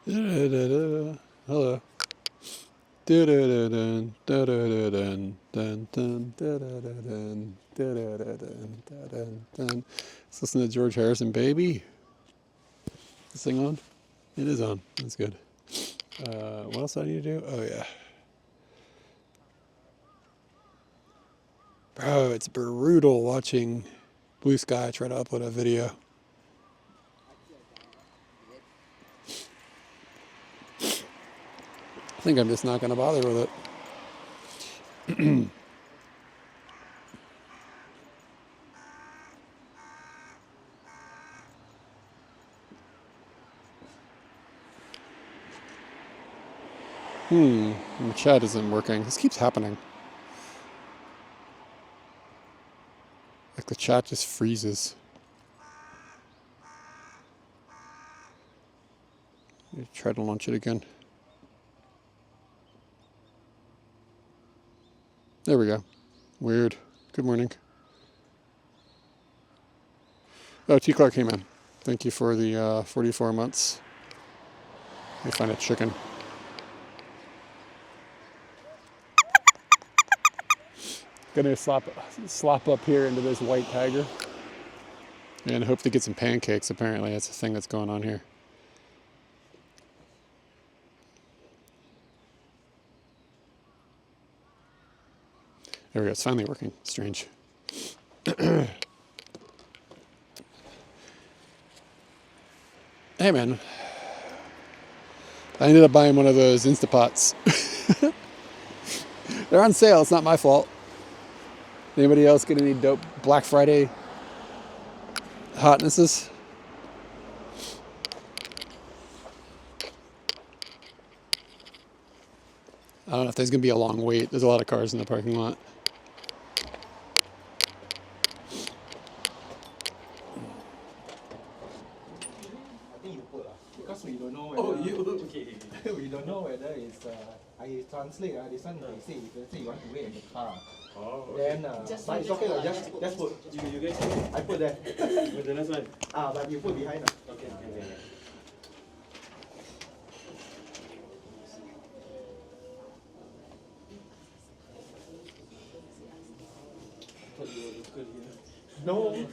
Hello. Let's listen to George Harrison, baby. Is this thing on? It is on. That's good. What else do I need to do? Oh, yeah. Bro, it's brutal watching Blue Sky try to upload a video. I think I'm just not going to bother with it. The chat isn't working. This keeps happening. Like the chat just freezes. Let me try to launch it again. There we go. Weird. Good morning. Oh, T. Clark came in. Thank you for the 44 months. I find a chicken. Gonna slop up here into this white tiger and hope to get some pancakes. Apparently, that's the thing that's going on here. There we go. It's finally working. Strange. Hey, man. I ended up buying one of those Instapots. They're on sale. It's not my fault. Anybody else get any dope Black Friday hotnesses? I don't know if there's going to be a long wait. There's a lot of cars in the parking lot. Because we don't know whether we don't know whether it's I translate this one they say if let's say you want to wait in the car. Then but it's okay like just put you guys I put there. But the next one. But you put behind. Okay. No.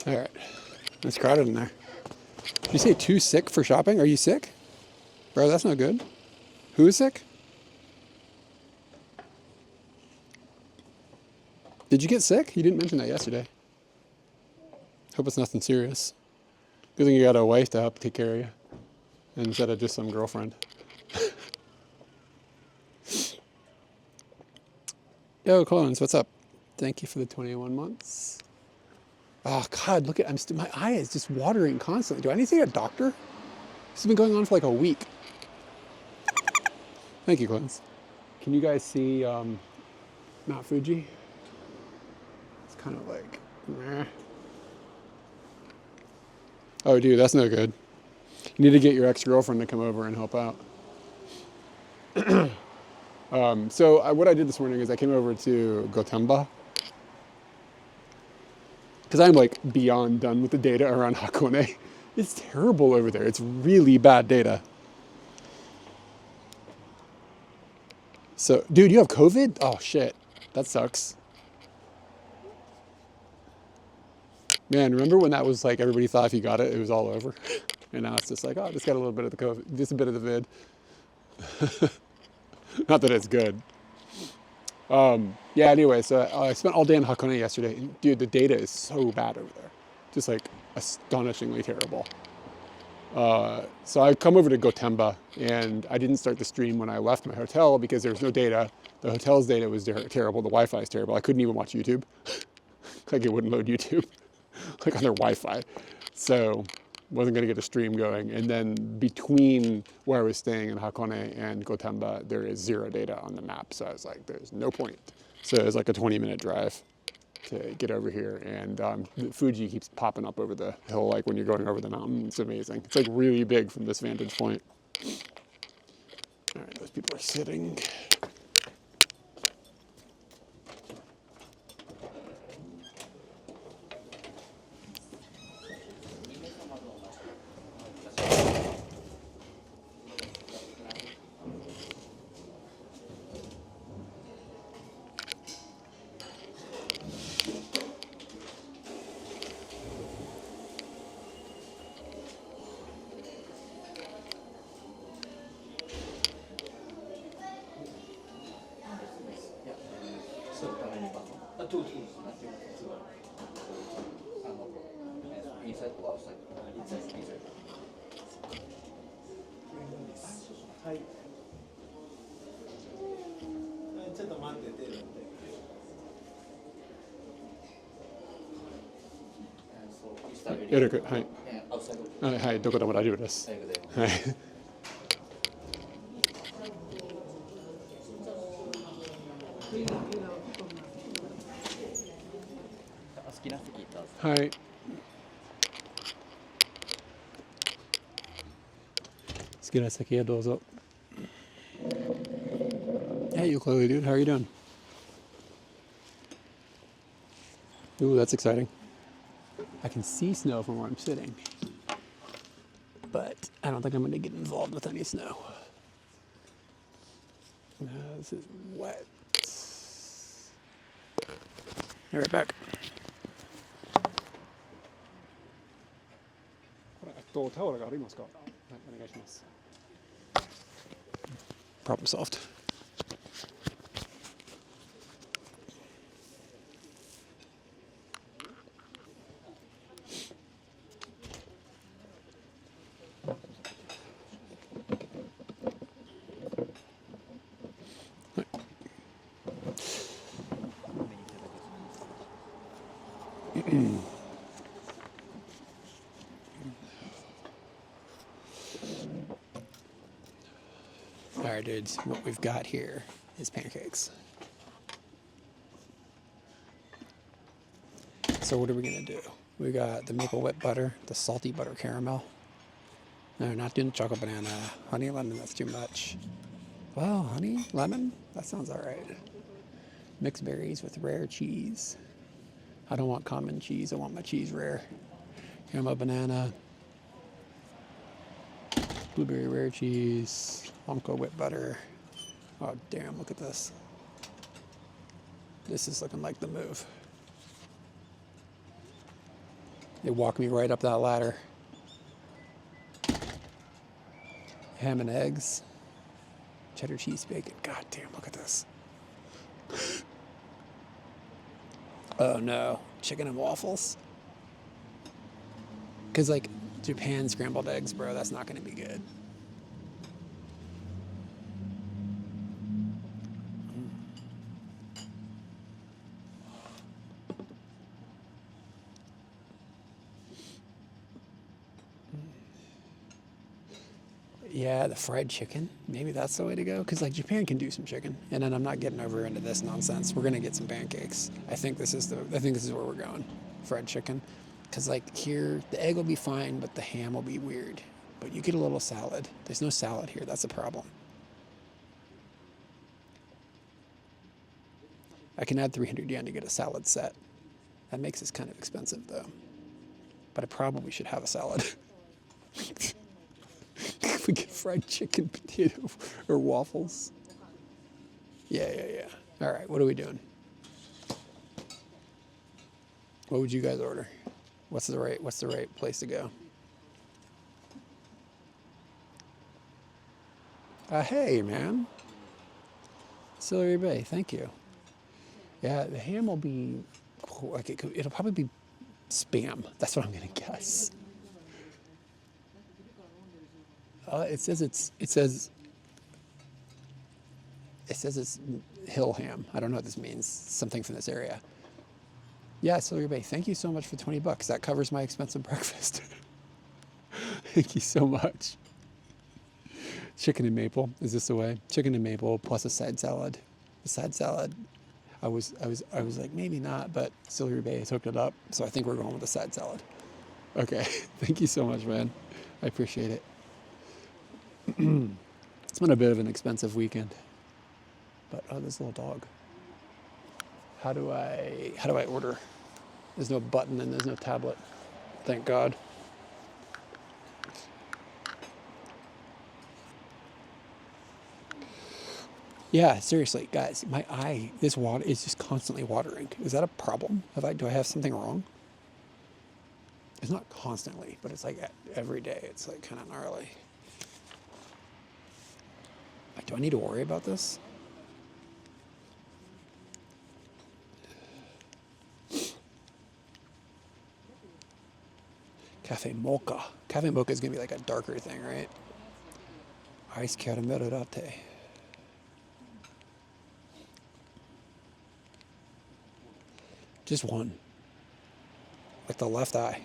All right. It's crowded in there. Did you say too sick for shopping? Are you sick? Bro, that's not good. Who is sick? Did you get sick? You didn't mention that yesterday. Hope it's nothing serious. Good thing you got a wife to help take care of you instead of just some girlfriend. Yo, clones, what's up? Thank you for the 21 months. Oh God, look at my eye is just watering constantly. Do I need to see a doctor? This has been going on for like a week. Thank you, clones. Can you guys see Mount Fuji? It's kind of like, meh. Oh, dude, that's no good. You need to get your ex-girlfriend to come over and help out. So what I did this morning is I came over to Gotemba because I'm like beyond done with the data around Hakone. It's terrible over there. It's really bad data. So, dude, you have COVID? Oh, shit. That sucks. Man, remember when that was like everybody thought if you got it, it was all over? And now it's just like, oh, just got a little bit of the COVID, just a bit of the vid. Not that it's good. Yeah, anyway, so I spent all day in Hakone yesterday. And dude, the data is so bad over there. Just like astonishingly terrible. So I come over to Gotemba, and I didn't start the stream when I left my hotel because there was no data. The hotel's data was terrible. The Wi-Fi is terrible. I couldn't even watch YouTube. Like it wouldn't load YouTube, like on their Wi-Fi. So wasn't going to get a stream going. And then between where I was staying in Hakone and Gotemba, there is zero data on the map. So I was like, there's no point. So it was like a 20-minute drive to get over here. And Fuji keeps popping up over the hill, like when you're going over the mountain. It's amazing. It's like really big from this vantage point. All right, those people are sitting. Inside or outside? Inside. はい。ちょっと待ってて。よろく、はい。はい、どこでも大丈夫です。はい。好きな席どうぞ。はい。好きな席へどうぞ。Hey, you Chloe, dude. How are you doing? Ooh, that's exciting. I can see snow from where I'm sitting, but I don't think I'm going to get involved with any snow. This is wet. Be right back. Problem solved. All right, dudes, what we've got here is pancakes. So what are we gonna do? We got the maple whip butter, the salty butter caramel. No, not doing chocolate banana. Honey lemon, that's too much. Well, honey lemon, that sounds all right. Mixed berries with rare cheese. I don't want common cheese, I want my cheese rare. Caramel banana. Blueberry rare cheese. Plumco whip butter. Oh damn, look at this. This is looking like the move. They walk me right up that ladder. Ham and eggs. Cheddar cheese bacon. God damn, look at this. Oh no, chicken and waffles. Cause like Japan scrambled eggs, bro, that's not gonna be good. Yeah, the fried chicken. Maybe that's the way to go. Because like Japan can do some chicken, and then I'm not getting over into this nonsense. We're gonna get some pancakes. I think this is where we're going. Fried chicken. Because like here, the egg will be fine, but the ham will be weird. But you get a little salad. There's no salad here. That's a problem. I can add 300 yen to get a salad set. That makes this kind of expensive though. But I probably should have a salad. We get fried chicken, potato, or waffles. Yeah. All right, what are we doing? What would you guys order? What's the right place to go? Hey, man. Celery Bay, thank you. Yeah, the ham will be like it'll probably be Spam. That's what I'm gonna guess. It says it's hill ham. I don't know what this means. Something from this area. Yeah, Silver Bay. Thank you so much for $20. That covers my expensive breakfast. Thank you so much. Chicken and maple. Is this the way? Chicken and maple plus a side salad. The side salad. I was like maybe not, but Silver Bay has hooked it up, so I think we're going with the side salad. Okay. Thank you so much, man. I appreciate it. It's been a bit of an expensive weekend. But oh, this little dog. How do I order? There's no button and there's no tablet. Thank God. Yeah, seriously, guys, my eye, this water is just constantly watering. Is that a problem? Do I have something wrong? It's not constantly, but it's like every day. It's like kind of gnarly. Do I need to worry about this? Cafe mocha. Cafe mocha is gonna be like a darker thing, right? Ice caramel latte. Just one. Like the left eye.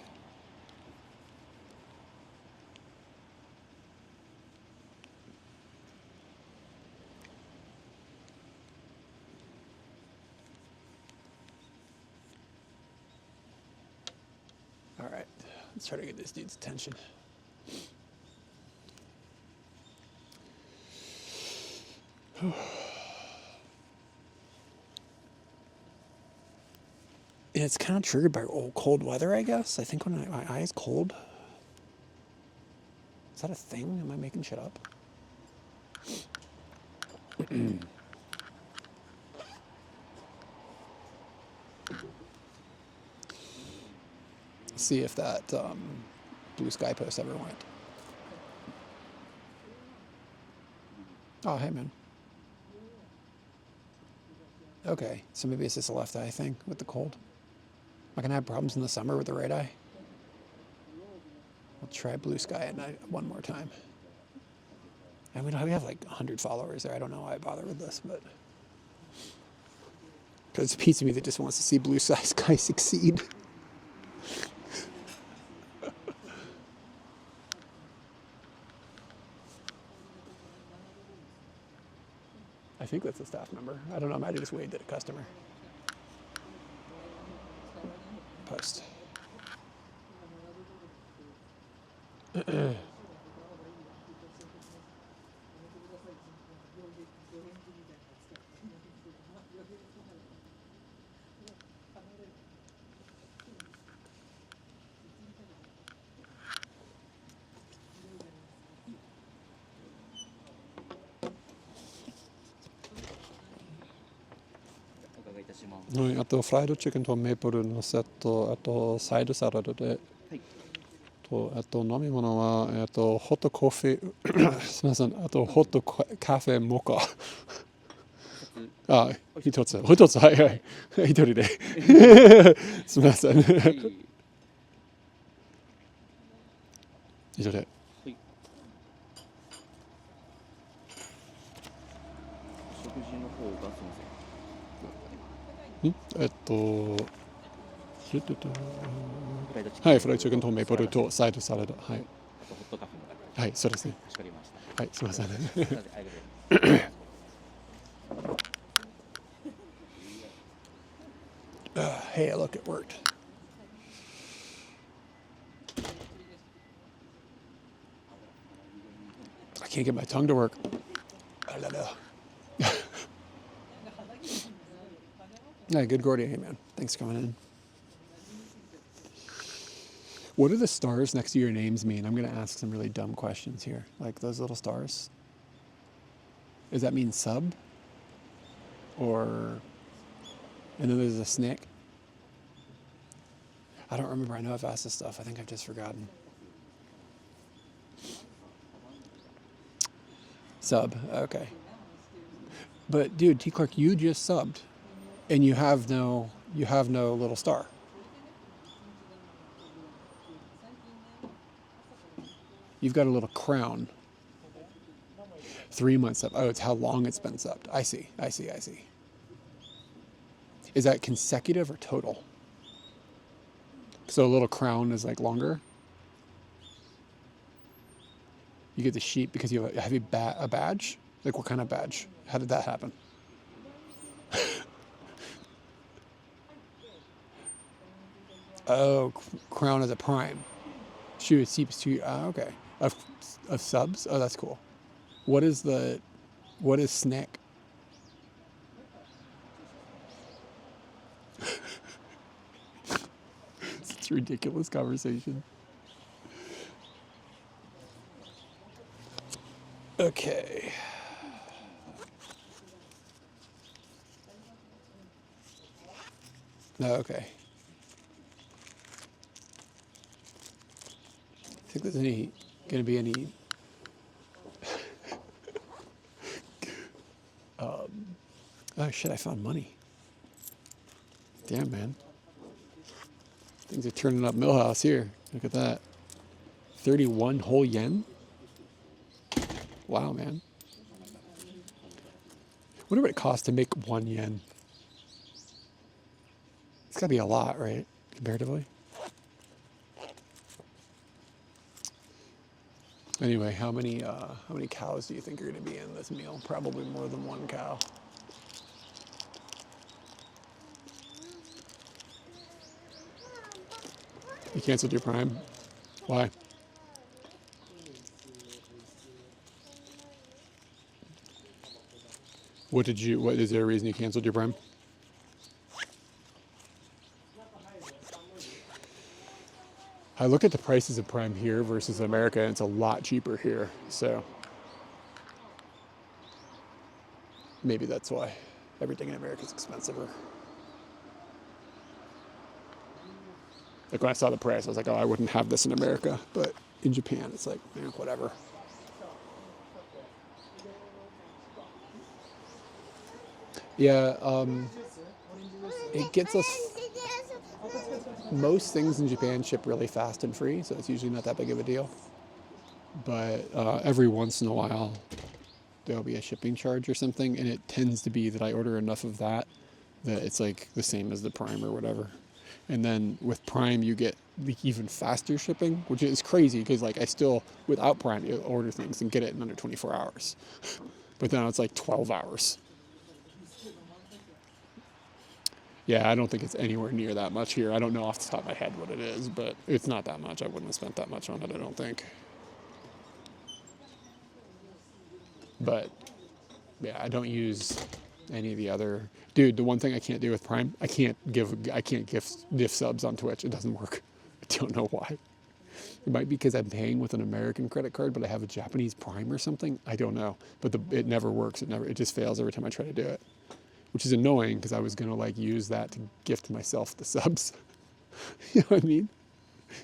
All right, let's try to get this dude's attention. And it's kind of triggered by cold weather, I guess. I think when my eye is cold. Is that a thing? Am I making shit up? See if that blue sky post ever went. Oh, hey, man. Okay, so maybe it's just a left eye thing with the cold. Am I gonna have problems in the summer with the right eye? I'll try blue sky at night one more time. And we have like 100 followers there. I don't know why I bother with this, but because it's a piece of me that just wants to see blue sky succeed. I think that's a staff member. I don't know. I might have just waved at a customer. Post.はい、あとフライドチキンとメープルのセット、あとサイドサラダで、あと飲み物はホットコーヒー、すみません、あとホットカフェモカ。あ、一つ、はいはい、一人で。すみません。以上で。食事の方がすみません。はい、フライドチキンとメープルとサイドサラダ。はい。あとホットカフェもはい、そうですね。かしこまりました。はい、すみません。Hey, look, it worked. I can't get my tongue to work. Yeah, good Gordy. Hey, man. Thanks for coming in. What do the stars next to your names mean? I'm going to ask some really dumb questions here. Like those little stars. Does that mean sub? Or... And then there's a snake? I don't remember. I know I've asked this stuff. I think I've just forgotten. Sub. Okay. But dude, T. Clark, you just subbed. And you have no little star. You've got a little crown 3 months up. Oh, it's how long it's been subbed. I see. Is that consecutive or total? So a little crown is like longer. You get the sheep because you have a badge? Like what kind of badge? How did that happen? Oh, crown as a prime. Shoot, sheep's too, okay. Of subs? Oh, that's cool. What is snack? It's a ridiculous conversation. Okay. No, okay. I think there's gonna be any oh shit, I found money. Damn, man. Things are turning up Millhouse here. Look at that. 31 whole yen? Wow, man. Wonder what it costs to make 1 yen. It's gotta be a lot, right? Comparatively. Anyway, how many cows do you think are gonna be in this meal? Probably more than 1 cow. You canceled your Prime? Why? What is there a reason you canceled your Prime? I look at the prices of Prime here versus America, and it's a lot cheaper here. So maybe that's why everything in America is expensiver. Like when I saw the price, I was like, oh, I wouldn't have this in America. But in Japan, it's like, whatever. Yeah, it gets us. Most things in Japan ship really fast and free, so it's usually not that big of a deal. But every once in a while, there'll be a shipping charge or something, and it tends to be that I order enough of that it's like the same as the Prime or whatever. And then with Prime, you get even faster shipping, which is crazy because like I still, without Prime, you order things and get it in under 24 hours. But now it's like 12 hours. Yeah, I don't think it's anywhere near that much here. I don't know off the top of my head what it is, but it's not that much. I wouldn't have spent that much on it, I don't think. But yeah, I don't use any of the other. Dude, the one thing I can't do with Prime, I can't gift subs on Twitch. It doesn't work. I don't know why. It might be because I'm paying with an American credit card, but I have a Japanese Prime or something. I don't know. But it never works. It just fails every time I try to do it, which is annoying because I was gonna like use that to gift myself the subs. You know what I mean?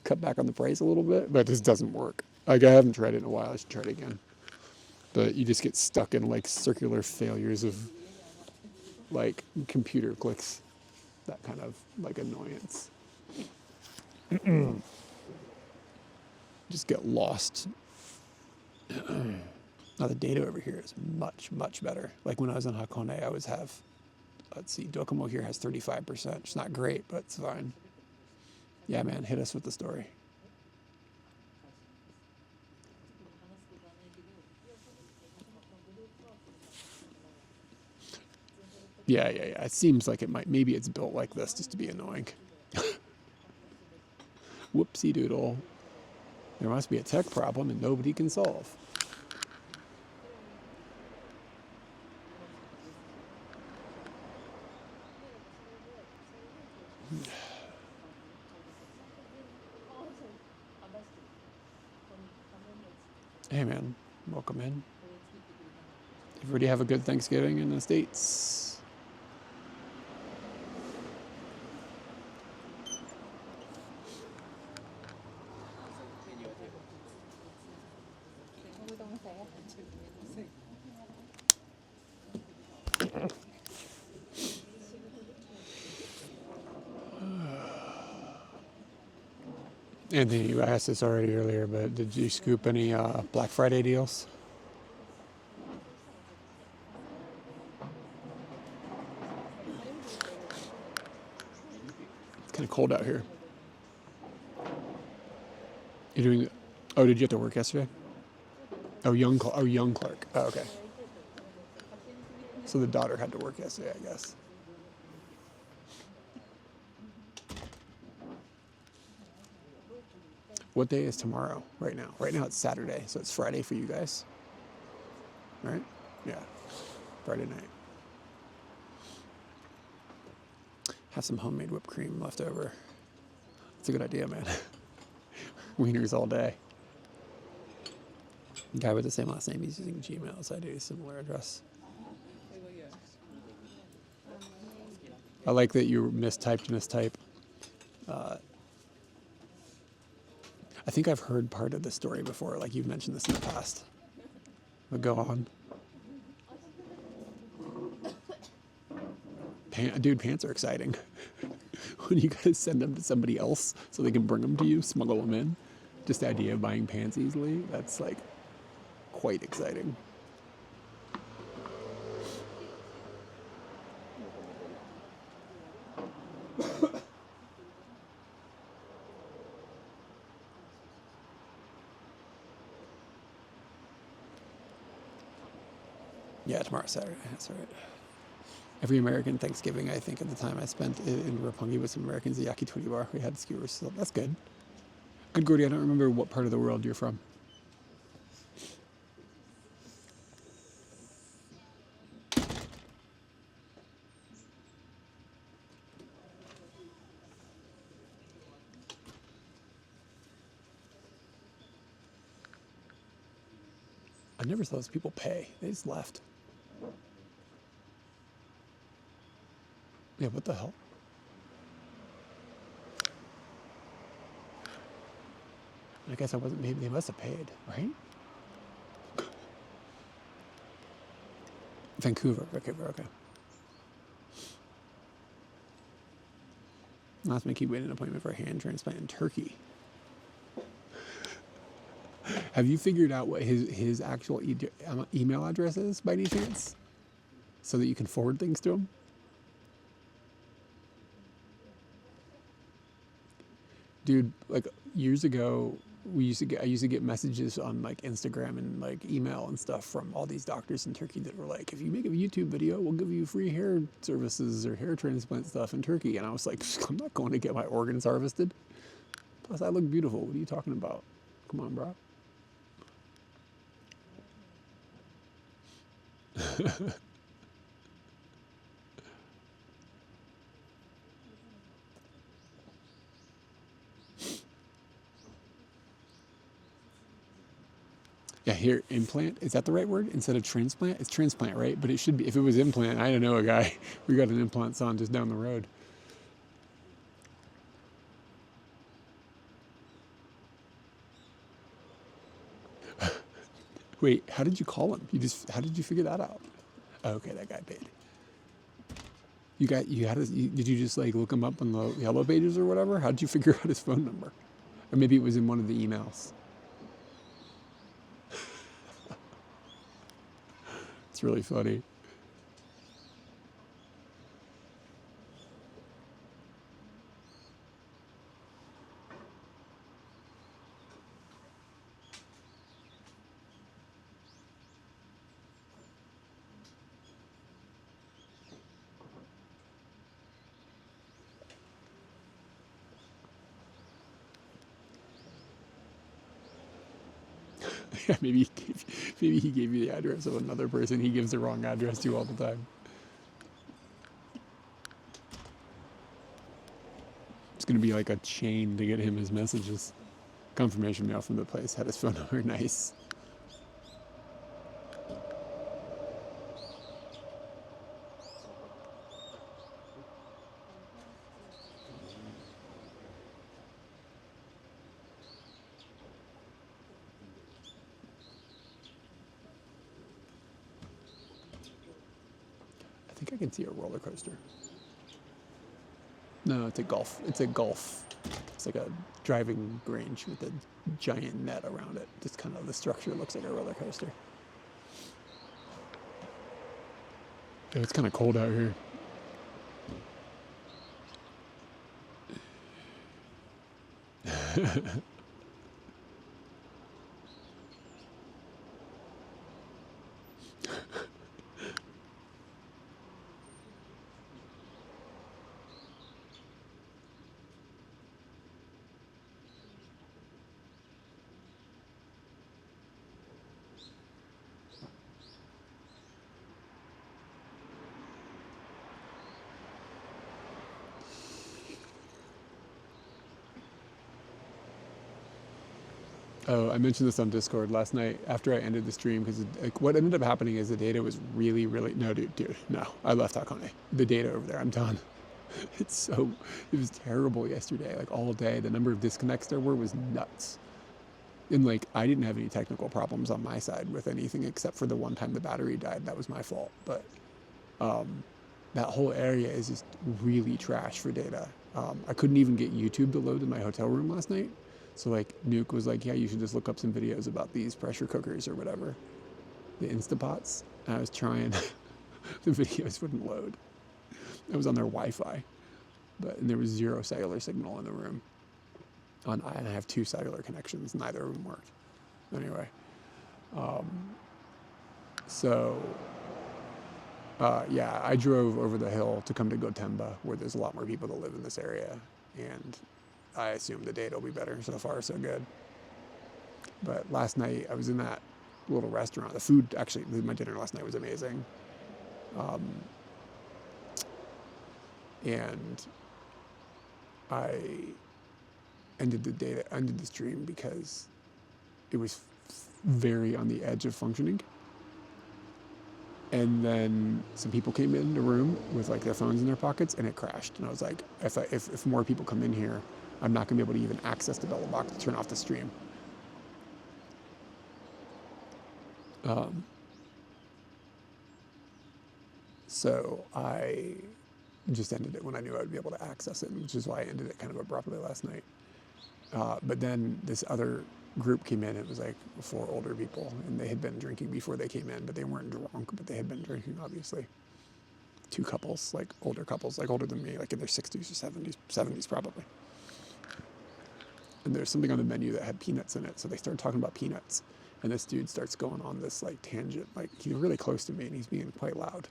Cut back on the price a little bit, but it just doesn't work. Like I haven't tried it in a while. I should try it again. But you just get stuck in like circular failures of like computer clicks, that kind of like annoyance. Just get lost. Now the data over here is much, much better. Like when I was in Hakone, I always have, let's see, Docomo here has 35%. It's not great, but it's fine. Yeah, man, hit us with the story. Yeah. It seems like maybe it's built like this just to be annoying. Whoopsie doodle. There must be a tech problem and nobody can solve. Hey man, welcome in. Everybody have a good Thanksgiving in the States. Anthony, you asked this already earlier, but did you scoop any Black Friday deals? Kind of cold out here. You're doing. Oh, did you have to work yesterday? Oh, young Clark. Oh, okay. So the daughter had to work yesterday, I guess. What day is tomorrow? Right now. Right now it's Saturday, so it's Friday for you guys. Right? Yeah. Friday night. Have some homemade whipped cream left over. That's a good idea, man. Wieners all day. Guy with the same last name, he's using Gmail, so I do a similar address. I like that you mistype. I think I've heard part of the story before, like you've mentioned this in the past. But go on. Dude, pants are exciting. When you guys send them to somebody else so they can bring them to you, smuggle them in, just the idea of buying pants easily, that's like quite exciting. Yeah, tomorrow's Saturday, that's right. Every American Thanksgiving, I think, at the time I spent in Roppongi with some Americans, the yakitori bar, we had skewers, so that's good. Good, Gordy, I don't remember what part of the world you're from. I never saw those people pay. They just left. Yeah, what the hell? I guess I wasn't, maybe they must have paid, right? Vancouver, okay. Last week he waited an appointment for a hand transplant in Turkey. Have you figured out what his actual email address is by any chance? So that you can forward things to him? Dude, like years ago, I used to get messages on like Instagram and like email and stuff from all these doctors in Turkey that were like, if you make a YouTube video, we'll give you free hair services or hair transplant stuff in Turkey. And I was like, I'm not going to get my organs harvested. Plus, I look beautiful. What are you talking about? Come on, bro. Yeah, here, implant, is that the right word? Instead of transplant? It's transplant, right? But it should be, if it was implant, I don't know a guy. We got an implant salon just down the road. Wait, how did you call him? How did you figure that out? Oh, okay, that guy paid. Did you just like look him up on the Yellow Pages or whatever? How did you figure out his phone number? Or maybe it was in one of the emails. It's really funny. Yeah, maybe he gave you the address of another person he gives the wrong address to all the time. It's gonna be like a chain to get him his messages. Confirmation mail from the place had his phone number. Nice. I think I can see a roller coaster. No, it's a golf. It's like a driving range with a giant net around it. Just kind of the structure looks like a roller coaster. Oh, it's kind of cold out here. Oh, I mentioned this on Discord last night after I ended the stream because like, what ended up happening is the data was really no, dude, no. I left Hakone. The data over there, I'm done. It was terrible yesterday. Like all day, the number of disconnects there were was nuts. And like I didn't have any technical problems on my side with anything except for the one time the battery died. That was my fault. But that whole area is just really trash for data. I couldn't even get YouTube to load in my hotel room last night. So like Nuke was like, yeah, you should just look up some videos about these pressure cookers or whatever, the Instapots. And I was trying, the videos wouldn't load. I was on their Wi-Fi, and there was 0 cellular signal in the room. And I have 2 cellular connections, neither of them worked. Anyway, yeah, I drove over the hill to come to Gotemba, where there's a lot more people that live in this area, and I assume the data will be better. So far, so good. But last night, I was in that little restaurant. The food, actually, my dinner last night was amazing. And I ended the stream because it was very on the edge of functioning. And then some people came in the room with like their phones in their pockets, and it crashed. And I was like, if more people come in here, I'm not going to be able to even access the Bella box to turn off the stream. So I just ended it when I knew I would be able to access it, which is why I ended it kind of abruptly last night. But then this other group came in. It was like 4 older people, and they had been drinking before they came in, but they weren't drunk, but they had been drinking, obviously. 2 couples, like older couples, like older than me, like in their 60s or 70s probably. And there's something on the menu that had peanuts in it, so they started talking about peanuts. And this dude starts going on this like tangent, like he's really close to me and he's being quite loud.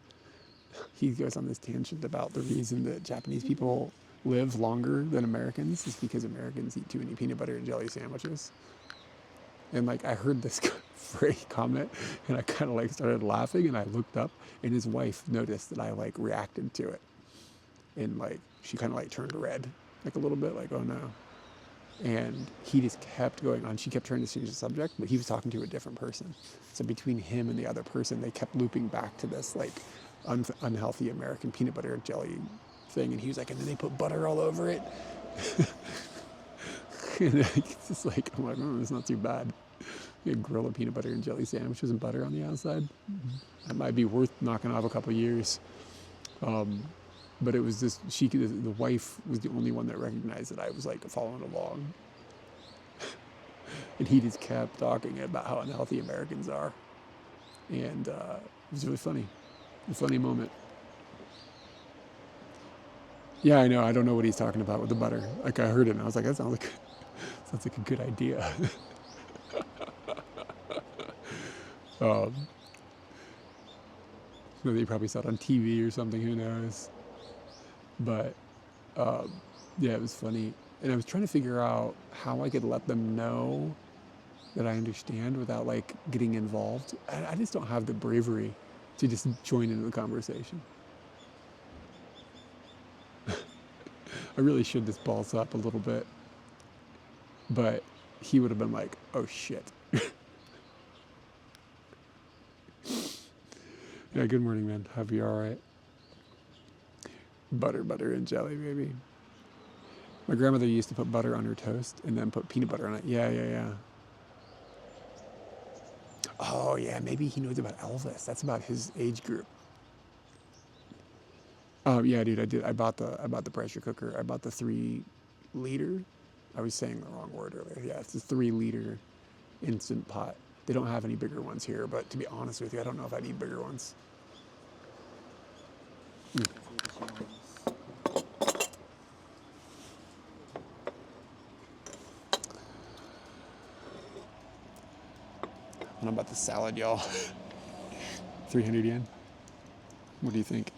He goes on this tangent about the reason that Japanese people live longer than Americans is because Americans eat too many peanut butter and jelly sandwiches. And like I heard this comment and I kind of like started laughing, and I looked up and his wife noticed that I like reacted to it. And like she kind of like turned red, like a little bit, like, oh no. And he just kept going on. She kept trying to change the subject, but he was talking to a different person. So between him and the other person, they kept looping back to this like unhealthy American peanut butter and jelly thing. And he was like, and then they put butter all over it. And it's just like, I'm like, oh, it's not too bad. You grill a peanut butter and jelly sandwich with some butter on the outside. That might be worth knocking off a couple of years. But it was just, the wife was the only one that recognized that I was like following along. And he just kept talking about how unhealthy Americans are. And it was really funny. A funny moment. Yeah, I know. I don't know what he's talking about with the butter. Like I heard it and I was like, that sounds like a good idea. They probably saw it on TV or something, who knows. But yeah, it was funny. And I was trying to figure out how I could let them know that I understand without like getting involved. I just don't have the bravery to just join into the conversation. I really should just balls up a little bit. But he would have been like, oh shit. Yeah, good morning, man. Hope you're all right. Butter and jelly, baby. My grandmother used to put butter on her toast and then put peanut butter on it. Yeah. Oh, yeah, maybe he knows about Elvis. That's about his age group. Yeah, dude, I did. I bought the pressure cooker. I bought the 3-liter. I was saying the wrong word earlier. Yeah, it's a 3-liter Instant Pot. They don't have any bigger ones here, but to be honest with you, I don't know if I need bigger ones. know about the salad, y'all. 300 yen. What do you think?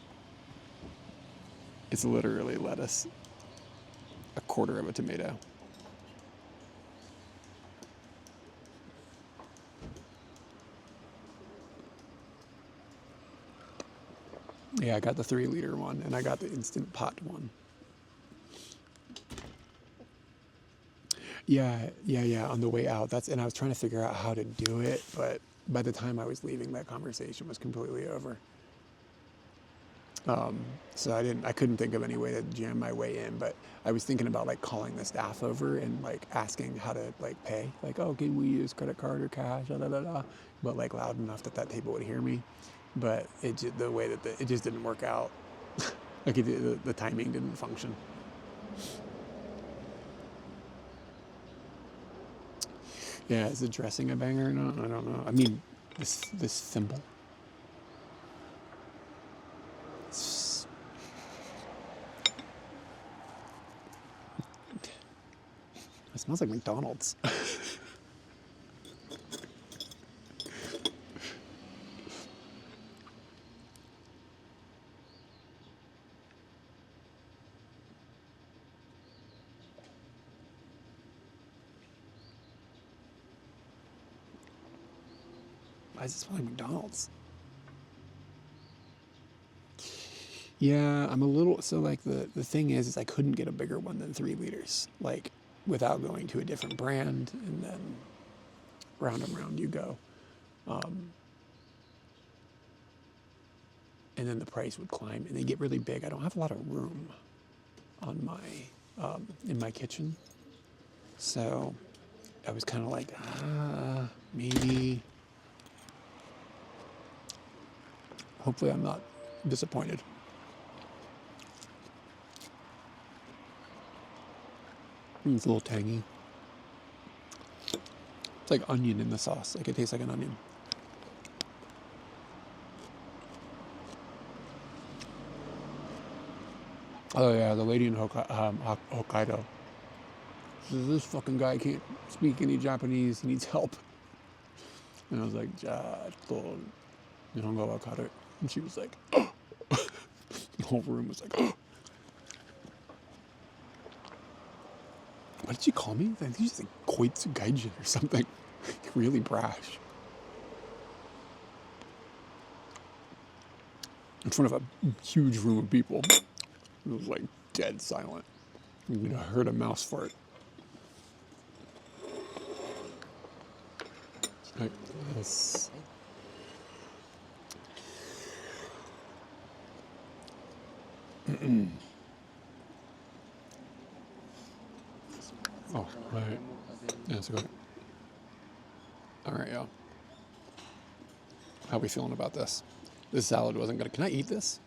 It's literally lettuce. A quarter of a tomato. Yeah, I got the 3-liter one, and I got the Instant Pot one. Yeah, on the way out. And I was trying to figure out how to do it, but by the time I was leaving, that conversation was completely over. So I couldn't think of any way to jam my way in, but I was thinking about like calling the staff over and like asking how to like pay, like, oh, can we use credit card or cash, but like loud enough that table would hear me. But the way that it just didn't work out. Like the timing didn't function. Yeah, is the dressing a banger or not? I don't know. I mean, this thimble. It smells like McDonald's. Why does it smell like McDonald's? Yeah, I'm a little, so like the thing is I couldn't get a bigger one than 3 liters, like without going to a different brand, and then round and round you go. And then the price would climb and they get really big. I don't have a lot of room on my, in my kitchen. So I was kind of like, maybe, hopefully I'm not disappointed. It's a little tangy. It's like onion in the sauce. Like it tastes like an onion. Oh yeah, the lady in Hokkaido. This fucking guy can't speak any Japanese. He needs help. And I was like, Nihongo wakaru. And she was like, oh. The whole room was like, oh. What did she call me? I think she said Koitsu Gaijin or something. Really brash. In front of a huge room of people. It was like dead silent. I heard a mouse fart. Like this. Oh, right. Yeah, it's okay. All right, y'all. How are we feeling about this? This salad wasn't good. Can I eat this?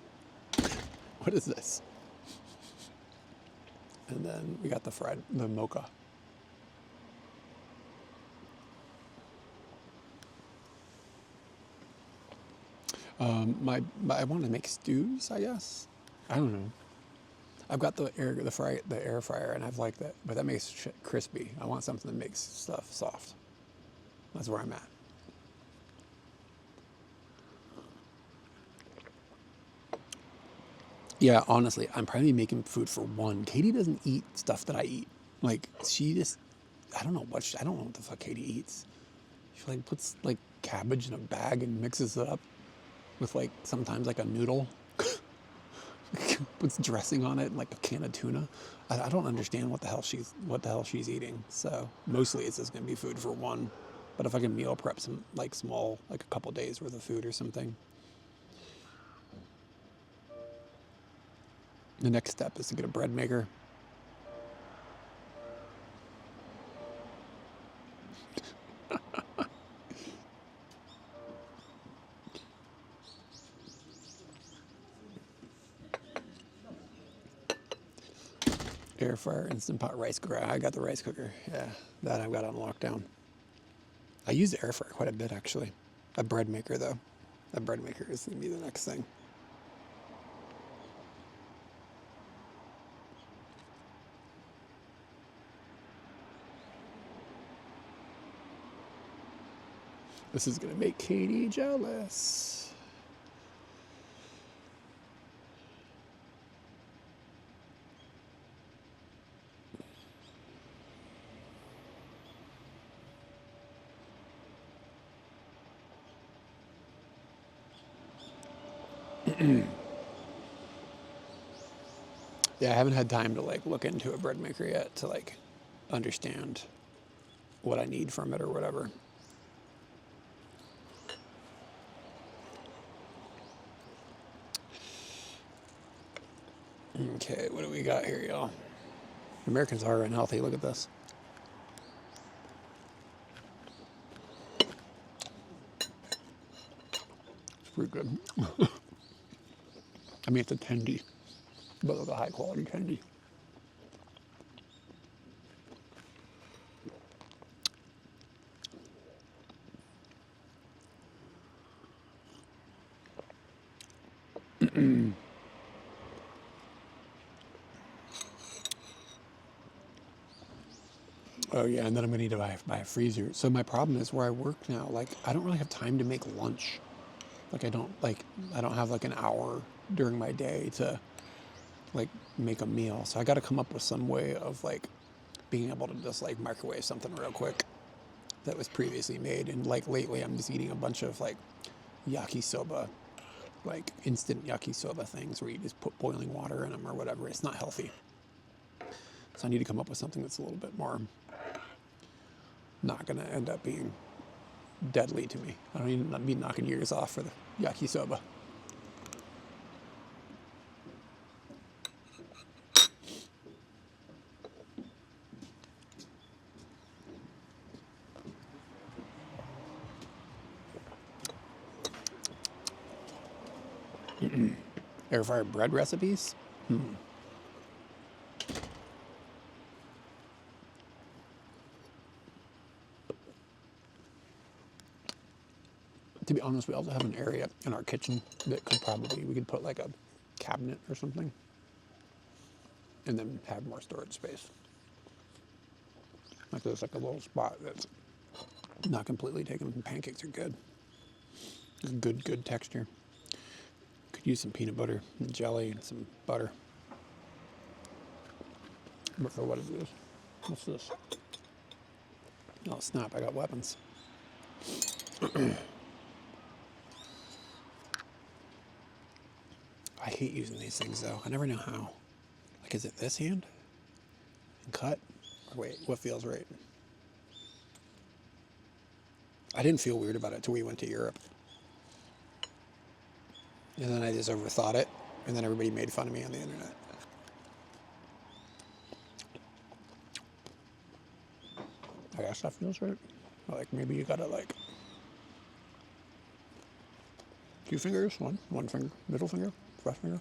What is this? And then we got the mocha. I want to make stews, I guess. I don't know. I've got the air fryer, and I've liked that, but that makes shit crispy. I want something that makes stuff soft. That's where I'm at. Yeah, honestly, I'm probably making food for one. Katie doesn't eat stuff that I eat. Like I don't know what the fuck Katie eats. She like puts like cabbage in a bag and mixes it up with like sometimes like a noodle. Puts dressing on it and like a can of tuna. I don't understand what the hell she's eating. So mostly it's just gonna be food for one. But if I can meal prep some like small, like a couple days worth of food or something. The next step is to get a bread maker. Air fryer, Instant Pot rice cooker. I got the rice cooker. Yeah, that I've got on lockdown. I use the air fryer quite a bit actually. A bread maker though. A bread maker is gonna be the next thing. This is gonna make Katie jealous. Yeah, I haven't had time to like look into a bread maker yet to like understand what I need from it or whatever. Okay, what do we got here, y'all? Americans are unhealthy. Look at this. It's pretty good. I mean, it's a tendy, but like a high quality tendy. Oh yeah, and then I'm gonna need to buy a freezer. So my problem is where I work now, like I don't really have time to make lunch. Like I don't have like an hour during my day to like make a meal. So I got to come up with some way of like being able to just like microwave something real quick that was previously made. And like lately I'm just eating a bunch of like yakisoba, like instant yakisoba things where you just put boiling water in them or whatever. It's not healthy. So I need to come up with something that's a little bit more not going to end up being deadly to me. I don't need to be knocking years off for the yakisoba. Air fryer bread recipes? To be honest, we also have an area in our kitchen that we could put like a cabinet or something and then have more storage space. Like there's like a little spot that's not completely taken. Pancakes are good. Good texture. Could use some peanut butter and jelly and some butter. But for what it is, what's this? Oh snap, I got weapons. I hate using these things though. I never know how. Like, is it this hand? And cut? Or wait, what feels right? I didn't feel weird about it till we went to Europe. And then I just overthought it. And then everybody made fun of me on the internet. I guess that feels right. Like maybe you gotta like 2 fingers, one finger, middle finger, first finger.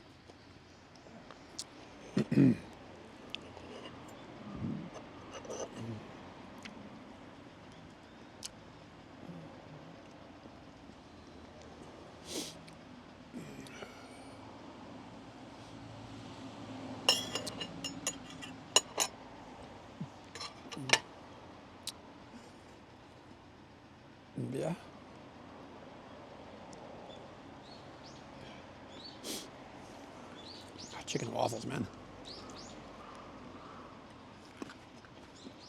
Yeah. Chicken and waffles, man.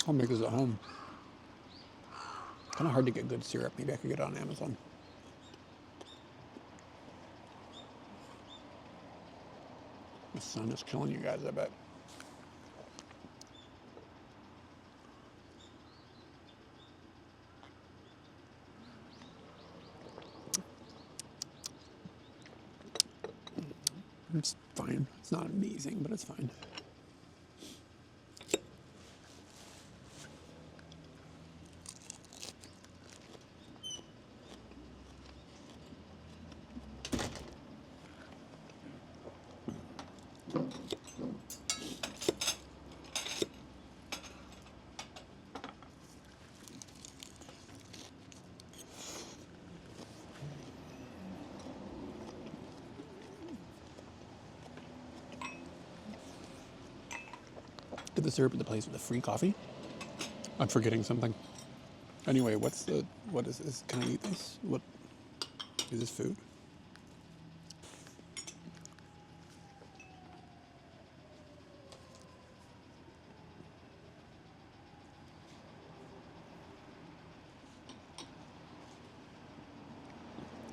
I'll make this at home. Kind of hard to get good syrup. Maybe I could get it on Amazon. The sun is killing you guys, I bet. It's fine. It's not amazing, but it's fine. Get the syrup at the place with the free coffee. I'm forgetting something. Anyway, what is this? Can I eat this? What is this food?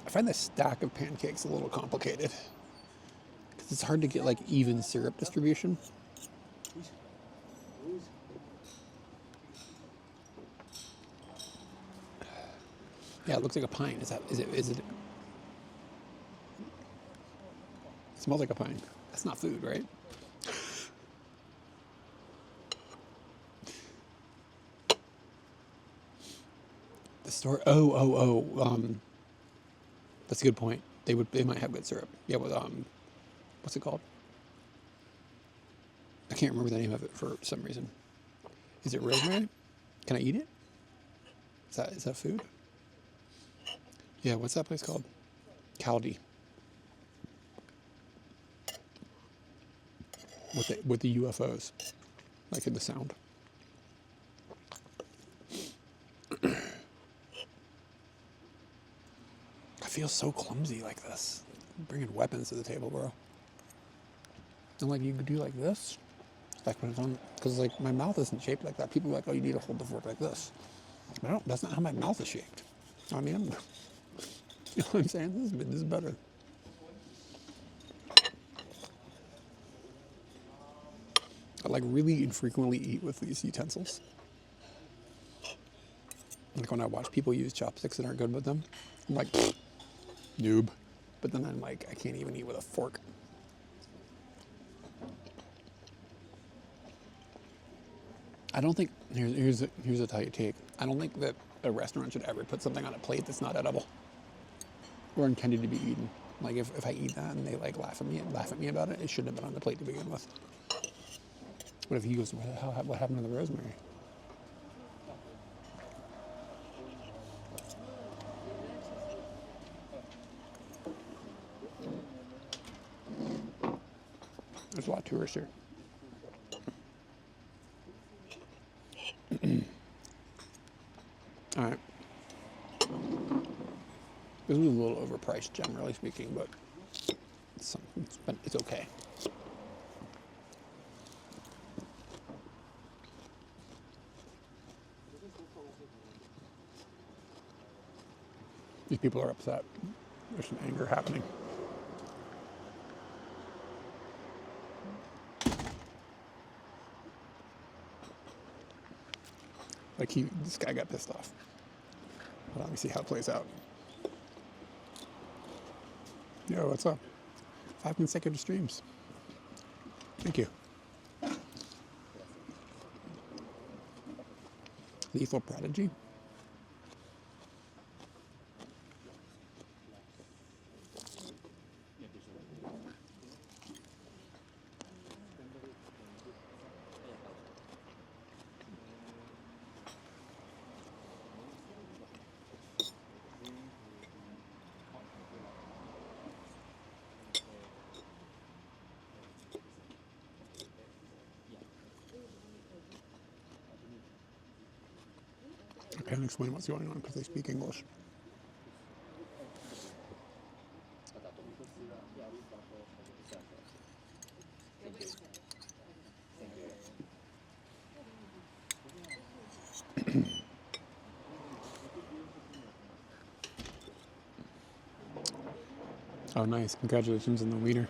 I find this stack of pancakes a little complicated because it's hard to get like even syrup distribution. Yeah, it looks like a pine. Is it? It smells like a pine. That's not food, right? The store. That's a good point. They might have good syrup. Yeah, with what's it called? I can't remember the name of it for some reason. Is it rosemary? Can I eat it? Is that food? Yeah, what's that place called? Caldi. With the UFOs, like in the sound. I feel so clumsy like this. I'm bringing weapons to the table, bro. And like you could do like this, like when it's on, because like my mouth isn't shaped like that. People are like, oh, you need to hold the fork like this. But I don't. That's not how my mouth is shaped. I mean, you know what I'm saying? This is better. I like really infrequently eat with these utensils. Like when I watch people use chopsticks that aren't good with them, I'm like, noob. But then I'm like, I can't even eat with a fork. I don't think, here's a tight take. I don't think that a restaurant should ever put something on a plate that's not edible or intended to be eaten. Like if I eat that and they like laugh at me about it, it shouldn't have been on the plate to begin with. What if he goes, what happened to the rosemary? There's a lot of tourists here. All right. This was a little overpriced, generally speaking, but it's okay. These people are upset. There's some anger happening. Like this guy got pissed off. Hold on, let me see how it plays out. Yo, what's up? 5 consecutive streams. Thank you. Lethal Prodigy? I can't explain what's going on because they speak English. Oh, nice. Congratulations on the wiener.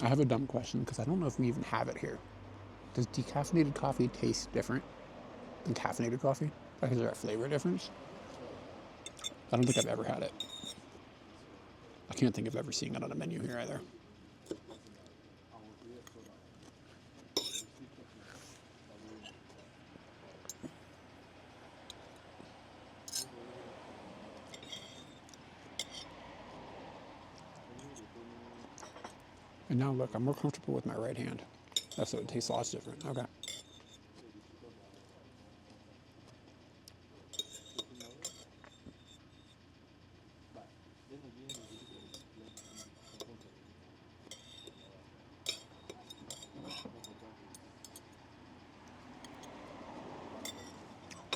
I have a dumb question because I don't know if we even have it here. Does decaffeinated coffee taste different than caffeinated coffee? Like, is there a flavor difference? I don't think I've ever had it. I can't think of ever seeing it on a menu here either. And now look, I'm more comfortable with my right hand. That's so it tastes a lot different. Okay.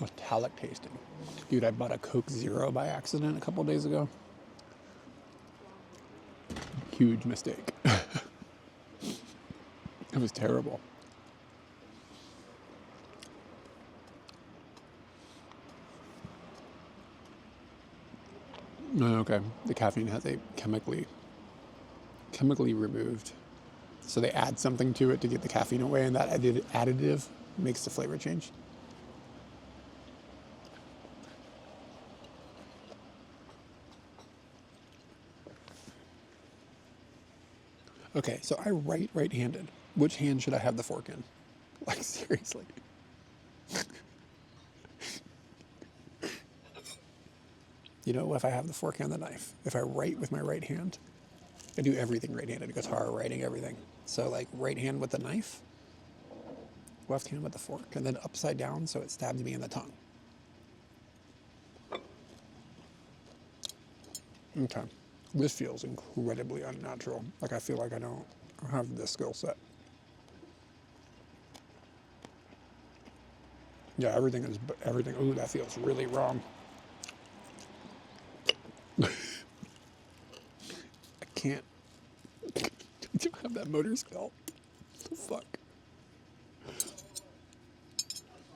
Metallic tasting. Dude, I bought a Coke Zero by accident a couple days ago. Huge mistake. It was terrible. No, okay. The caffeine has a chemically removed. So they add something to it to get the caffeine away, and that additive makes the flavor change. Okay, so I write right-handed. Which hand should I have the fork in? Like, seriously. You know, if I have the fork and the knife, if I write with my right hand, I do everything right-handed, guitar, writing, everything. So like right hand with the knife, left hand with the fork, and then upside down so it stabs me in the tongue. Okay. This feels incredibly unnatural. Like I feel like I don't have this skill set. Yeah, everything. Ooh, that feels really wrong. I can't. I don't have that motor skill. What the fuck?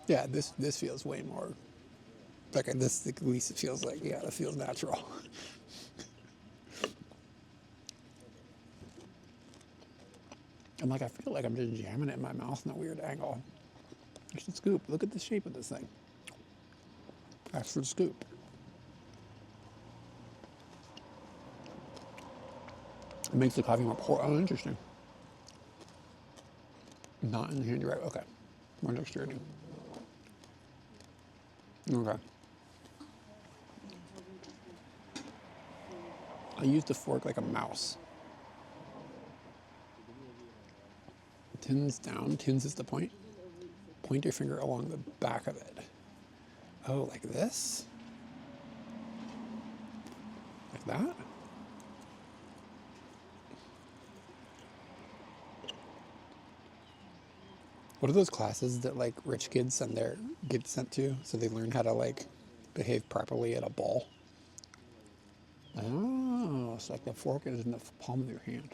Yeah, this feels way more. Like this at least it feels like, yeah, that feels natural. And like I feel like I'm just jamming it in my mouth in a weird angle. I should scoop. Look at the shape of this thing. Ask for the scoop. It makes the coffee more pour. Oh, interesting. Not in the hand, you're right. Okay. More next year, okay. I use the fork like a mouse. Tins down. Tins is the point. Point your finger along the back of it. Oh, like this? Like that? What are those classes that like rich kids get sent to so they learn how to like behave properly at a ball? Oh, it's like the fork is in the palm of your hand.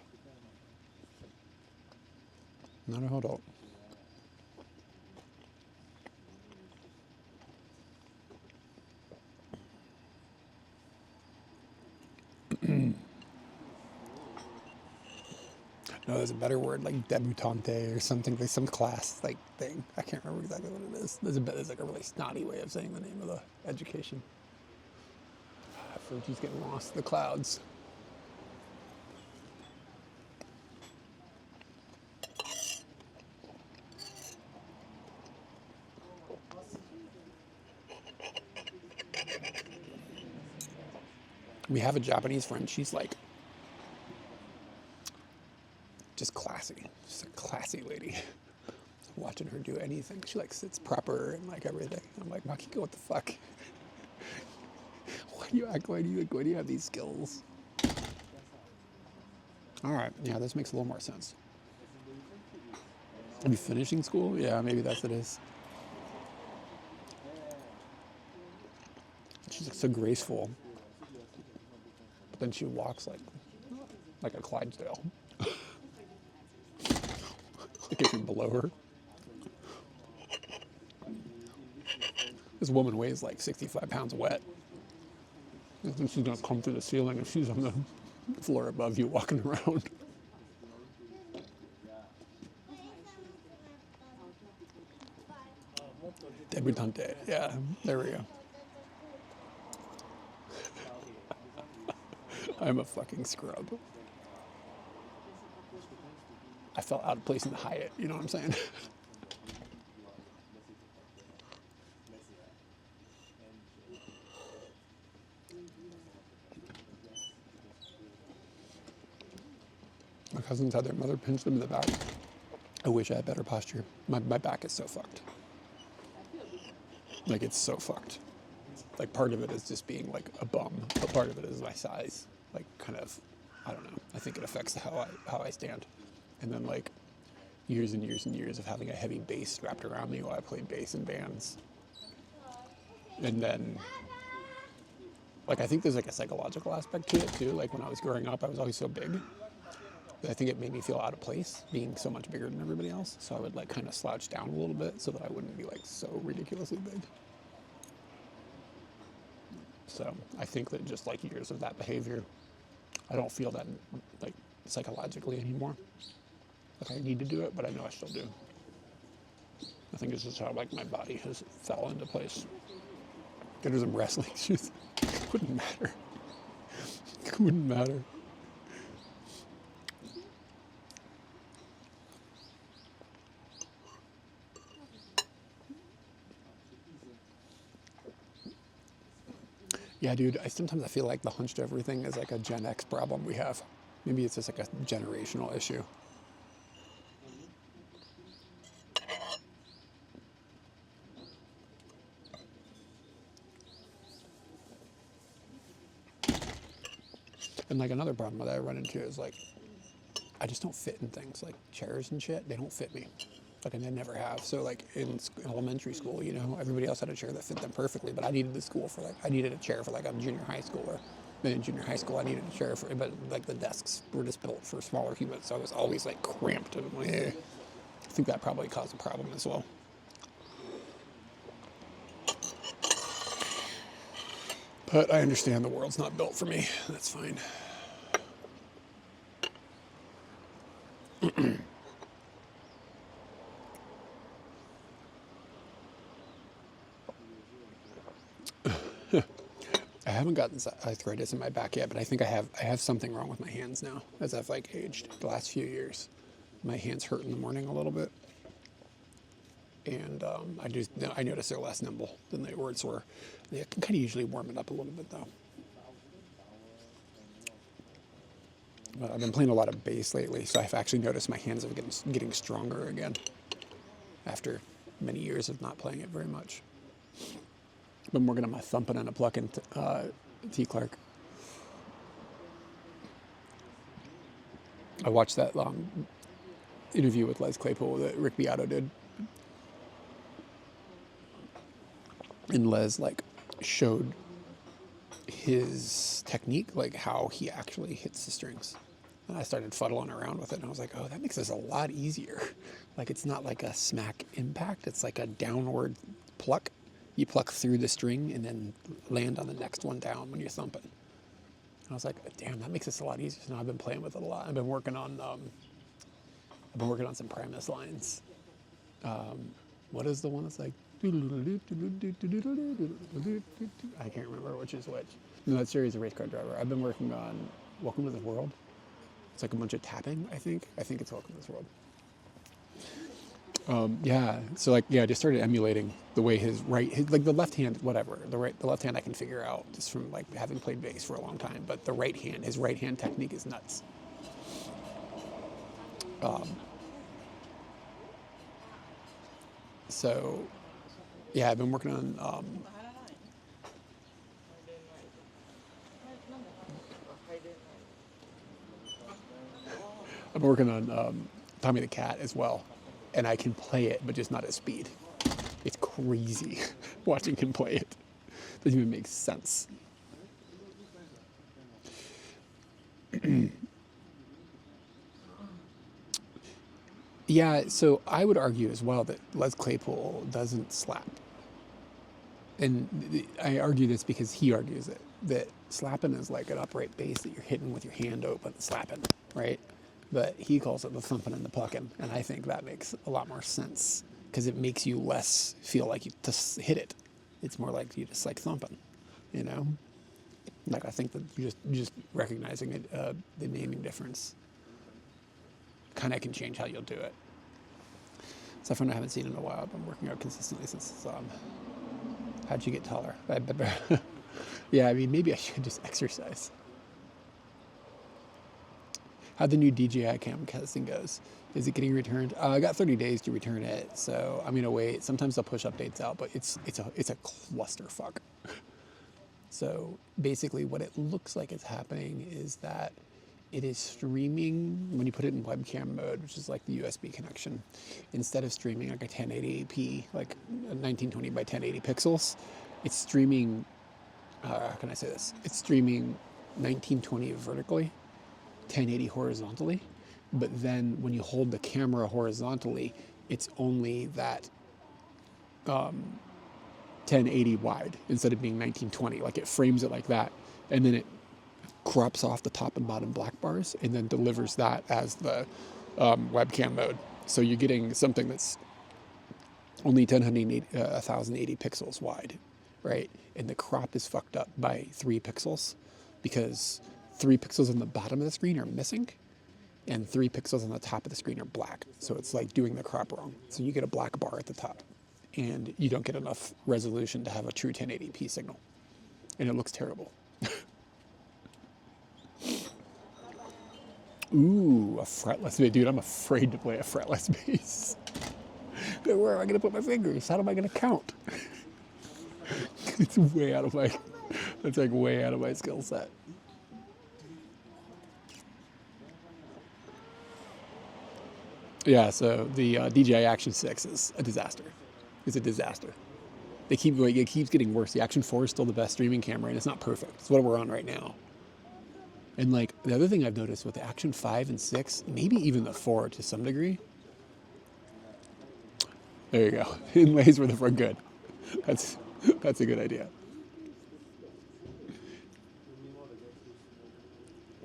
Not a hold up. No, there's a better word like debutante or something, like some class like thing. I can't remember exactly what it is. There's like a really snotty way of saying the name of the education. Fuji's getting lost in the clouds. We have a Japanese friend. She's like just classy. She's a classy lady. Watching her do anything, she like sits proper and like everything. I'm like, Makiko, what the fuck? Why do you act? Why do you have these skills? All right, yeah, this makes a little more sense. Are you finishing school? Yeah, maybe that's what it is. She's like so graceful, but then she walks like a Clydesdale. Like if you below her. This woman weighs like 65 pounds wet. I think she's gonna come through the ceiling if she's on the floor above you walking around. Debutante, yeah, there we go. I'm a fucking scrub. I felt out of place in the Hyatt, you know what I'm saying? My cousins had their mother pinch them in the back. I wish I had better posture. My back is so fucked. Like, it's so fucked. Like, part of it is just being like a bum, but part of it is my size. Like, kind of, I don't know. I think it affects how I stand. And then like years and years and years of having a heavy bass wrapped around me while I played bass in bands. And then, like, I think there's like a psychological aspect to it too. Like when I was growing up, I was always so big. I think it made me feel out of place being so much bigger than everybody else. So I would like kind of slouch down a little bit so that I wouldn't be like so ridiculously big. So I think that just like years of that behavior, I don't feel that like psychologically anymore. Like I need to do it, but I know I still do. I think it's just how like my body has fell into place. Get her some wrestling shoes. Wouldn't matter. Wouldn't matter. Yeah, dude, sometimes I feel like the hunched over thing is like a Gen X problem we have. Maybe it's just like a generational issue. And like another problem that I run into is like, I just don't fit in things like chairs and shit. They don't fit me. Like, and they never have. So like in elementary school, you know, everybody else had a chair that fit them perfectly, but I needed I needed a chair for like a junior high schooler. Then in junior high school, I needed a chair for, but like the desks were just built for smaller humans. So I was always like cramped and like, I think that probably caused a problem as well. But I understand the world's not built for me. That's fine. I haven't gotten arthritis in my back yet, but I think I have something wrong with my hands now as I've like aged the last few years. My hands hurt in the morning a little bit, and I notice they're less nimble than they once were. They can kind of usually warm it up a little bit though. I've been playing a lot of bass lately, so I've actually noticed my hands are getting stronger again after many years of not playing it very much. Been working on my thumping and a plucking T. Clark. I watched that long interview with Les Claypool that Rick Beato did. And Les like showed his technique, like how he actually hits the strings. And I started fuddling around with it and I was like, oh, that makes this a lot easier. Like it's not like a smack impact, it's like a downward pluck. You pluck through the string and then land on the next one down when you're thumping. And I was like, damn, that makes this a lot easier. So now I've been playing with it a lot. I've been working on some Primus lines. What is the one that's like, I can't remember which is which. No, that series of Race Car Driver. I've been working on Welcome to the World. It's like a bunch of tapping, I think. I think it's Welcome to this World. I just started emulating the way like the left hand, whatever. The left hand I can figure out just from like having played bass for a long time, but the right hand, his right hand technique is nuts. I've been working on Tommy the Cat as well. And I can play it, but just not at speed. It's crazy watching him play it. Doesn't even make sense. Yeah, so I would argue as well that Les Claypool doesn't slap. And I argue this because he argues it, that slapping is like an upright bass that you're hitting with your hand open, slapping, right? But he calls it the thumping and the plucking, and I think that makes a lot more sense because it makes you less feel like you just hit it. It's more like you just like thumping, you know? Like I think that just recognizing it, the naming difference kind of can change how you'll do it. Stuff I haven't seen in a while. I've been working out consistently since how'd you get taller? Yeah, I mean, maybe I should just exercise. How the new DJI cam casting goes. Is it getting returned? I got 30 days to return it, so I'm gonna wait. Sometimes they'll push updates out, but it's a clusterfuck. So basically what it looks like is happening is that it is streaming when you put it in webcam mode, which is like the USB connection. Instead of streaming like a 1080p, like 1920 by 1080 pixels, it's streaming, how can I say this? It's streaming 1920 vertically, 1080 horizontally, but then when you hold the camera horizontally, it's only that 1080 wide instead of being 1920. Like it frames it like that, and then it crops off the top and bottom black bars and then delivers that as the webcam mode. So you're getting something that's only 1080 pixels wide, right? And the crop is fucked up by 3 pixels because 3 pixels on the bottom of the screen are missing and 3 pixels on the top of the screen are black. So it's like doing the crop wrong. So you get a black bar at the top and you don't get enough resolution to have a true 1080p signal. And it looks terrible. Ooh, a fretless bass. Dude, I'm afraid to play a fretless bass. Where am I going to put my fingers? How am I going to count? It's way out of my, it's like way out of my skill set. Yeah, so the DJI Action 6 is a disaster. It's a disaster. They keep going, it keeps getting worse. The Action 4 is still the best streaming camera, and it's not perfect. It's what we're on right now. And like the other thing I've noticed with the Action 5 and 6, maybe even the 4 to some degree. There you go. Inlays were the front good. That's a good idea.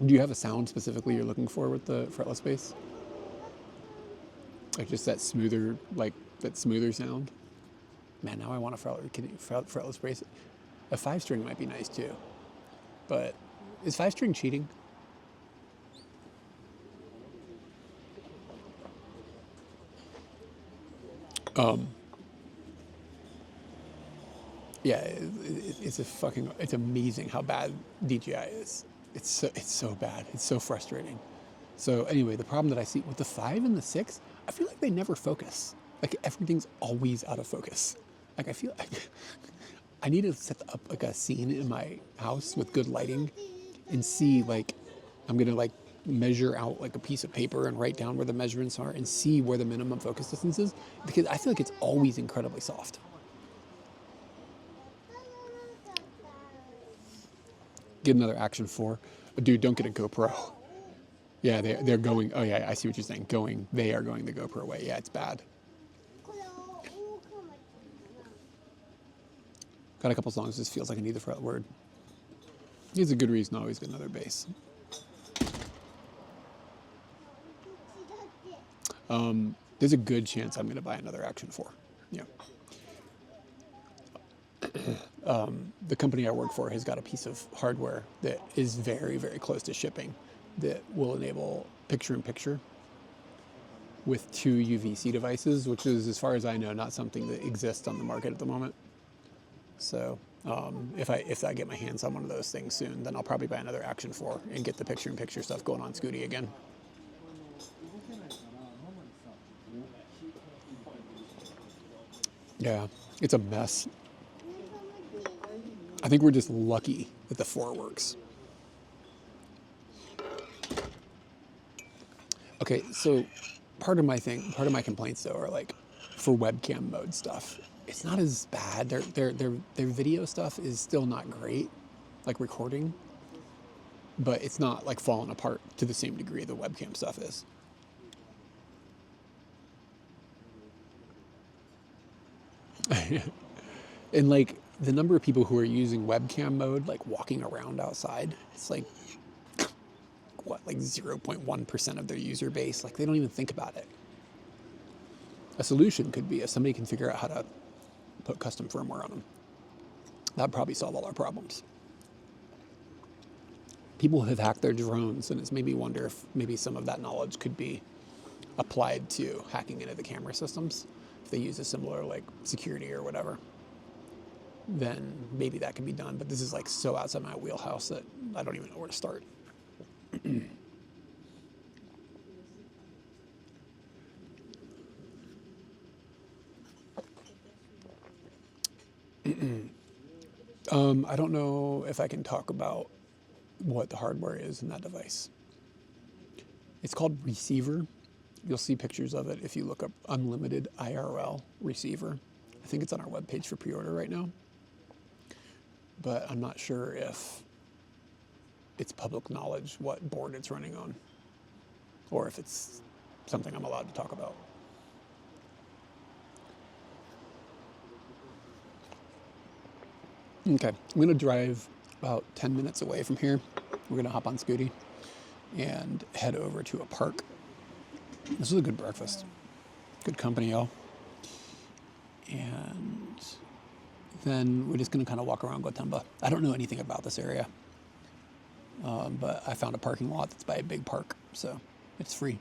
Do you have a sound specifically you're looking for with the fretless bass? Like just that smoother, sound? Man, now I want a fretless bass. A 5-string might be nice too. But is 5-string cheating? Yeah, it's amazing how bad DJI is. It's so bad. It's so frustrating. So anyway, the problem that I see with the 5 and the 6, I feel like they never focus. Like everything's always out of focus. Like I feel like I need to set up like a scene in my house with good lighting and see like, I'm gonna like measure out like a piece of paper and write down where the measurements are and see where the minimum focus distance is, because I feel like it's always incredibly soft. Get another Action 4. Dude, don't get a GoPro. Yeah, they're going, oh yeah, I see what you're saying. They are going the GoPro way. Yeah, it's bad. Got a couple songs, just feels like I need the fret word. It's a good reason to always get another bass. There's a good chance I'm going to buy another Action 4. Yeah. The company I work for has got a piece of hardware that is very, very close to shipping that will enable picture-in-picture with 2 UVC devices, which is, as far as I know, not something that exists on the market at the moment. So if I get my hands on one of those things soon, then I'll probably buy another Action 4 and get the picture-in-picture stuff going on Scooty again. Yeah, it's a mess. I think we're just lucky that the 4 works. Okay, so part of my complaints though are like for webcam mode stuff. It's not as bad. Their video stuff is still not great, like recording, but it's not like falling apart to the same degree the webcam stuff is. And like the number of people who are using webcam mode, like walking around outside, it's like, what, like 0.1% of their user base. Like they don't even think about it. A solution could be if somebody can figure out how to put custom firmware on them. That'd probably solve all our problems. People have hacked their drones, and it's made me wonder if maybe some of that knowledge could be applied to hacking into the camera systems. If they use a similar like security or whatever, then maybe that can be done. But this is like so outside my wheelhouse that I don't even know where to start. I don't know if I can talk about what the hardware is in that device. It's called receiver. You'll see pictures of it if you look up unlimited IRL receiver. I think it's on our webpage for pre-order right now. but I'm not sure if it's public knowledge what board it's running on, or if it's something I'm allowed to talk about. Okay, I'm gonna drive about 10 minutes away from here. We're gonna hop on Scooty and head over to a park. This is a good breakfast. Good company, y'all. And then we're just gonna kind of walk around Gotemba. I don't know anything about this area, but I found a parking lot that's by a big park, so it's free.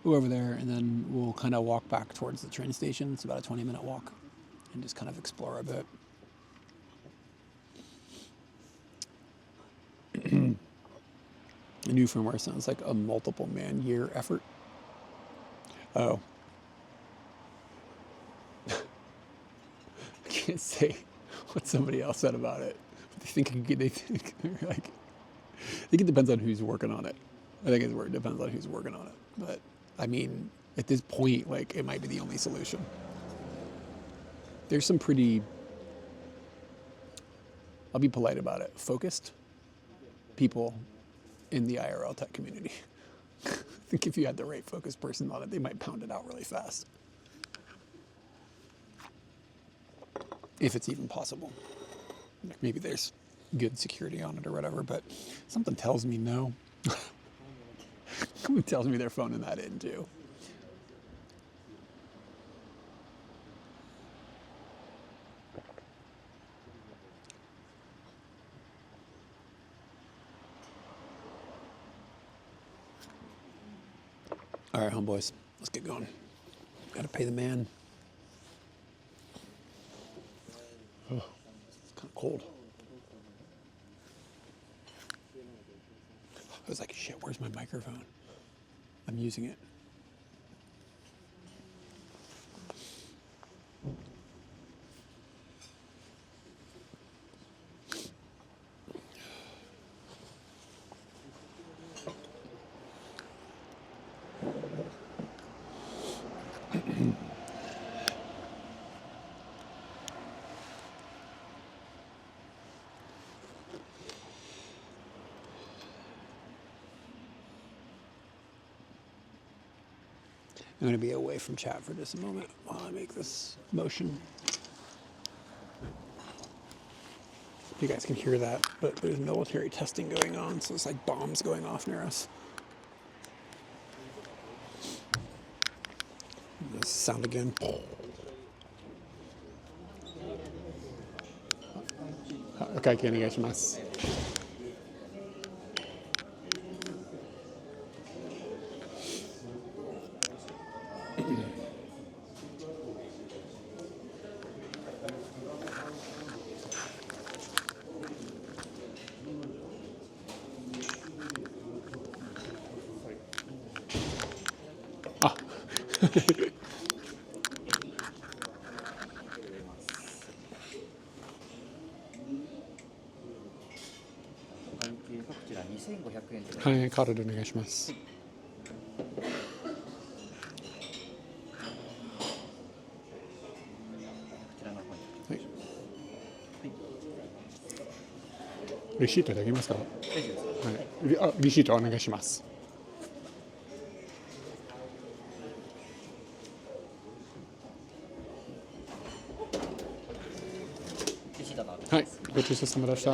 Go over there, and then we'll kind of walk back towards the train station. It's about a 20-minute walk, and just kind of explore a bit. The new firmware sounds like a multiple man year effort. Oh. I can't say what somebody else said about it. But they think like, I think it depends on who's working on it. I think it's where it depends on who's working on it. But I mean, at this point, like, it might be the only solution. There's some pretty, I'll be polite about it, focused people in the IRL tech community. I think if you had the right focused person on it, they might pound it out really fast. If it's even possible. Like, maybe there's good security on it or whatever, but something tells me no. Something tells me they're phoning that in too. All right, homeboys, let's get going. Gotta pay the man. Oh, it's kind of cold. I was like, shit, where's my microphone? I'm using it. I'm going to be away from chat for just a moment while I make this motion. You guys can hear that, but there's military testing going on, so it's like bombs going off near us. This sound again. お会計お願いします。あはい、カードでお願いします。はい。レシートいただけますか？はい。あ、レシートお願いします。はい、ごちそうさまでした。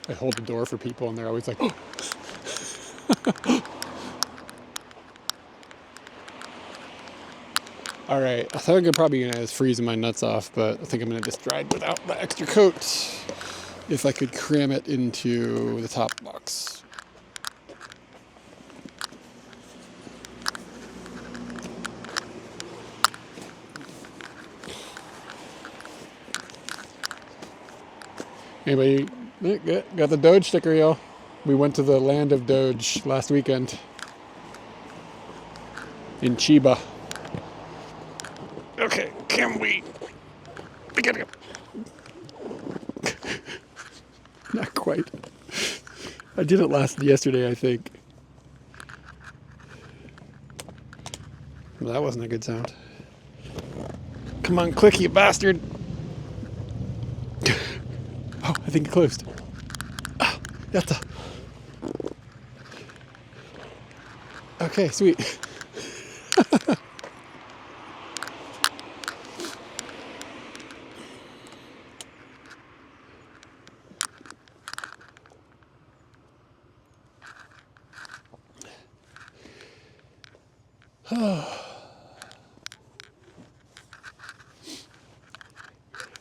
I hold the door for people and they're always like, all right, I think I'm probably gonna freeze my nuts off, but I think I'm gonna just ride without the extra coat if I could cram it into the top box. Anybody got the Doge sticker, y'all? We went to the land of Doge last weekend in Chiba. Okay, can we gotta go. Not quite. I did it yesterday, I think. Well, that wasn't a good sound. Come on, click, you bastard! Oh, I think it closed. Ah, yatta. Okay, sweet.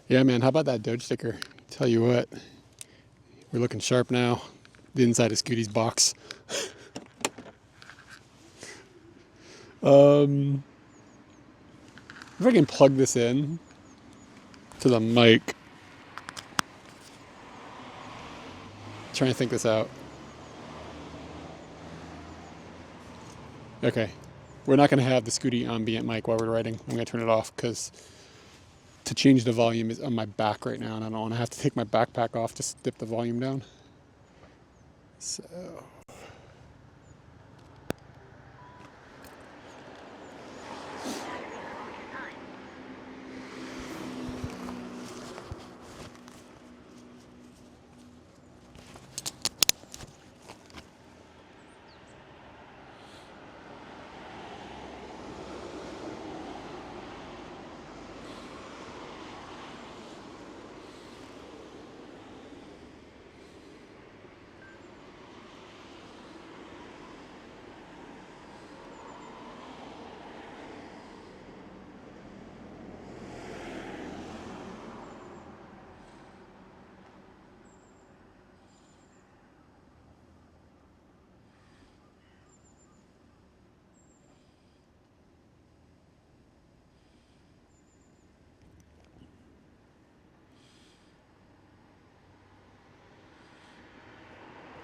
Yeah, man, how about that Doge sticker? Tell you what, we're looking sharp now. The inside of Scooty's box. If I can plug this in to the mic. Trying to think this out. Okay. We're not going to have the Scooty ambient mic while we're writing. I'm going to turn it off because to change the volume is on my back right now, and I don't want to have to take my backpack off to dip the volume down. So.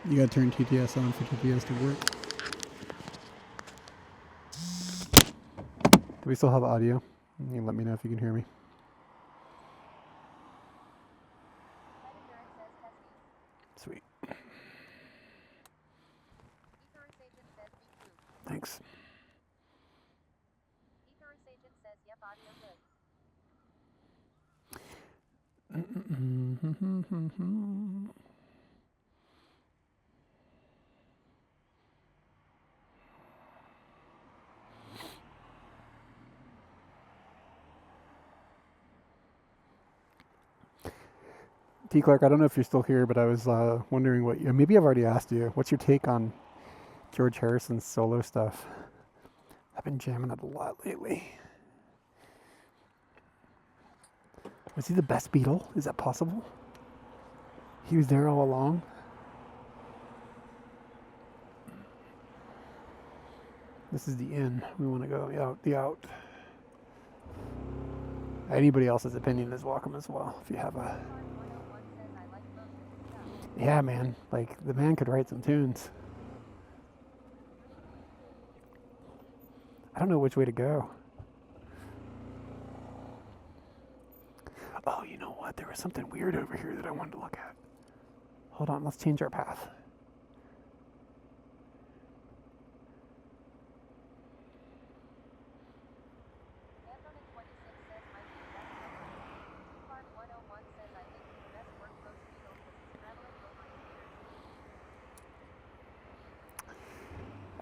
You gotta turn TTS on for TTS to work. Do we still have audio? You can let me know if you can hear me. Sweet. Thanks. T. Clark, I don't know if you're still here, but I was wondering what maybe I've already asked you. What's your take on George Harrison's solo stuff? I've been jamming it a lot lately. Was he the best Beatle? Is that possible? He was there all along? This is the in. We want to go out, the out. Anybody else's opinion is welcome as well. If you have a... Yeah, man. Like, the man could write some tunes. I don't know which way to go. Oh, you know what? There was something weird over here that I wanted to look at. Hold on, let's change our path.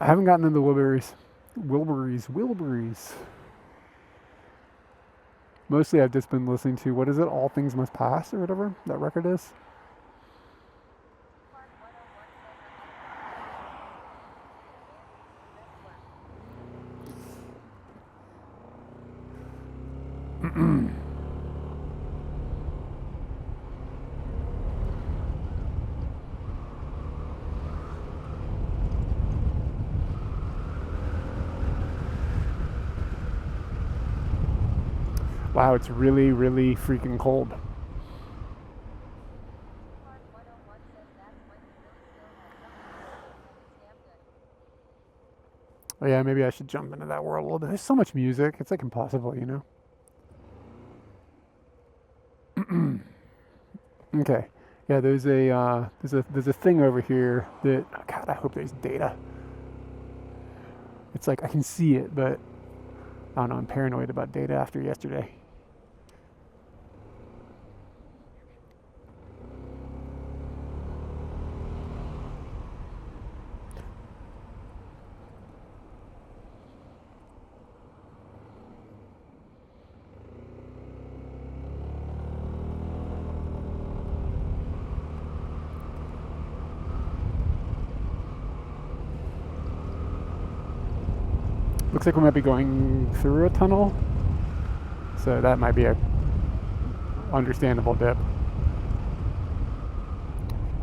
I haven't gotten into Wilburys. Mostly I've just been listening to, what is it, All Things Must Pass or whatever that record is. Wow, it's really, really freaking cold. Oh yeah, maybe I should jump into that world a little bit. There's so much music, it's like impossible, you know? Okay, Yeah, there's a thing over here that, God, I hope there's data. It's like I can see it, but I don't know. I'm paranoid about data after yesterday. Looks like we might be going through a tunnel, so that might be a understandable dip.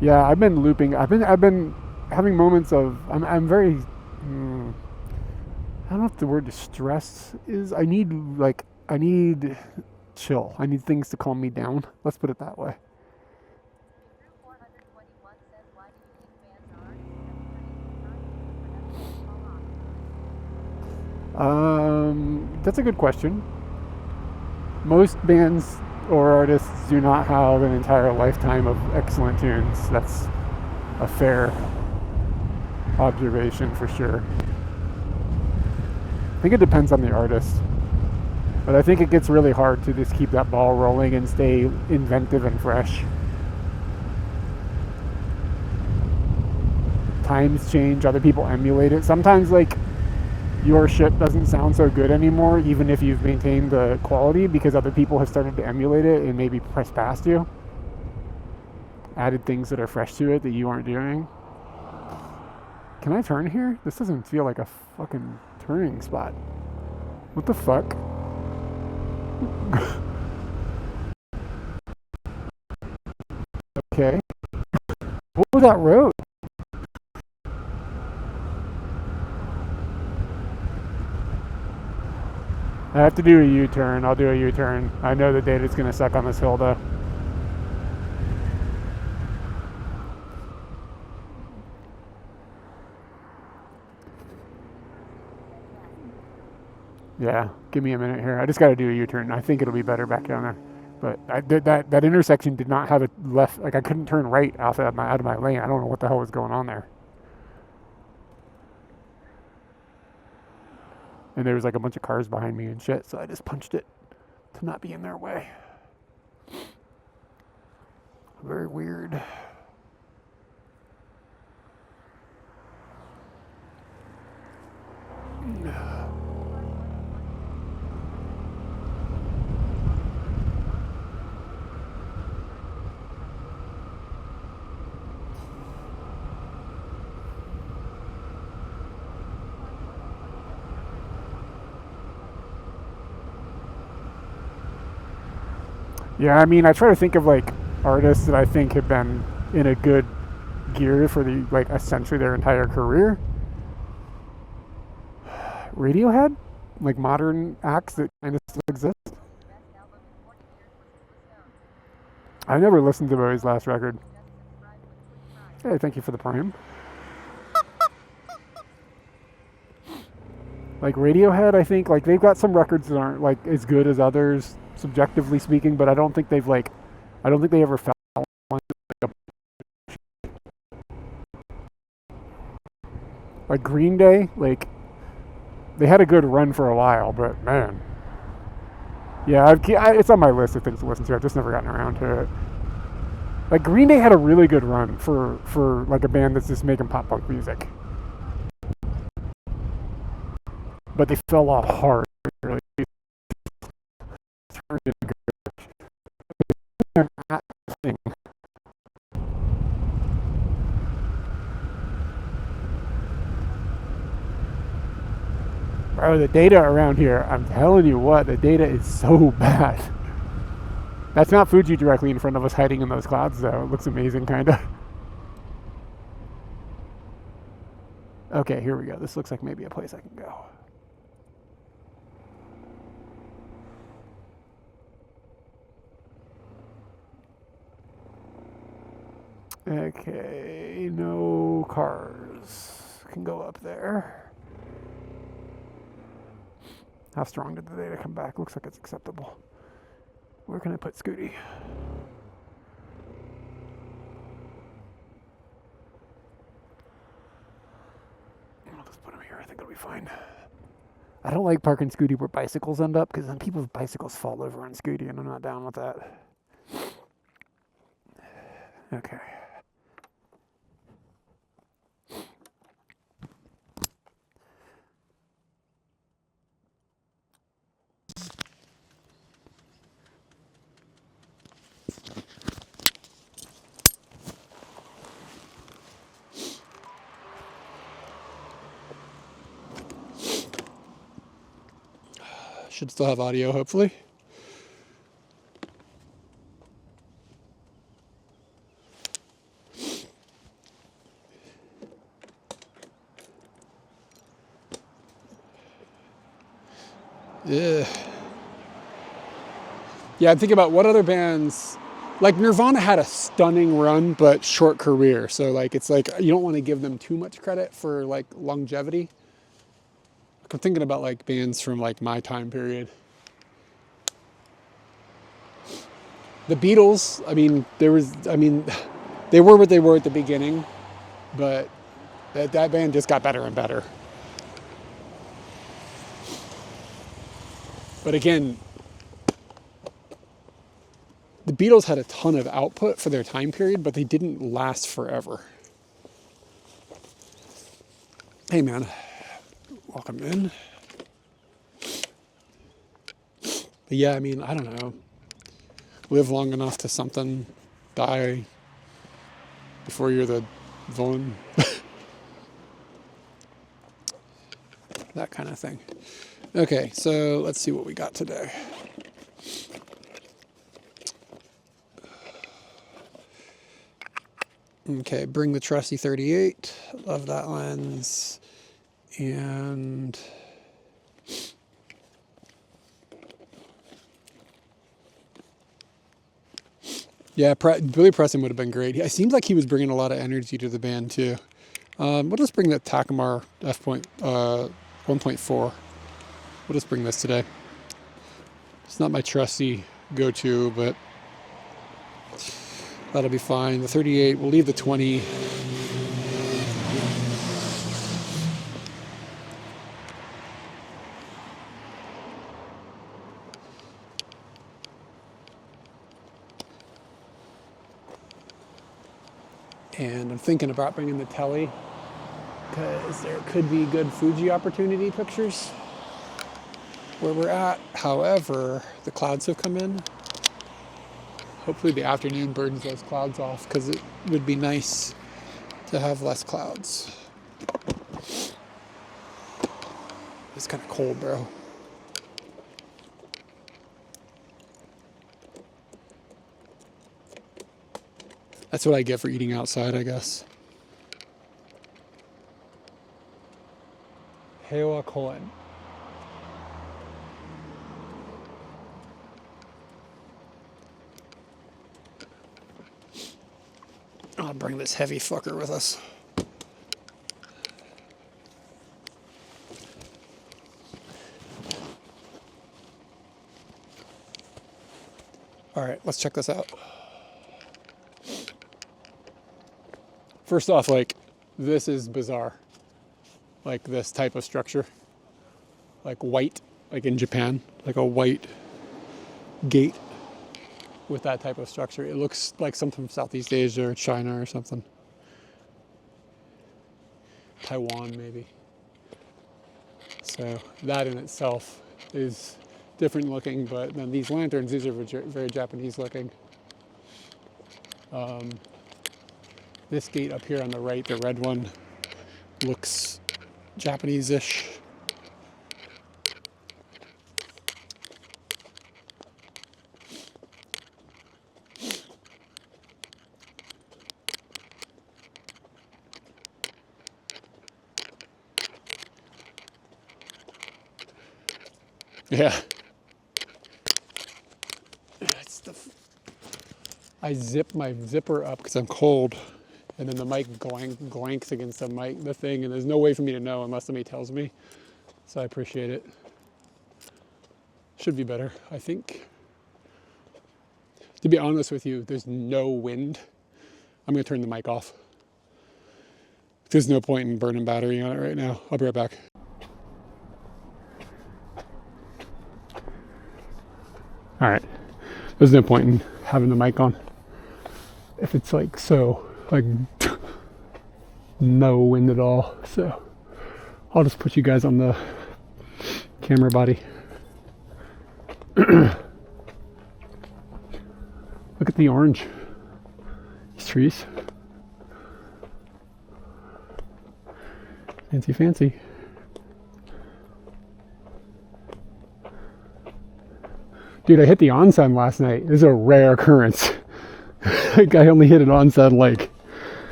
Yeah, I've been looping. I've been having moments of I'm very I don't know if the word distress is. I need chill. I need things to calm me down. Let's put it that way. That's a good question. Most bands or artists do not have an entire lifetime of excellent tunes. That's a fair observation for sure. I think it depends on the artist. But I think it gets really hard to just keep that ball rolling and stay inventive and fresh. Times change, other people emulate it. Sometimes, like, your shit doesn't sound so good anymore, even if you've maintained the quality, because other people have started to emulate it and maybe press past you. Added things that are fresh to it that you aren't doing. Can I turn here? This doesn't feel like a fucking turning spot. What the fuck? Okay. What was that road? I have to do a U-turn. I'll do a U-turn. I know the data's going to suck on this hill, though. Yeah, give me a minute here. I just got to do a U-turn. I think it'll be better back down there. But that intersection did not have a left. Like, I couldn't turn right out of my lane. I don't know what the hell was going on there. And there was like a bunch of cars behind me and shit, so I just punched it to not be in their way. Very weird. Yeah, I mean, I try to think of like artists that I think have been in a good gear for the like essentially their entire career. Radiohead, like modern acts that kind of still exist. I never listened to Bowie's last record. Hey, thank you for the prime. Like Radiohead, I think like they've got some records that aren't like as good as others, subjectively speaking, but I don't think they ever fell like Green Day, like they had a good run for a while, but man, yeah, it's on my list of things to listen to. I've just never gotten around to it. Like Green Day had a really good run for like a band that's just making pop punk music, but they fell off hard. Really. Bro, the data around here, I'm telling you what, the data is so bad. That's not Fuji directly in front of us hiding in those clouds, though. It looks amazing, kind of. Okay, here we go. This looks like maybe a place I can go. Okay, no cars. Can go up there. How strong did the data come back? Looks like it's acceptable. Where can I put Scooty? put them here. I think it'll be fine. I don't like parking Scooty where bicycles end up, because then people's bicycles fall over on Scooty, and I'm not down with that. Okay. Should still have audio, hopefully. Yeah. Yeah, I'm thinking about what other bands, like Nirvana had a stunning run, but short career. So like, it's like, you don't want to give them too much credit for like longevity. I'm thinking about like bands from like my time period. The Beatles, I mean, they were what they were at the beginning, but that band just got better and better. But again, the Beatles had a ton of output for their time period, but they didn't last forever. Hey man, welcome in. But yeah, I mean, I don't know. Live long enough to something, die before you're the villain. That kind of thing. Okay, so let's see what we got today. Okay, bring the trusty 38. Love that lens. And yeah, Billy Preston would have been great. It seems like he was bringing a lot of energy to the band too. We'll just bring the Takamar f1.4. We'll just bring this today. It's not my trusty go-to, but that'll be fine. The 38, we'll leave the 20. And I'm thinking about bringing the telly, because there could be good Fuji opportunity pictures where we're at. However, the clouds have come in. Hopefully the afternoon burns those clouds off, because it would be nice to have less clouds. It's kind of cold, bro. That's what I get for eating outside, I guess. Hewa Cohen. I'll bring this heavy fucker with us. All right, let's check this out. First off, like, this is bizarre. Like this type of structure. Like white, like in Japan. Like a white gate with that type of structure. It looks like something from Southeast Asia or China or something. Taiwan, maybe. So that in itself is different looking, but then these lanterns, these are very Japanese looking. This gate up here on the right, the red one, looks Japanese-ish. Yeah. I zip my zipper up because I'm cold, and then the mic glanks against the thing, and there's no way for me to know unless somebody tells me. So I appreciate it. Should be better, I think. To be honest with you, there's no wind. I'm gonna turn the mic off. There's no point in burning battery on it right now. I'll be right back. All right, there's no point in having the mic on if it's like so like no wind at all. So I'll just put you guys on the camera body. Look at the orange. These trees. Fancy, fancy. Dude, I hit the onsen last night. This is a rare occurrence. Like, I only hit an onsen like,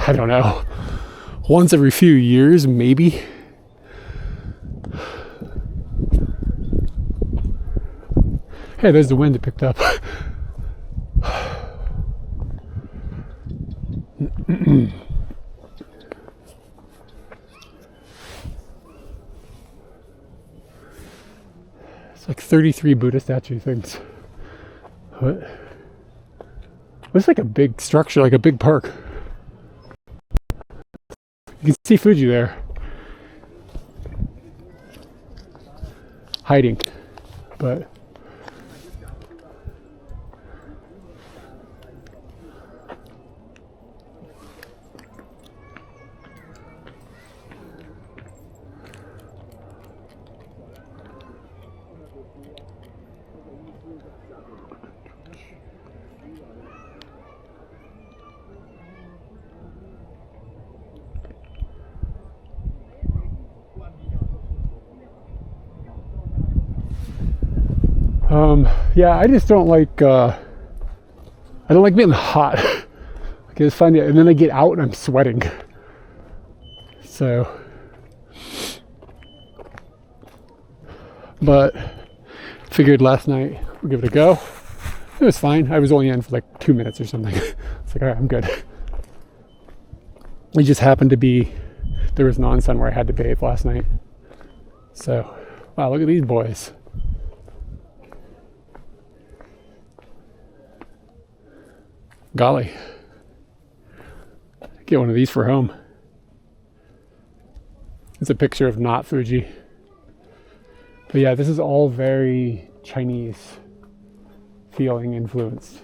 I don't know, once every few years, maybe. Hey, there's the wind it picked up. It's like 33 Buddha statue things. What? It's like a big structure, like a big park. You can see Fuji there. Hiding. But yeah, I just don't like I don't like being hot. I just find it, and then I get out and I'm sweating. So, but figured last night we'll give it a go. It was fine. I was only in for like 2 minutes or something. It's like, all right, I'm good. It just happened to be there was an onsen where I had to bathe last night. So, wow, look at these boys. Golly, get one of these for home. It's a picture of not Fuji. But yeah, this is all very Chinese feeling influenced.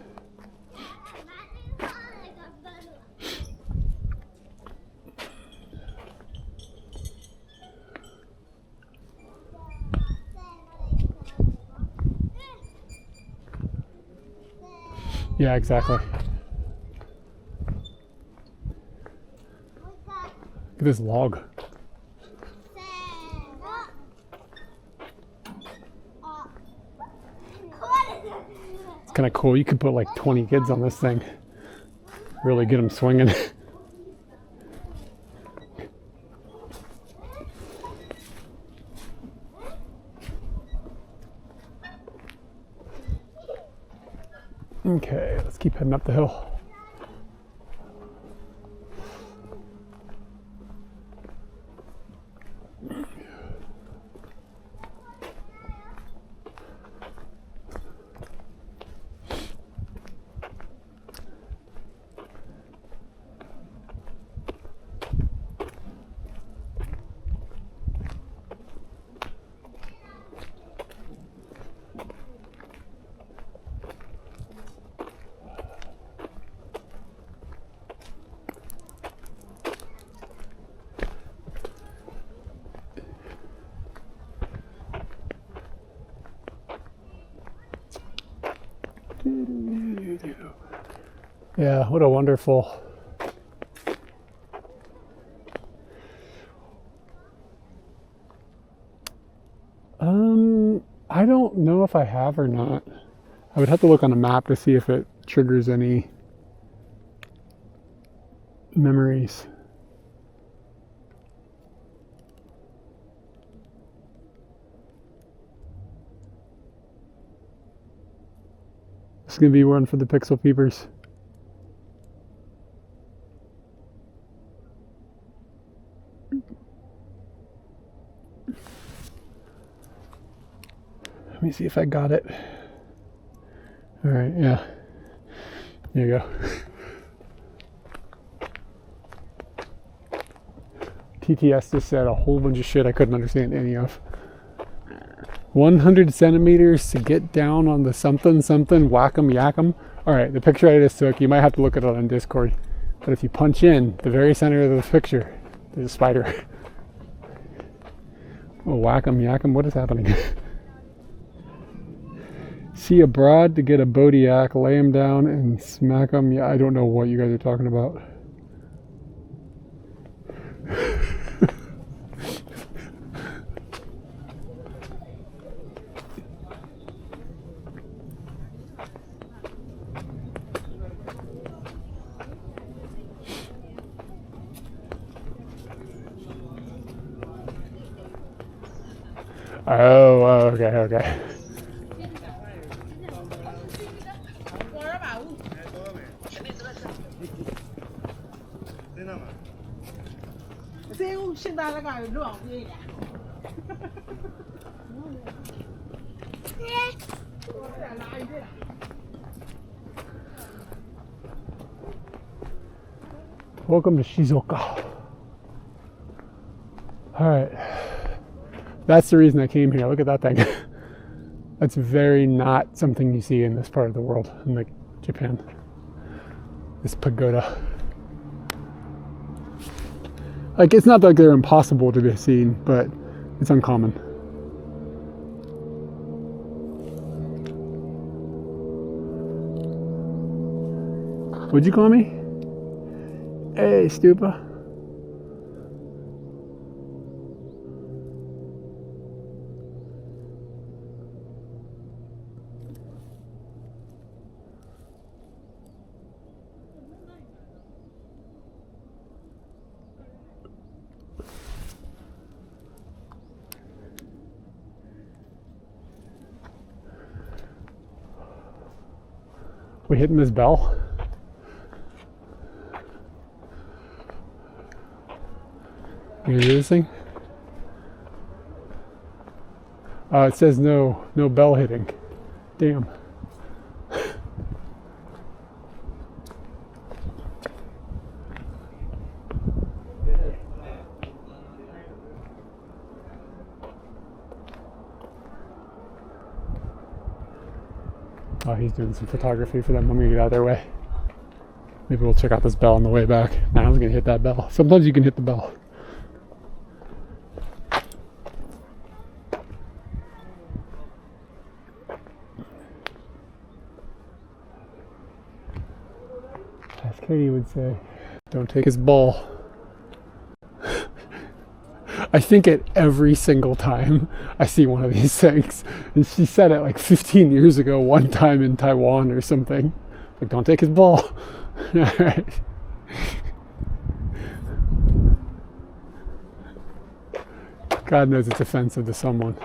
Yeah, exactly. Look at this log. It's kind of cool. You could put like 20 kids on this thing. Really get them swinging. Okay, let's keep heading up the hill. Yeah, what a wonderful I don't know if I have or not. I would have to look on a map to see if it triggers any memories. It's gonna be one for the pixel peepers. Let me see if I got it. All right, yeah. There you go. TTS just said a whole bunch of shit I couldn't understand any of. 100 centimeters to get down on the something something whack-em yack-em. All right, the picture I just took, you might have to look at it on Discord, but if you punch in the very center of the picture, there's a spider. Oh, whack-em yack-em, what is happening? See a broad to get a Bodiac, lay him down and smack him. Yeah, I don't know what you guys are talking about. Oh, okay. Welcome to Shizuoka. Alright. That's the reason I came here. Look at that thing. That's very not something you see in this part of the world, in like Japan. This pagoda. Like, it's not like they're impossible to be seen, but it's uncommon. What'd you call me? Hey, Stupa. We hitting this bell? You gonna do this thing? It says no bell hitting. Damn. Oh, he's doing some photography for them. I'm gonna get out of their way. Maybe we'll check out this bell on the way back. Nah, I was gonna hit that bell. Sometimes you can hit the bell. As Katie would say, don't take his ball. I think it every single time I see one of these things. And she said it like 15 years ago, one time in Taiwan or something. Like, don't take his ball. All right. God knows it's offensive to someone.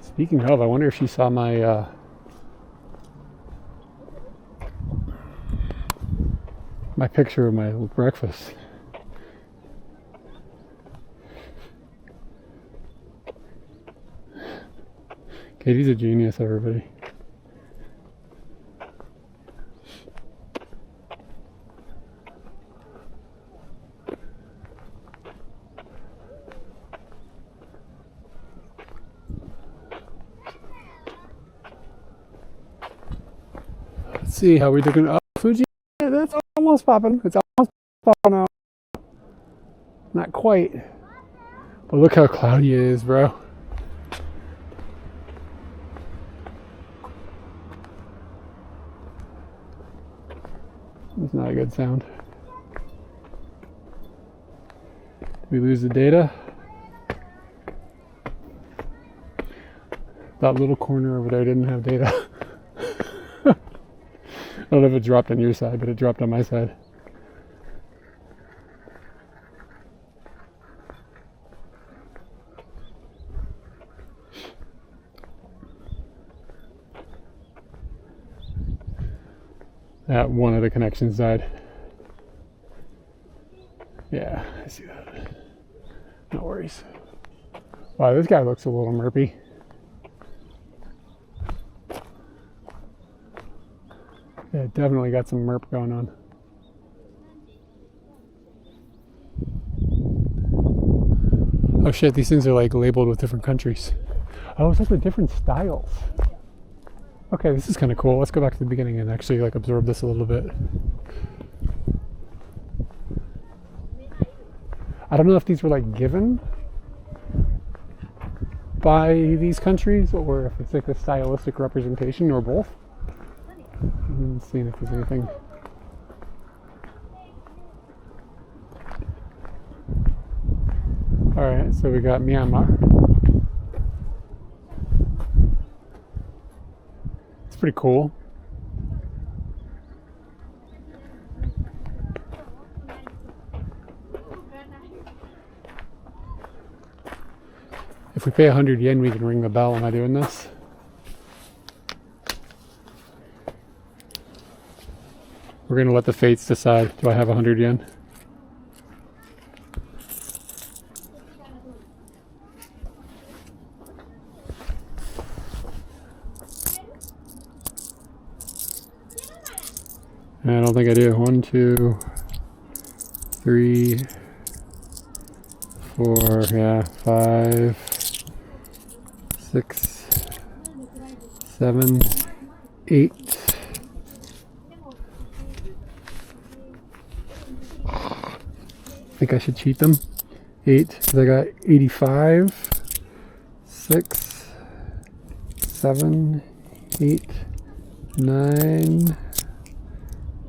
Speaking of, I wonder if she saw my my picture of my breakfast. Katie's a genius, everybody. Let's see how we doing. Oh, Fuji, yeah, that's almost popping. It's almost popping out. Not quite. But look how cloudy it is, bro. It's not a good sound. Did we lose the data? That little corner over there didn't have data. I don't know if it dropped on your side, but it dropped on my side. That one of the connections died. Yeah, I see that. No worries. Wow, this guy looks a little merpy. Yeah, definitely got some merp going on. Oh shit, these things are like labeled with different countries. Oh, it's like with different styles. Okay, this is kind of cool. Let's go back to the beginning and actually like absorb this a little bit. I don't know if these were like given by these countries or if it's like a stylistic representation or both. And seeing if there's anything. Alright, so we got Myanmar. It's pretty cool. If we pay 100 yen, we can ring the bell. Am I doing this? We're going to let the fates decide. Do I have 100 yen? I don't think I do. 1, 2, 3, 4, yeah, 5, 6, 7, 8. I think I should cheat them. 8, because I got 85, 6, 7, 8, 9.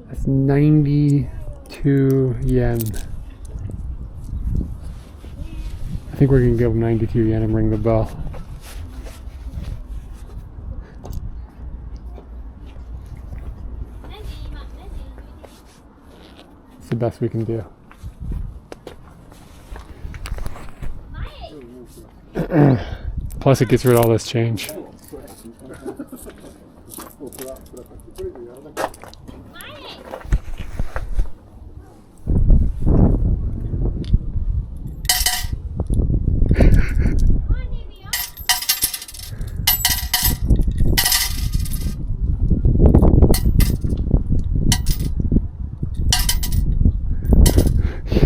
That's 92 yen. I think we're going to give them 92 yen and ring the bell. It's the best we can do. Plus it gets rid of all this change.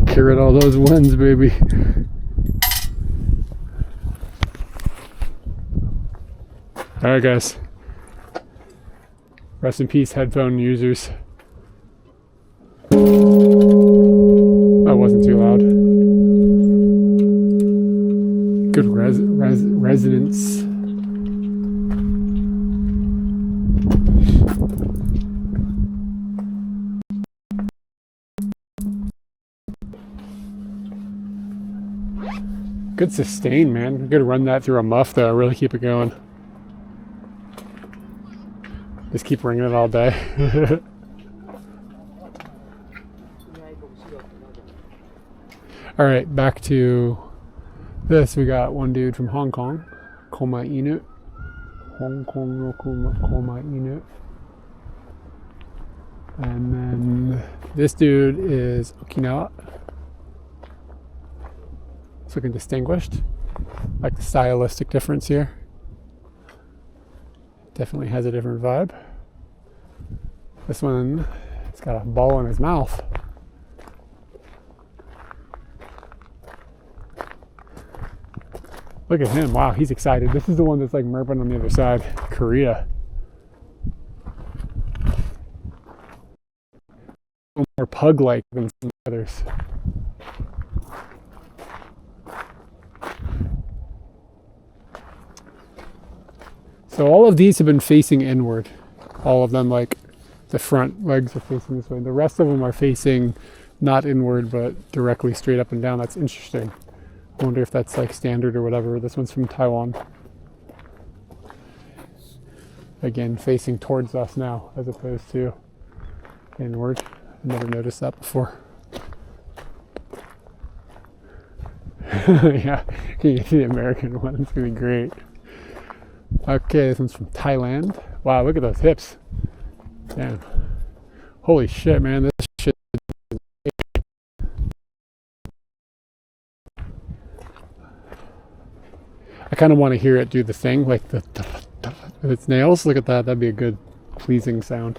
Get rid of all those ones, baby. Alright guys, rest in peace headphone users. That wasn't too loud. Good resonance. Good sustain, man. Good run that through a muff though, really keep it going. Just keep ringing it all day. All right, back to this. We got one dude from Hong Kong, Koma Inu. Hong Kong no Koma Inu. And then this dude is Okinawa. It's looking distinguished. Like the stylistic difference here. Definitely has a different vibe. This one, it's got a ball in his mouth. Look at him. Wow, he's excited. This is the one that's like merping on the other side. Korea. More pug-like than some others. So all of these have been facing inward. All of them, like the front legs are facing this way. The rest of them are facing not inward, but directly straight up and down. That's interesting. I wonder if that's like standard or whatever. This one's from Taiwan. Again, facing towards us now, as opposed to inward. I never noticed that before. Yeah, can you see the American one? It's gonna be great. Okay, this one's from Thailand. Wow, look at those hips. Damn. Holy shit, man. This shit. kind of want to hear it do the thing, like the with its nails. Look at that. That'd be a good, pleasing sound.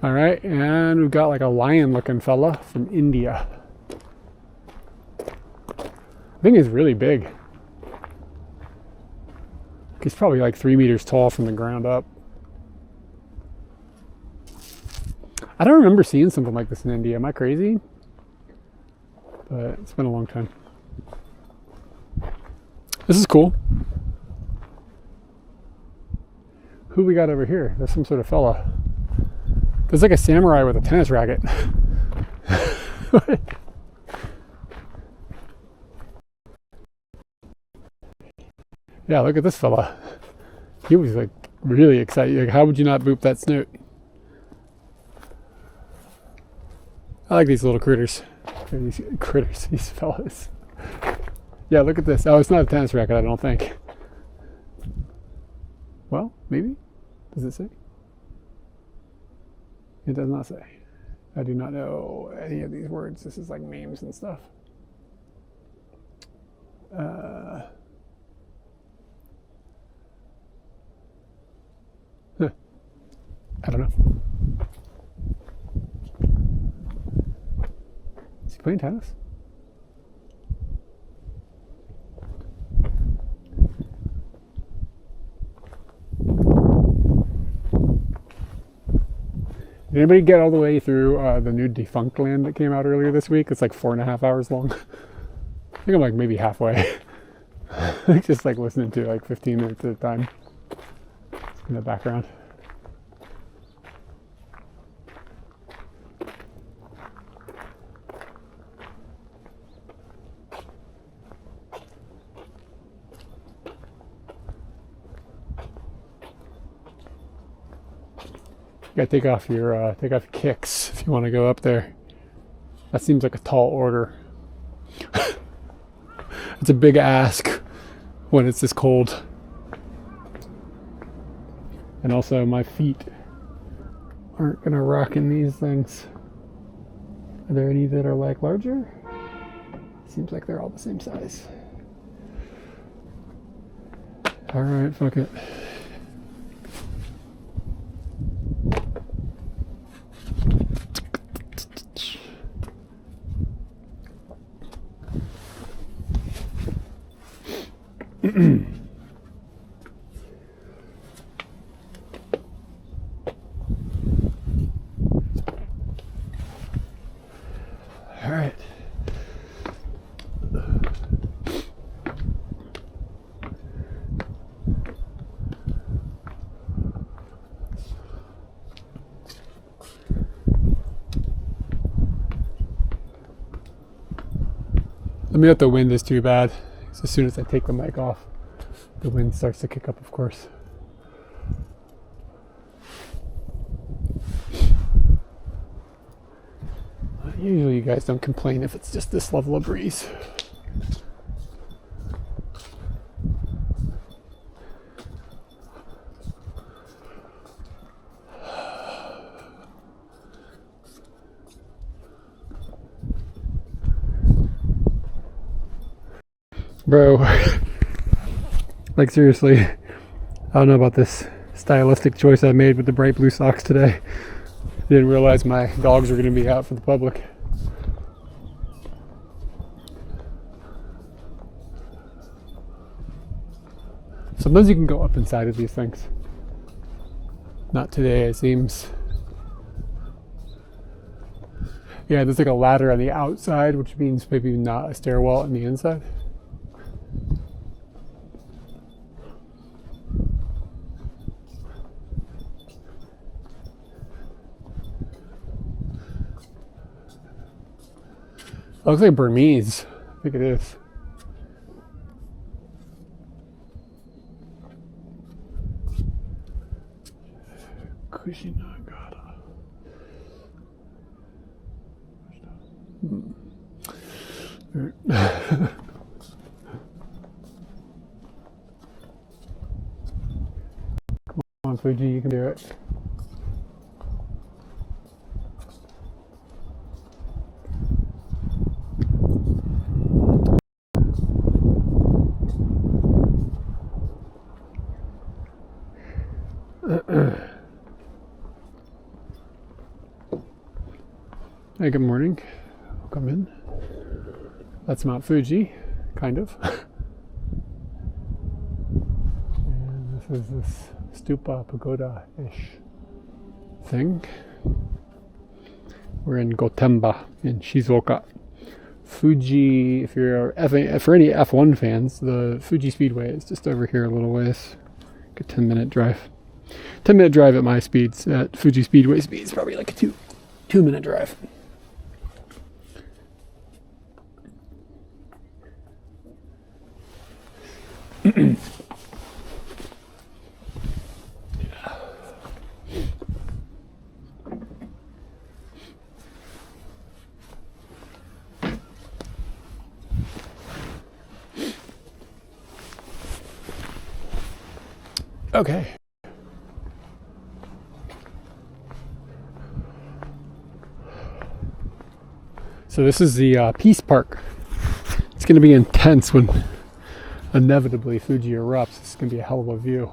All right, and we've got like a lion-looking fella from India. I think he's really big. He's probably like 3 meters tall from the ground up. I don't remember seeing something like this in India. Am I crazy? But it's been a long time. This is cool. Who we got over here? There's some sort of fella. There's like a samurai with a tennis racket. Yeah, look at this fella. He was like really excited. Like, how would you not boop that snoot? I like these little critters. These fellas. Yeah, look at this. Oh, it's not a tennis racket, I don't think. Well, maybe. Does it say? It does not say. I do not know any of these words. This is like names and stuff. I don't know. Is he playing tennis? Did anybody get all the way through the new Defunct Land that came out earlier this week? It's like 4.5 hours long. I think I'm like maybe halfway. Just like listening to like 15 minutes at a time in the background. You gotta take off your kicks if you want to go up there. That seems like a tall order. It's a big ask when it's this cold. And also my feet aren't gonna rock in these things. Are there any that are like larger? Seems like they're all the same size. All right, fuck it. All right. Let me know if the wind is too bad. As soon as I take the mic off, the wind starts to kick up, of course. Usually you guys don't complain if it's just this level of breeze. Bro, like seriously, I don't know about this stylistic choice I made with the bright blue socks today. Didn't realize my dogs were going to be out for the public. Sometimes you can go up inside of these things. Not today, it seems. Yeah, there's like a ladder on the outside, which means maybe not a stairwell on the inside. It looks like Burmese. I think it is. Kushinagara. Come on, Fuji, you can do it. Hey, good morning. Welcome in. That's Mount Fuji, kind of. And this is this stupa pagoda-ish thing. We're in Gotemba in Shizuoka. Fuji, if you're for any F1 fans, the Fuji Speedway is just over here a little ways. Like a 10-minute drive. 10-minute drive at my speeds. At Fuji Speedway speeds, probably like a 2-minute drive. Okay. So this is the Peace Park. It's going to be intense when inevitably Fuji erupts. It's going to be a hell of a view.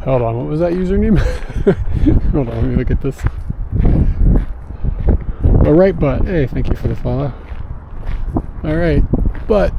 Hold on, what was that username? Hold on, let me look at this. Alright, but hey, thank you for the follow. Alright, but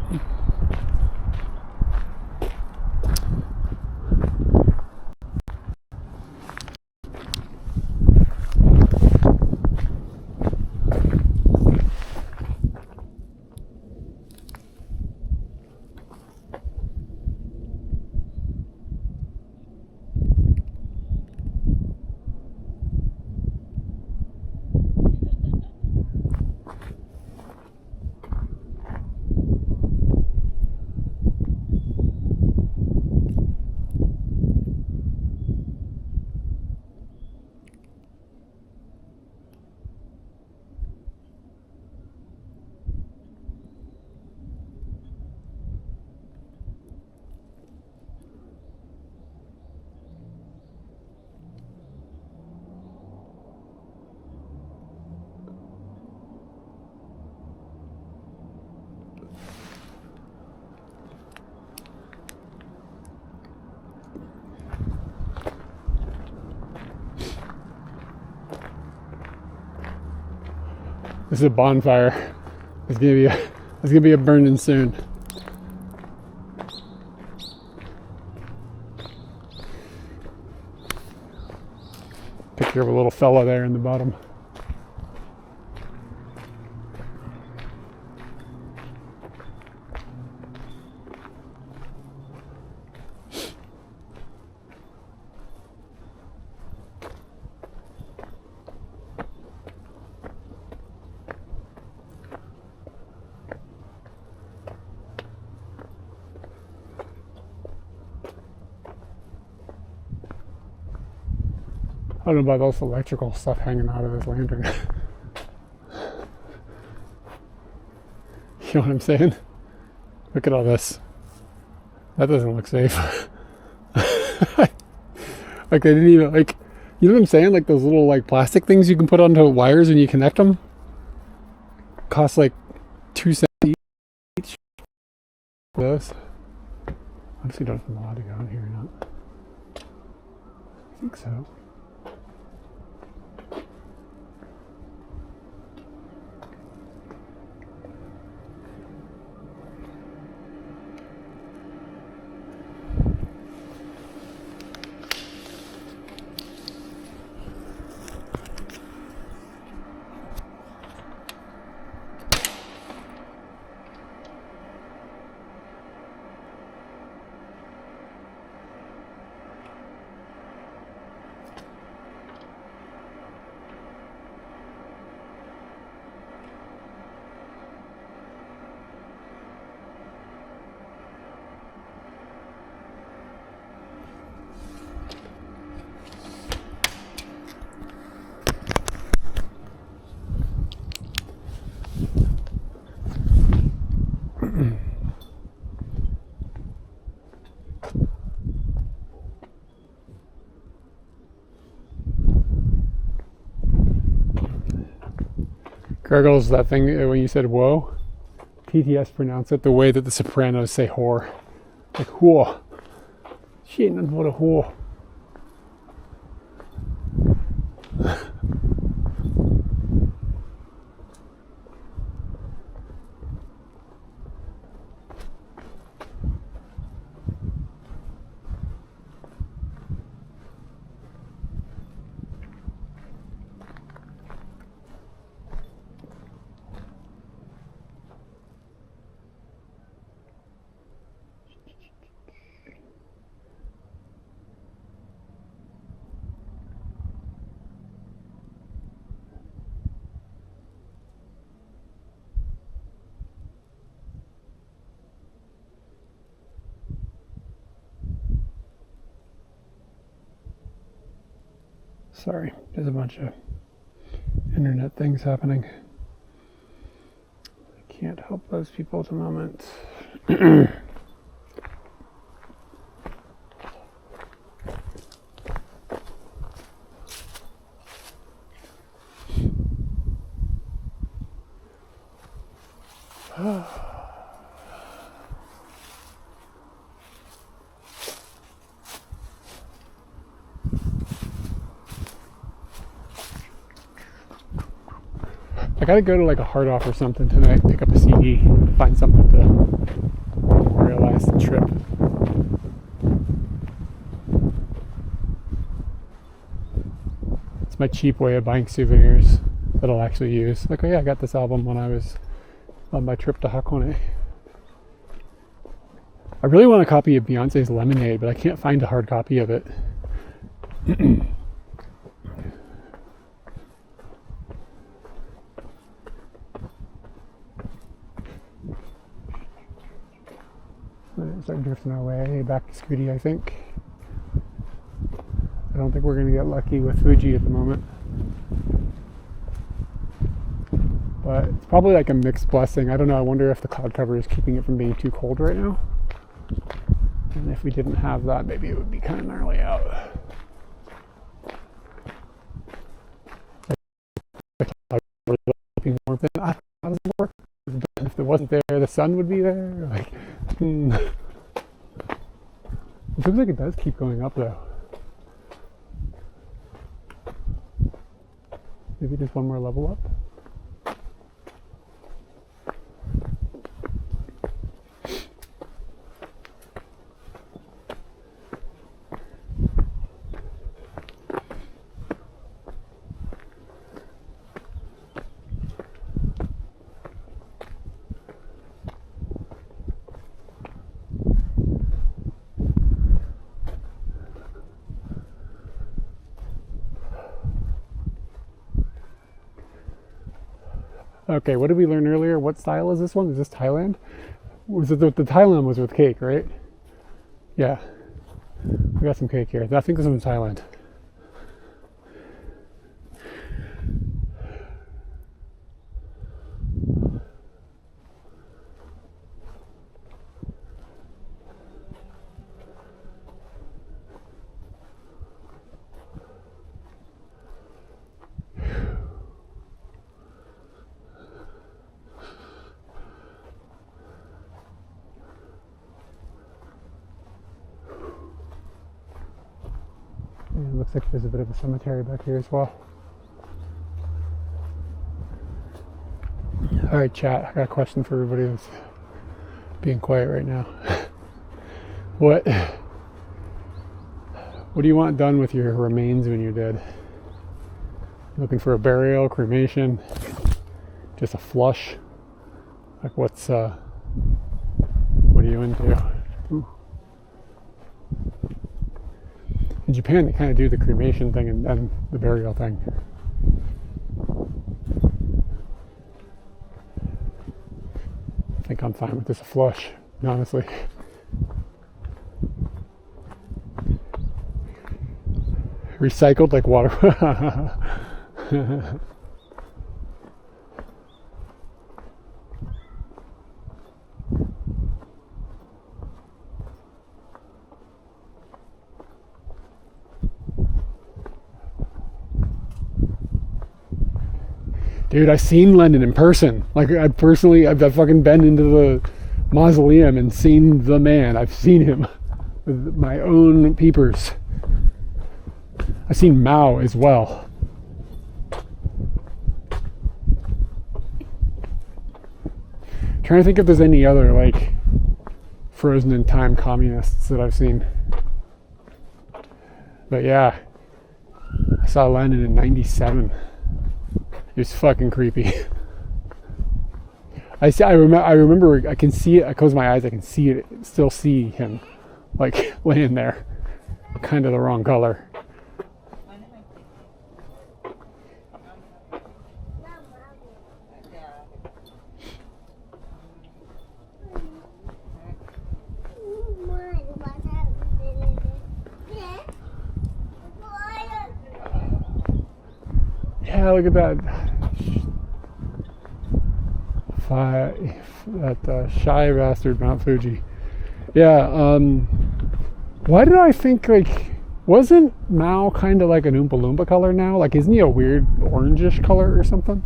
this is a bonfire. There's gonna be a burning soon. Picture of a little fella there in the bottom. I don't know about those electrical stuff hanging out of this lantern. You know what I'm saying? Look at all this. That doesn't look safe. Like I didn't even like, you know what I'm saying? Like those little like plastic things you can put onto wires when you connect them. Cost like 2 cents each. Those. Honestly, don't know how to go in here or not. I think so. Gurgles, that thing when you said whoa, TTS pronounced it the way that the Sopranos say whore. Like whore. She ain't nothing but a whore. Sorry, there's a bunch of internet things happening. I can't help those people at the moment. I gotta go to like a hard off or something tonight, pick up a CD, find something to memorialize the trip. It's my cheap way of buying souvenirs that I'll actually use. Like, oh yeah, I got this album when I was on my trip to Hakone. I really want a copy of Beyonce's Lemonade, but I can't find a hard copy of it. Start drifting our way back to Scooty, I think. I don't think we're going to get lucky with Fuji at the moment. But it's probably like a mixed blessing. I don't know. I wonder if the cloud cover is keeping it from being too cold right now. And if we didn't have that, maybe it would be kind of gnarly out. The cloud cover is keeping warmth in. How does it work? If it wasn't there, the sun would be there. Like, It looks like it does keep going up though. Maybe just one more level up. Okay, what did we learn earlier? What style is this one? Is this Thailand? Was it the Thailand was with cake, right? Yeah. We got some cake here. I think this one's Thailand. It looks like there's a bit of a cemetery back here as well. Alright chat, I got a question for everybody who's being quiet right now. What do you want done with your remains when you're dead? Looking for a burial, cremation, just a flush? Like what are you into? Ooh. In Japan, they kind of do the cremation thing and then the burial thing. I think I'm fine with this flush, honestly. Recycled like water. Dude, I've seen Lennon in person. Like, I've fucking been into the mausoleum and seen the man. I've seen him with my own peepers. I've seen Mao as well. Trying to think if there's any other, like, frozen in time communists that I've seen. But yeah, I saw Lennon in '97. It was fucking creepy. I remember, I can see it, I close my eyes, I can see it, still see him, like, laying there, kind of the wrong color. Yeah, look at that. That shy bastard Mount Fuji. Yeah, why did I think, like, wasn't Mao kind of like an Oompa Loompa color now? Like, isn't he a weird orangish color or something?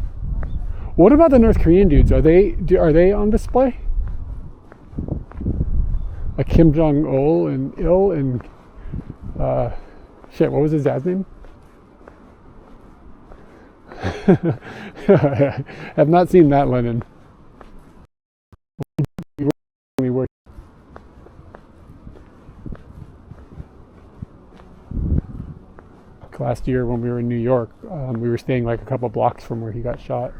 What about the North Korean dudes? Are they on display? Like Kim Jong-il and shit, what was his dad's name? I have not seen that Lenin. Last year when we were in New York, we were staying like a couple blocks from where he got shot.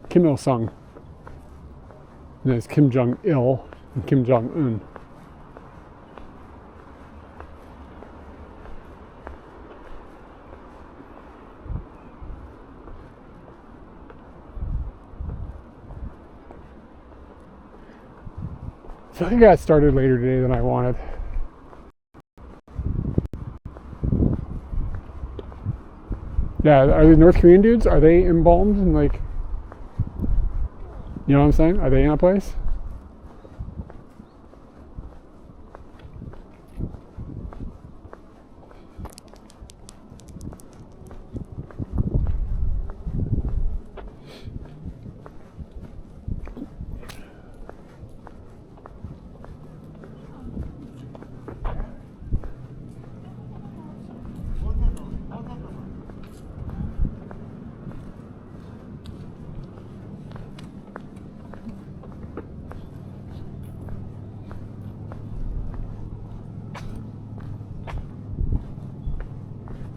Kim Il-sung. And there's Kim Jong-il and Kim Jong-un. So I got started later today than I wanted. Yeah, are the North Korean dudes, are they embalmed and, like, you know what I'm saying? Are they in a place?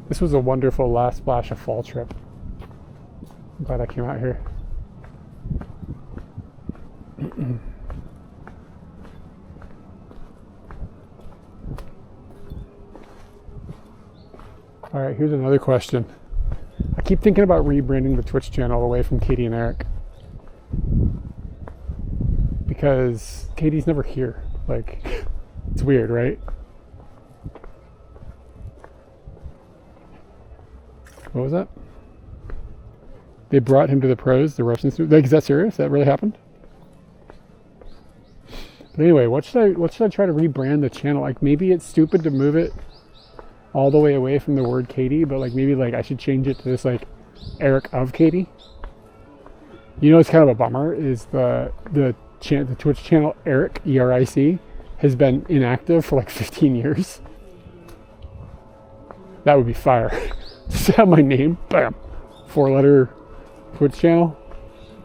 This was a wonderful last splash of fall trip. I'm glad I came out here. All right, here's another question. I keep thinking about rebranding the Twitch channel away from Katie and Eric, because Katie's never here. Like, it's weird, right? What was that? They brought him to the pros, the roasting studio. Like, is that serious? That really happened? But anyway, what should I try to rebrand the channel? Like, maybe it's stupid to move it all the way away from the word Katie, but like maybe like I should change it to this, like, Eric of Katie. You know, it's kind of a bummer is the Twitch channel Eric ERIC has been inactive for like 15 years. That would be fire. Just have my name, bam, 4-letter Twitch channel,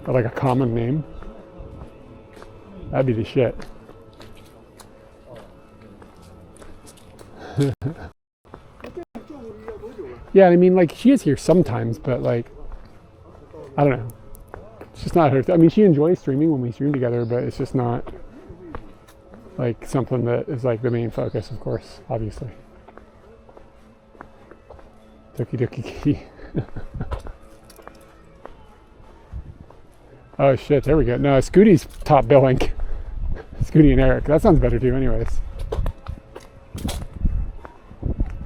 but like a common name. That'd be the shit. Yeah, I mean, like, she is here sometimes, but like, I don't know. It's just not her. I mean, she enjoys streaming when we stream together, but it's just not like something that is like the main focus, of course, obviously. Doki Doki Kitty. Oh shit, there we go. No, Scooty's top billing. Scooty and Eric. That sounds better too, anyways.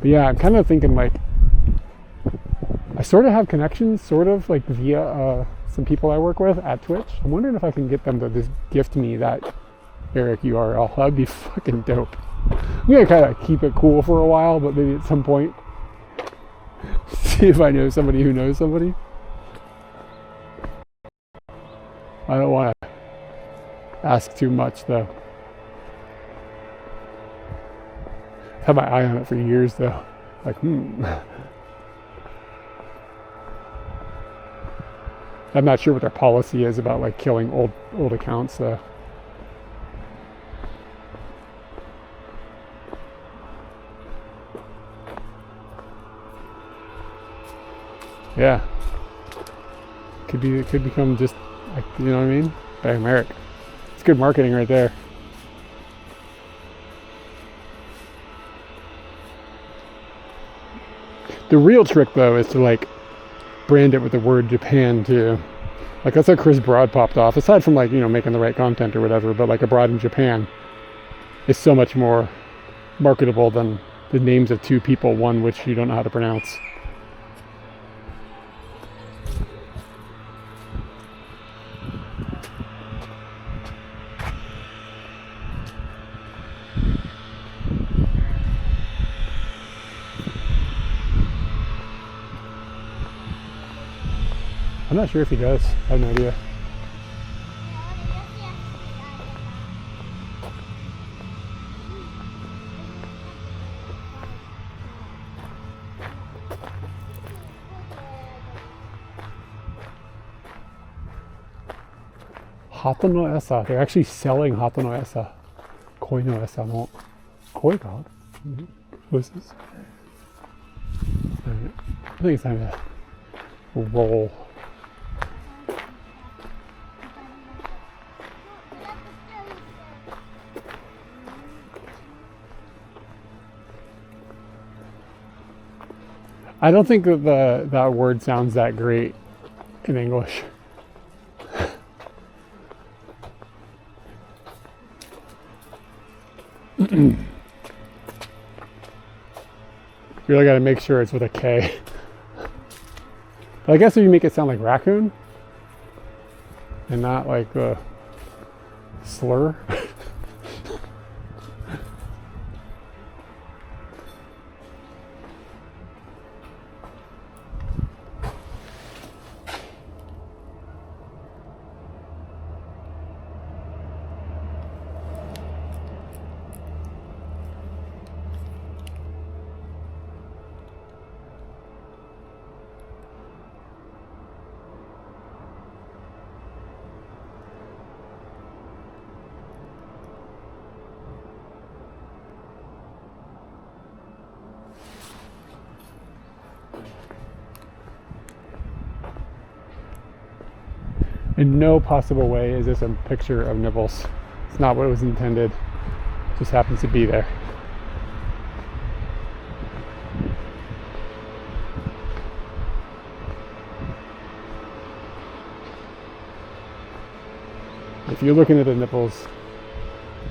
But yeah, I'm kind of thinking, like, I sort of have connections, sort of, like, via some people I work with at Twitch. I'm wondering if I can get them to just gift me that Eric URL. That'd be fucking dope. I'm gonna kind of keep it cool for a while, but maybe at some point, see if I know somebody who knows somebody. I don't want to ask too much though. I've had my eye on it for years though. Like, I'm not sure what their policy is about like killing old accounts though. Yeah. It could become just like, you know what I mean? Bang Merrick. It's good marketing right there. The real trick though is to like brand it with the word Japan too. Like that's how Chris Broad popped off. Aside from like, you know, making the right content or whatever, but like Abroad in Japan is so much more marketable than the names of two people, one which you don't know how to pronounce. I'm not sure if he does. I have no idea. Hato no esa. They're actually selling hato no esa. Koi no esa no. Koi ga? What is this? I think it's time to roll. I don't think that that word sounds that great in English. You really got to make sure it's with a K. But I guess if you make it sound like raccoon and not like a slur. In no possible way is this a picture of nipples. It's not what it was intended. It just happens to be there. If you're looking at the nipples,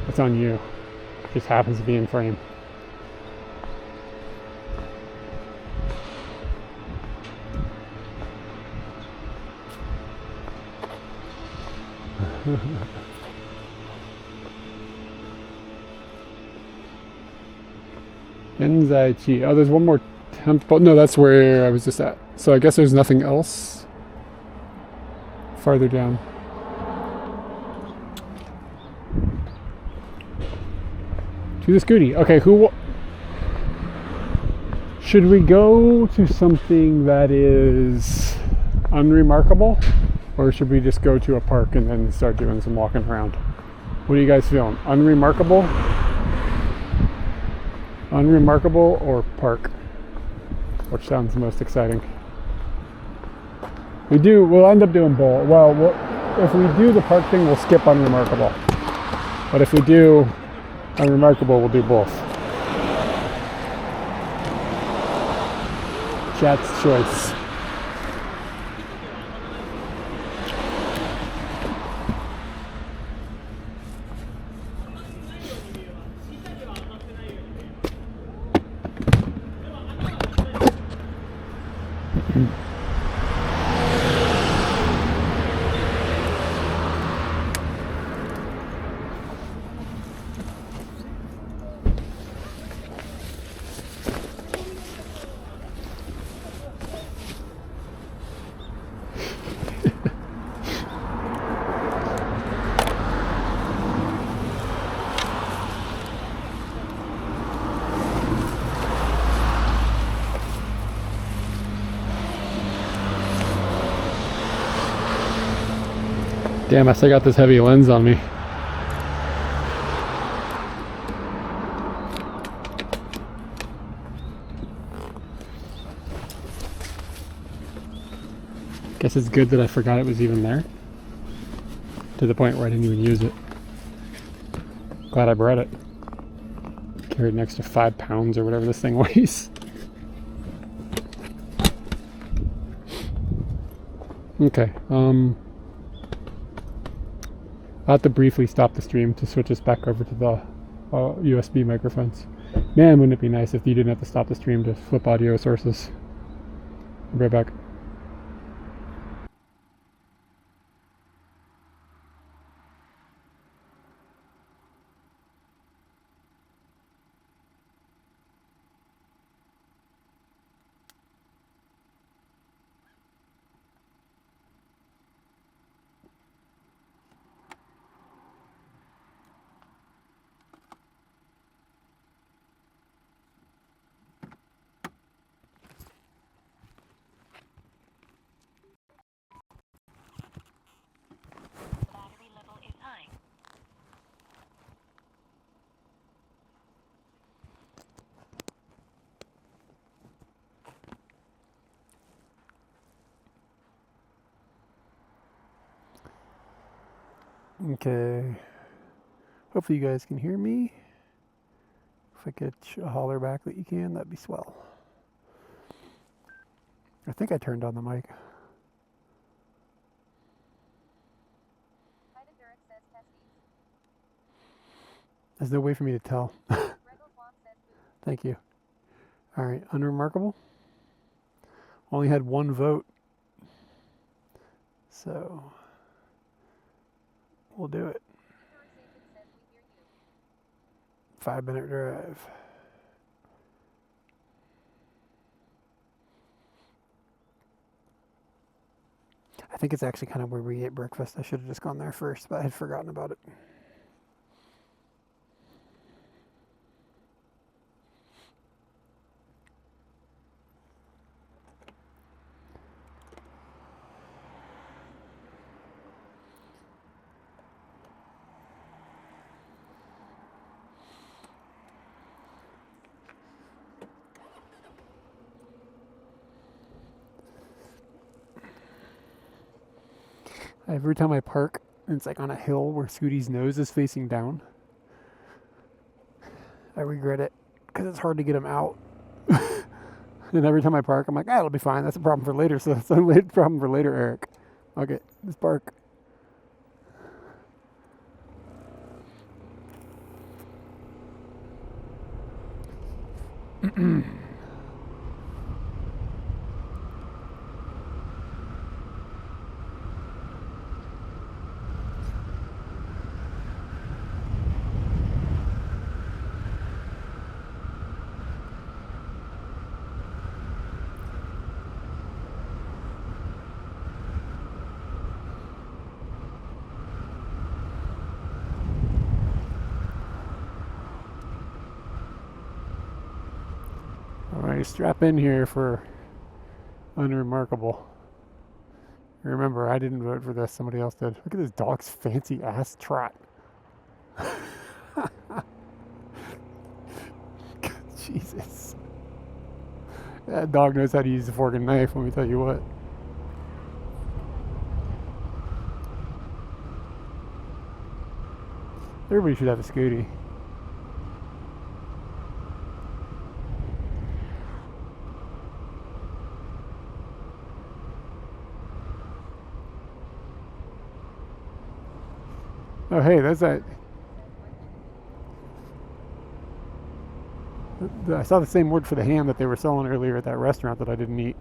it's on you. It just happens to be in frame. Enzaichi. Oh, there's one more temple. No, that's where I was just at. So I guess there's nothing else farther down. To the Scooty. Okay, should we go to something that is unremarkable? Or should we just go to a park and then start doing some walking around? What are you guys feeling? Unremarkable? Unremarkable or park? Which sounds the most exciting? We'll end up doing both. Well, if we do the park thing, we'll skip unremarkable. But if we do unremarkable, we'll do both. Chat's choice. Damn, I still got this heavy lens on me. Guess it's good that I forgot it was even there. To the point where I didn't even use it. Glad I brought it. Carried an extra 5 pounds or whatever this thing weighs. Okay, I'll have to briefly stop the stream to switch us back over to the USB microphones. Man, wouldn't it be nice if you didn't have to stop the stream to flip audio sources. I'll be right back. Okay, hopefully you guys can hear me. If I get a holler back that you can, that'd be swell. I think I turned on the mic. There's no way for me to tell. Thank you. All right, unremarkable. Only had 1 vote. So we'll do it. 5-minute drive. I think it's actually kind of where we ate breakfast. I should have just gone there first, but I had forgotten about it. Every time I park, it's like on a hill where Scooty's nose is facing down. I regret it because it's hard to get him out. And every time I park, I'm like, it'll be fine. That's a problem for later. So it's a problem for later, Eric. Okay, let's park. Alright, strap in here for unremarkable. Remember, I didn't vote for this, somebody else did. Look at this dog's fancy ass trot. Jesus. That dog knows how to use a fork and knife, let me tell you what. Everybody should have a Scooty. Oh, hey, that's that. I saw the same word for the ham that they were selling earlier at that restaurant that I didn't eat.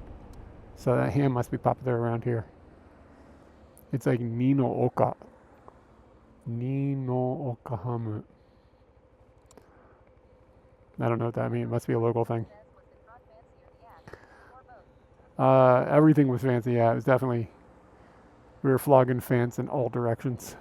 So that ham must be popular around here. It's like Nino Oka. Nino Okahamu. I don't know what that means. It must be a local thing. Everything was fancy, yeah. It was definitely... We were flogging fans in all directions.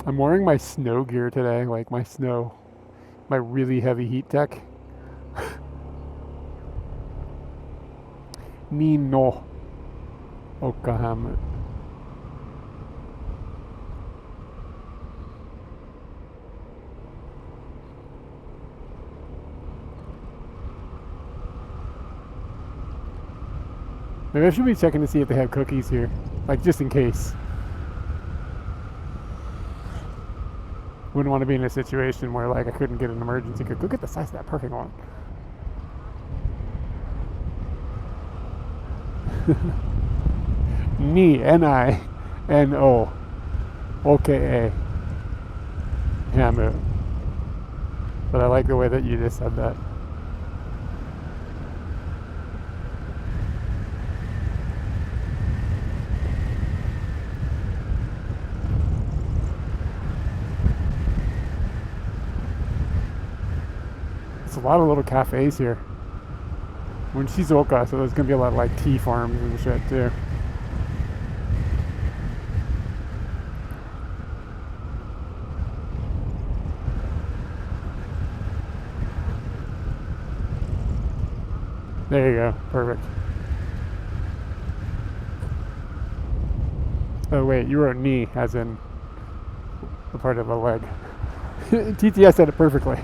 I'm wearing my snow gear today, like my snow My really heavy heat tech. Ni no Okahama. Maybe I should be checking to see if they have cookies here, like just in case. Wouldn't want to be in a situation where like I couldn't get an emergency cook. Look at the size of that parking lot. Ni, N-I-N-O, O-K-A, Hamu. But I like the way that you just said that. There's a lot of little cafes here. We're in Shizuoka, so there's gonna be a lot of like tea farms and shit too. There you go, perfect. Oh wait, you wrote knee as in the part of the leg. TTS said it perfectly.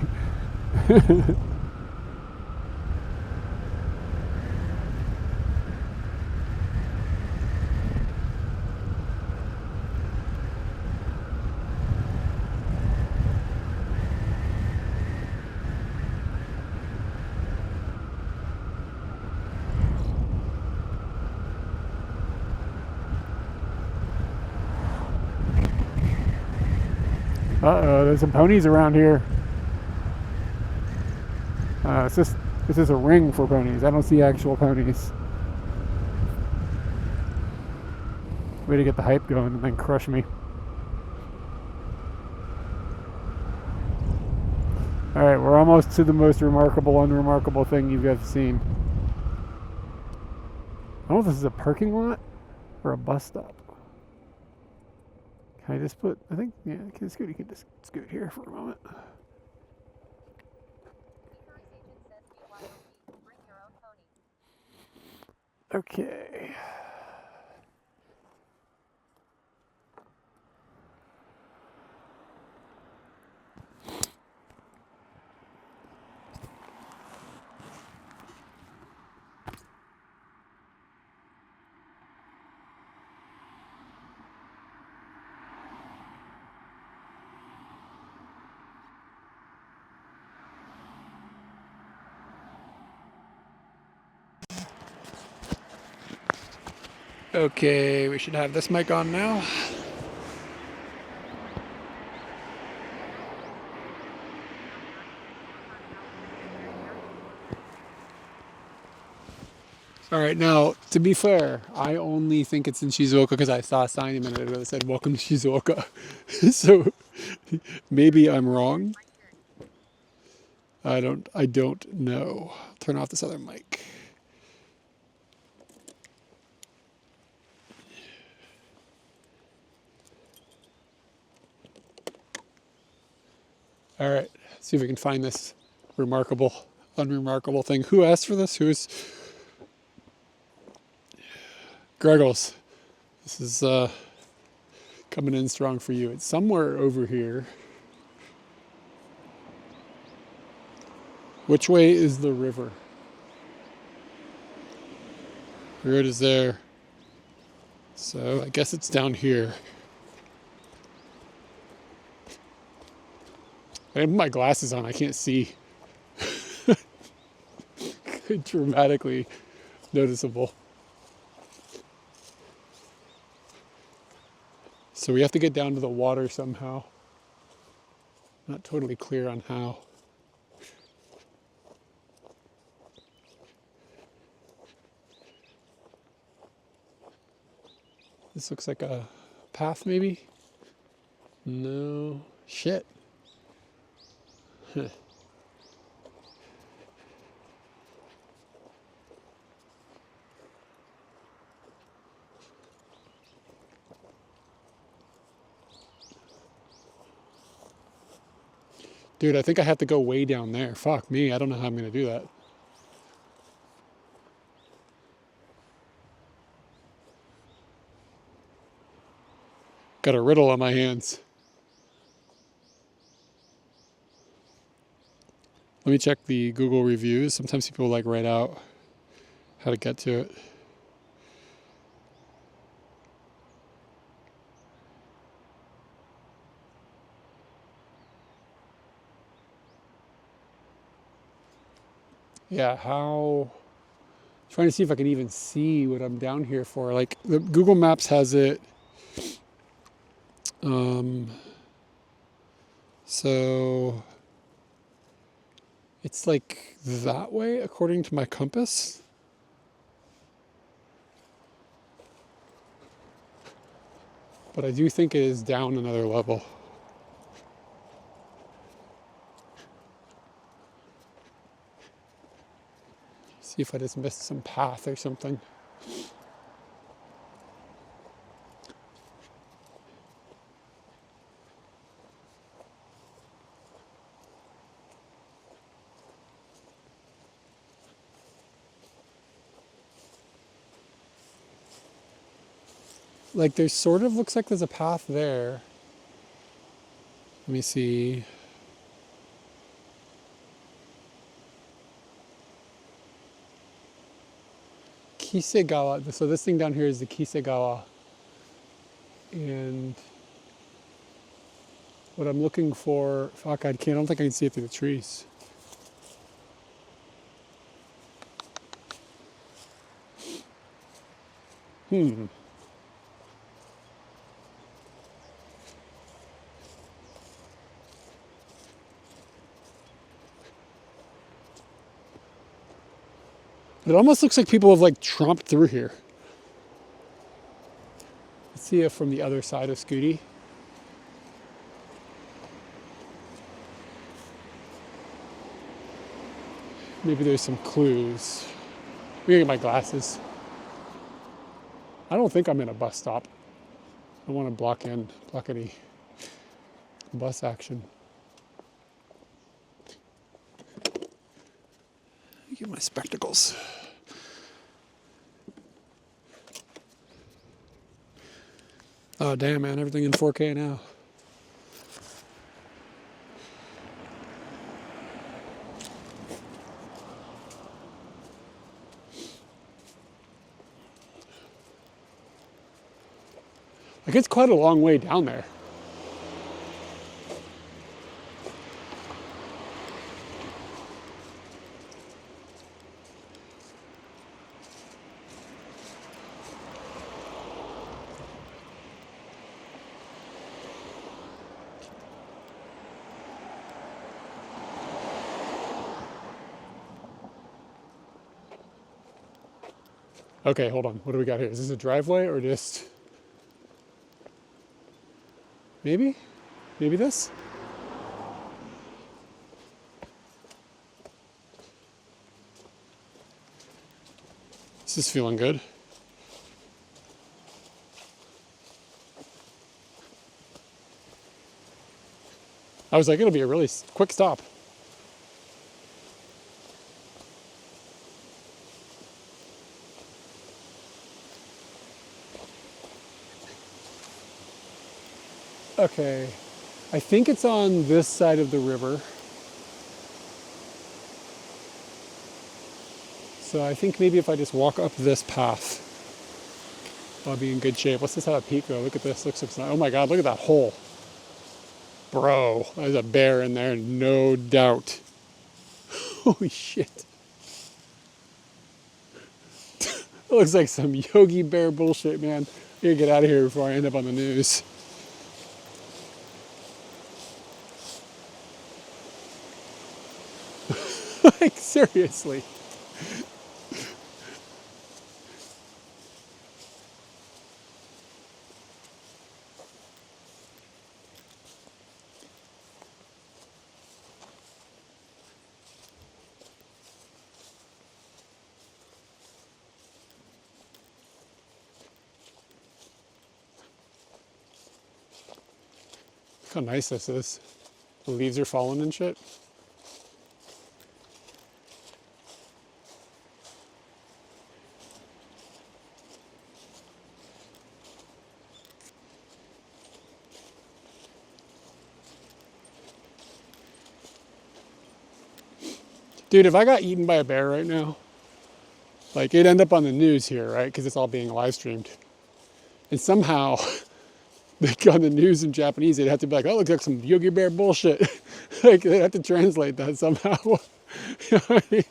Uh-oh, there's some ponies around here. This is a ring for ponies. I don't see actual ponies. Way to get the hype going and then crush me. Alright, we're almost to the most remarkable, unremarkable thing you guys have seen. I don't know if this is a parking lot or a bus stop. Can I just put, I think, yeah, you can just scoot here for a moment. Okay. Okay, we should have this mic on now. All right, now, to be fair, I only think it's in Shizuoka because I saw a sign a minute ago that said, "Welcome to Shizuoka." So maybe I'm wrong. I don't know. I'll turn off this other mic. All right, see if we can find this remarkable, unremarkable thing. Who asked for this? Who's Greggles? This is coming in strong for you. It's somewhere over here. Which way is the river? The road is there. So I guess it's down here. I have my glasses on, I can't see. Dramatically noticeable. So we have to get down to the water somehow. Not totally clear on how. This looks like a path maybe? No. Shit. Huh. Dude, I think I have to go way down there. Fuck me, I don't know how I'm gonna do that. Got a riddle on my hands. Let me check the Google reviews. Sometimes people like write out how to get to it. Yeah, how, trying to see if I can even see what I'm down here for. Like the Google Maps has it. So it's like that way according to my compass. But I do think it is down another level. See if I just missed some path or something. Like there sort of looks like there's a path there. Let me see. Kisegawa. So this thing down here is the Kisegawa. And what I'm looking for, fuck, I don't think I can see it through the trees. It almost looks like people have like tromped through here. Let's see it from the other side of Scooty. Maybe there's some clues. I'm gonna get my glasses. I don't think I'm in a bus stop. I don't want to block any bus action. Let me get my spectacles. Oh damn, man, everything in 4K now. Like it's quite a long way down there. Okay, hold on. What do we got here? Is this a driveway or just... Maybe? Maybe this? This is feeling good. I was like, it'll be a really quick stop. Okay, I think it's on this side of the river. So I think maybe if I just walk up this path, I'll be in good shape. Let's just have a peek though. Look at this, looks nice. Oh my God, look at that hole. Bro, there's a bear in there, no doubt. Holy shit. It looks like some Yogi Bear bullshit, man. I gotta get out of here before I end up on the news. Like, seriously. Look how nice this is. The leaves are falling and shit. Dude, if I got eaten by a bear right now, like it'd end up on the news here, right? Because it's all being live streamed. And somehow, like on the news in Japanese, they'd have to be like, oh, looks like some Yogi Bear bullshit. Like they'd have to translate that somehow. You know what I mean?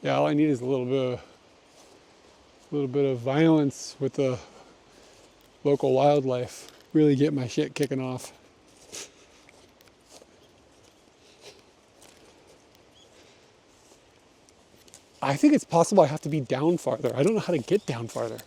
Yeah, all I need is a little bit of violence with the local wildlife. Really get my shit kicking off. I think it's possible I have to be down farther. I don't know how to get down farther.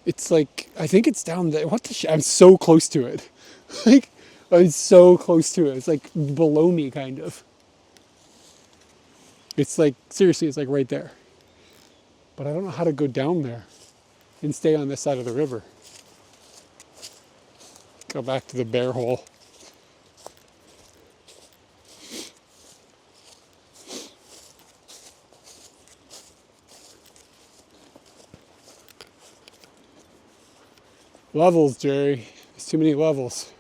It's like, I think it's down there. What the shit? I'm so close to it. Like, I'm so close to it. It's like below me, kind of. It's like, seriously, it's like right there. But I don't know how to go down there and stay on this side of the river. Go back to the bear hole. Levels, Jerry. There's too many levels.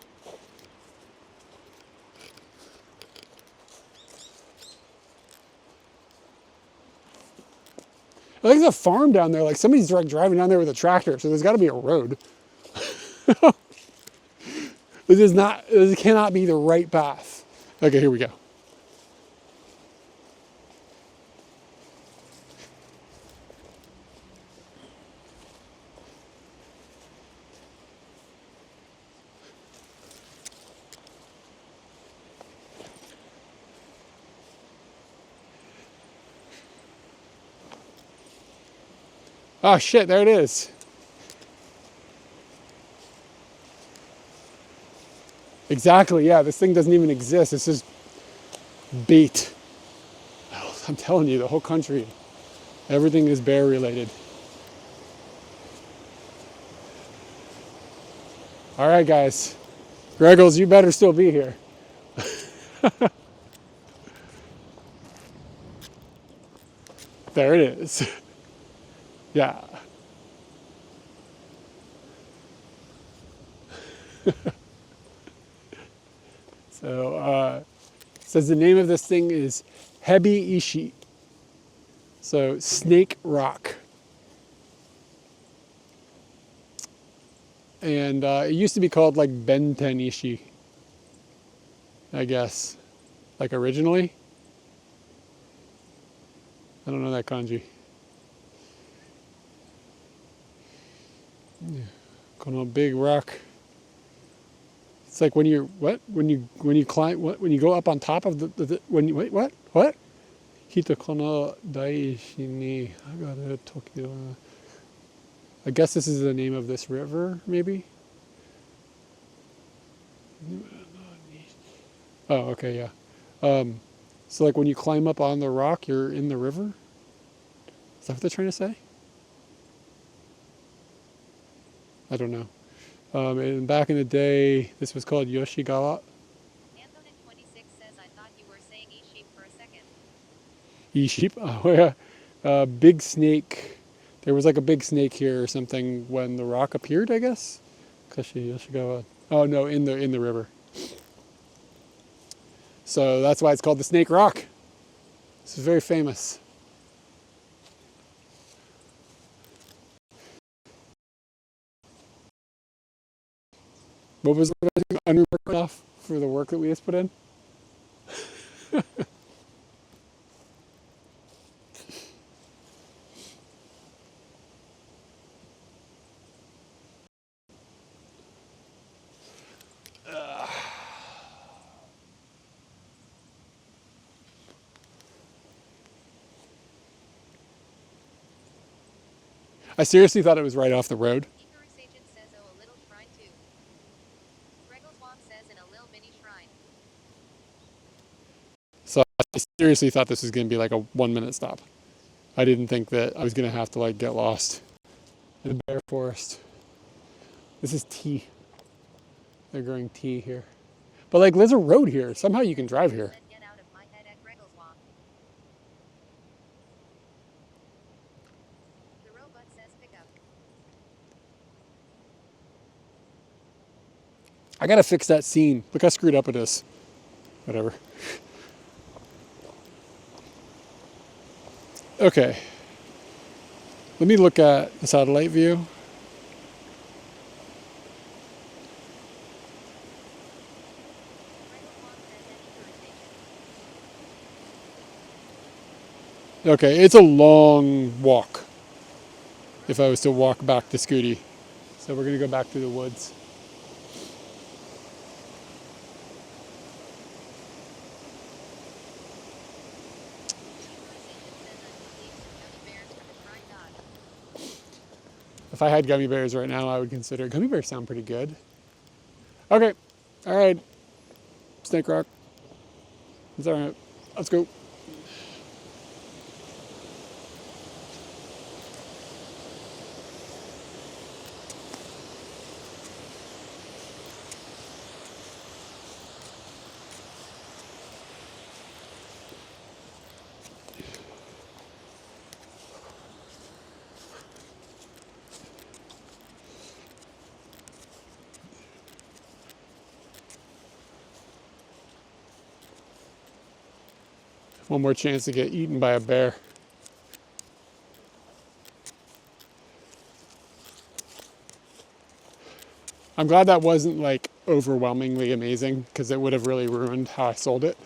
I think there's a farm down there. Like somebody's driving down there with a tractor, so there's got to be a road. This cannot be the right path. Okay, here we go. Oh shit, there it is. Exactly, yeah, this thing doesn't even exist. It's just bait. I'm telling you, the whole country, everything is bear related. All right, guys. Greggles, you better still be here. There it is. Yeah. So, says the name of this thing is Hebi Ishi. So, Snake Rock. And it used to be called like Benten Ishi, I guess. Like originally. I don't know that kanji. Yeah. Kono big rock. It's like when you're when you climb when you go up on top of the when you wait what hito kono daishi ni agare Tokyo. I guess this is the name of this river, maybe. Oh, okay, yeah. So like when you climb up on the rock, you're in the river. Is that what they're trying to say? I don't know. And back in the day, this was called Yoshigawa. Antonin26 says, I thought you were saying e-sheep for a second. E-sheep? Oh, yeah. Big snake. There was like a big snake here or something when the rock appeared, I guess? Kashi Yoshigawa. Oh, no, in the river. So that's why it's called the Snake Rock. This is very famous. What was the underwork off for the work that we just put in? I seriously thought it was right off the road. Icarus Agent says, oh, I seriously thought this was going to be like a 1-minute stop. I didn't think that I was going to have to like get lost in a bear forest. This is tea. They're growing tea here. But like there's a road here. Somehow you can drive here. Then get out of my head at Greggleswamp. The robot says pick up. I gotta fix that scene. Look how screwed up it is. Whatever. Okay. Let me look at the satellite view. Greggleswamp says any jurisdiction. Okay, it's a long walk if I was to walk back to Scooty. So we're gonna go back through the woods. If I had gummy bears right now, I would consider gummy bears sound pretty good. Okay, all right, Snake Rock. It's all right. Let's go. One more chance to get eaten by a bear. I'm glad that wasn't like overwhelmingly amazing because it would have really ruined how I sold it.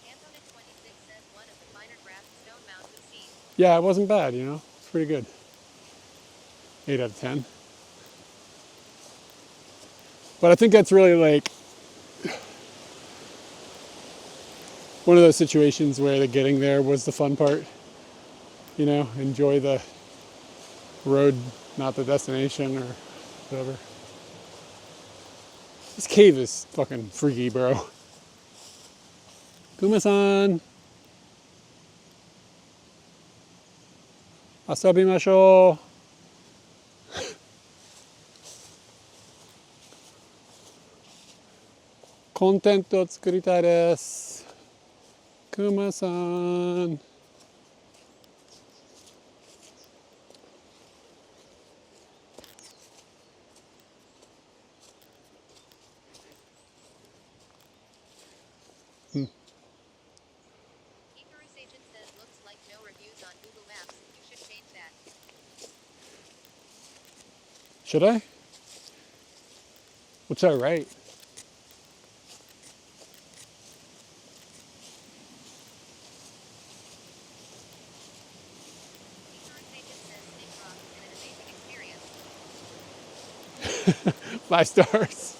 Anthony 26 says one of the finer grass stone mounds we've seen. Yeah, it wasn't bad, you know? It's pretty good. 8 out of 10. But I think that's really like one of those situations where the getting there was the fun part. You know, enjoy the road, not the destination or whatever. This cave is fucking freaky, bro. Kuma-san. Asabimashou. Contentを作りたいです。Kuma-san. Icarus agent says looks like no reviews on Google Maps. You should change that. Should I? What's that, right? Icarus agent says Snake Rock has been an amazing experience. 5 stars.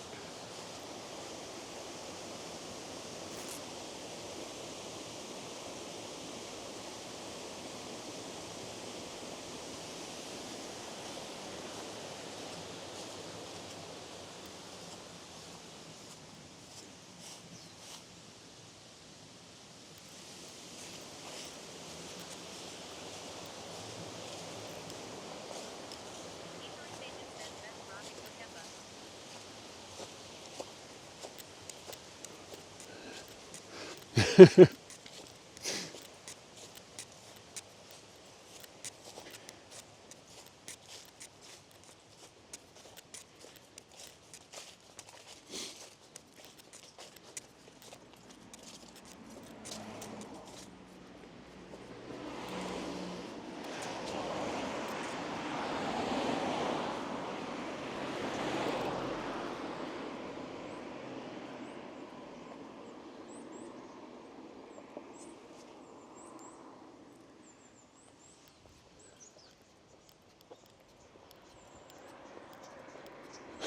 Icarus agent says best rock in Gotemba.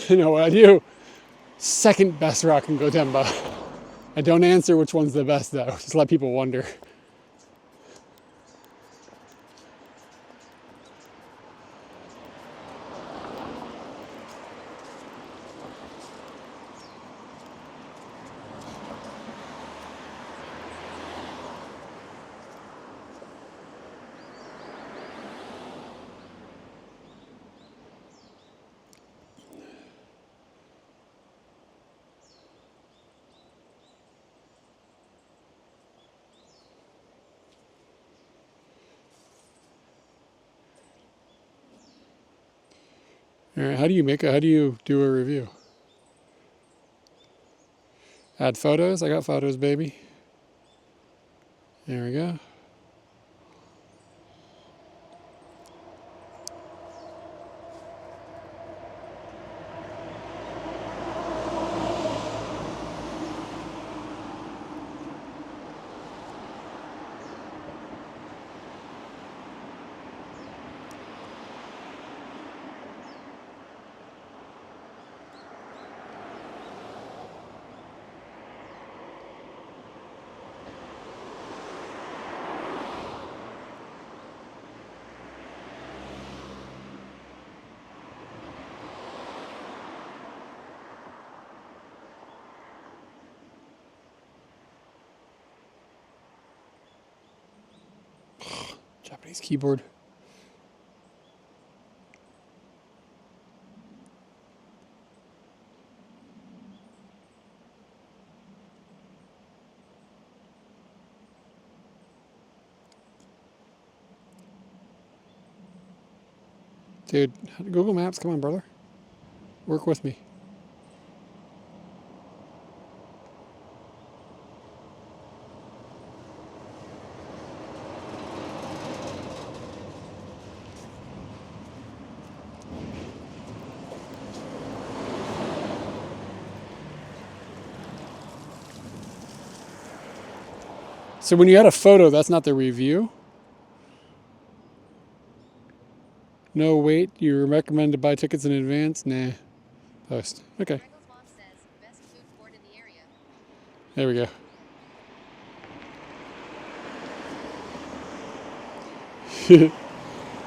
You know what I do? Second best rock in Gotemba. I don't answer which one's the best though. Just let people wonder. All right, how do you do a review? Add photos. I got photos, baby. There we go. Japanese keyboard. Dude, Google Maps, come on, brother. Work with me. So when you add a photo, that's not the review? No, wait, you recommend to buy tickets in advance? Nah. Post. Okay. Regal's mom says, best food court in the area. There we go.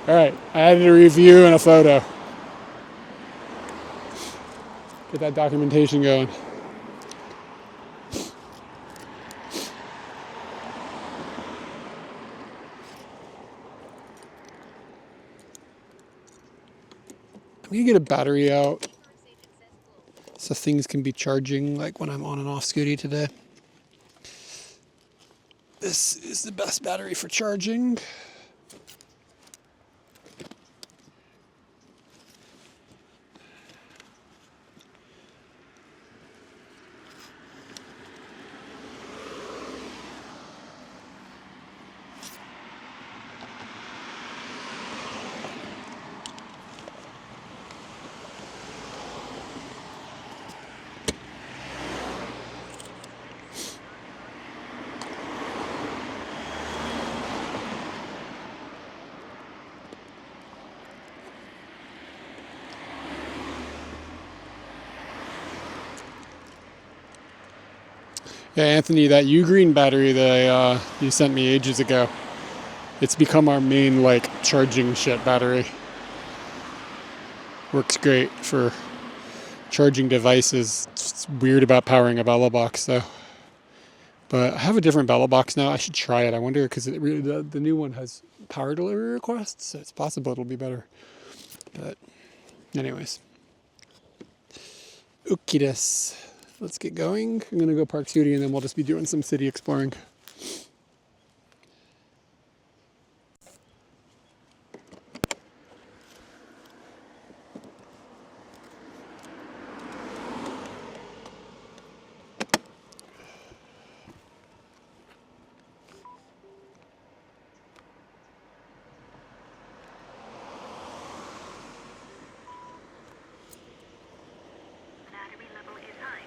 All right, I added a review and a photo. Get that documentation going. I'm gonna get a battery out Insurance agent says cool. so things can be charging like when I'm on and off Scooty today. This is the best battery for charging. Yeah, Anthony, that Ugreen battery that you sent me ages ago, it's become our main like charging shit battery. Works great for charging devices. It's weird about powering a Bella box though. But I have a different Bella box now. I should try it. I wonder because the new one has power delivery requests. So it's possible it'll be better. But anyways, okie let's get going. I'm gonna go Park City and then we'll just be doing some city exploring. Battery level is high.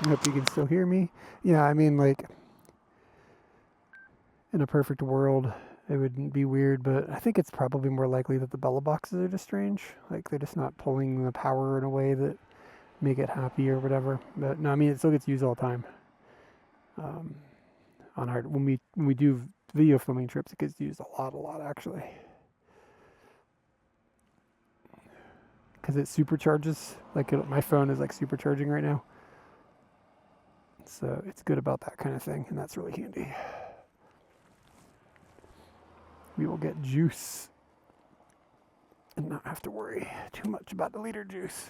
I hope you can still hear me. Yeah, I mean, like, in a perfect world, it wouldn't be weird, but I think it's probably more likely that the Bella boxes are just strange. Like, they're just not pulling the power in a way that make it happy or whatever. But no, I mean, it still gets used all the time. On our when we do video filming trips, it gets used a lot actually, because it supercharges. Like my phone is like supercharging right now, so it's good about that kind of thing, and that's really handy. We will get juice and not have to worry too much about the liter juice.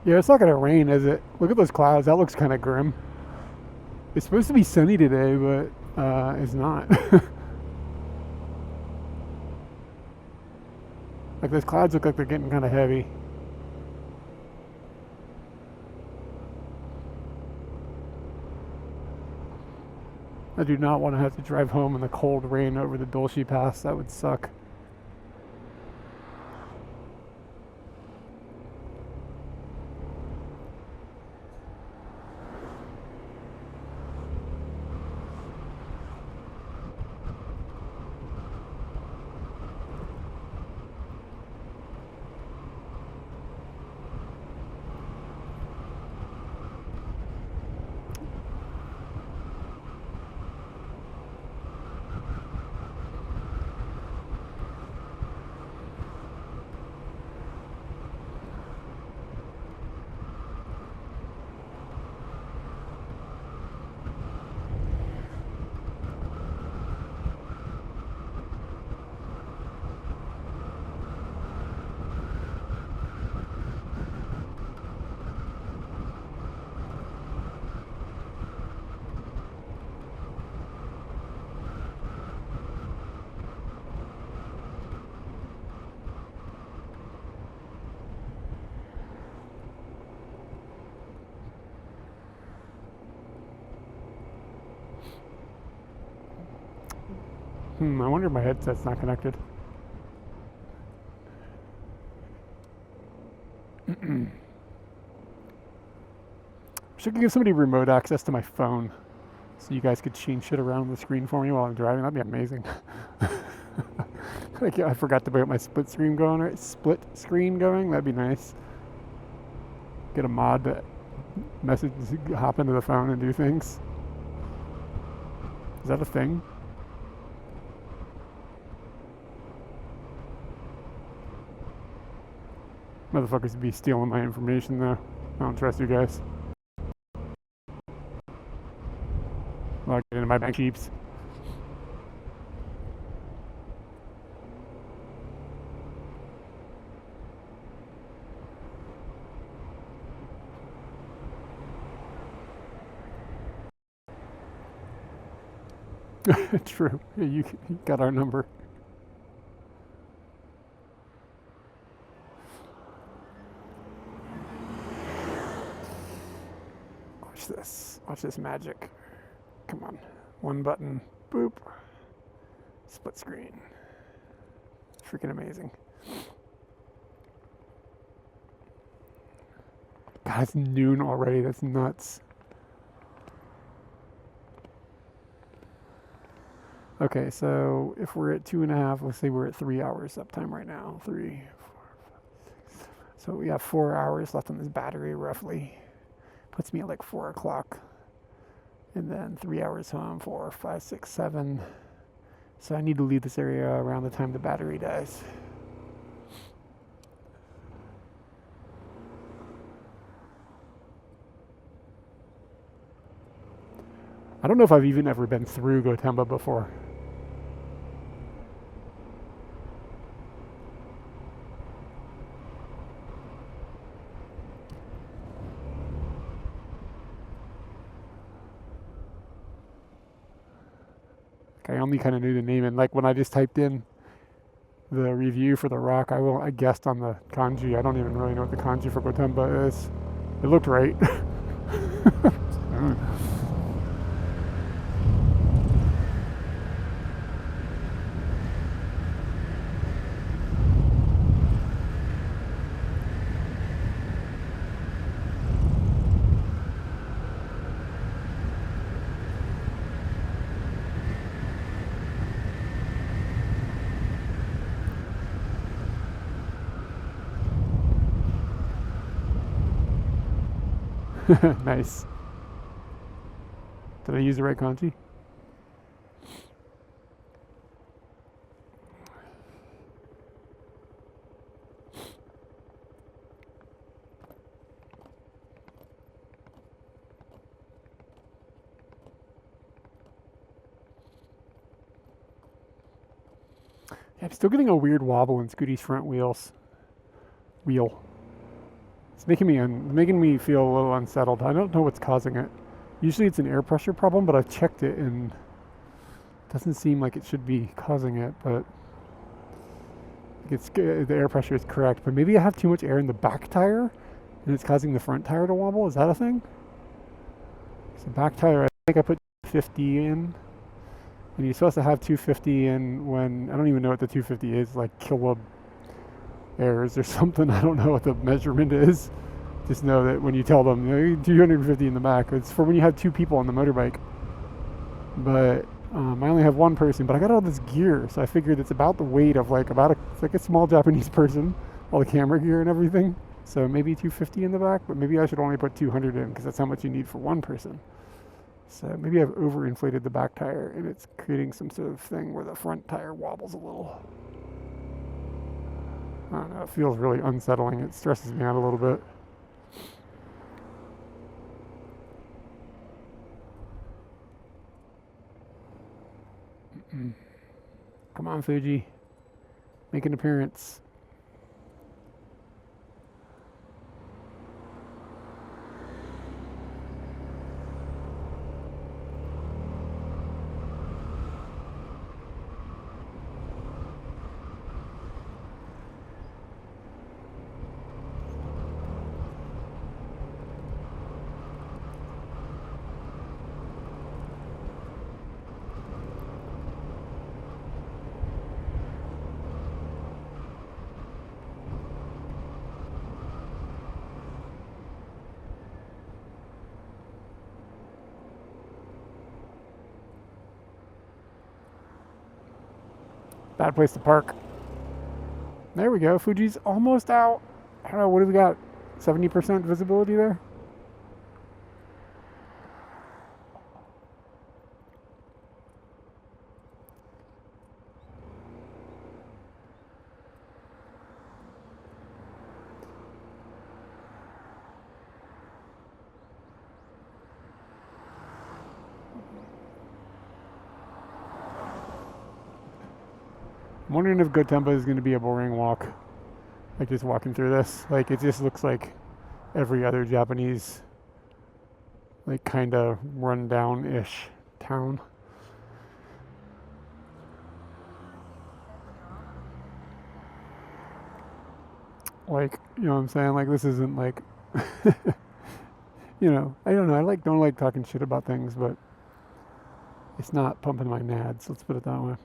Yeah, it's not gonna rain, is it? Look at those clouds. That looks kind of grim. It's supposed to be sunny today, but it's not. Like those clouds look like they're getting kind of heavy. I do not want to have to drive home in the cold rain over the Bilshi Pass. That would suck. I wonder if my headset's not connected. Wish I could give somebody remote access to my phone so you guys could change shit around on the screen for me while I'm driving. That'd be amazing. Like, I forgot to put my split screen going, right? Split screen going? That'd be nice. Get a mod to message, hop into the phone and do things. Is that a thing? Motherfuckers would be stealing my information though. I don't trust you guys. Log into my bank sheeps. True. Yeah, you got our number. Watch this. Watch this magic. Come on. One button. Boop. Split screen. Freaking amazing. God, it's noon already. That's nuts. Okay, so if we're at 2.5, let's say we're at 3 hours uptime right now. 3, 4, 5, 6, 7. So we have 4 hours left on this battery roughly. Puts me at like 4 o'clock. And then 3 hours home, 4, 5, 6, 7. So I need to leave this area around the time the battery dies. I don't know if I've even ever been through Gotemba before. I only kind of knew the name, and like when I just typed in the review for the rock, I guessed on the kanji. I don't even really know what the kanji for Gotemba is. It looked right. Nice. Did I use the right kanji? Yeah, I'm still getting a weird wobble in Scooty's front wheels. It's making me feel a little unsettled. I don't know what's causing it. Usually it's an air pressure problem, but I've checked it and it doesn't seem like it should be causing it, but the air pressure is correct. But maybe I have too much air in the back tire and it's causing the front tire to wobble. Is that a thing? So back tire, I think I put 50 in. And you're supposed to have 250 in when, I don't even know what the 250 is, like kilo airs or something. I don't know what the measurement is. Just know that when you tell them, you know, 250 in the back, it's for when you have 2 people on the motorbike. But I only have 1 person, but I got all this gear, so I figured it's about the weight of like it's like a small Japanese person, all the camera gear and everything. So maybe 250 in the back, but maybe I should only put 200 in because that's how much you need for 1 person. So maybe I've overinflated the back tire and it's creating some sort of thing where the front tire wobbles a little. I don't know, it feels really unsettling. It stresses me out a little bit. Come on, Fuji. Make an appearance. Bad place to park. There we go. Fuji's almost out. I don't know, what do we got? 70% visibility there? I'm wondering if Gotemba is going to be a boring walk. Like just walking through this. Like it just looks like every other Japanese, like kind of run down-ish town. Like, you know what I'm saying? Like this isn't like, you know, I don't know. Don't like talking shit about things, but It's not pumping my nads, let's put it that way.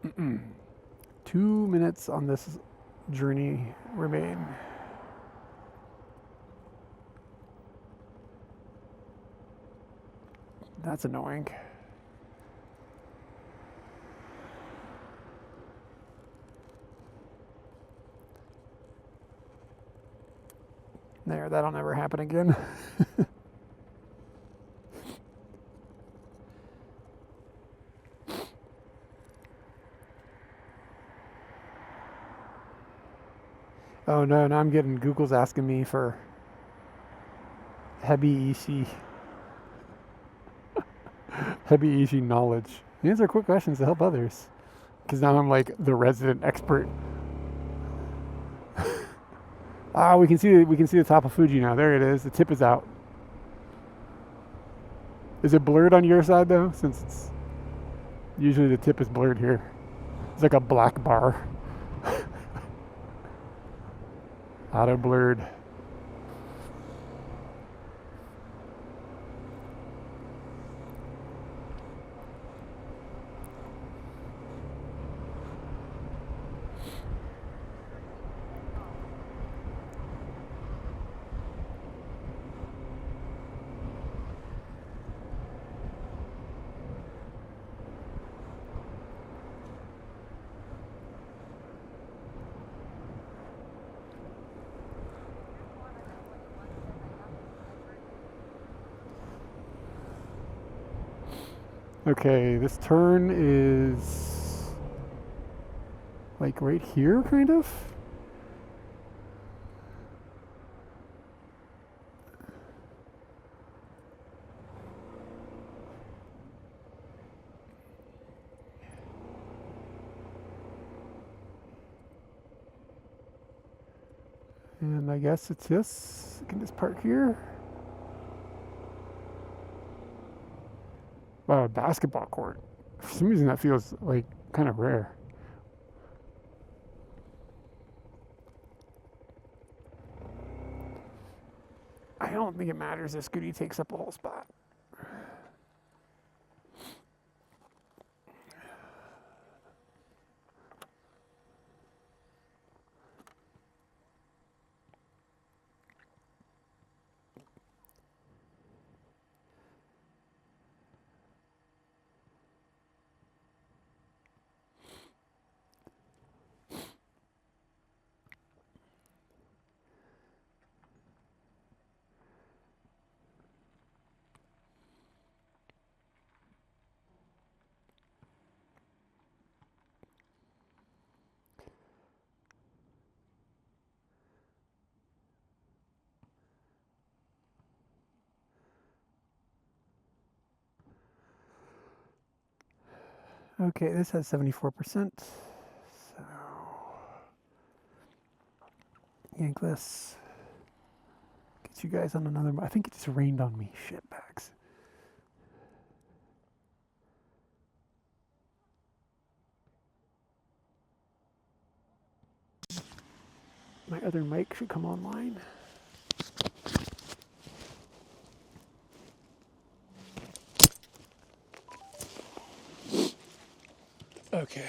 Mm-mm. 2 minutes on this journey remain. That's annoying. There, that'll never happen again. Oh no, now I'm getting, Google's asking me for heavy Ishi knowledge. These are quick questions to help others. Because now I'm like the resident expert. Ah, we can see the top of Fuji now. There it is. The tip is out. Is it blurred on your side though? Since it's usually the tip is blurred here. It's like a black bar. Auto blurred. Okay, this turn is like right here, kind of. And I guess it's this. I can just park here. Wow, a basketball court. For some reason that feels like kind of rare. I don't think it matters if Scooty takes up a whole spot. Okay, this has 74%. So, yank this. Get you guys on another. I think it just rained on me. Shitbags. My other mic should come online. Okay.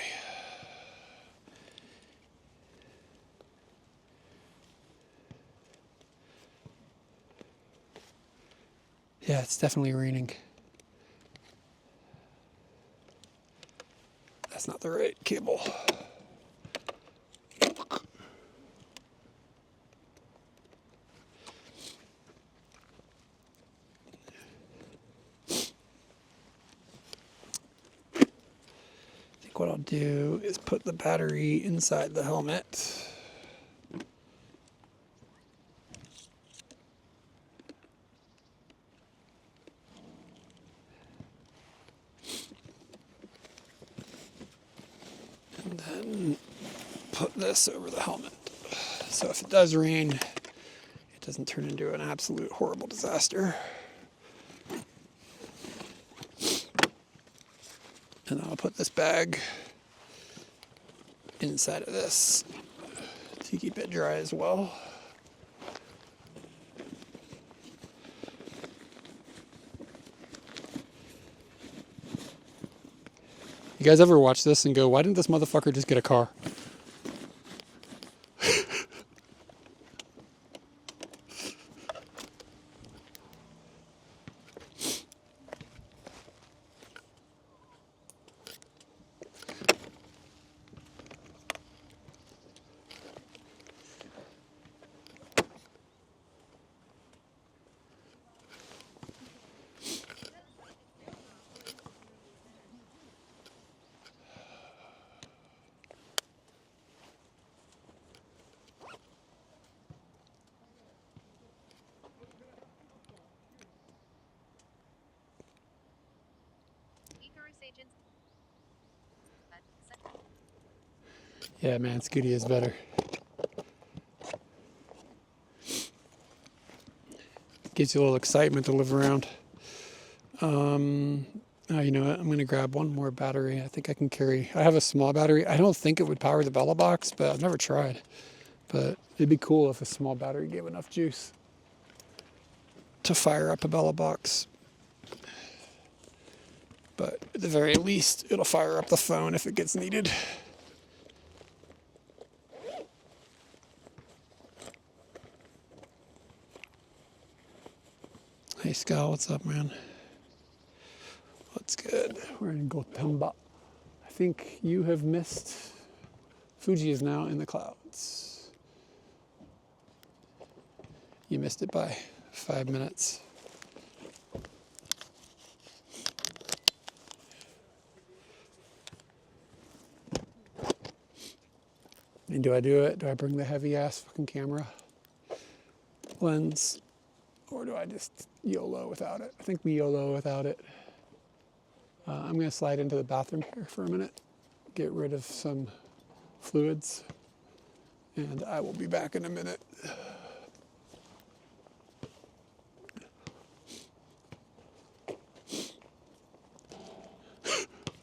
Yeah, it's definitely raining. That's not the right cable. I think what I'll do is put the battery inside the helmet. And then put this over the helmet. So if it does rain, it doesn't turn into an absolute horrible disaster. And I'll put this bag inside of this to keep it dry as well. You guys ever watch this and go, why didn't this motherfucker just get a car? E-tourist agents. Yeah, man, Scooty is better. Gives you a little excitement to live around. Oh, you know what? I'm going to grab one more battery. I think I can carry. I have a small battery. I don't think it would power the Bella box, but I've never tried. But it'd be cool if a small battery gave enough juice to fire up a Bella box. But at the very least, it'll fire up the phone if it gets needed. Hey, Scott, what's up, man? What's good? We're in Gotemba. I think you have missed. Fuji is now in the clouds. You missed it by 5 minutes. And do I do it? Do I bring the heavy ass fucking camera lens? Or do I just YOLO without it? I think we YOLO without it. I'm going to slide into the bathroom here for a minute, get rid of some fluids, and I will be back in a minute.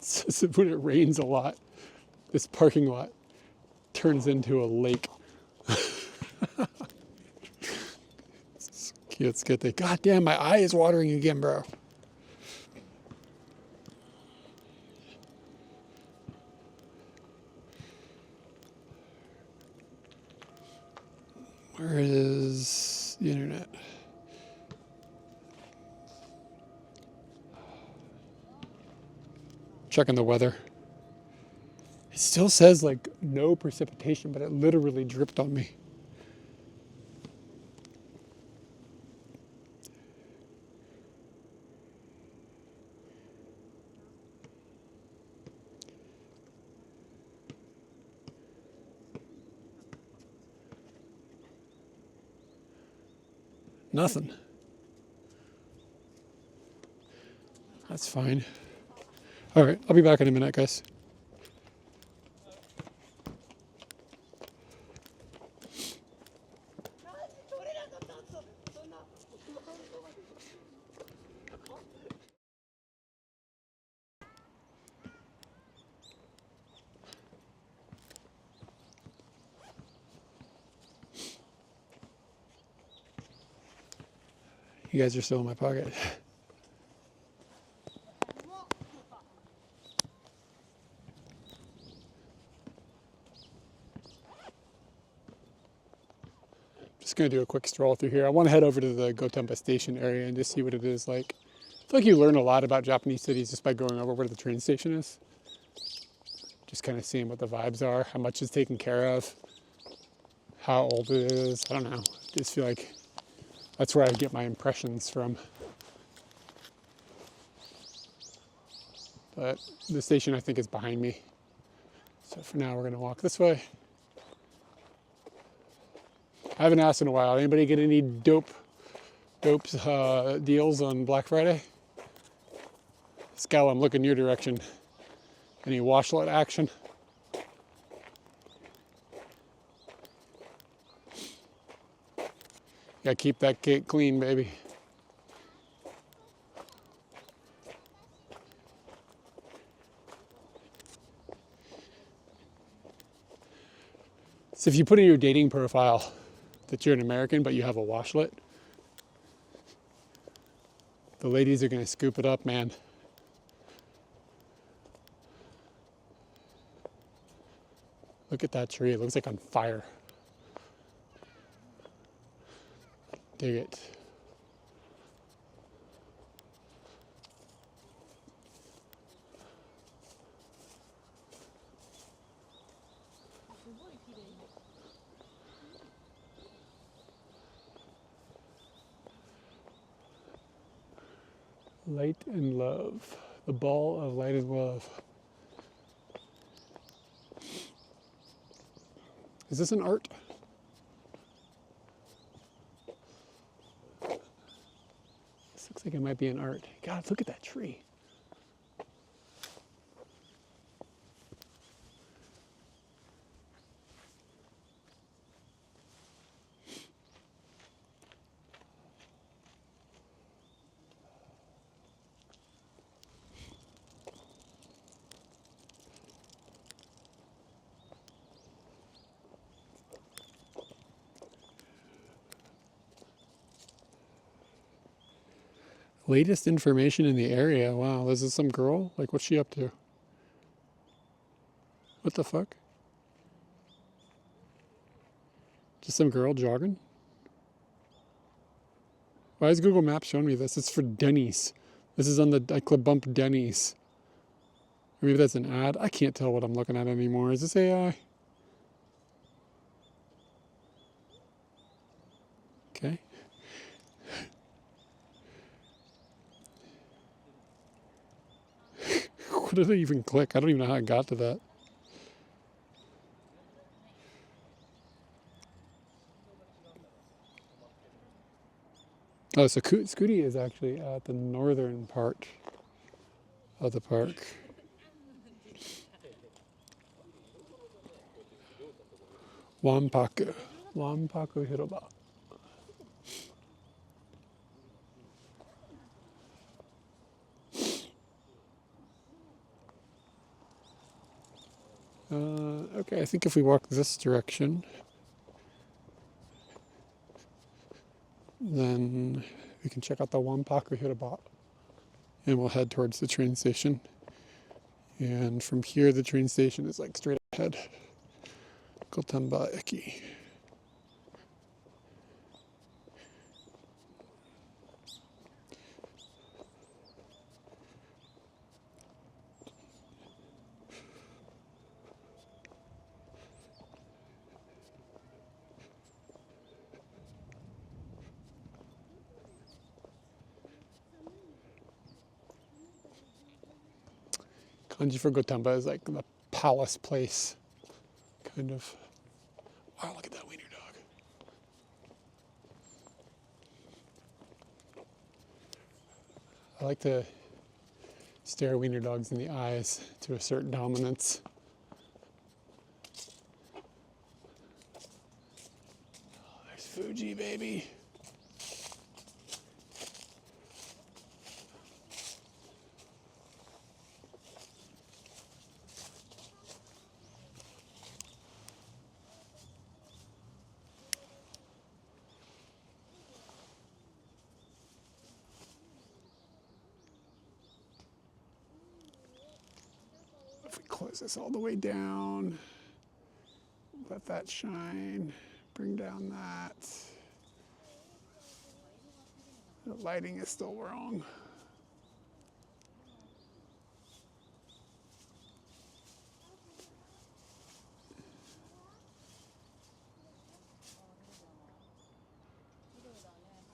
So when it rains a lot, this parking lot turns into a lake. It's good. God damn, my eye is watering again, bro. Where is the internet? Checking the weather. It still says like no precipitation, but it literally dripped on me. Nothing. That's fine. All right, I'll be back in a minute, guys. You guys are still in my pocket. Just gonna do a quick stroll through here. I want to head over to the Gotemba station area and just see what it is like. I feel like you learn a lot about Japanese cities just by going over where the train station is. Just kind of seeing what the vibes are, how much is taken care of, how old it is. I don't know. I just feel like that's where I get my impressions from. But the station, I think, is behind me. So for now, we're going to walk this way. I haven't asked in a while. Anybody get any dope deals on Black Friday? Scal, I'm looking your direction. Any washlet action? Gotta keep that gate clean, baby. So if you put in your dating profile that you're an American but you have a washlet, the ladies are gonna scoop it up, man. Look at that tree, it looks like on fire. Dig it. Light and love. The ball of light and love. Is this an art? This looks like it might be an art. God, look at that tree. Latest information in the area. Wow, this is some girl? Like, what's she up to? What the fuck? Just some girl jogging? Why is Google Maps showing me this? It's for Denny's. This is on the I Club Bump Denny's. Maybe that's an ad. I can't tell what I'm looking at anymore. Is this AI? Okay. What did I even click? I don't even know how I got to that. Oh, so Scooty is actually at the northern part of the park. Wampaku Hiroba. Okay, I think if we walk this direction, then we can check out the Wampaku Hiroba, and we'll head towards the train station. And from here, the train station is like straight ahead. Gotemba Eki. Kanji for Gotemba is like the palace place, kind of. Wow, look at that wiener dog. I like to stare wiener dogs in the eyes to assert dominance. Oh, there's Fuji, baby. If we close this all the way down, let that shine, bring down that. The lighting is still wrong.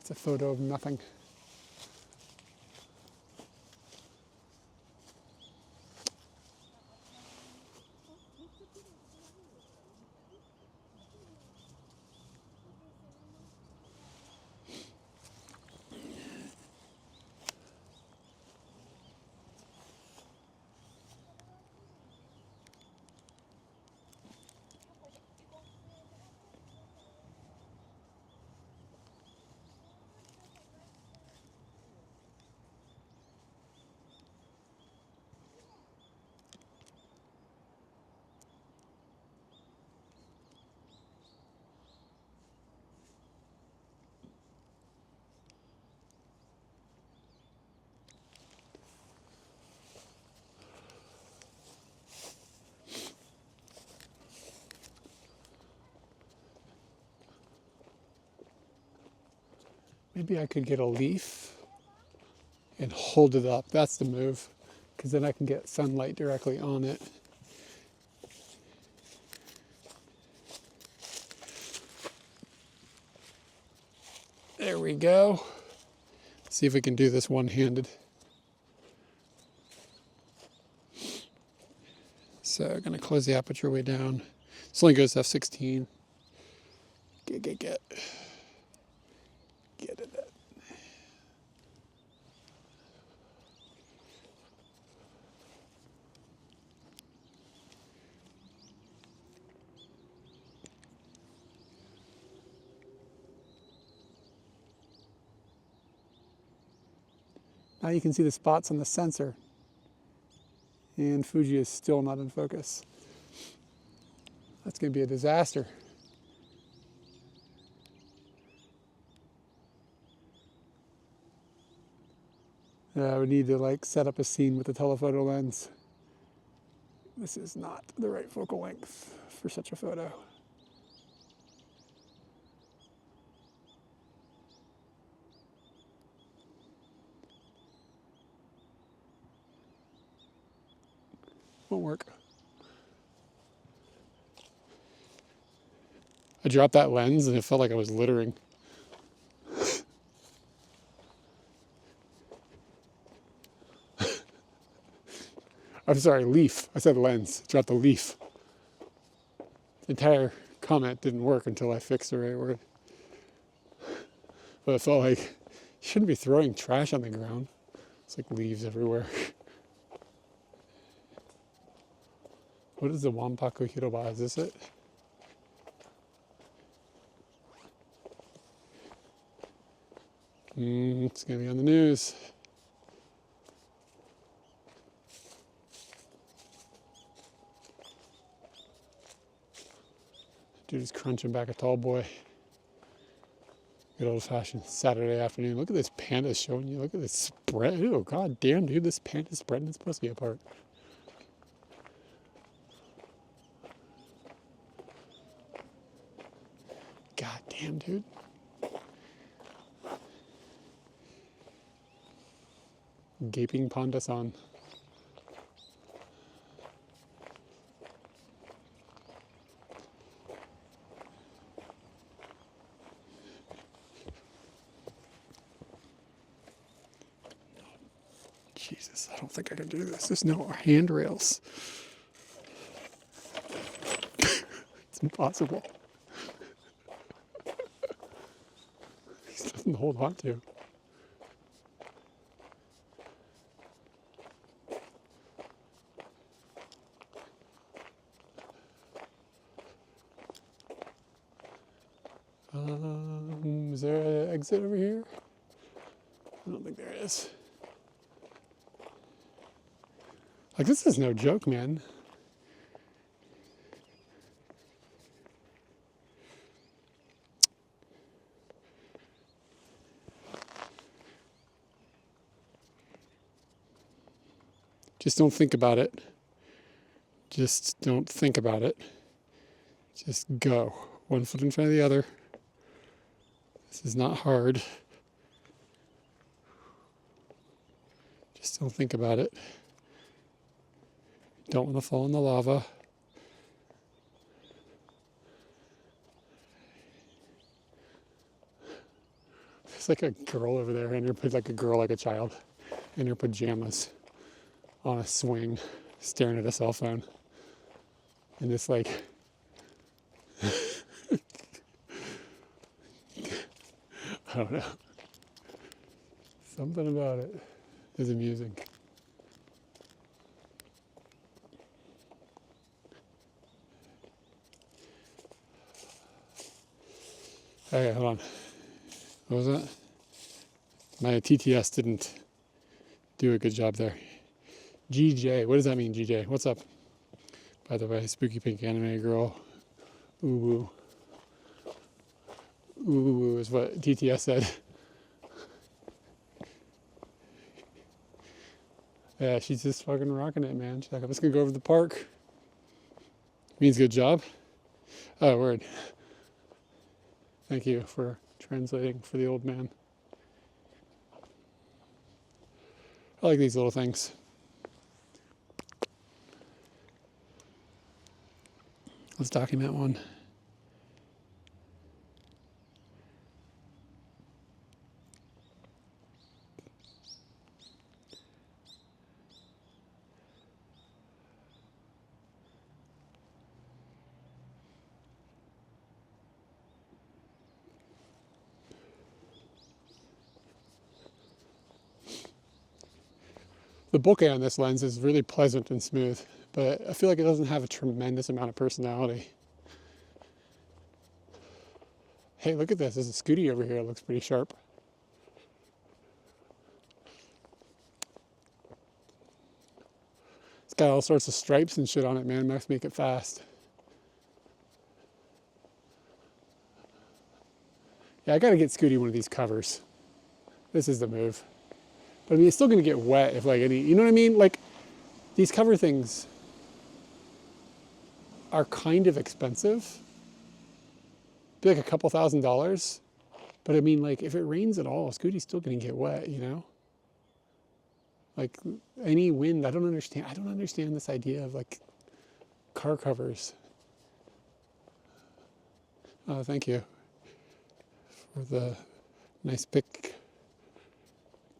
It's a photo of nothing. Maybe I could get a leaf and hold it up. That's the move, because then I can get sunlight directly on it. There we go. See if we can do this one-handed. So I'm gonna close the aperture way down. This only goes to f16. Get it. Now you can see the spots on the sensor. And Fuji is still not in focus. That's going to be a disaster. I would need to like set up a scene with the telephoto lens. This is not the right focal length for such a photo. Won't work. I dropped that lens and it felt like I was littering. I'm sorry, leaf. I said lens. Dropped the leaf. The entire comment didn't work until I fixed the right word. But it felt like you shouldn't be throwing trash on the ground. It's like leaves everywhere. What is the Wampaku Hiroba? Is this it? It's gonna be on the news. Dude is crunching back a tall boy. Good old fashioned Saturday afternoon. Look at this panda showing you. Look at this spread. Oh, god damn, dude, this panda spreading its pussy apart. God damn, dude. Gaping panda-san. Jesus, I don't think I can do this. There's no handrails. It's impossible. There's nothing to hold on to. Is there an exit over here? I don't think there is. Like, this is no joke, man. Just don't think about it. Just don't think about it. Just go. One foot in front of the other. This is not hard. Just don't think about it. Don't want to fall in the lava. There's like a girl over there, and you're like a girl, like a child, in her pajamas on a swing, staring at a cell phone. And it's like, I don't know. Something about it is amusing. Okay, hold on. What was that? My TTS didn't do a good job there. GJ, what does that mean, GJ? What's up? By the way, spooky pink anime girl. Ooh woo. Ooh woo is what TTS said. Yeah, she's just fucking rocking it, man. She's like, I'm just gonna go over to the park. Means good job. Oh, word. Thank you for translating for the old man. I like these little things. Let's document one. The bokeh on this lens is really pleasant and smooth, but I feel like it doesn't have a tremendous amount of personality. Hey, look at this. There's a Scooty over here. It looks pretty sharp. It's got all sorts of stripes and shit on it, man. Must make it fast. Yeah, I gotta get Scooty one of these covers. This is the move. But I mean, it's still gonna get wet if like any, you know what I mean? Like, these cover things are kind of expensive. Be like a couple $1,000s. But I mean, like, if it rains at all, Scooty's still gonna get wet, you know? Like, any wind, I don't understand this idea of like car covers. Oh, thank you for the nice pic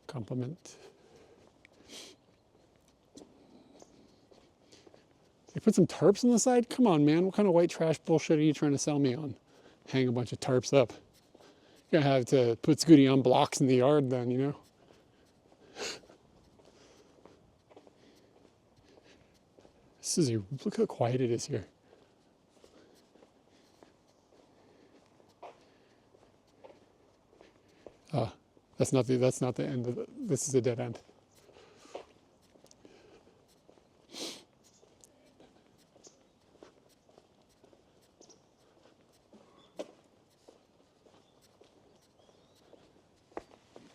compliment. They put some tarps on the side? Come on, man. What kind of white trash bullshit are you trying to sell me on? Hang a bunch of tarps up. You're gonna have to put Scooty on blocks in the yard then, you know? Look how quiet it is here. That's not the end of it. This is a dead end.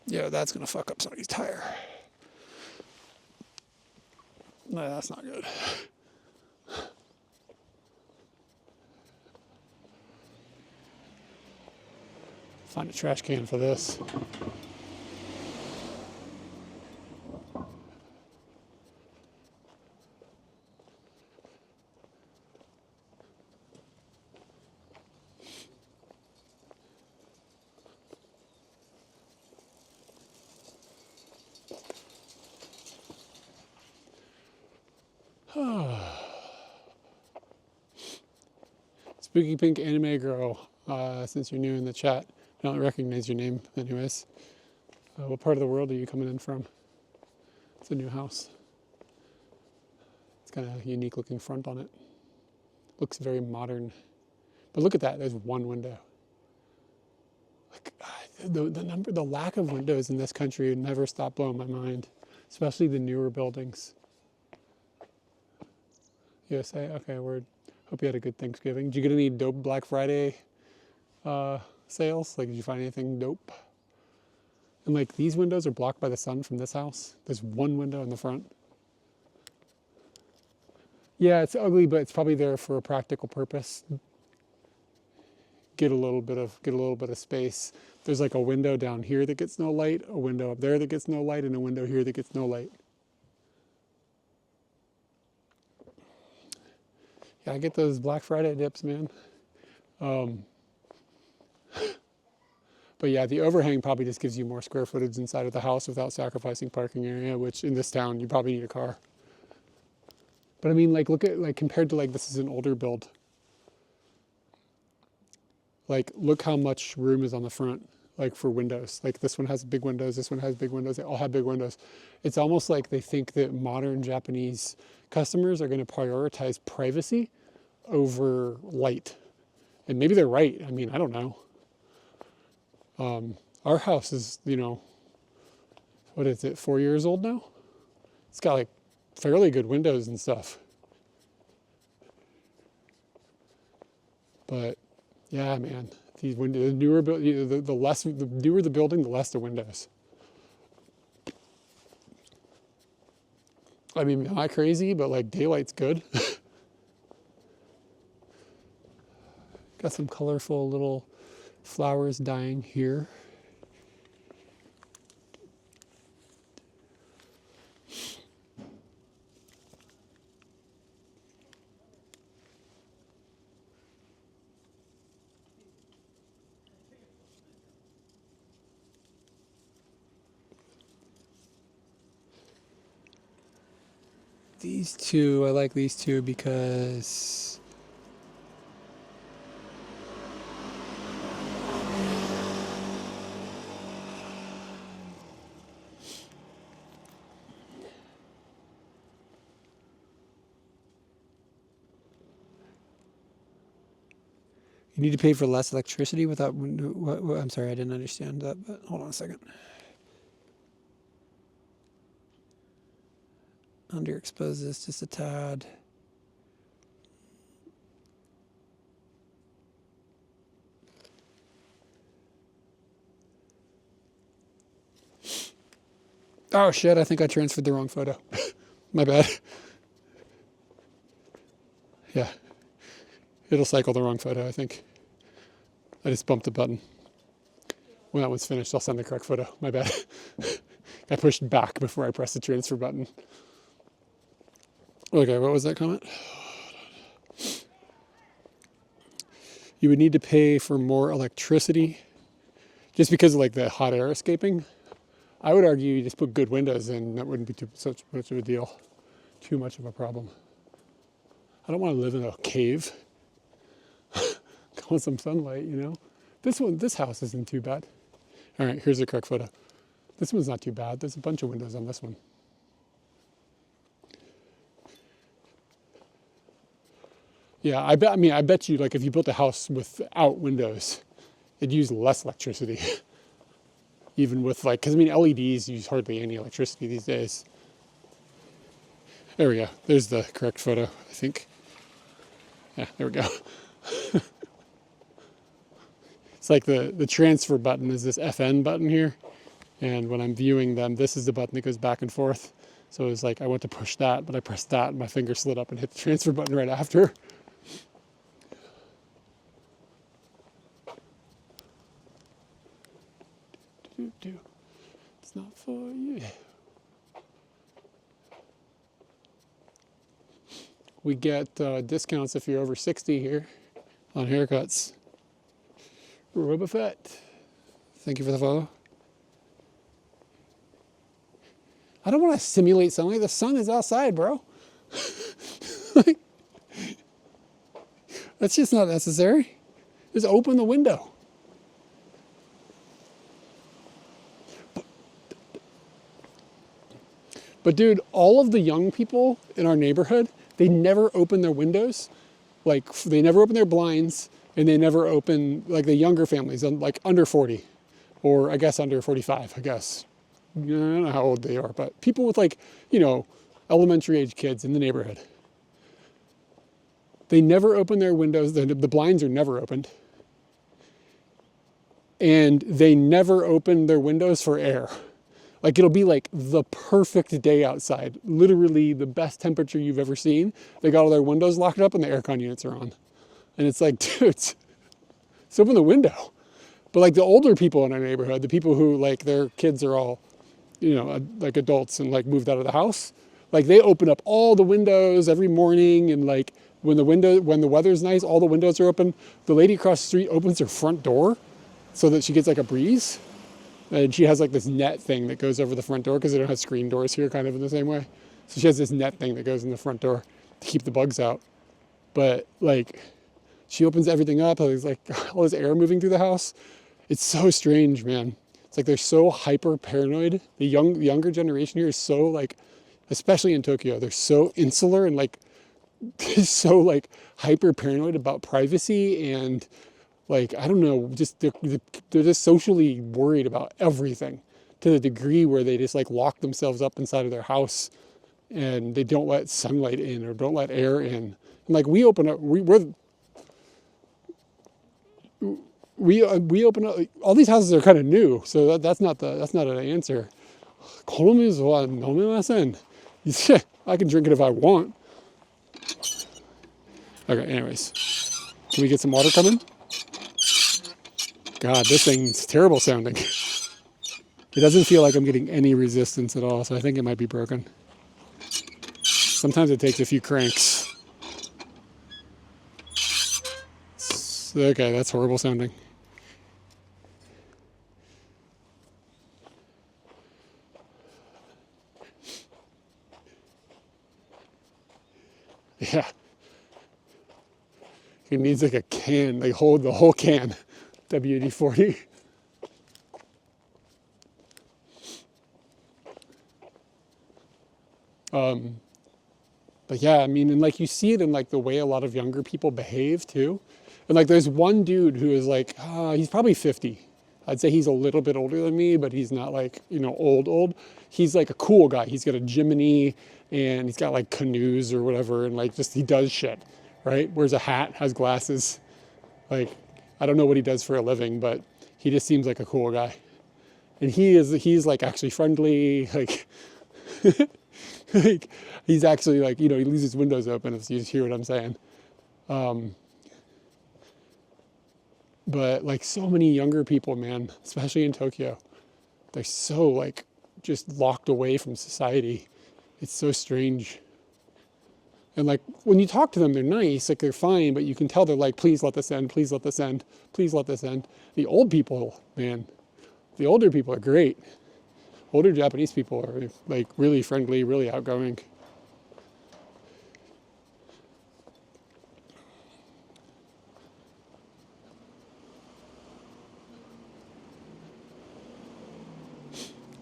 Yeah, that's gonna fuck up somebody's tire. No, that's not good. Find a trash can for this. Spooky Pink Anime Girl, since you're new in the chat, I don't recognize your name anyways. What part of the world are you coming in from? It's a new house. It's got a unique looking front on it. Looks very modern. But look at that, there's one window. Like, the lack of windows in this country would never stop blowing my mind, especially the newer buildings. USA, okay, word. Hope you had a good Thanksgiving. Did you get any dope Black Friday sales? Like, did you find anything dope? And like, these windows are blocked by the sun from this house. There's one window in the front. Yeah, it's ugly, but it's probably there for a practical purpose. Get a little bit of space. There's like a window down here that gets no light, a window up there that gets no light, and a window here that gets no light. Yeah, I get those Black Friday dips, man. But yeah, the overhang probably just gives you more square footage inside of the house without sacrificing parking area, which in this town, you probably need a car. But I mean, like, look at, like, compared to, like, this is an older build. Like, look how much room is on the front, like, for windows. Like, this one has big windows, this one has big windows, they all have big windows. It's almost like they think that modern Japanese customers are going to prioritize privacy over light. And maybe they're right. I mean, I don't know. Our house is, you know, what is it, 4 years old now? It's got like fairly good windows and stuff. But yeah, man, these windows, the newer the newer the building, the less the windows. I mean, am I crazy? But like, daylight's good. Got some colorful little flowers dying here. these two, I like these two because you need to pay for less electricity without window. What, I'm sorry, I didn't understand that, but hold on a second. Underexpose this just a tad. Oh shit, I think I transferred the wrong photo. My bad. Yeah. It'll cycle the wrong photo, I think. I just bumped the button. When that one's finished, I'll send the correct photo. My bad. I pushed back before I pressed the transfer button. Okay, what was that comment? You would need to pay for more electricity just because of like the hot air escaping. I would argue you just put good windows in, that wouldn't be such much of a deal. Too much of a problem. I don't want to live in a cave. I want some sunlight, you know? This house isn't too bad. All right, here's the correct photo. This one's not too bad. There's a bunch of windows on this one. Yeah, I bet you, like, if you built a house without windows, it'd use less electricity. Even with, like, because, I mean, LEDs use hardly any electricity these days. There we go. There's the correct photo, I think. Yeah, there we go. It's like the transfer button is this FN button here. And when I'm viewing them, this is the button that goes back and forth. So it's like I went to push that, but I pressed that and my finger slid up and hit the transfer button right after. It's not for you. We get discounts if you're over 60 here on haircuts. Robofet, thank you for the follow. I don't want to simulate sunlight. The sun is outside, bro. Like, that's just not necessary. Just open the window. But dude, all of the young people in our neighborhood, they never open their windows. Like, they never open their blinds, and they never open, like, the younger families, like under 40, or I guess under 45, I guess. I don't know how old they are, but people with, like, you know, elementary age kids in the neighborhood. They never open their windows. The blinds are never opened. And they never open their windows for air. Like, it'll be like the perfect day outside, literally the best temperature you've ever seen. They got all their windows locked up and the aircon units are on. And it's like, dude, let's open the window. But like the older people in our neighborhood, the people who, like, their kids are all, you know, like adults and like moved out of the house, like they open up all the windows every morning, and like when the weather's nice, all the windows are open. The lady across the street opens her front door so that she gets like a breeze. And she has like this net thing that goes over the front door because they don't have screen doors here kind of in the same way. So she has this net thing that goes in the front door to keep the bugs out. But like, she opens everything up. There's like all this air moving through the house. It's so strange, man. It's like they're so hyper paranoid. The younger generation here is so like, especially in Tokyo, they're so insular and like, so like hyper paranoid about privacy and like, I don't know, just they're just socially worried about everything to the degree where they just like lock themselves up inside of their house and they don't let sunlight in or don't let air in. And like we open up, we open up. All these houses are kind of new, so that's not an answer. I can drink it if I want. Okay, anyways, can we get some water coming? God, this thing's terrible sounding. It doesn't feel like I'm getting any resistance at all, so I think it might be broken. Sometimes it takes a few cranks. Okay, that's horrible sounding. Yeah. He needs like a can, like hold the whole can. WD-40. But yeah, I mean, and like you see it in like the way a lot of younger people behave too. And like there's one dude who is like, he's probably 50. I'd say he's a little bit older than me, but he's not like, you know, old. He's like a cool guy. He's got a Jimny and he's got like canoes or whatever. And like just, he does shit, right? Wears a hat, has glasses. Like, I don't know what he does for a living, but he just seems like a cool guy. And he's like actually friendly, like, like he's actually like, you know, he leaves his windows open if you just hear what I'm saying. But like so many younger people, man, especially in Tokyo, they're so like just locked away from society. It's so strange. And like when you talk to them, they're nice, like they're fine, but you can tell they're like, please let this end, please let this end, please let this end. The old people, man, the older people are great. Older Japanese people are like really friendly, really outgoing.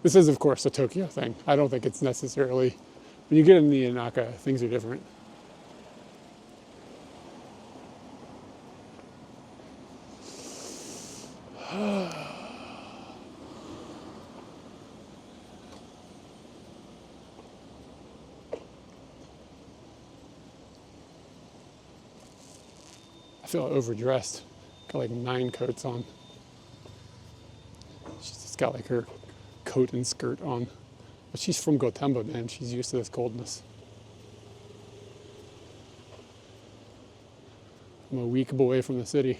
This is, of course, a Tokyo thing. I don't think it's necessarily, when you get in the Inaka, things are different. I feel overdressed. Got like 9 coats on. She's just got like her coat and skirt on. But she's from Gotemba, man. She's used to this coldness. I'm a week away from the city.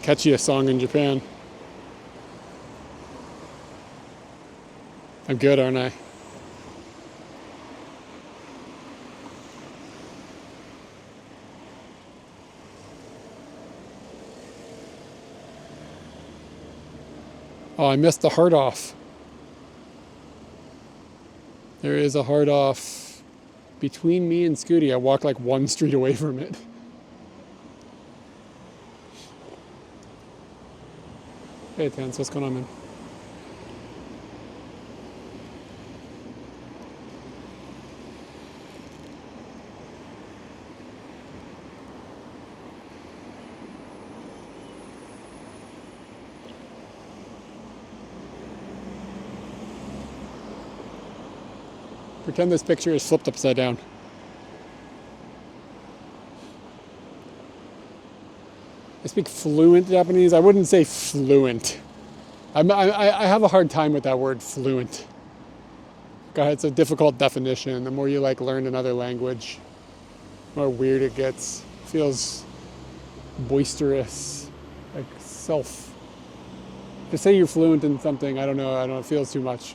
Catchiest song in Japan. I'm good, aren't I? Oh, I missed the hard off. There is a hard off between me and Scooty. I walked like 1 street away from it. Hey, Tans, what's going on, man? Pretend this picture is flipped upside down. I speak fluent Japanese. I wouldn't say fluent. I have a hard time with that word, fluent. God, it's a difficult definition. The more you like learn another language, the more weird it gets. It feels boisterous, like self. To say you're fluent in something, I don't know, it feels too much.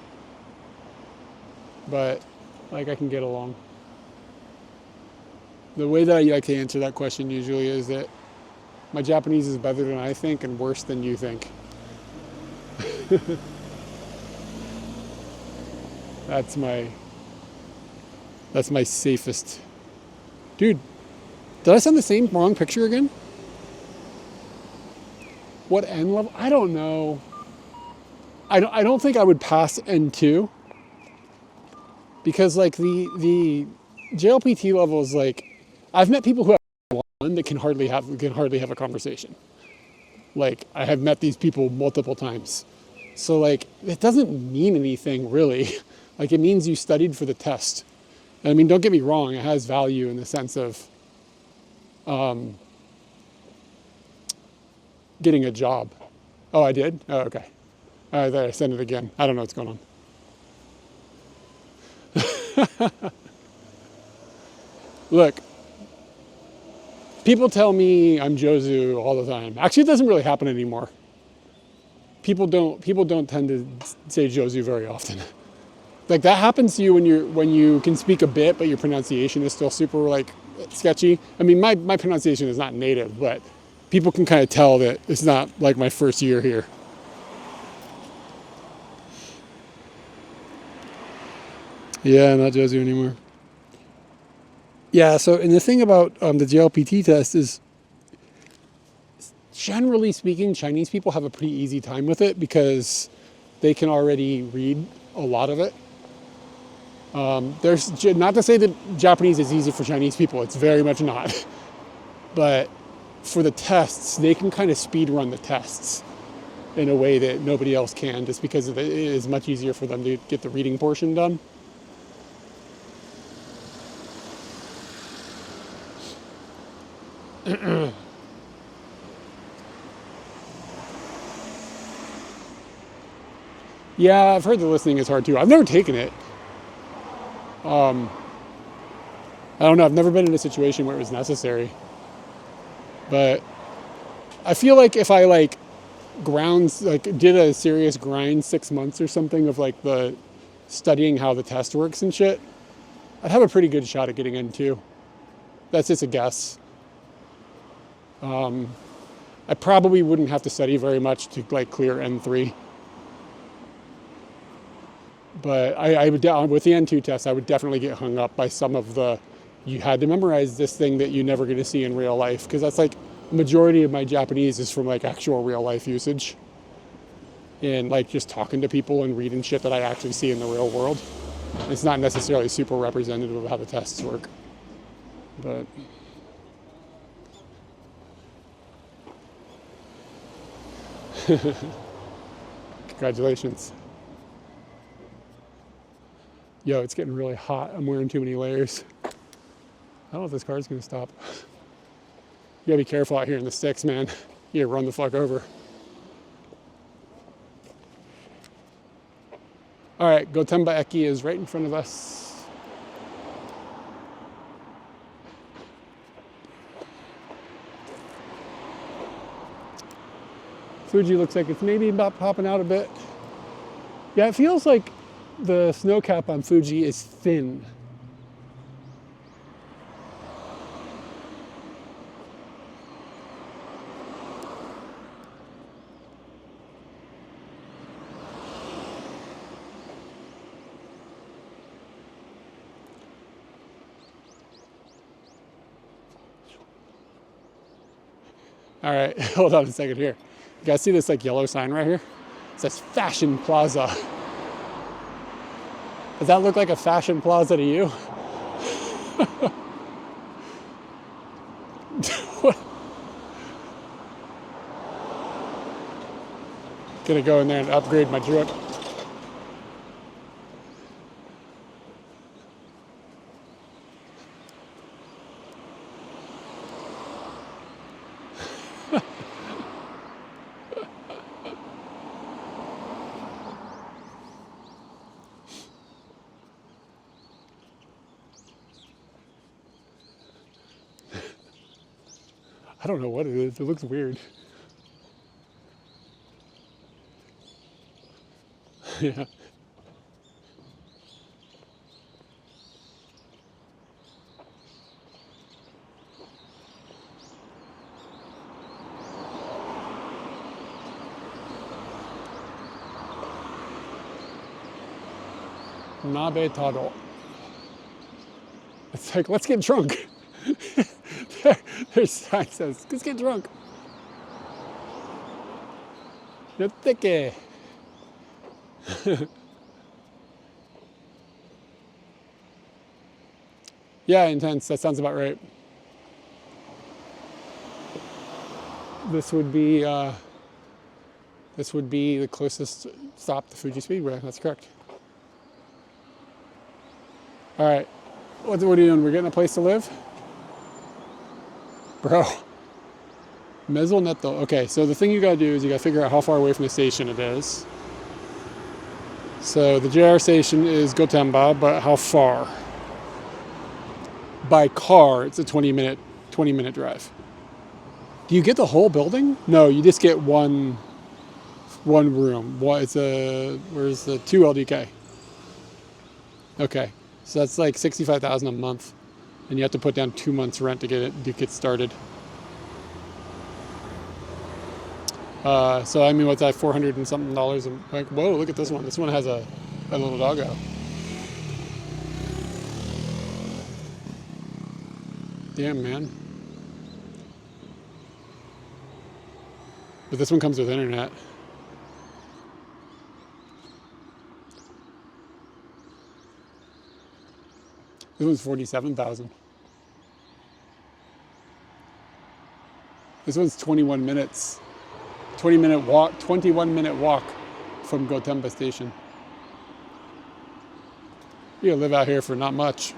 But like I can get along. The way that I like to answer that question usually is that my Japanese is better than I think and worse than you think. That's my safest. Dude, did I send the same wrong picture again? What N level? I don't know. I don't think I would pass N2. because like the JLPT level is like, I've met people who have one that can hardly have a conversation. Like I have met these people multiple times. So like it doesn't mean anything really. Like it means you studied for the test. And I mean, don't get me wrong, it has value in the sense of getting a job. Oh, I did? Oh, okay. All right, there, I sent it again. I don't know what's going on. Look, people tell me I'm Jozu all the time. Actually, it doesn't really happen anymore. People don't tend to say Jozu very often. Like that happens to you when you can speak a bit, but your pronunciation is still super like sketchy. I mean, my pronunciation is not native, but people can kind of tell that it's not like my first year here. Yeah, not Jozu anymore. Yeah, so and the thing about the JLPT test is, generally speaking, Chinese people have a pretty easy time with it because they can already read a lot of it. There's not to say that Japanese is easy for Chinese people, it's very much not. But for the tests, they can kind of speed run the tests in a way that nobody else can, just because it is much easier for them to get the reading portion done. Yeah, I've heard the listening is hard too. I've never taken it. I don't know, I've never been in a situation where it was necessary. But I feel like if I like did a serious grind 6 months or something of like the studying how the test works and shit, I'd have a pretty good shot at getting in too. That's just a guess. I probably wouldn't have to study very much to like clear N3. But I would, with the N2 test, I would definitely get hung up by some of the, you had to memorize this thing that you're never going to see in real life. Because that's like, the majority of my Japanese is from like actual real life usage. And like just talking to people and reading shit that I actually see in the real world. It's not necessarily super representative of how the tests work. But congratulations. Yo, it's getting really hot. I'm wearing too many layers. I don't know if this car's gonna stop. You gotta be careful out here in the sticks, man. You gotta run the fuck over. All right, Gotemba Eki is right in front of us. Fuji looks like it's maybe about popping out a bit. Yeah, it feels like the snow cap on Fuji is thin. All right, hold on a second here. You guys see this like yellow sign right here? It says Fashion Plaza. Does that look like a fashion plaza to you? Gonna go in there and upgrade my truck. I don't know what it is. It looks weird. Yeah. Nabe Tado. It's like, let's get drunk. There's sign says, let's get drunk. Yotteke. Yeah, intense. That sounds about right. This would be the closest stop to Fuji Speedway. That's correct. All right. What are you doing? We're getting a place to live? Bro. Mezzo netto. Okay, so the thing you gotta do is you gotta figure out how far away from the station it is. So the JR station is Gotemba, but how far? By car, it's a 20-minute drive. Do you get the whole building? No, you just get one room. Where's the 2 LDK? Okay, so that's like $65,000 a month, and you have to put down 2 months rent to get started. So I mean, what's that? $400 and something dollars. Like, whoa, look at this one. This one has a little doggo. Damn, man. But this one comes with internet. This one's $47,000. This one's 21 minutes. 21-minute walk from Gotemba station. You live out here for not much.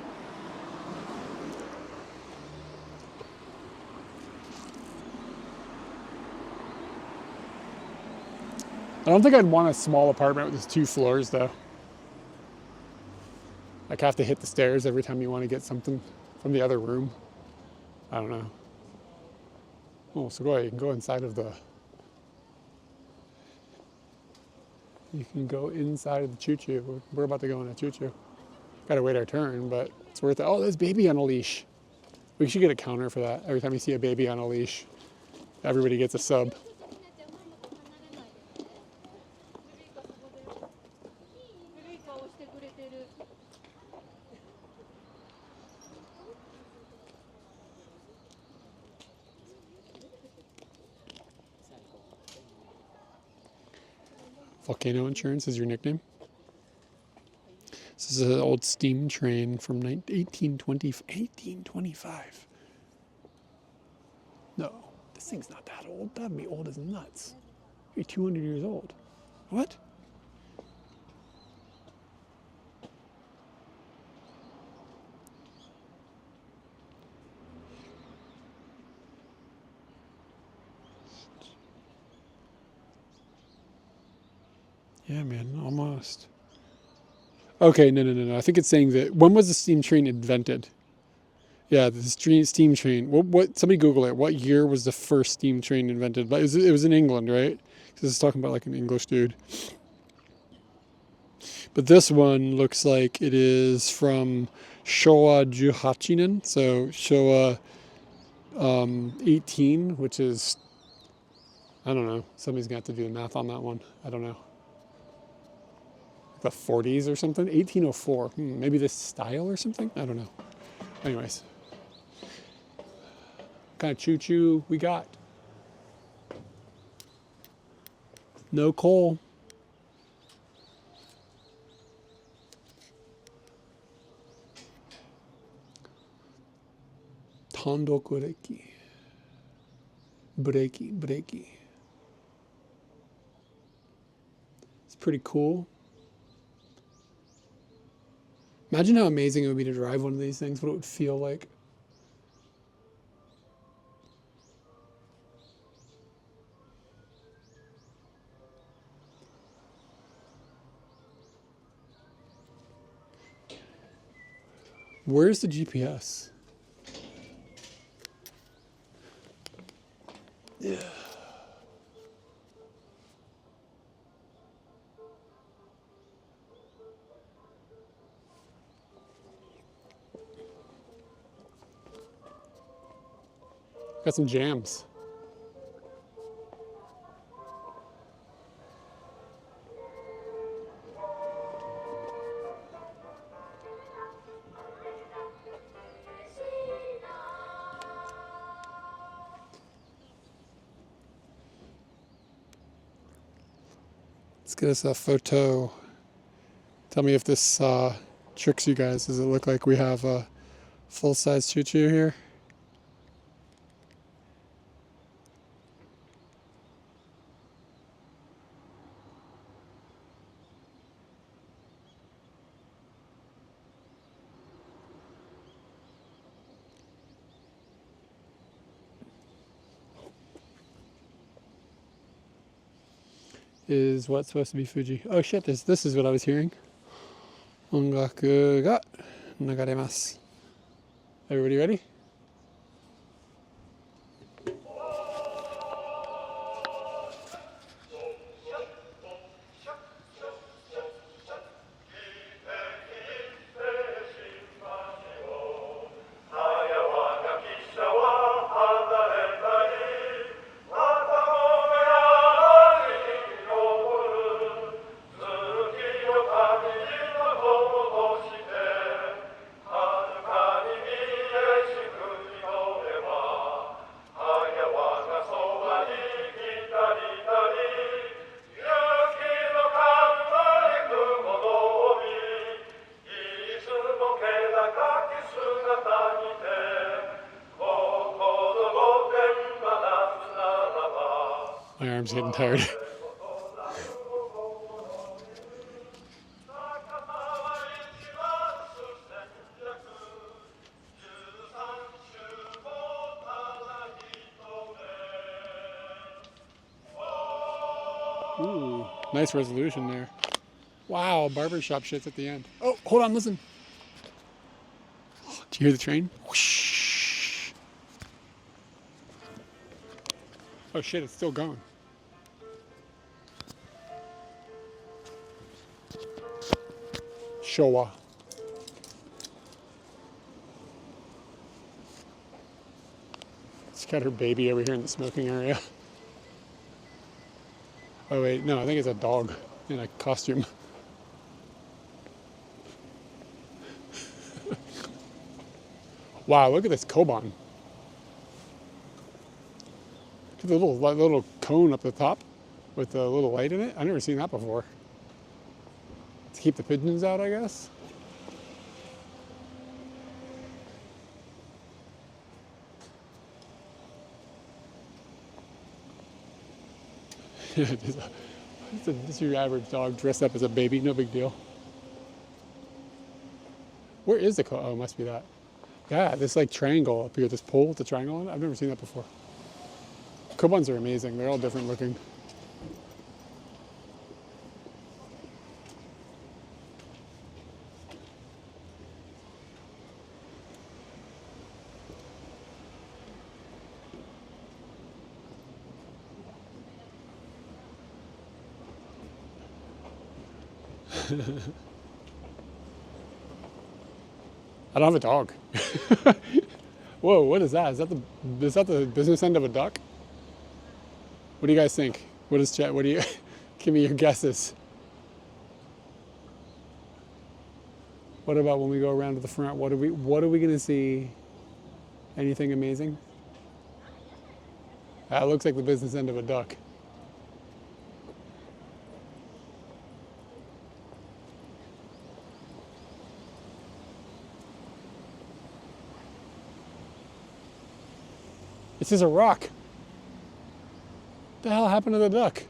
I don't think I'd want a small apartment with 2 floors though. Like have to hit the stairs every time you want to get something from the other room. I don't know. Oh, Sugoi, you can go inside of the... You can go inside of the choo-choo. We're about to go in a choo-choo. Gotta wait our turn, but it's worth it. Oh, there's baby on a leash. We should get a counter for that. Every time you see a baby on a leash, everybody gets a sub. Volcano Insurance is your nickname? This is an old steam train from 1825. No, this thing's not that old. That'd be old as nuts. You're 200 years old. What? Yeah, man, almost. Okay, no. I think it's saying that when was the steam train invented? Yeah, the steam train. What? Somebody Google it. What year was the first steam train invented? But it was in England, right? Because it's talking about like an English dude. But this one looks like it is from Showa Juhachinen, so Showa 18, which is, I don't know. Somebody's gonna have to do the math on that one. I don't know. The 40s or something? 1804. Maybe this style or something? I don't know. Anyways. What kind of choo-choo we got? No coal. Tondokureki. Breiki. It's pretty cool. Imagine how amazing it would be to drive one of these things, what it would feel like. Where's the GPS? Yeah. Got some jams. Let's get us a photo. Tell me if this tricks you guys. Does it look like we have a Full-size choo-choo here. Is what's supposed to be Fuji. Oh shit, this is what I was hearing. 音楽が流れます. Everybody ready? My arm's getting tired. Ooh, nice resolution there. Wow, barbershop shit's at the end. Oh, hold on, listen. Do you hear the train? Whoosh. Oh shit, it's still going. Showa. She's got her baby over here in the smoking area. Oh wait, no, I think it's a dog in a costume. Wow, look at this Koban. Look at the little cone up the top with the little light in it. I've never seen that before. To keep the pigeons out, I guess. Just your average dog dressed up as a baby, no big deal. Where is the oh, it must be that. Yeah, this like triangle up here, this pole with the triangle on it. I've never seen that before. Kobans are amazing. They're all different looking. I don't have a dog. Whoa, what is that? Is that the business end of a duck? What do you guys think? What is chat? What do you give me your guesses? What about when we go around to the front? What are we gonna see? Anything amazing? That looks like the business end of a duck. This is a rock. What the hell happened to the duck?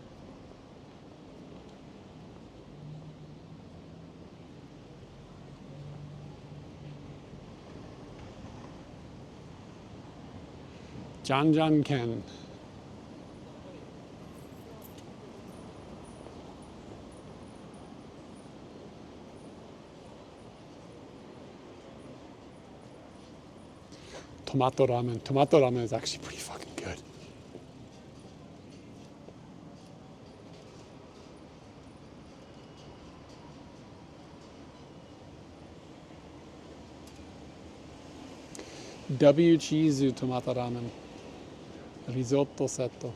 John Ken. Tomato ramen. Tomato ramen is actually pretty fucking good. W Chizu tomato ramen. Risotto setto.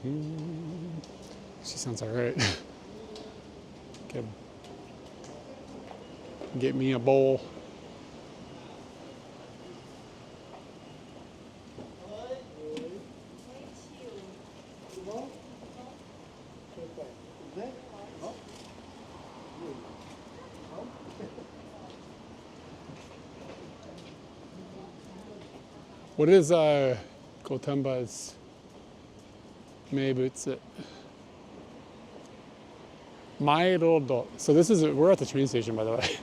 She sounds alright. Get me a bowl. What is Gotemba's meibutsu? Mairodo. So this is, we're at the train station, by the way.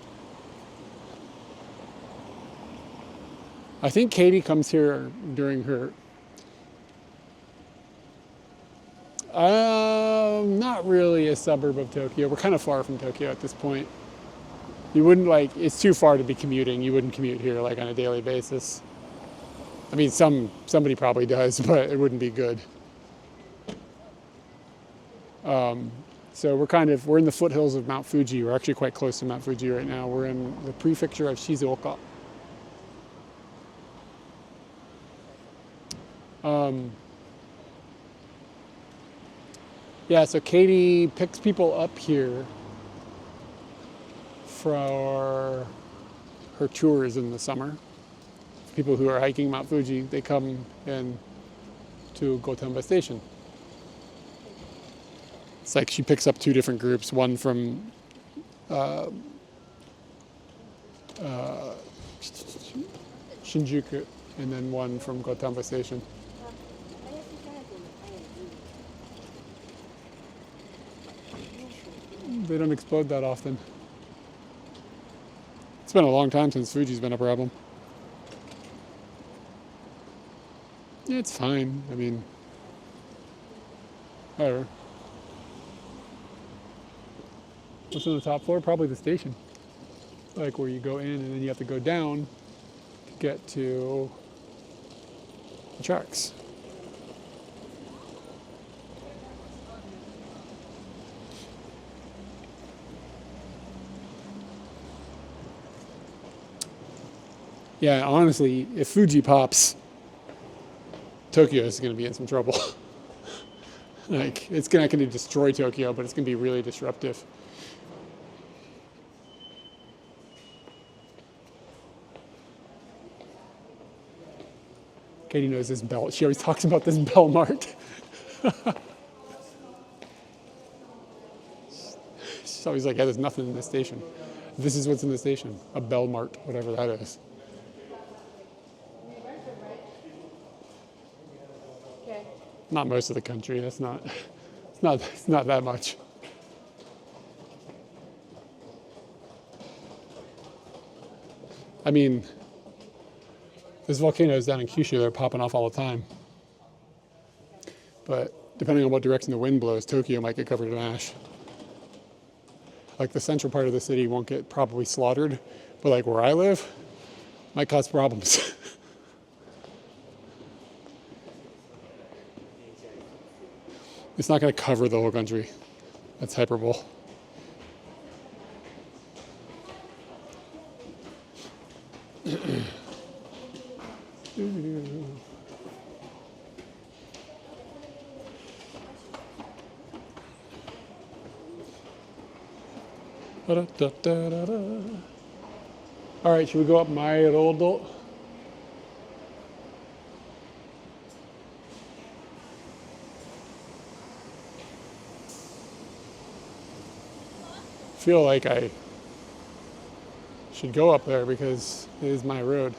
I think Katie comes here during her, not really a suburb of Tokyo. We're kind of far from Tokyo at this point. You wouldn't like, it's too far to be commuting. You wouldn't commute here like on a daily basis. I mean, somebody probably does, but it wouldn't be good. So we're in the foothills of Mount Fuji. We're actually quite close to Mount Fuji right now. We're in the prefecture of Shizuoka. Yeah, so Katie picks people up here for her tours in the summer. People who are hiking Mount Fuji, they come in to Gotemba Station. It's like she picks up two different groups, one from Shinjuku and then one from Gotemba Station. They don't explode that often. It's been a long time since Fuji's been a problem. Yeah, it's fine. I mean, whatever. What's on the top floor? Probably the station. Like where you go in and then you have to go down to get to the tracks. Yeah, honestly, if Fuji pops, Tokyo is going to be in some trouble. Like, it's not going to destroy Tokyo, but it's going to be really disruptive. Katie knows this bell. She always talks about this Bell Mart. She's always like, yeah, there's nothing in the station. This is what's in the station. A Bell Mart, whatever that is. Not most of the country. It's not that much. I mean, there's volcanoes down in Kyushu that are popping off all the time. But depending on what direction the wind blows, Tokyo might get covered in ash. Like the central part of the city won't get probably slaughtered, but like where I live, might cause problems. It's not going to cover the whole country. That's hyperbole. All right, should we go up Mairodo? I feel like I should go up there because it is my road.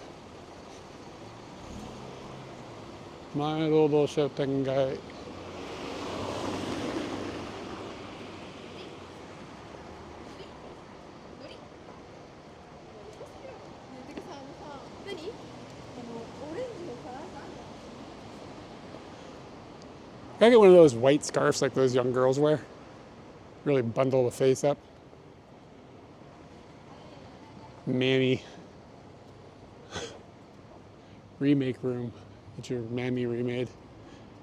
Mairodo Shotengai. Can I get one of those white scarves like those young girls wear? Really bundle the face up. Mammy. Remake room. Get your Mammy remade.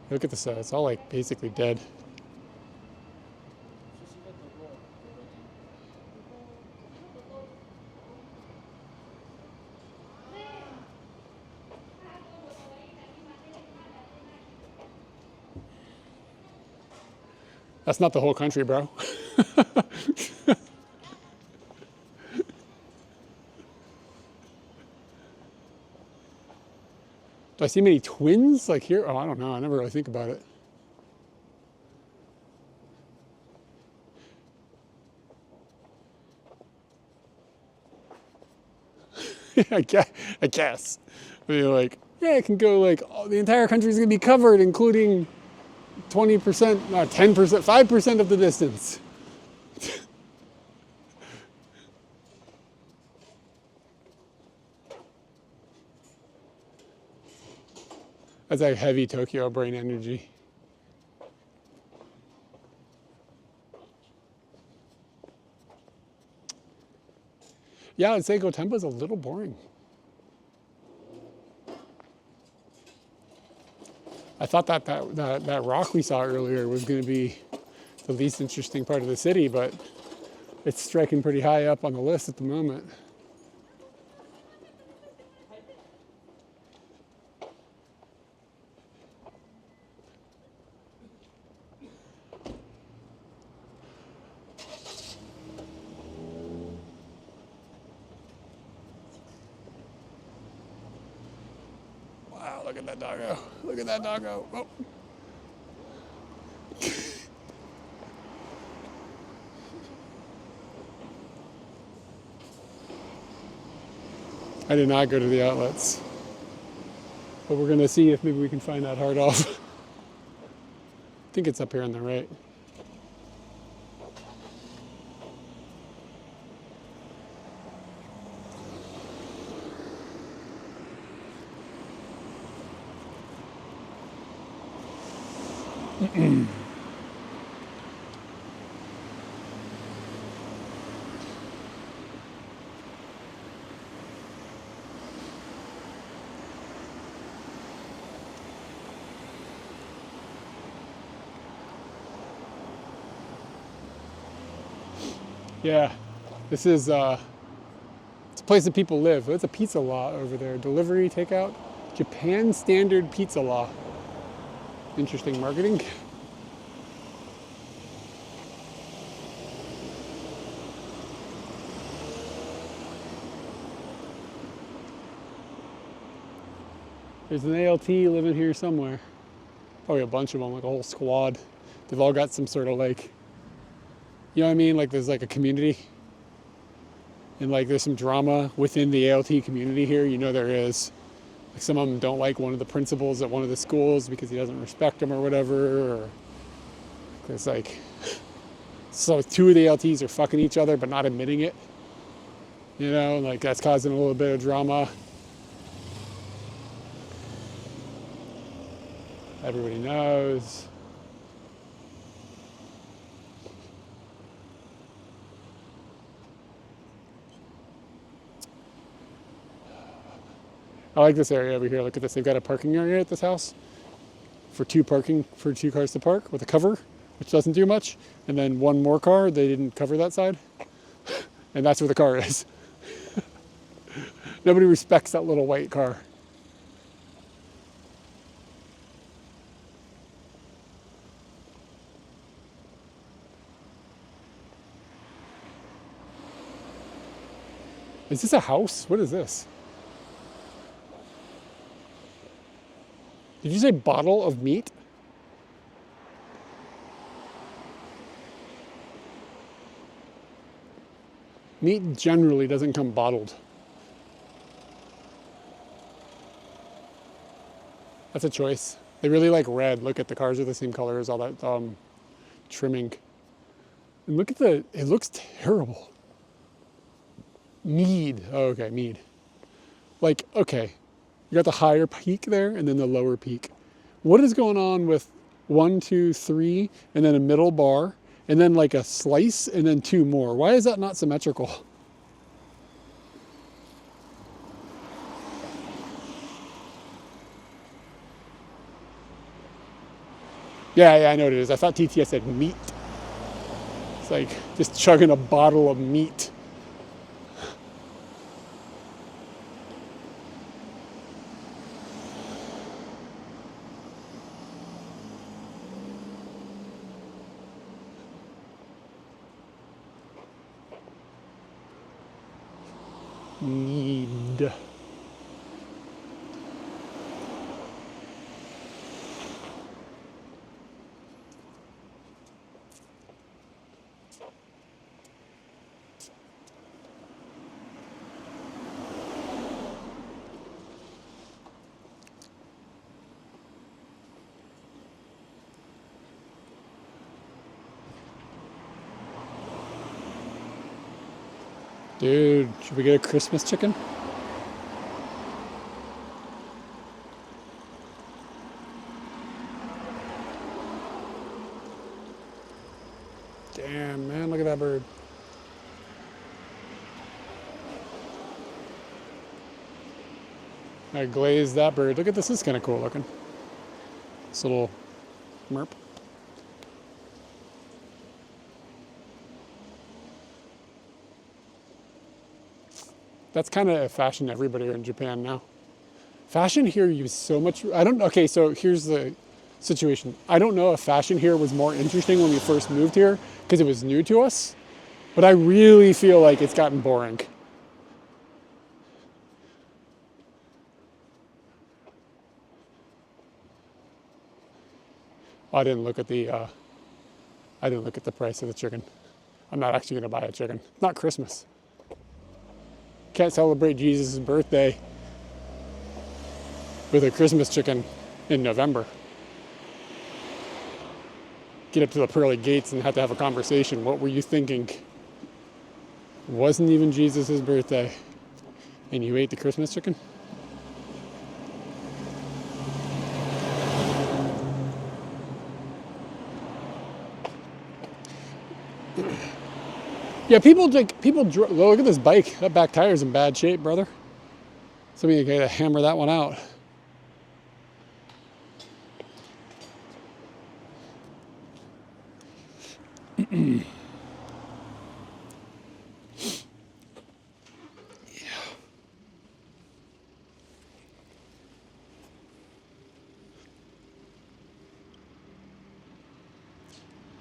Look at this, it's all like basically dead. That's not the whole country, bro. Do I see many twins like here? Oh, I don't know. I never really think about it. I guess. I mean, like, Yeah, it can go like, oh, the entire country is going to be covered, including 20%, 10%, 5% of the distance. That's like heavy Tokyo brain energy. Yeah, I'd say Gotemba's a little boring. I thought that rock we saw earlier was going to be the least interesting part of the city, but it's striking pretty high up on the list at the moment. Wow, look at that doggo. Look at that doggo. Oh. I did not go to the outlets, but we're gonna see if maybe we can find that hard off. I think it's up here on the right. Yeah, this is it's a place that people live. It's a pizza law over there. Delivery, takeout, Japan standard pizza law. Interesting marketing. There's an ALT living here somewhere. Probably a bunch of them, like a whole squad. They've all got some sort of like, you know what I mean? Like there's like a community. And like there's some drama within the ALT community here. You know there is. Like some of them don't like one of the principals at one of the schools because he doesn't respect them or whatever. Or there's like, so two of the ALTs are fucking each other but not admitting it. You know, like that's causing a little bit of drama. Everybody knows. I like this area over here. Look at this. They've got a parking area at this house for two cars to park with a cover, which doesn't do much. And then one more car, they didn't cover that side. And that's where the car is. Nobody respects that little white car. Is this a house? What is this? Did you say bottle of meat? Meat generally doesn't come bottled. That's a choice. They really like red. Look at the cars are the same color as all that trimming. And look at it looks terrible. Mead. Oh, okay, mead. Like, okay, you got the higher peak there and then the lower peak. What is going on with 1, 2, 3, and then a middle bar, and then like a slice, and then 2 more? Why is that not symmetrical? Yeah, I know what it is. I thought TTS said meat. It's like just chugging a bottle of meat. Need. Dude, should we get a Christmas chicken? Damn, man, look at that bird. I glazed that bird. Look at this, this is kind of cool looking. This little merp. That's kind of a fashion everybody in Japan now. Fashion here uses so much, okay, so here's the situation. I don't know if fashion here was more interesting when we first moved here because it was new to us, but I really feel like it's gotten boring. I didn't look at the price of the chicken. I'm not actually gonna buy a chicken. It's not Christmas. Can't celebrate Jesus' birthday with a Christmas chicken in November. Get up to the pearly gates and have to have a conversation. What were you thinking? It wasn't even Jesus' birthday. And you ate the Christmas chicken? Yeah, look at this bike. That back tire's in bad shape, brother. Somebody gotta hammer that one out.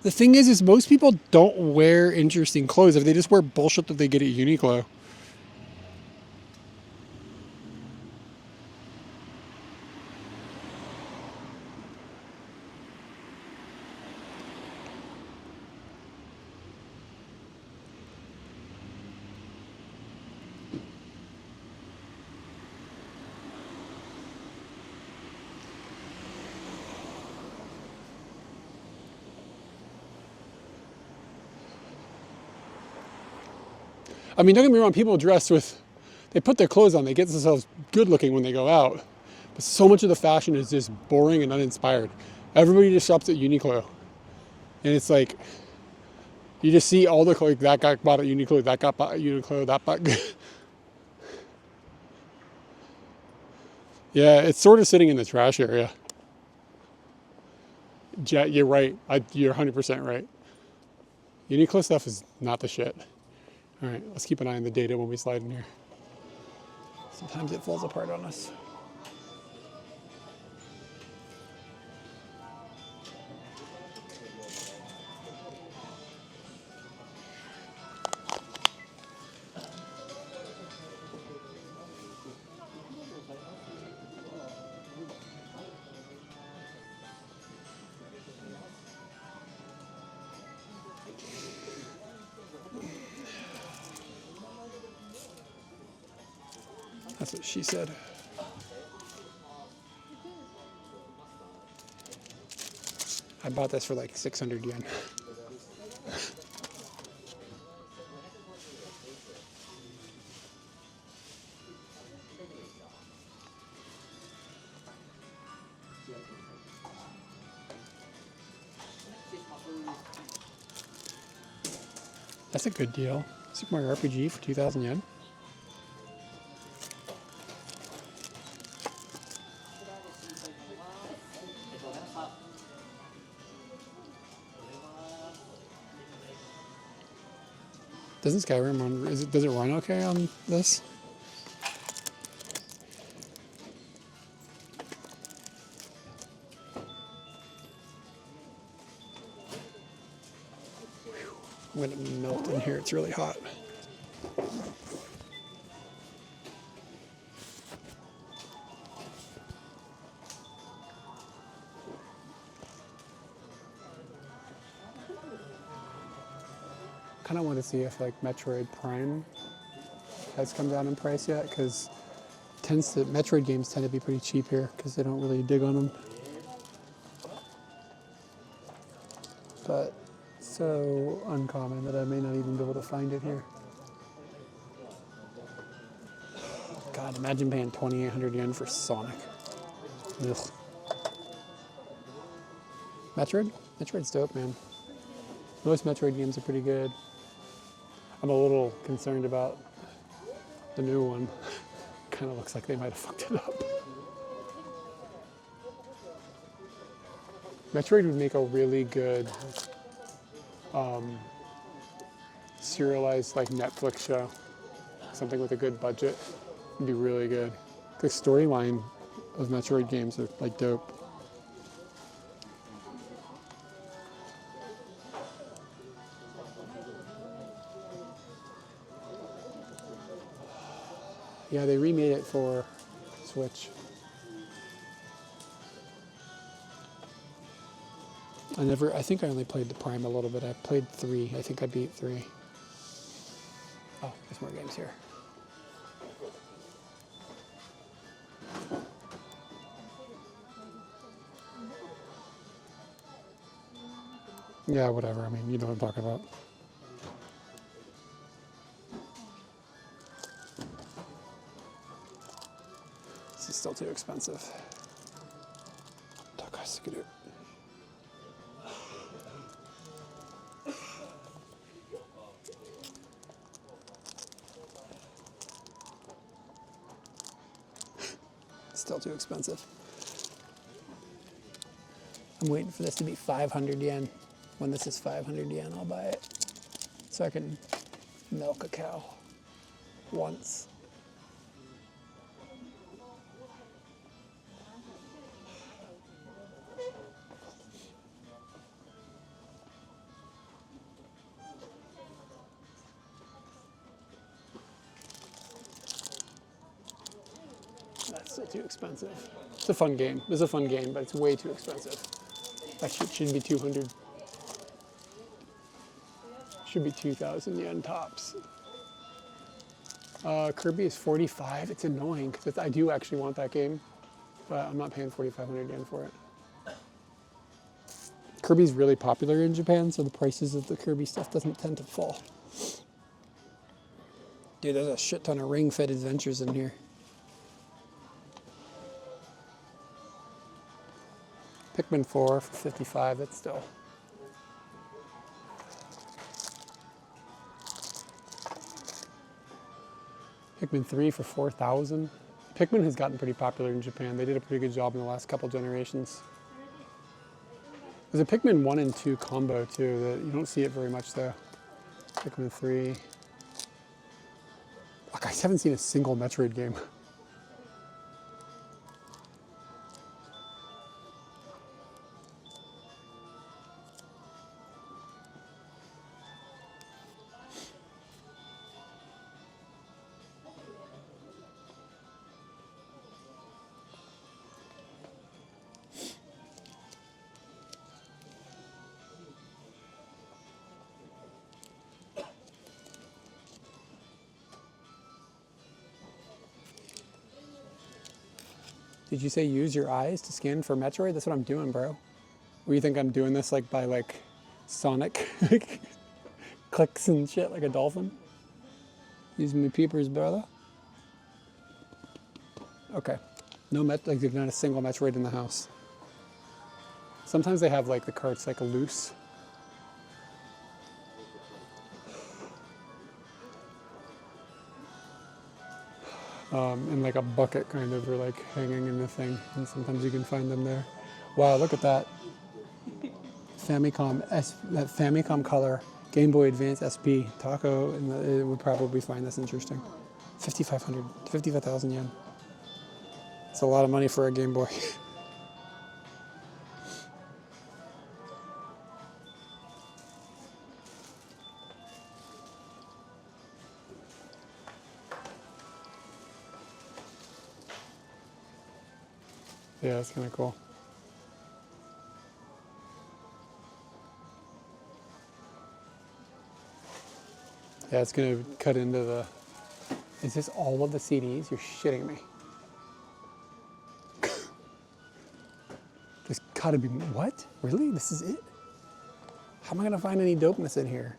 The thing is most people don't wear interesting clothes. If they just wear bullshit that they get at Uniqlo. I mean, don't get me wrong, people they put their clothes on, they get themselves good looking when they go out. But so much of the fashion is just boring and uninspired. Everybody just shops at Uniqlo. And it's like, you just see all the clothes, that guy bought at Uniqlo, that guy bought at Uniqlo, that bought. Yeah, it's sort of sitting in the trash area. Yeah, you're right. You're 100% right. Uniqlo stuff is not the shit. All right, let's keep an eye on the data when we slide in here. Sometimes it falls apart on us. That's what she said. I bought this for like 600 yen. That's a good deal. Super Mario RPG for 2,000 yen. Doesn't Skyrim run, does it run okay on this? I'm gonna melt in here, it's really hot. I kind of want to see if like Metroid Prime has come down in price yet, because Metroid games tend to be pretty cheap here because they don't really dig on them. But so uncommon that I may not even be able to find it here. God, imagine paying 2,800 yen for Sonic. Ugh. Metroid? Metroid's dope, man. Most Metroid games are pretty good. I'm a little concerned about the new one. Kind of looks like they might have fucked it up. Metroid would make a really good serialized like Netflix show. Something with a good budget would be really good. The storyline of Metroid games are like dope. Yeah, they remade it for Switch. I think I only played the Prime a little bit. I played 3. I think I beat 3. Oh, there's more games here. Yeah, whatever. I mean, you know what I'm talking about. This is still too expensive. Takashikuru. Still too expensive. I'm waiting for this to be 500 yen. When this is 500 yen, I'll buy it. So I can milk a cow once. That's still too expensive. It's a fun game. It's a fun game, but it's way too expensive. That should be 200. Should be 2,000 yen tops. Kirby is 45. It's annoying because I do actually want that game, but I'm not paying 4,500 yen for it. Kirby's really popular in Japan, so the prices of the Kirby stuff doesn't tend to fall. Dude, there's a shit ton of Ring Fit Adventures in here. Pikmin 4 for 55, that's still. Pikmin 3 for 4,000. Pikmin has gotten pretty popular in Japan. They did a pretty good job in the last couple generations. There's a Pikmin 1 and 2 combo too, that you don't see it very much though. Pikmin 3. Look, I haven't seen a single Metroid game. Did you say use your eyes to scan for Metroid? That's what I'm doing, bro. What, you think I'm doing this like by like Sonic clicks and shit like a dolphin? Using my peepers, brother. Okay. No like there's not a single Metroid in the house. Sometimes they have like the carts like loose. In like a bucket kind of, or like hanging in the thing, and sometimes you can find them there. Wow, look at that. That Famicom color, Game Boy Advance SP, Taco, and it would probably find this interesting. 5,500, 55,000 yen. It's a lot of money for a Game Boy. Yeah, it's kind of cool. Yeah, it's going to cut into the... Is this all of the CDs? You're shitting me. There's got to be... What? Really? This is it? How am I going to find any dopeness in here?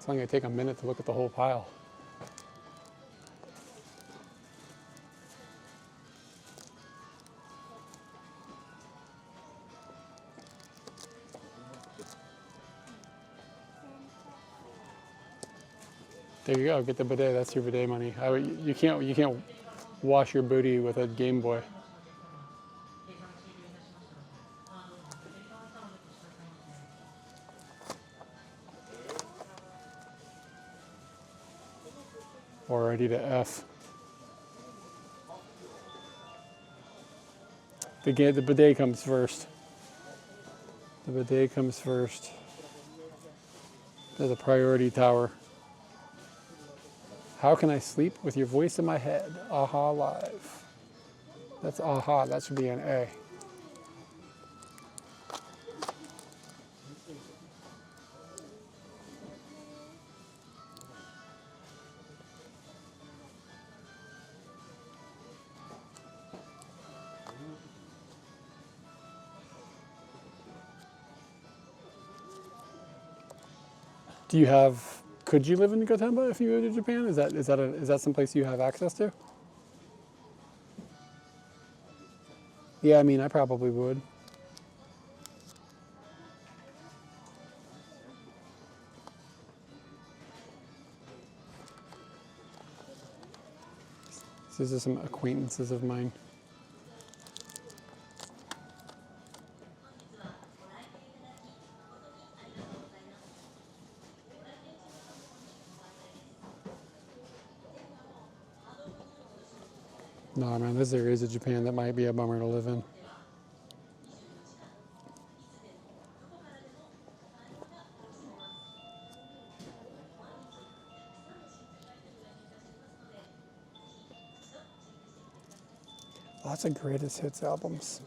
It's only gonna take a minute to look at the whole pile. There you go. Get the bidet. That's your bidet money. You can't wash your booty with a Game Boy. Already to F. The bidet comes first. The bidet comes first. There's a priority tower. How can I sleep with your voice in my head? Aha live. That's aha. That should be an A. Do you have? Could you live in Gotemba if you go to Japan? Is that some place you have access to? Yeah, I mean, I probably would. These are some acquaintances of mine. Nah, man, there's areas of Japan that might be a bummer to live in. Lots of greatest hits albums.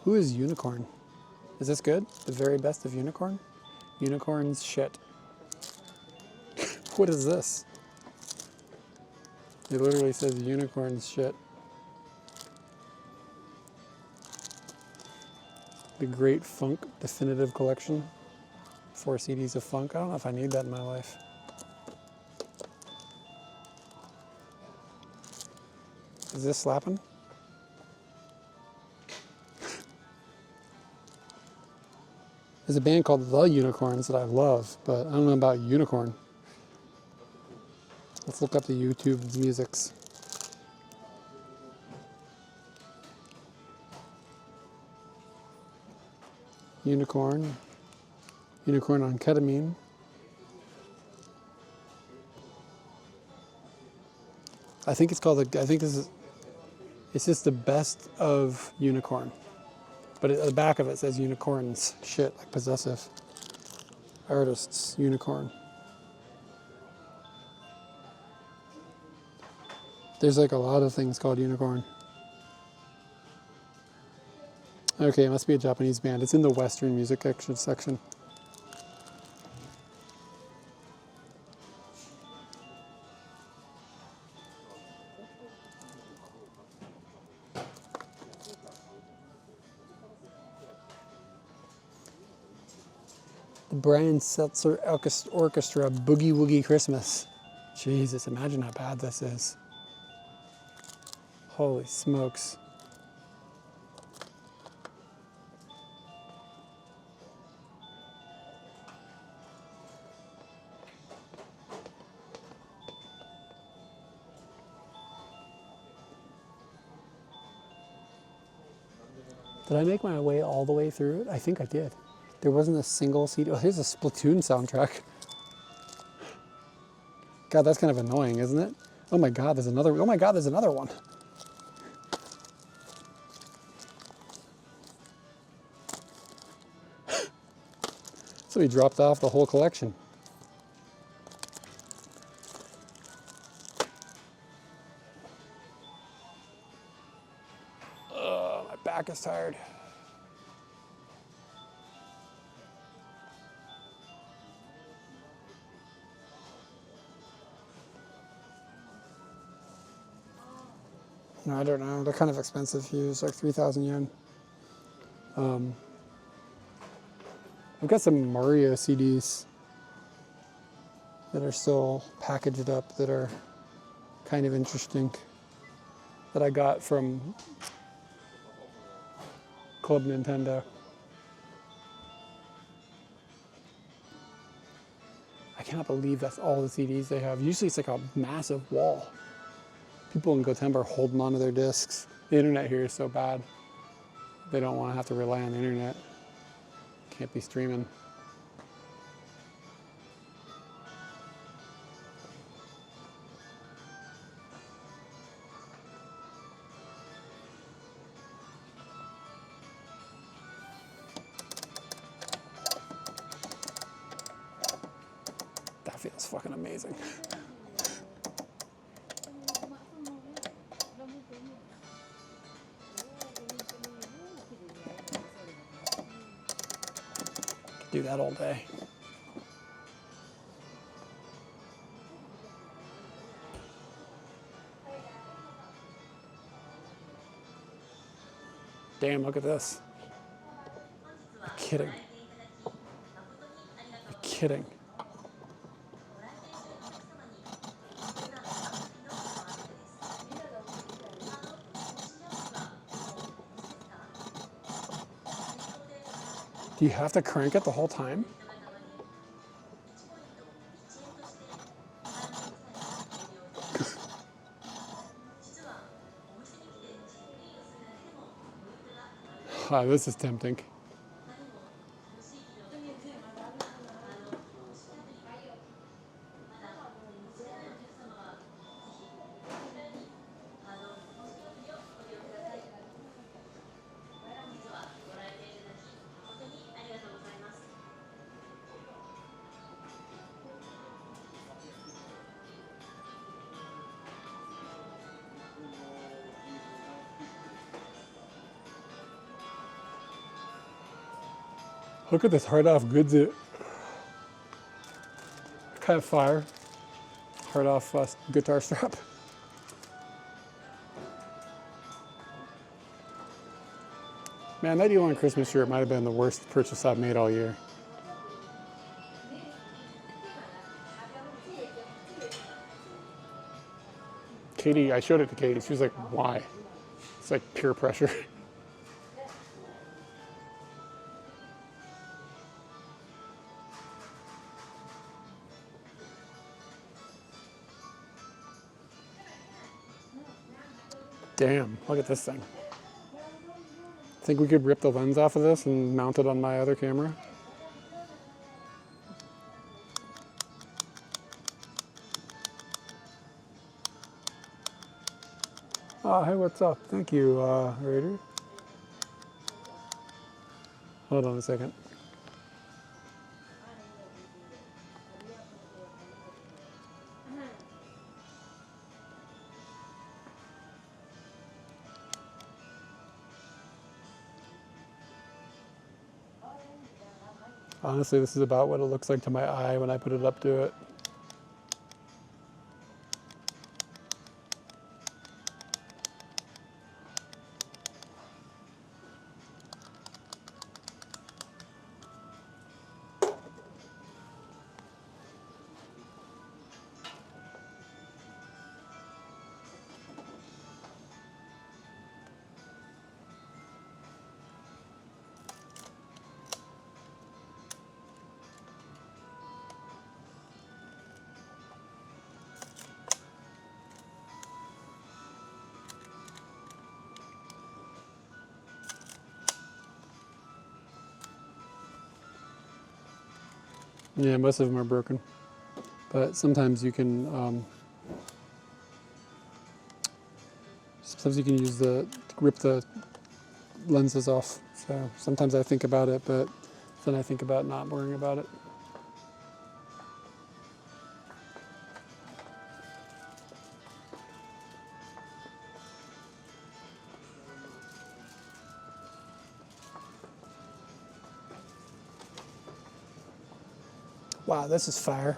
Who is Unicorn? Is this good? The very best of Unicorn? Unicorn's shit. What is this? It literally says Unicorn's shit. The Great Funk Definitive Collection. 4 CDs of funk. I don't know if I need that in my life. Is this slapping? There's a band called The Unicorns that I love, but I don't know about Unicorn. Let's look up the YouTube musics. Unicorn. Unicorn on ketamine. I think it's called, it's just the best of Unicorn. But at the back of it says Unicorns shit, like possessive. Artists, Unicorn. There's like a lot of things called Unicorn. Okay, it must be a Japanese band. It's in the Western music section. The Brian Setzer Orchestra, Boogie Woogie Christmas. Jesus, imagine how bad this is. Holy smokes. Did I make my way all the way through it? I think I did. There wasn't a single CD. Oh, here's a Splatoon soundtrack. God, that's kind of annoying, isn't it? Oh my God, there's another. Oh my God, there's another one. So he dropped off the whole collection. My back is tired. I don't know. They're kind of expensive views, like 3,000 yen. I've got some Mario CDs that are still packaged up that are kind of interesting that I got from Club Nintendo. I cannot believe that's all the CDs they have. Usually it's like a massive wall. People in Gotemba are holding onto their discs. The internet here is so bad. They don't want to have to rely on the internet. Can't be streaming. That feels fucking amazing. Do that all day. Damn, look at this. You're kidding. You're kidding. Do you have to crank it the whole time? Ah, this is tempting. Look at this hard off goods it. Kind of fire. Hard off guitar strap. Man, that Elon Christmas shirt might have been the worst purchase I've made all year. Katie, I showed it to Katie. She was like, why? It's like pure pressure. Damn, look at this thing. Think we could rip the lens off of this and mount it on my other camera? Oh, hey, what's up? Thank you, Raider. Hold on a second. Honestly, this is about what it looks like to my eye when I put it up to it. Yeah, most of them are broken. But sometimes you can use rip the lenses off. So sometimes I think about it, but then I think about not worrying about it. Wow, this is fire.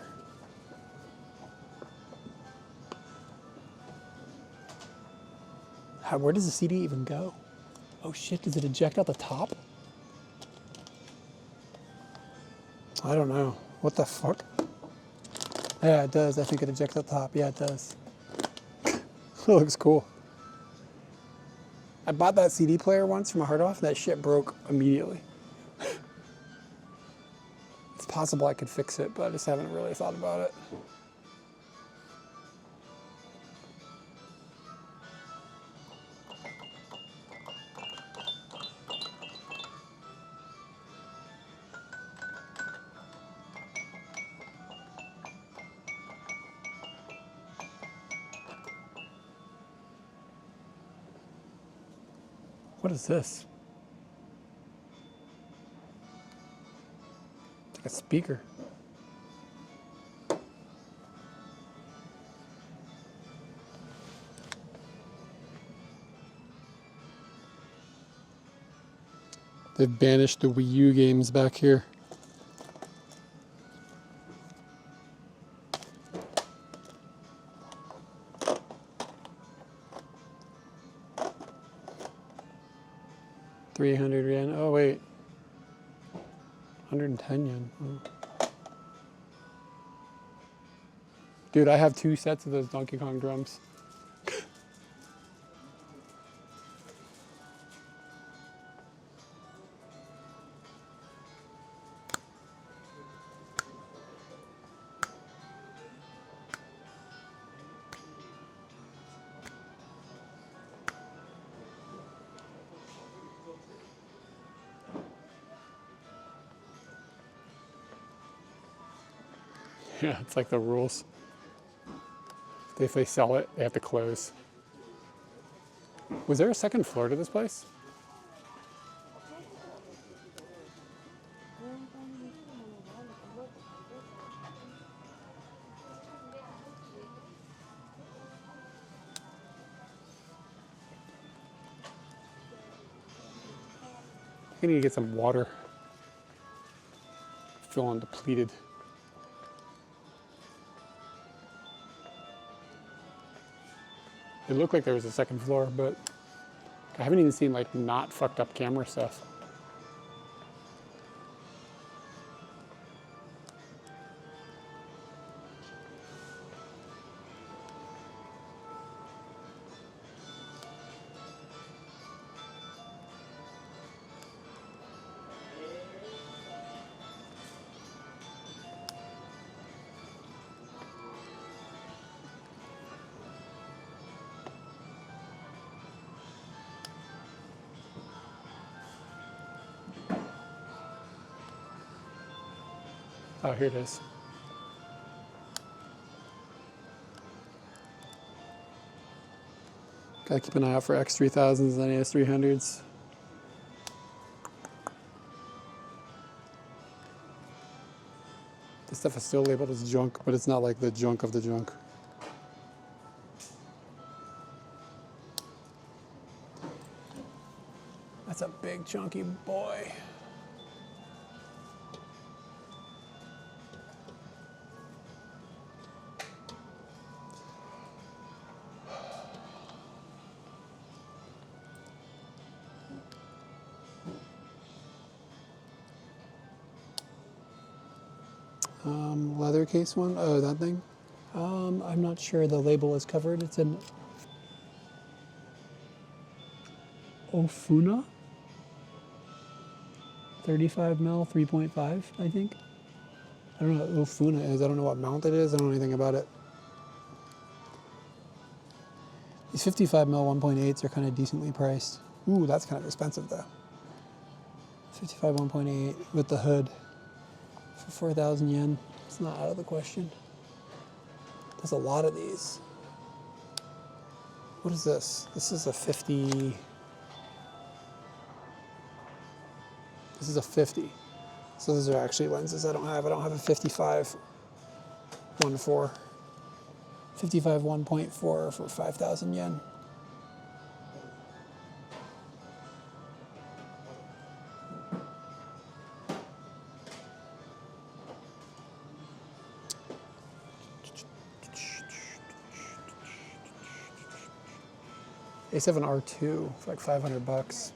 Where does the CD even go? Oh shit, does it eject out the top? I don't know. What the fuck? Yeah, it does. I think it ejects out the top. Yeah, it does. It looks cool. I bought that CD player once from a hard off, and that shit broke immediately. It's possible I could fix it, but I just haven't really thought about it. What is this? It's like a speaker. They've banished the Wii U games back here. $300 yen. Oh wait, 110 yen. Oh. Dude, I have 2 sets of those Donkey Kong drums. Yeah, it's like the rules. If they sell it, they have to close. Was there a second floor to this place? I need to get some water. Feeling depleted. It looked like there was a second floor, but I haven't even seen like not fucked up camera stuff. Oh, here it is. Gotta keep an eye out for X3000s and AS300s. This stuff is still labeled as junk, but it's not like the junk of the junk. That's a big chunky boy. Leather case one? Oh, that thing? I'm not sure the label is covered. It's an Ofuna? 35 mil, 3.5, I think. I don't know what Ofuna is. I don't know what mount it is. I don't know anything about it. These 55 mil 1.8s are kind of decently priced. Ooh, that's kind of expensive though. 55 1.8 with the hood for 4,000 yen. It's not out of the question. There's a lot of these. What is this? This is a 50. This is a 50. So those are actually lenses I don't have. I don't have a 55 1.4. 55 1.4 for 5,000 yen. A7R2 for like 500 bucks.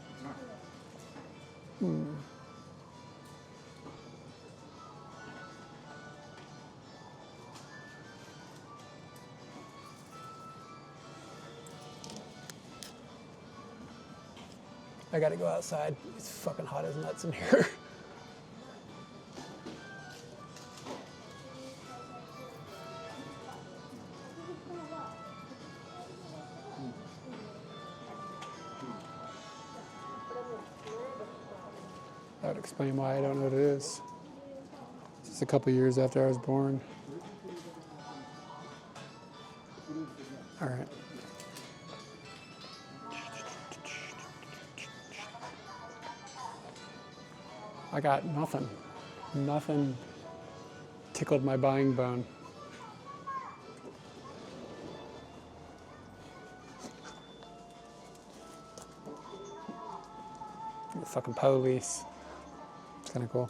I gotta go outside. It's fucking hot as nuts in here. That would explain why I don't know what it is. It's just a couple years after I was born. All right. I got nothing. Nothing tickled my buying bone. The fucking police. It's kind of cool.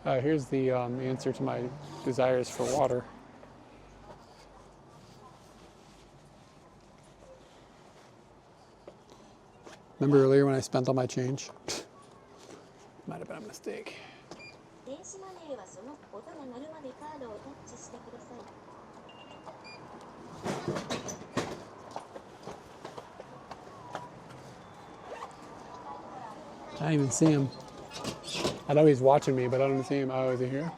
Here's the answer to my desires for water. Remember earlier when I spent all my change? Might have been a mistake. 電子マネーはその音が鳴るまでカードをタッチしてください。I didn't even see him. I know he's watching me, but I don't see him. Oh, is he here?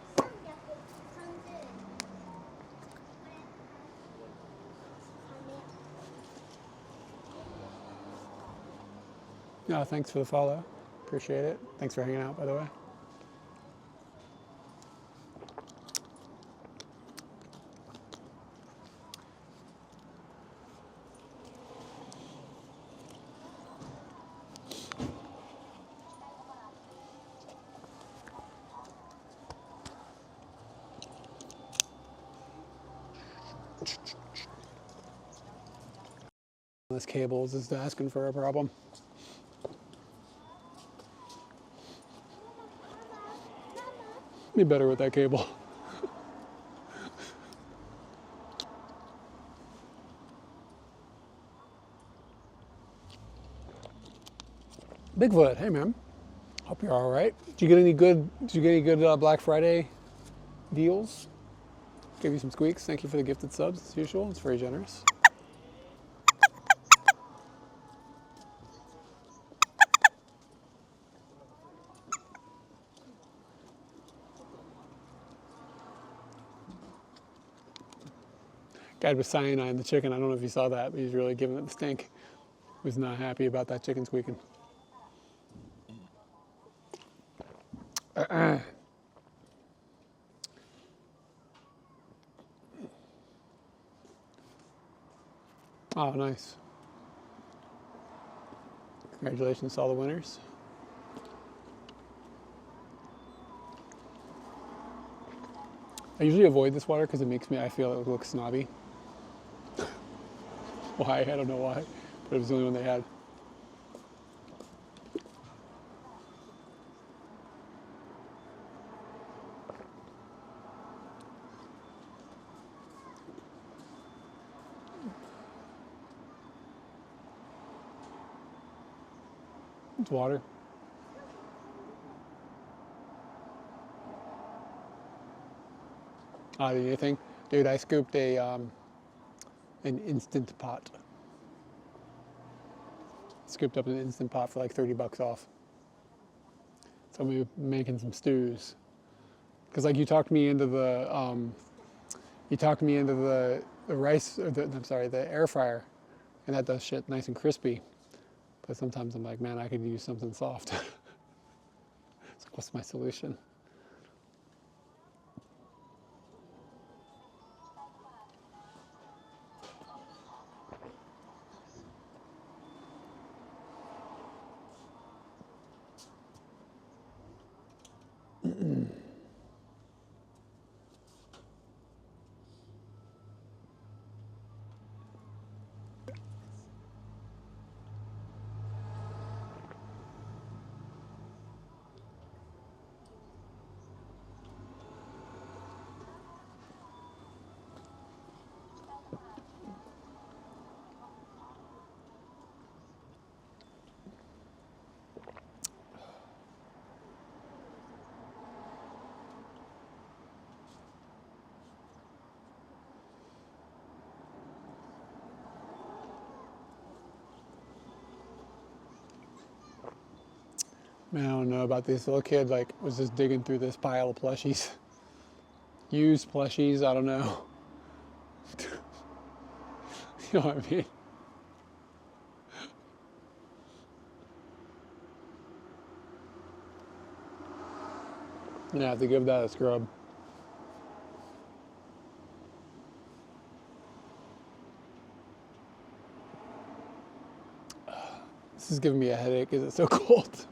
No, thanks for the follow. Appreciate it. Thanks for hanging out, by the way. This cables is asking for a problem. Be better with that cable. Bigfoot, hey man. Hope you're all right. Did you get any good Black Friday deals? Give you some squeaks. Thank you for the gifted subs as usual. It's very generous. Guy with cyanide in the chicken. I don't know if you saw that, but he's really giving it the stink. Was not happy about that chicken squeaking. Oh, nice. Congratulations to all the winners. I usually avoid this water because it makes me, I feel it looks snobby. Why? I don't know why, but it was the only one they had. It's water. The other thing, dude, I scooped an instant pot. Scooped up an instant pot for like 30 bucks off. So I'm making some stews. Cause like you talked me into the rice, or the air fryer, and that does shit nice and crispy. But sometimes I'm like, man, I could use something soft. So what's my solution? Man, I don't know about this little kid, like, was just digging through this pile of plushies. Used plushies, I don't know. You know what I mean? I'm gonna have to give that a scrub. This is giving me a headache because it's so cold.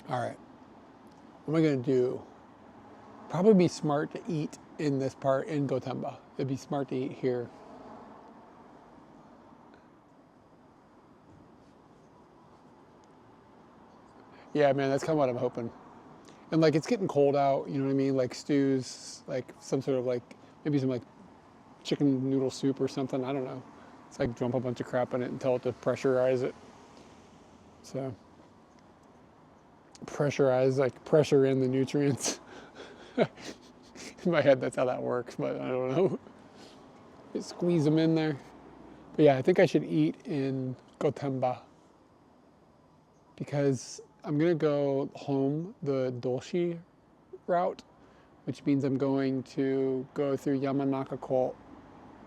All right, what am I gonna do? Probably be smart to eat in this part in Gotemba. It'd be smart to eat here. Yeah, man, that's kind of what I'm hoping. And like, it's getting cold out, you know what I mean? Like stews, like some sort of like, maybe some like chicken noodle soup or something. I don't know. It's like dump a bunch of crap in it and tell it to pressurize it. So, pressurize, like pressure in the nutrients. In my head, that's how that works, but I don't know. Just squeeze them in there. But yeah, I think I should eat in Gotemba because I'm gonna go home the Dolshi route, which means I'm going to go through Yamanaka Colt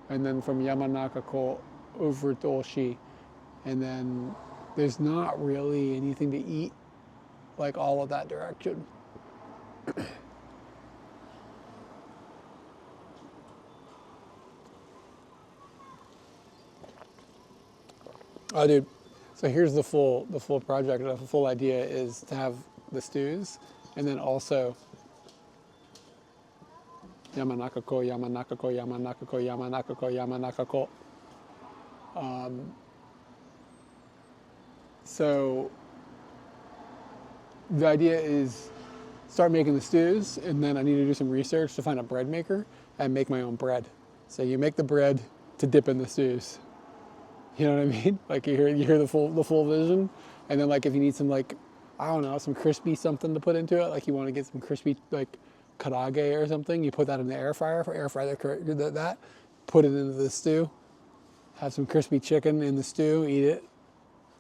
and then from Yamanaka Colt over Dolshi. And then there's not really anything to eat like all of that direction. Oh, dude. So here's the full project. The full idea is to have the stews, and then also Yamanaka ko, Yamanaka ko, Yamanaka ko, Yamanaka ko, Yamanaka ko. So the idea is start making the stews, and then I need to do some research to find a bread maker and make my own bread. So you make the bread to dip in the stews. You know what I mean? Like you hear the full vision, and then like if you need some like, I don't know, some crispy something to put into it, like you want to get some crispy like karage or something, you put that in the air fryer, that, put it into the stew, have some crispy chicken in the stew, eat it,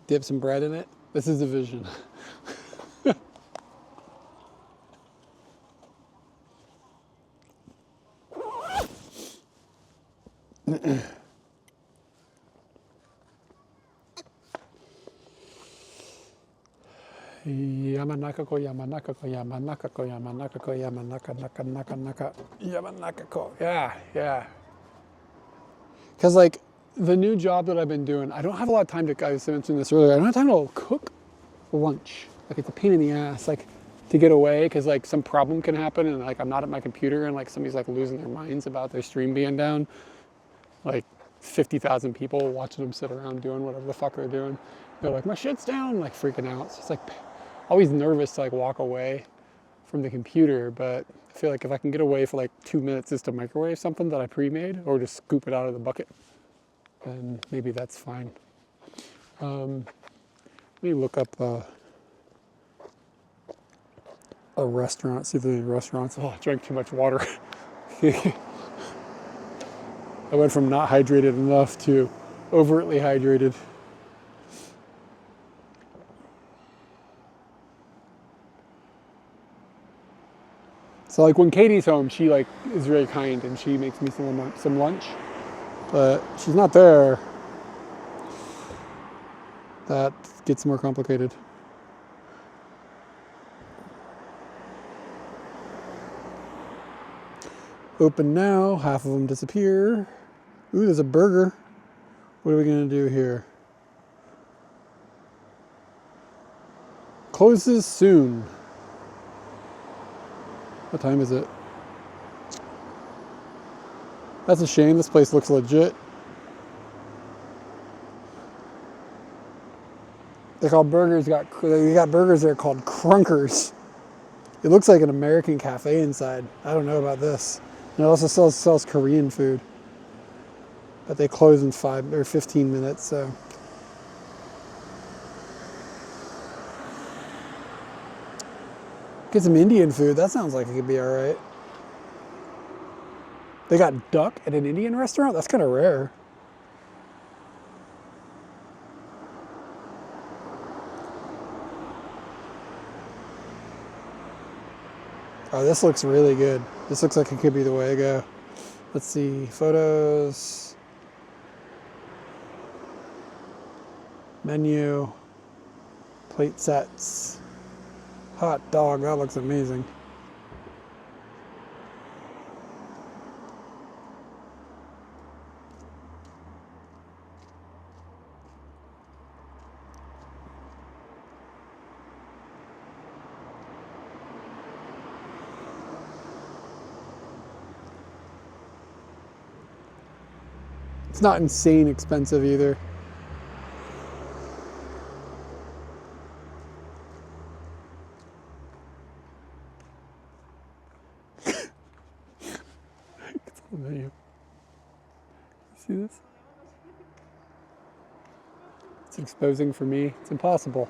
dip some bread in it. This is the vision. Yamanaka ko, Yamanaka ko, Yamanaka ko, Yamanaka ko, Yamanaka, naka, Yamanaka ko. Yeah. Because like the new job that I've been doing, I don't have a lot of time to, I was mentioning this earlier, I don't have time to cook lunch. Like it's a pain in the ass, like to get away, because like some problem can happen and like I'm not at my computer and like somebody's like losing their minds about their stream being down. Like 50,000 people watching them sit around doing whatever the fuck they're doing. They're like, my shit's down, like freaking out. So it's like always nervous to like walk away from the computer, but I feel like if I can get away for like 2 minutes just to microwave something that I pre-made or just scoop it out of the bucket, then maybe that's fine. Let me look up a restaurant, see if there's any restaurants. Oh, I drank too much water. I went from not hydrated enough to overtly hydrated. So like when Katie's home, she like is very kind and she makes me some lunch, but she's not there. That gets more complicated. Open now, half of them disappear. Ooh, there's a burger. What are we gonna do here? Closes soon. What time is it? That's a shame, this place looks legit. They got burgers there called Crunkers. It looks like an American cafe inside. I don't know about this. And it also sells Korean food. but they close in 5 or 15 minutes, so. Get some Indian food. That sounds like it could be all right. They got duck at an Indian restaurant? That's kind of rare. Oh, this looks really good. This looks like it could be the way to go. Let's see, photos, menu, plate sets, hot dog, that looks amazing. It's not insane expensive either. It's on the menu. See this? It's exposing for me. It's impossible.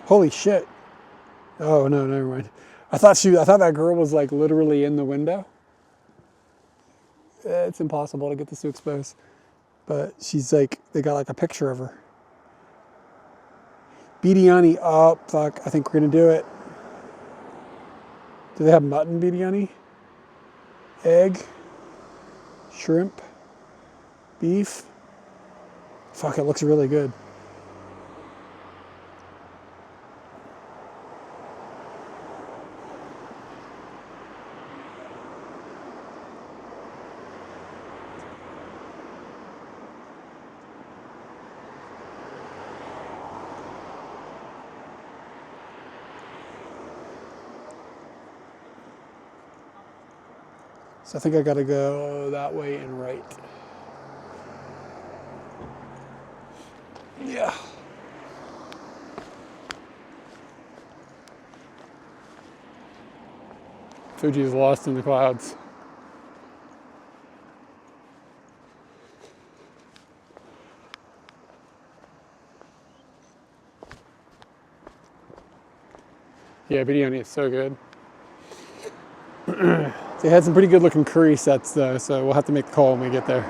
Holy shit. Oh no, never mind. I thought that girl was like literally in the window. It's impossible to get this to expose. But she's like, they got like a picture of her. Biryani, oh fuck, I think we're gonna do it. Do they have mutton biryani? Egg? Shrimp? Beef? Fuck, it looks really good. So I think I gotta go that way and right. Yeah. Fuji is lost in the clouds. Yeah, biryani is so good. They had some pretty good looking curry sets though, so we'll have to make the call when we get there.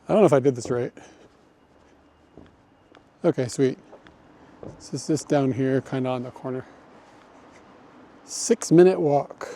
I don't know if I did this right. Okay, sweet. So it's this down here, kind of on the corner. 6-minute walk.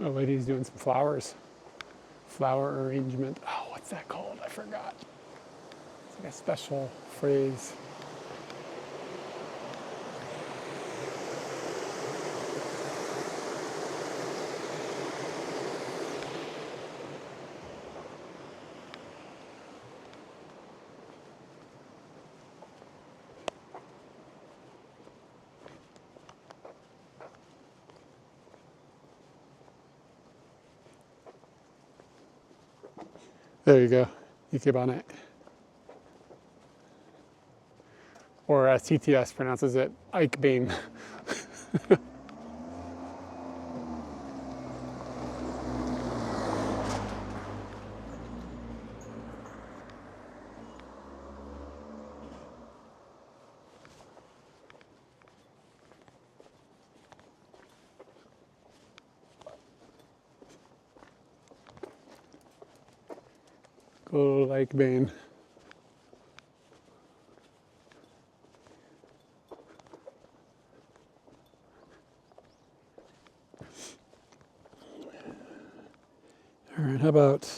A lady's doing some flowers. Flower arrangement. Oh, what's that called? I forgot. It's like a special phrase. There you go. Ikebana. Or as TTS pronounces it, Ikebane. Go Ikebane. All right, how about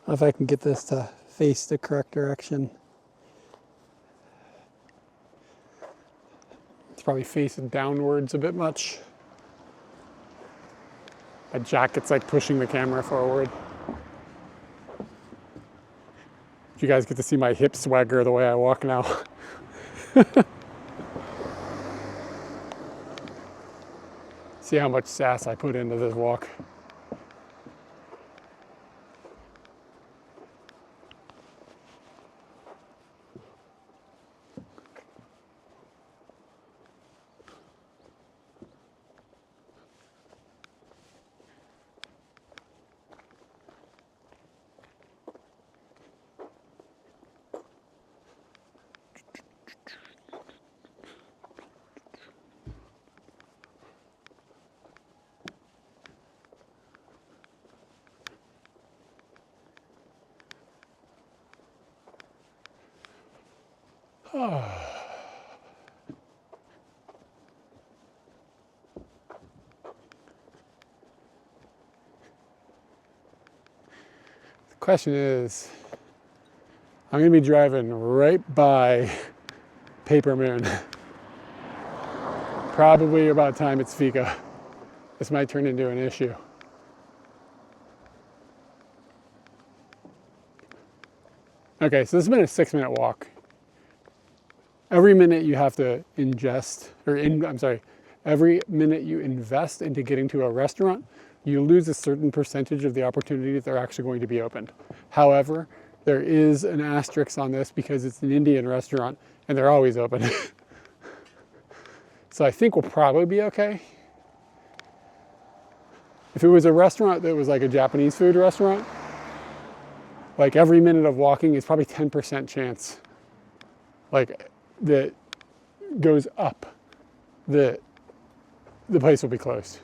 if I can get this to face the correct direction. It's probably facing downwards a bit much. My jacket's like pushing the camera forward. You guys get to see my hip swagger the way I walk now. See how much sass I put into this walk. The question is, I'm going to be driving right by Paper Moon. Probably about time it's Fika. This might turn into an issue. Okay, so this has been a 6-minute walk. Every minute you have to ingest, every minute you invest into getting to a restaurant, you lose a certain percentage of the opportunity that they're actually going to be opened. However, there is an asterisk on this because it's an Indian restaurant and they're always open. So I think we'll probably be okay. If it was a restaurant that was like a Japanese food restaurant, like every minute of walking is probably 10% chance. Like, that goes up, the place will be closed.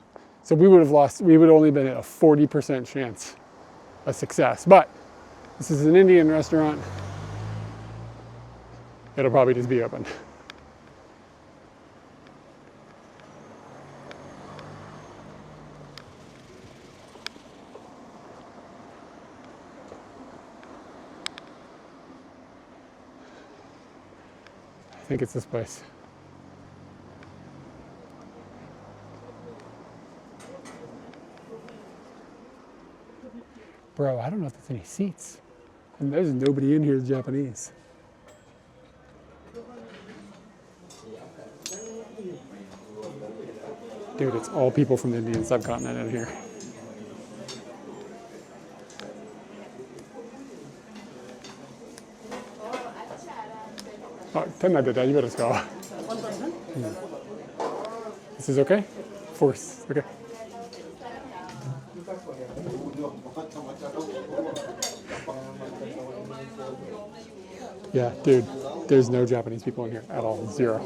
So we would have only been at a 40% chance of success. But this is an Indian restaurant. It'll probably just be open. I think it's this place. Bro, I don't know if there's any seats. And there's nobody in here who's Japanese. Dude, it's all people from the Indian subcontinent in here. Oh, 10 なんで大丈夫ですか? This is okay? Force, okay. Yeah, dude, there's no Japanese people in here at all, 0.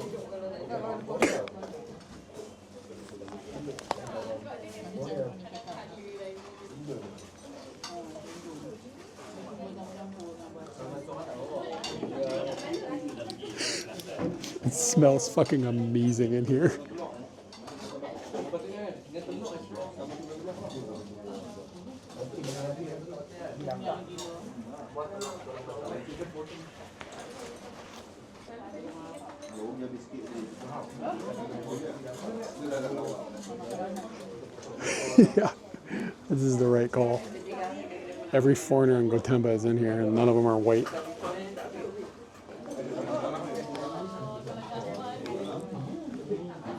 It smells fucking amazing in here. Yeah, this is the right call. Every foreigner in Gotemba is in here, and none of them are white.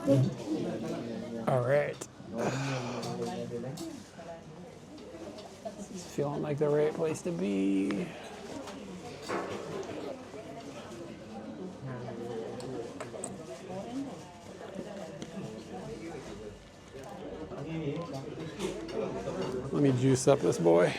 All right. It's feeling like the right place to be. Let me juice up this boy.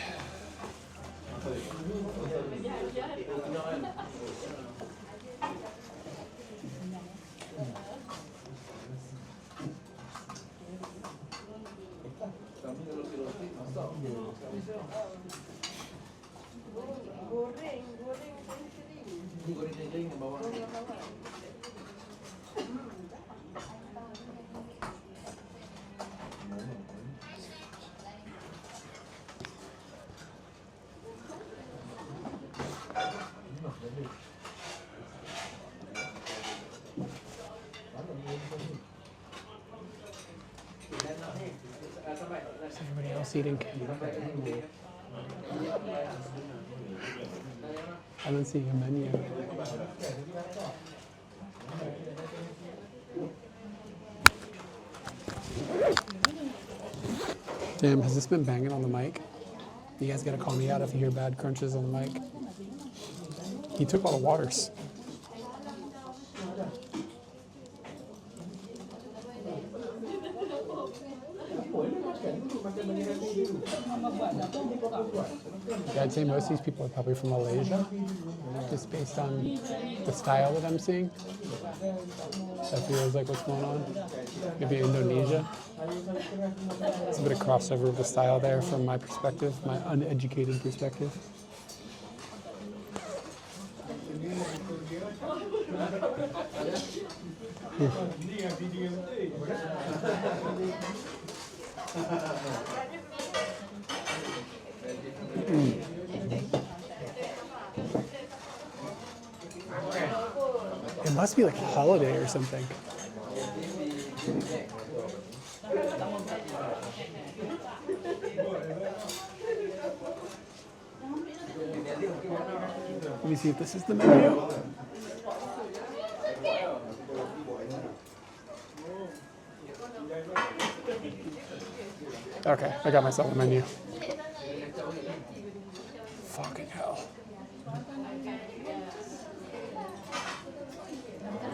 Is everybody else eating? I don't see a menu. Damn, has this been banging on the mic? You guys gotta call me out if you hear bad crunches on the mic. He took all the waters. Yeah, I'd say most of these people are probably from Malaysia, just based on the style that I'm seeing. That feels like what's going on. Maybe Indonesia. It's a bit of crossover of the style there from my perspective, my uneducated perspective. It must be like a holiday or something. Let me see if this is the menu. Okay, I got myself a menu. Fucking hell.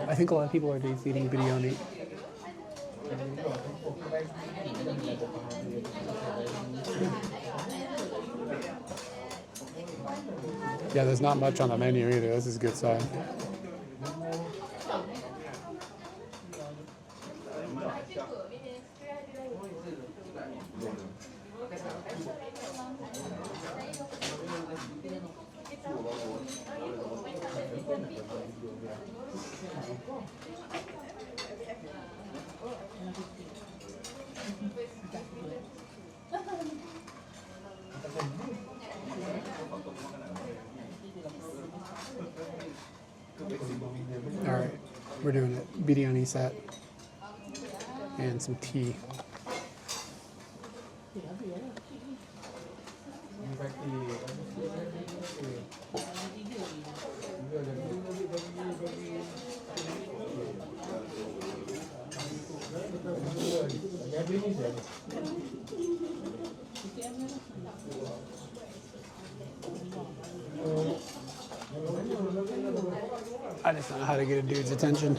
I think a lot of people are just eating biryani. Yeah, there's not much on the menu either. This is a good sign. All right, we're doing it. Biryani set and some tea. I just don't know how to get a dude's attention.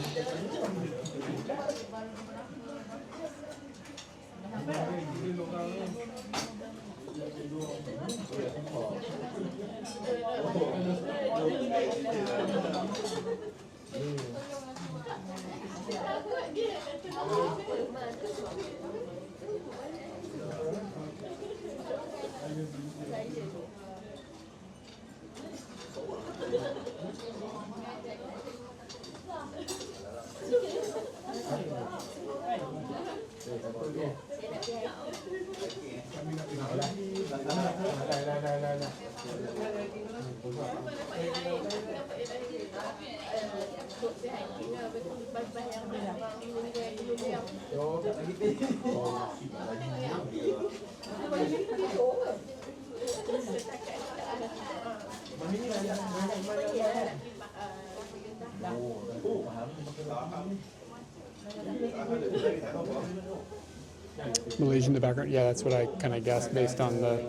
Malaysian in the background. Yeah, that's what I kind of guessed based on the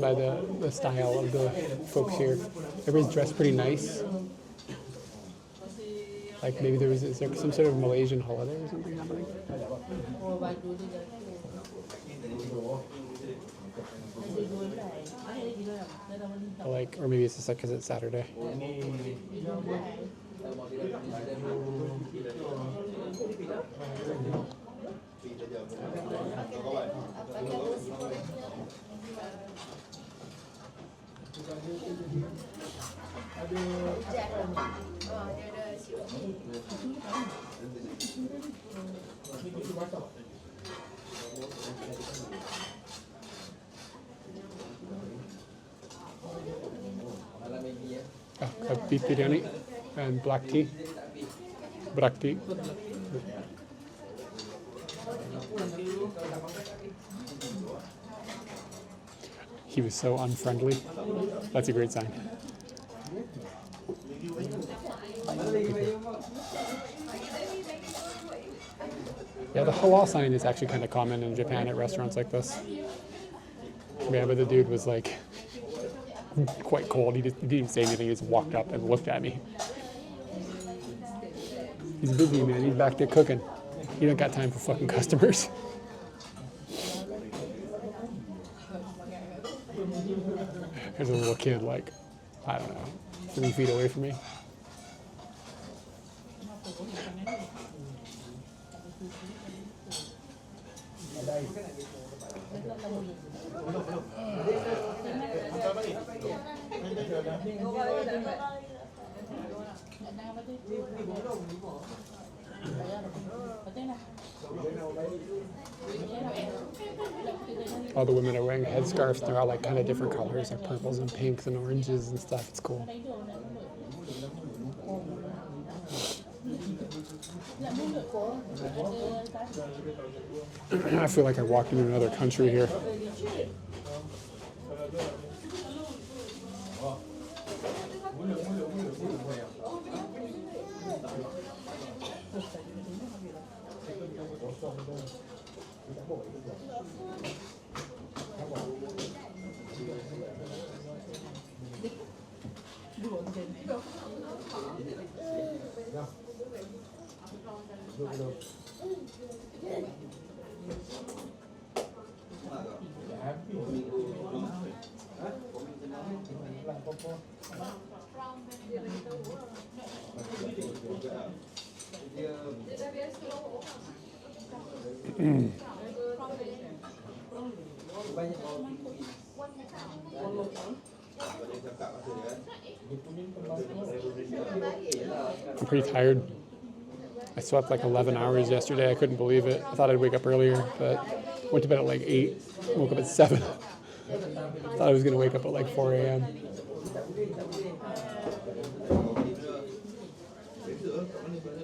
by the style of the folks here. Everybody's dressed pretty nice. Like maybe is there some sort of Malaysian holiday or something happening? Like, or maybe it's just like because it's Saturday. Beef biryani and black tea. Black tea. He was so unfriendly. That's a great sign. Yeah, the halal sign is actually kind of common in Japan at restaurants like this. Yeah, but the dude was like quite cold. He didn't even say anything. He just walked up and looked at me. He's busy, man. He's back there cooking. He don't got time for fucking customers. There's a little kid, like, I don't know, 3 feet away from me. All the women are wearing headscarves. They're all like kind of different colors, like purples and pinks and oranges and stuff. It's cool. I feel like I walked into another country here. I'm pretty tired. I slept like 11 hours yesterday. I couldn't believe it. I thought I'd wake up earlier, but went to bed at like 8, woke up at 7. Thought I was going to wake up at like 4 a.m.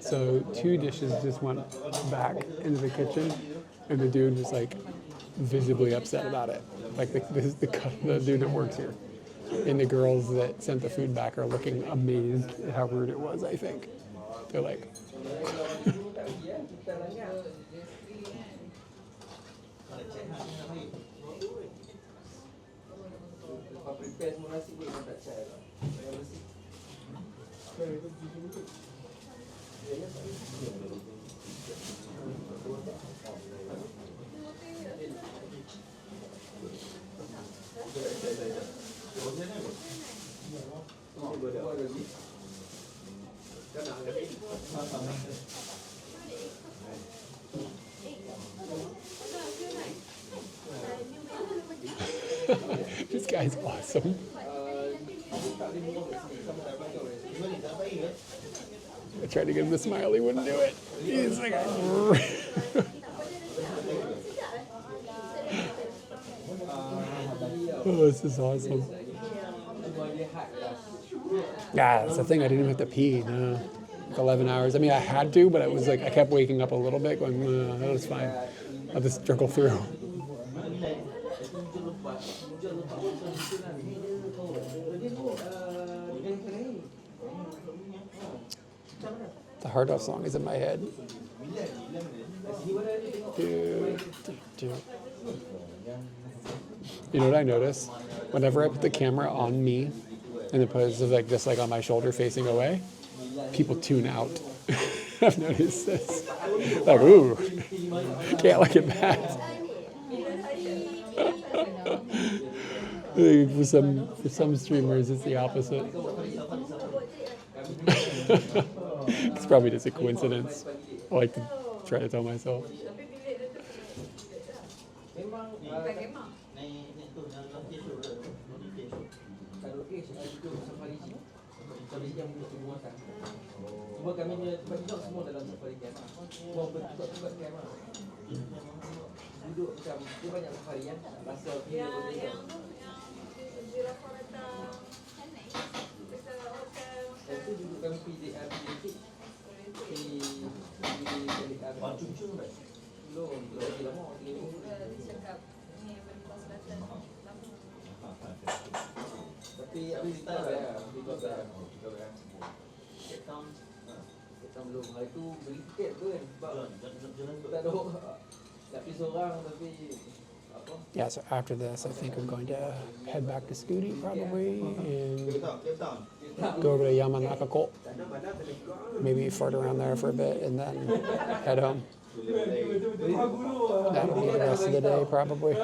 So 2 dishes just went back into the kitchen, and the dude was like visibly upset about it. Like the dude that works here. And the girls that sent the food back are looking amazed at how rude it was, I think. They're like... This guy's awesome. I tried to give him the smile, he wouldn't do it. He's like, oh, this is awesome. Yeah, that's the thing. I didn't even have to pee. No, like 11 hours. I mean, I had to, but it was like I kept waking up a little bit, going, that was fine. I'll just struggle through. The Hard Off song is in my head. You know what I notice? Whenever I put the camera on me and then put it like just like on my shoulder facing away, people tune out. I've noticed this. Like, ooh, can't look at that. Like, for some streamers, it's the opposite. It's probably just a coincidence. I like to try to tell myself. Yeah, so after this, I think I'm going to head back to Scooty probably and go over to Yamanaka Colt. Maybe fart around there for a bit and then head home. That'll be the rest of the day probably.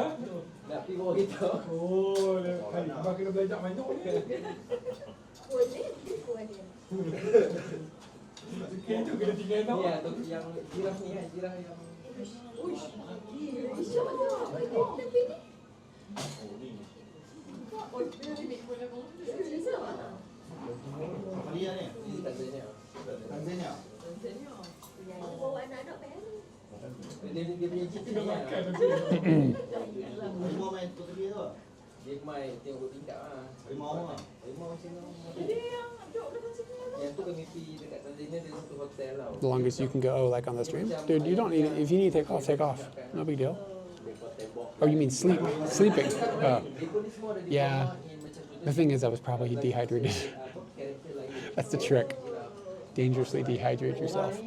The longest you can go, like on the stream? Dude, you don't need it. If you need to take off, take off. No big deal. Oh, you mean sleeping? Yeah. The thing is, I was probably dehydrated. That's the trick. Dangerously dehydrate yourself.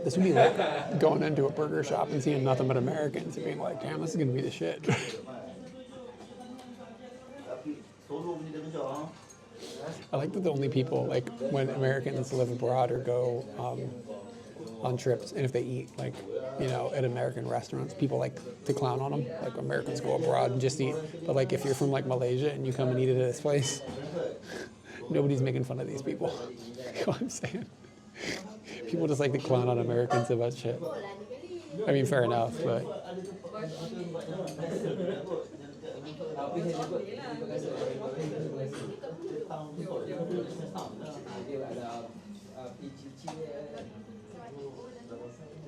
This would be like going into a burger shop and seeing nothing but Americans and being like, damn, this is going to be the shit. I like that the only people, like when Americans live abroad or go on trips, and if they eat, like, you know, at American restaurants, people like to clown on them. Like Americans go abroad and just eat. But like if you're from like Malaysia and you come and eat at this place, nobody's making fun of these people. You know what I'm saying? People just like to clown on Americans about shit. I mean, fair enough, but...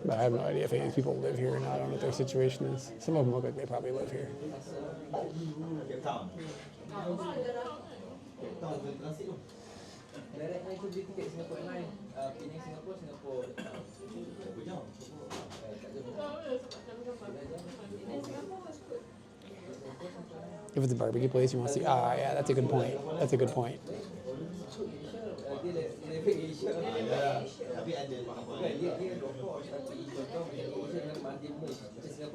But I have no idea if any of these people live here or not. I don't know what their situation is. Some of them look like they probably live here. If it's a barbecue place, you want to see. Ah, yeah, that's a good point. That's a good point.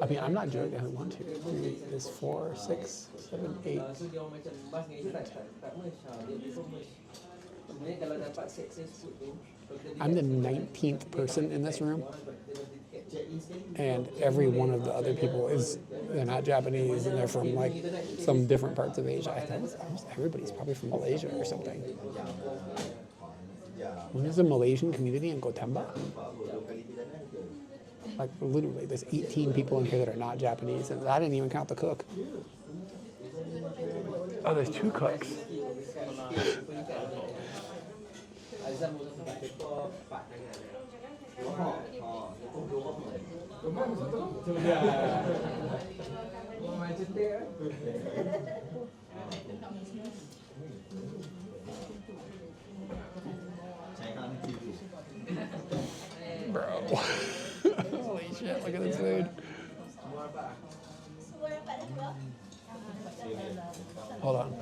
I mean, I'm not joking. I want to. 3 is 4, 6, 7, 8. I'm the 19th person in this room, and every one of the other people they're not Japanese and they're from like some different parts of Asia. I think almost everybody's probably from Malaysia or something. When there's a Malaysian community in Gotemba, like literally there's 18 people in here that are not Japanese, and I didn't even count the cook. Oh, there's 2 cooks. Holy shit, look at this food. Hold on.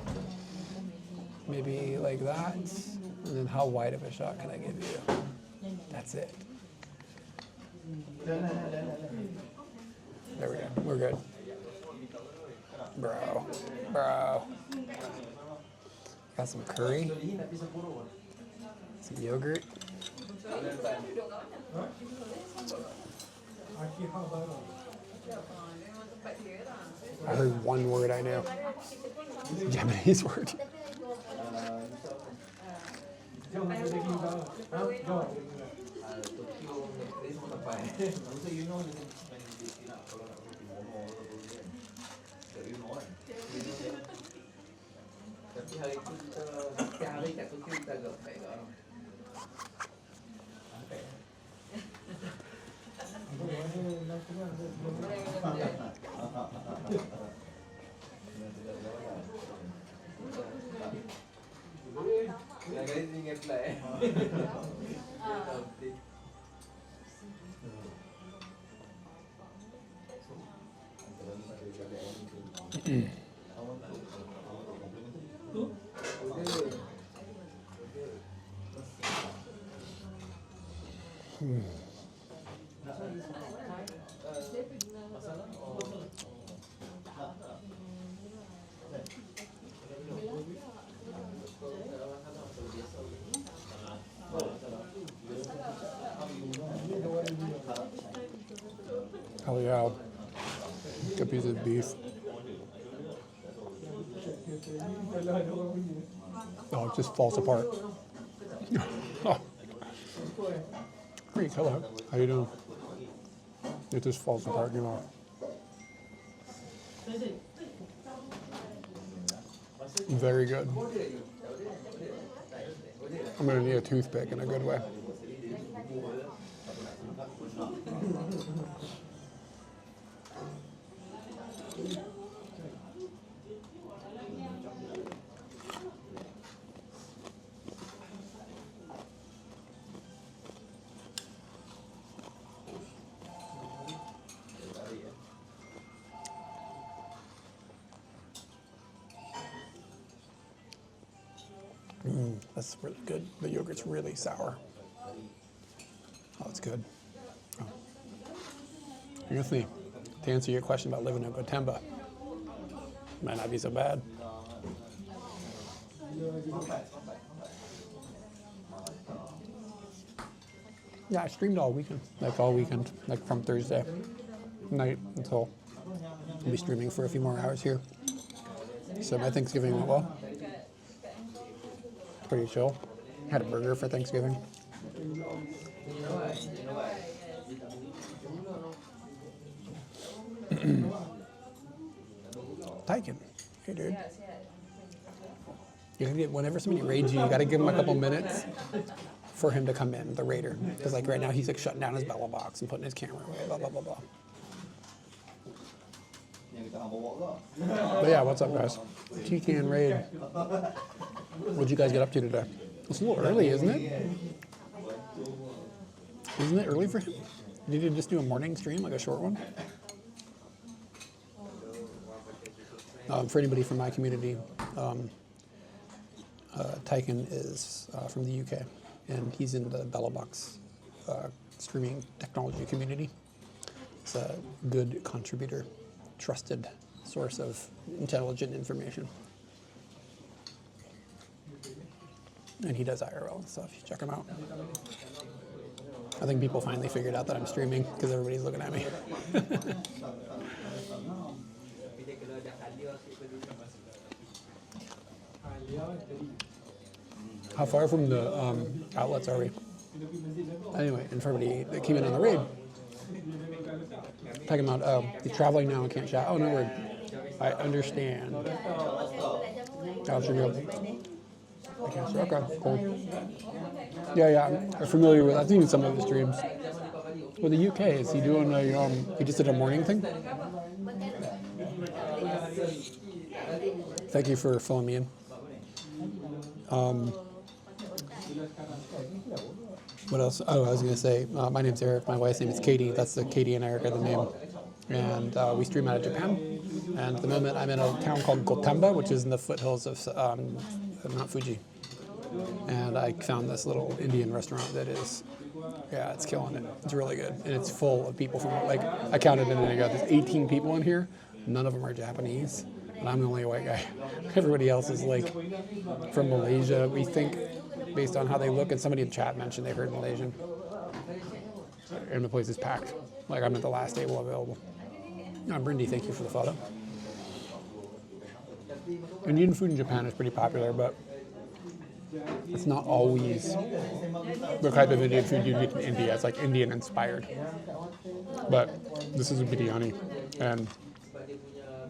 Maybe like that. And then how wide of a shot can I give you? That's it. There we go. We're good. Bro. Got some curry. Some yogurt. I heard one word I knew. Japanese word. Hell yeah. Good piece of beef. Oh, it just falls apart. Oh. Great, hello. How you doing? It just falls apart, you know. Very good. I'm gonna need a toothpick in a good way. That's really good. The yogurt's really sour. Oh, it's good. Oh. Anthony, to answer your question about living in Gotemba, might not be so bad. Yeah, I streamed all weekend, like from Thursday night until I'll be streaming for a few more hours here. So my Thanksgiving went well. Pretty chill. Had a burger for Thanksgiving. Taiken. Hey, dude. You gotta get, whenever somebody raids you, you gotta give him a couple minutes for him to come in, the raider. Because like right now he's like shutting down his bella box and putting his camera away, blah, blah, blah, blah. But yeah, what's up, guys? TKN raid. What'd you guys get up to today? It's a little early, isn't it? Isn't it early for him? Did he just do a morning stream, like a short one? For anybody from my community, Taiken is from the UK, and he's in the Bellabox streaming technology community. He's a good contributor, trusted source of intelligent information. And he does IRL and stuff. Check him out. I think people finally figured out that I'm streaming because everybody's looking at me. How far from the outlets are we? Anyway, and for everybody that came in on the raid, talking about, oh, he's traveling now and can't chat. Oh, no, I understand. How's your good? I can't say. Okay, cool. Yeah, I'm familiar with, I've seen some of the streams. Well, the UK, is he doing a, he just did a morning thing? Thank you for filling me in. What else? Oh, I was gonna say, my name's Eric. My wife's name is Katie. That's the Katie and Eric are the name. And we stream out of Japan. And at the moment, I'm in a town called Gotemba, which is in the foothills of Mount Fuji. And I found this little Indian restaurant that is, yeah, it's killing it. It's really good. And it's full of people from, like, I counted it and I got there's 18 people in here. None of them are Japanese. And I'm the only white guy. Everybody else is, like, from Malaysia, we think, based on how they look. And somebody in chat mentioned they heard Malaysian. And the place is packed. Like, I'm at the last table available. Brindy, thank you for the photo. Indian food in Japan is pretty popular, but it's not always the type of Indian food you get in India. It's like Indian inspired. But this is a biryani, and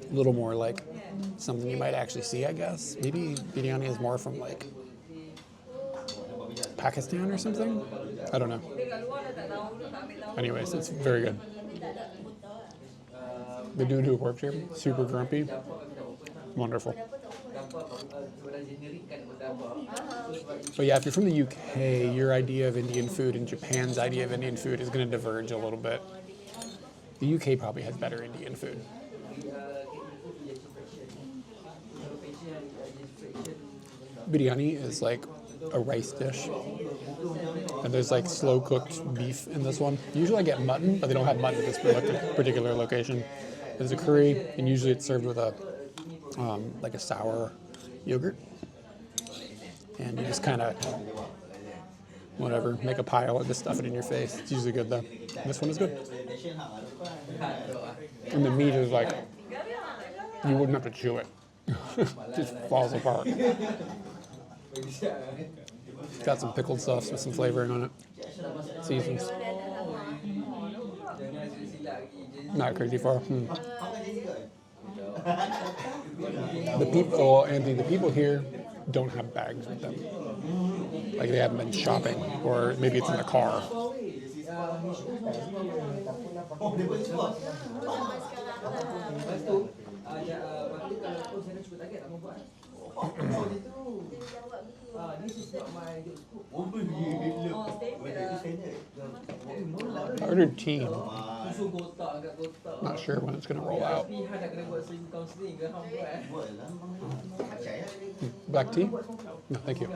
a little more like something you might actually see, I guess. Maybe biryani is more from like Pakistan or something. I don't know. Anyways, it's very good. The dude who works here, super grumpy. Wonderful. But yeah, if you're from the UK, your idea of Indian food and Japan's idea of Indian food is going to diverge a little bit. The UK probably has better Indian food. Biryani is like a rice dish. And there's like slow cooked beef in this one. Usually I get mutton, but they don't have mutton at this particular location. There's a curry, and usually it's served with a like a sour yogurt. And you just kind of, whatever, make a pile and just stuff it in your face. It's usually good though. This one is good. And the meat is like, you wouldn't have to chew it. It just falls apart. It's got some pickled sauce with some flavoring on it. Seasons. Not crazy far. The people, well, Anthony, the people here don't have bags with them. Like they haven't been shopping, or maybe it's in the car. I ordered tea. Not sure when it's going to roll out. Black tea? No, thank you.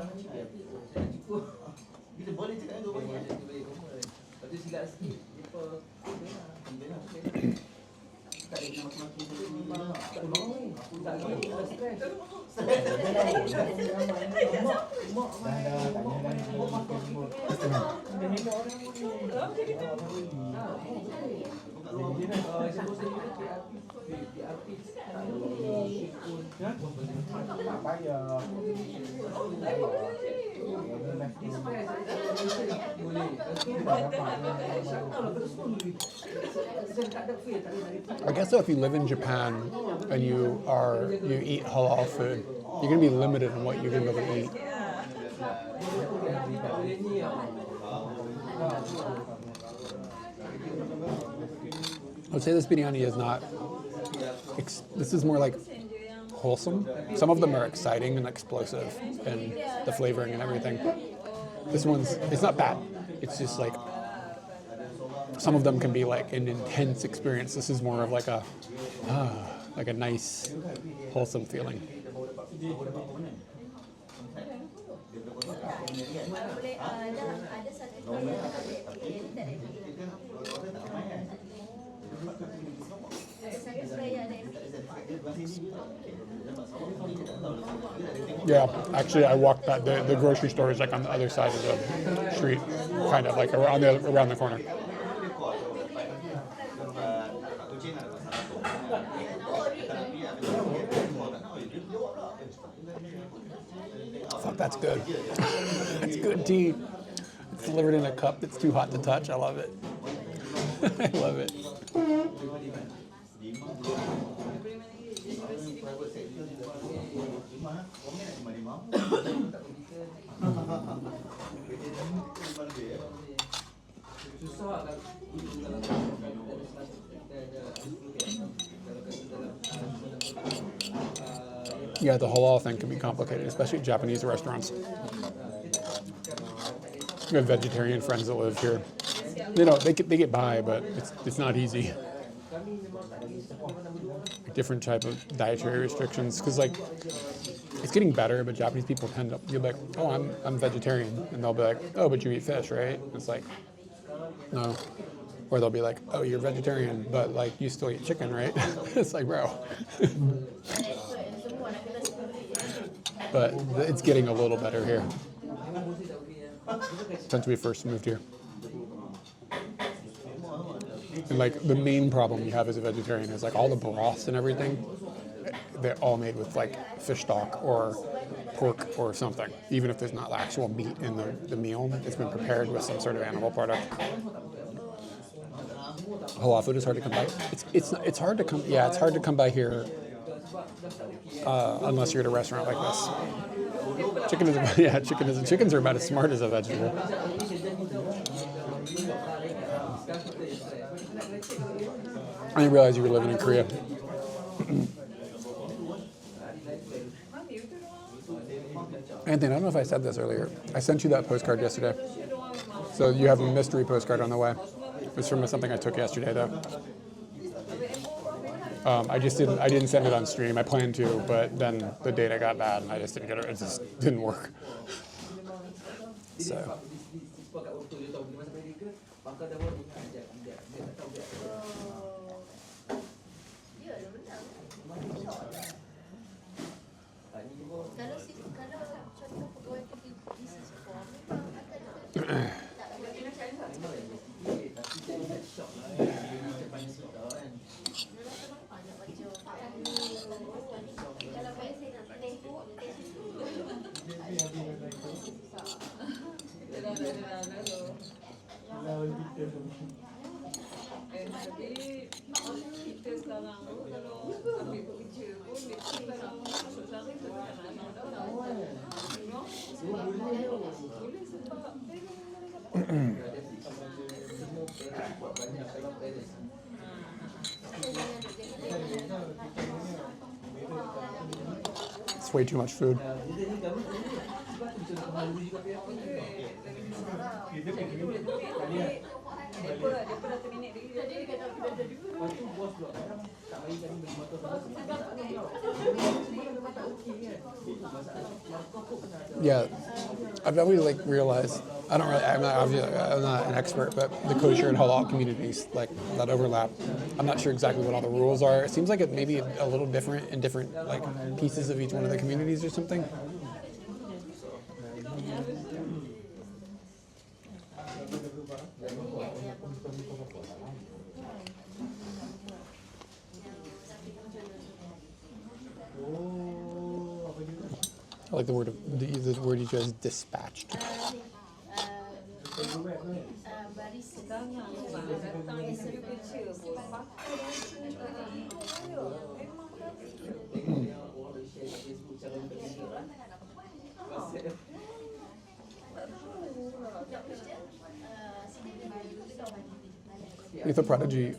I guess though, if you live in Japan and you eat halal food, you're gonna be limited in what you're gonna be able to eat. I would say this biryani is not. This is more like wholesome. Some of them are exciting and explosive, and the flavoring and everything. This one's, it's not bad. It's just like, some of them can be like an intense experience. This is more of like a nice, wholesome feeling. Yeah, actually, I walked that. The grocery store is like on the other side of the street, kind of like around the corner. Fuck, that's good. That's good tea. It's delivered in a cup that's too hot to touch. I love it. I love it. Yeah, the halal thing can be complicated, especially at Japanese restaurants. We have vegetarian friends that live here. They don't. They get by, but it's not easy. Different type of dietary restrictions, because like it's getting better, but Japanese people tend to you'll be like, oh, I'm vegetarian, and they'll be like, oh, but you eat fish, right? It's like, no. Or they'll be like, oh, you're vegetarian, but like you still eat chicken, right? It's like, bro. But it's getting a little better here since we first moved here. And like the main problem you have as a vegetarian is like all the broths and everything, they're all made with like fish stock or pork or something. Even if there's not actual meat in the meal, it's been prepared with some sort of animal product. Halal food is hard to come by. It's hard to come. Yeah, it's hard to come by here unless you're at a restaurant like this. Chickens are about as smart as a vegetable. I didn't realize you were living in Korea. Anthony, I don't know if I said this earlier. I sent you that postcard yesterday. So you have a mystery postcard on the way. It's from something I took yesterday, though. I didn't send it on stream. I planned to, but then the data got bad, and I just didn't get it. It just didn't work. So. It's way too much food. Yeah, I've always like realized I'm not an expert, but the kosher and halal communities like that overlap. I'm not sure exactly what all the rules are. It seems like it may be a little different in different like pieces of each one of the communities or something. I like the word you just dispatched. Lethal Prodigy,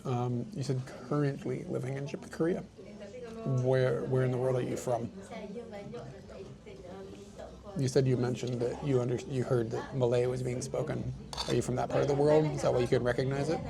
you said currently living in Korea. Where in the world are you from? You said you mentioned that you heard that Malay was being spoken. Are you from that part of the world? Is that why you could recognize it?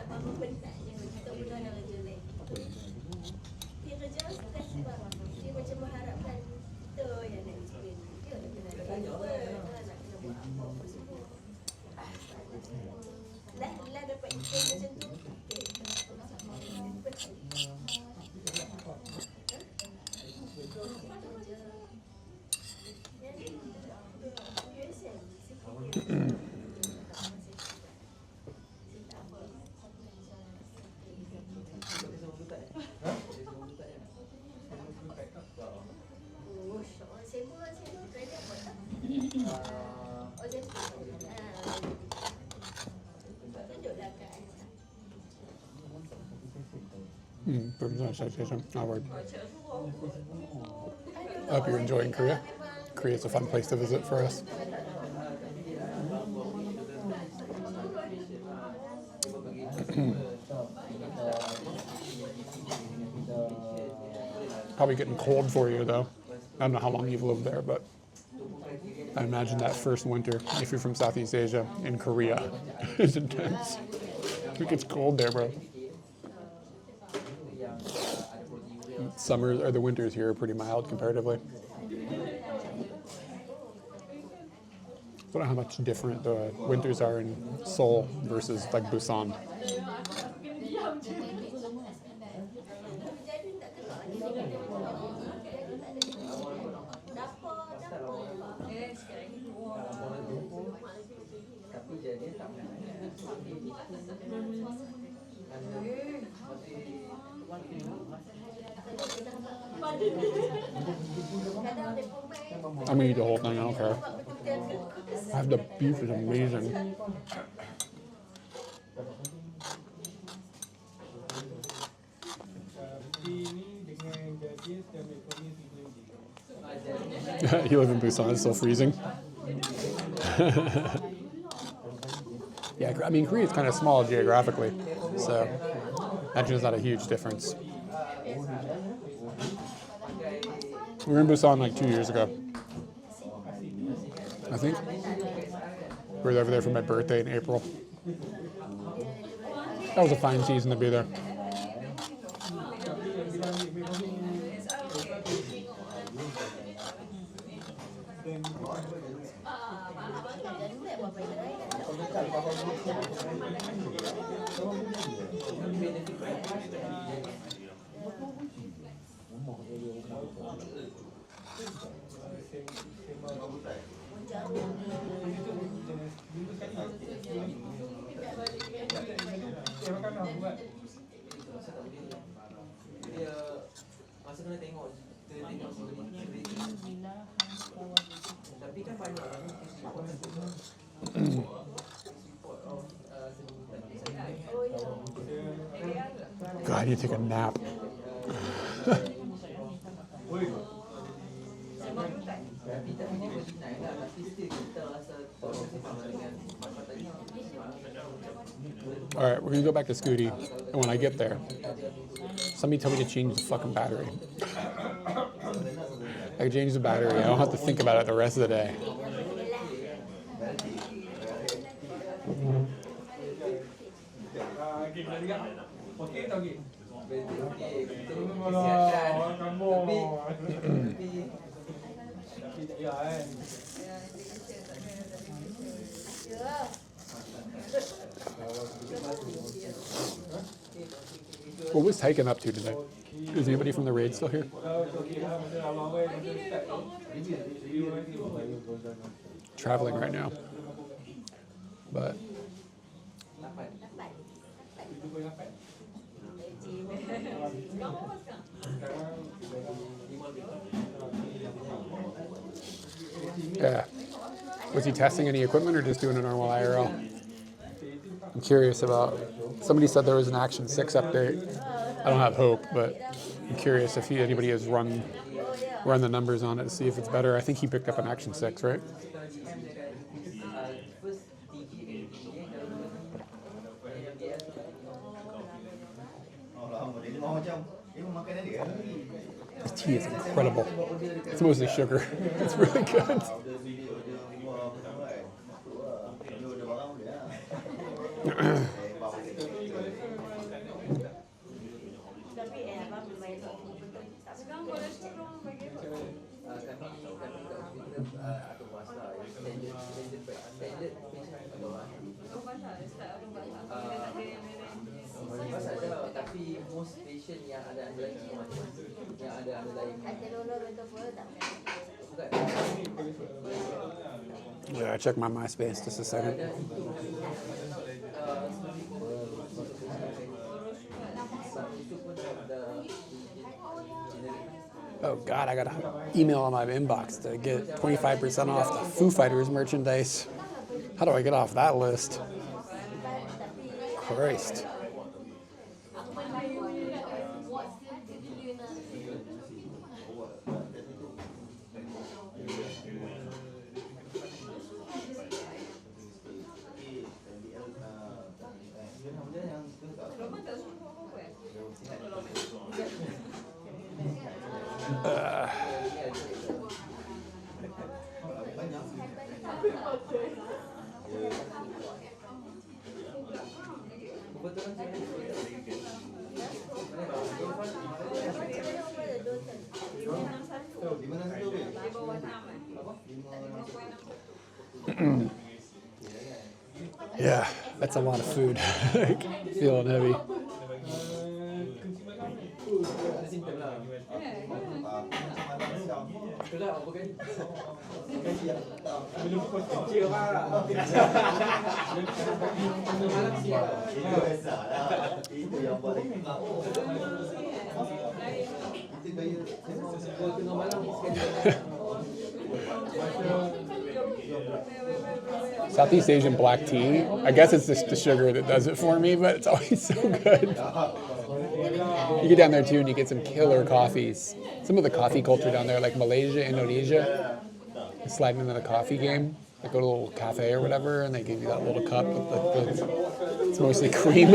I hope you're enjoying Korea. Korea's a fun place to visit for us. Probably getting cold for you though. I don't know how long you've lived there, but I imagine that first winter, if you're from Southeast Asia, in Korea, is intense. It gets cold there, bro. Summers or the winters here are pretty mild comparatively. I don't know how much different the winters are in Seoul versus like Busan. I'm gonna eat the whole thing, I don't care. The beef is amazing. You live in Busan, it's still freezing. Yeah, I mean, Korea is kind of small geographically, so imagine it's not a huge difference. We were in Busan like 2 years ago, I think. We were over there for my birthday in April. That was a fine season to be there. God, I need to take a nap. All right, we're gonna go back to Scooty, and when I get there, somebody tell me to change the fucking battery. I can change the battery. I don't have to think about it the rest of the day. What was Tyken up to today? Is anybody from the raid still here? Traveling right now. But yeah. Was he testing any equipment or just doing a normal IRL? I'm curious about, somebody said there was an Action 6 update. I don't have hope, but I'm curious if anybody has run the numbers on it to see if it's better. I think he picked up an Action 6, right? This tea is incredible. It's mostly sugar. It's really good. Yeah, check my MySpace just a second. Oh God, I got an email on my inbox to get 25% off the Foo Fighters merchandise. How do I get off that list? Christ. Yeah, that's a lot of food. Feeling heavy. Southeast Asian black tea, I guess it's just the sugar that does it for me, but it's always so good. You get down there too and you get some killer coffees. Some of the coffee culture down there, like Malaysia, Indonesia, they slide into the coffee game. They go to a little cafe or whatever and they give you that little cup with it's mostly cream.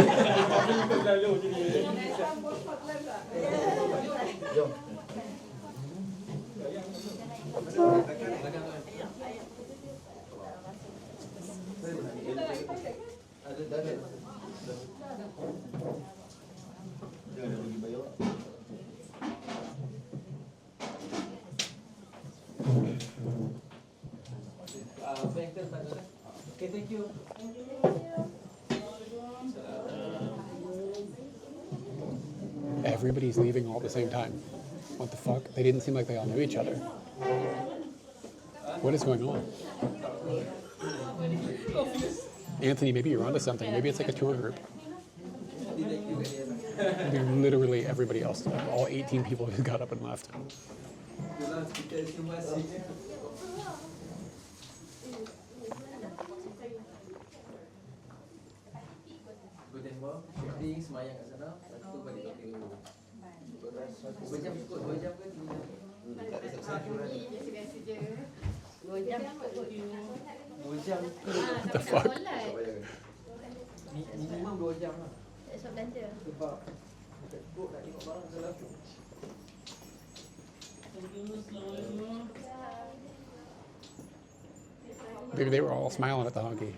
Okay, thank you. Everybody's leaving all at the same time. What the fuck? They didn't seem like they all knew each other. What is going on? Anthony, maybe you're onto something. Maybe it's like a tour group. Maybe literally everybody else, all 18 people who got up and left. Semayang kat sana, lepas tu balik hotel dulu. Berapa jam cukup? 2 jam ke 3 jam? Biasa je. 2 jam kot. 2 jam ke? What the fuck? Minimum 2 jam lah. Esok belanja. Sebab tak cukup nak tengok barang salah tu. Maybe they were all smiling at the honky.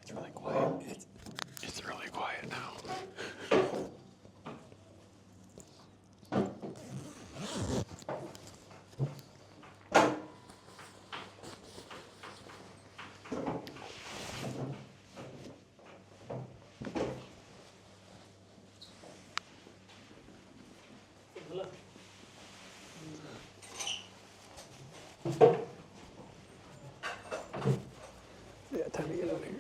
It's really quiet. It's really quiet now. Yeah, time to get out of here.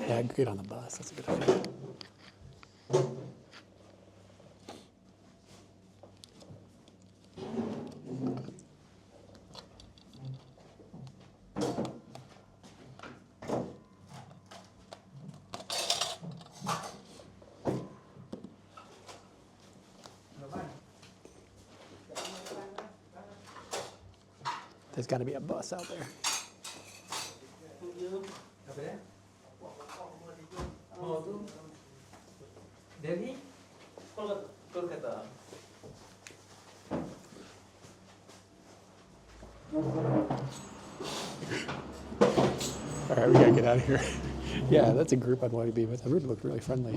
Yeah, get on the bus. That's a good idea. There's got to be a bus out there. Apa dia? Oh tu Delhi? Kolkata. All right, we gotta get out of here. Yeah, that's a group I'd want to be with. Everybody looked really friendly.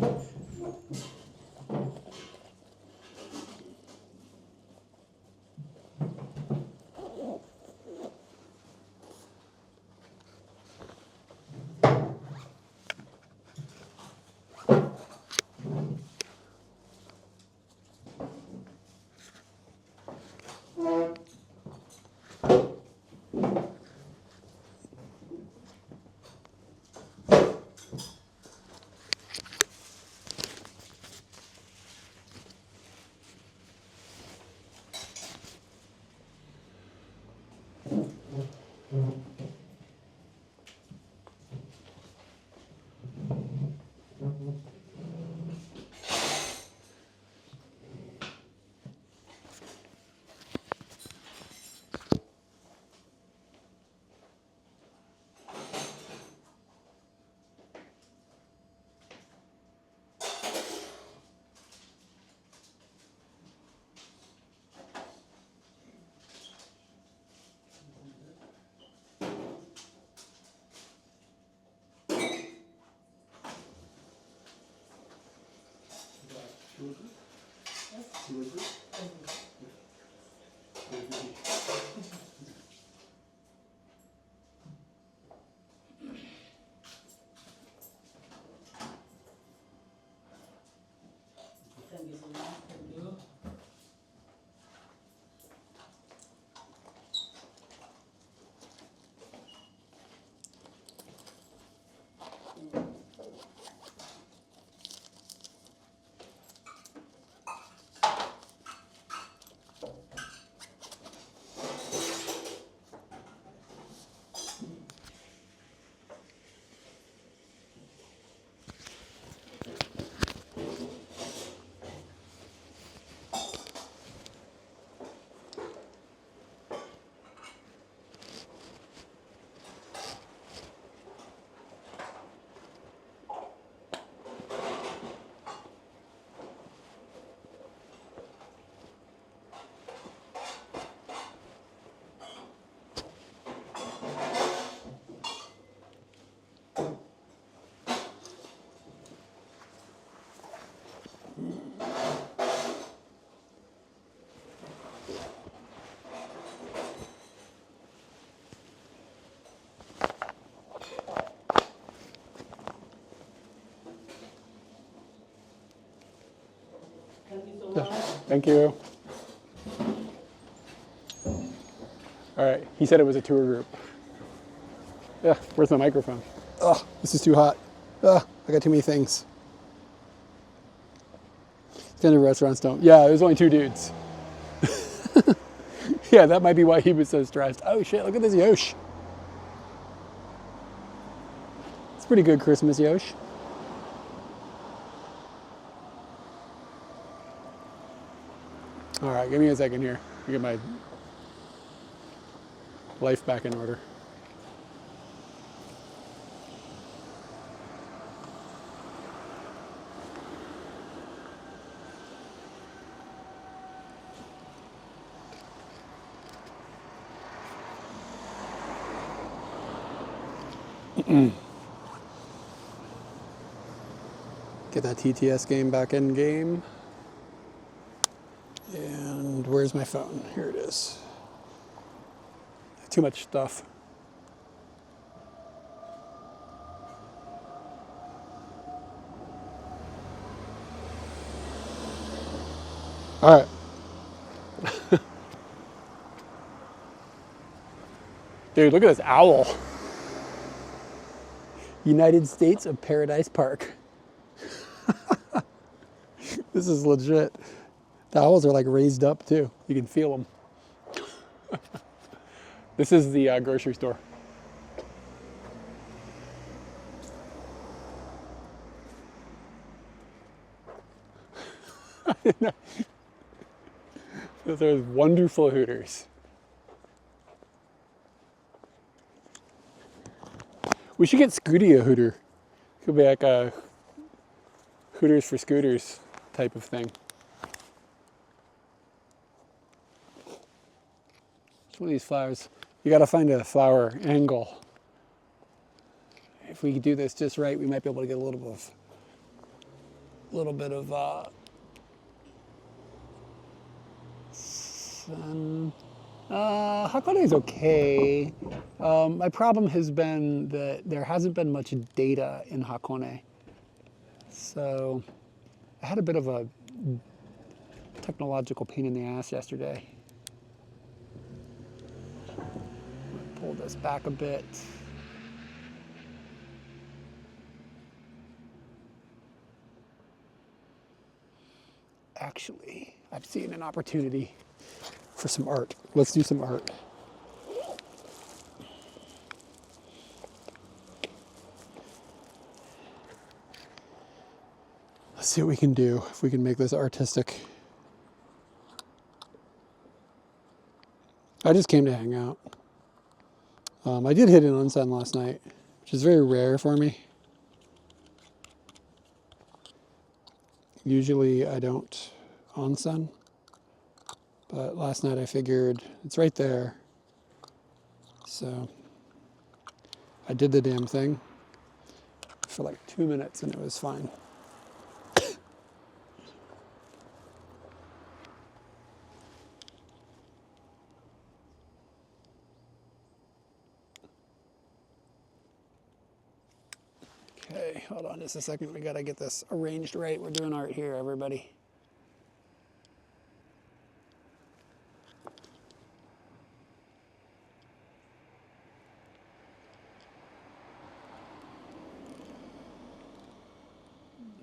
Thank you. All right, he said it was a tour group. Yeah, where's my microphone? Oh, this is too hot. Oh, I got too many things. Standard restaurants don't. Yeah, there's only 2 dudes. Yeah, that might be why he was so stressed. Oh shit, look at this Yosh. It's pretty good Christmas Yosh. All right, give me a second here. Let me get my life back in order. Get that TTS game back in game. And where's my phone? Here it is. Too much stuff. All right. Dude, look at this owl. United States of Paradise Park. This is legit. The owls are like raised up too. You can feel them. This is the grocery store. Those are wonderful Hooters. We should get Scooty a Hooter. Could be like a Hooters for scooters type of thing. It's one of these flowers. You gotta find a flower angle. If we do this just right, we might be able to get a little bit of sun. Hakone is okay. My problem has been that there hasn't been much data in Hakone. So I had a bit of a technological pain in the ass yesterday. Pull this back a bit. Actually, I've seen an opportunity for some art. Let's do some art. Let's see what we can do, if we can make this artistic. I just came to hang out. I did hit an onsen last night, which is very rare for me. Usually I don't onsen, but last night I figured it's right there. So I did the damn thing for like 2 minutes and it was fine. Okay, hold on just a second. We gotta get this arranged right. We're doing art here, everybody.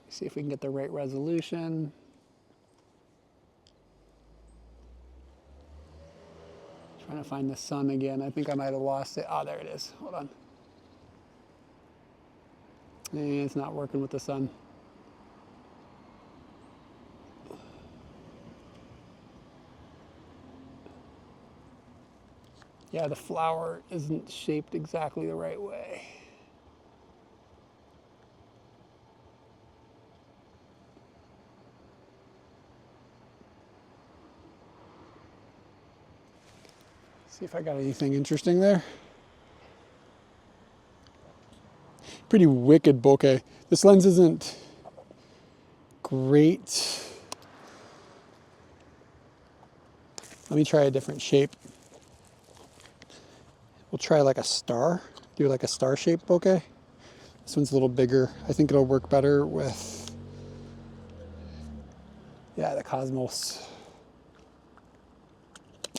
See if we can get the right resolution. Trying to find the sun again. I think I might have lost it. Oh, there it is. Hold on. It's not working with the sun. Yeah, the flower isn't shaped exactly the right way. See if I got anything interesting there. Pretty wicked bokeh. This lens isn't great. Let me try a different shape. We'll try like a star. Do like a star shaped bokeh. This one's a little bigger. I think it'll work better with, yeah, the cosmos.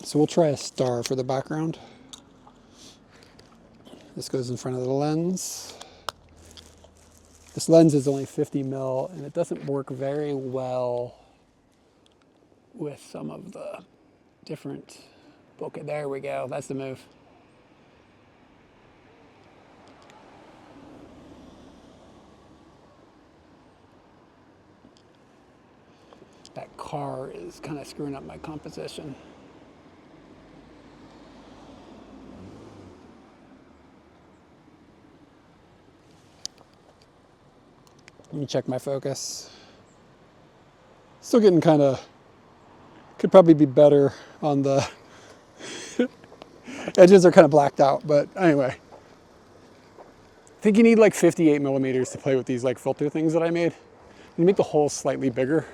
So we'll try a star for the background. This goes in front of the lens. This lens is only 50 mil and it doesn't work very well with some of the different bokeh. There we go, that's the move. That car is kind of screwing up my composition. Let me check my focus. Still getting kind of, could probably be better on the edges are kind of blacked out, but anyway. I think you need like 58 millimeters to play with these like filter things that I made. You make the hole slightly bigger.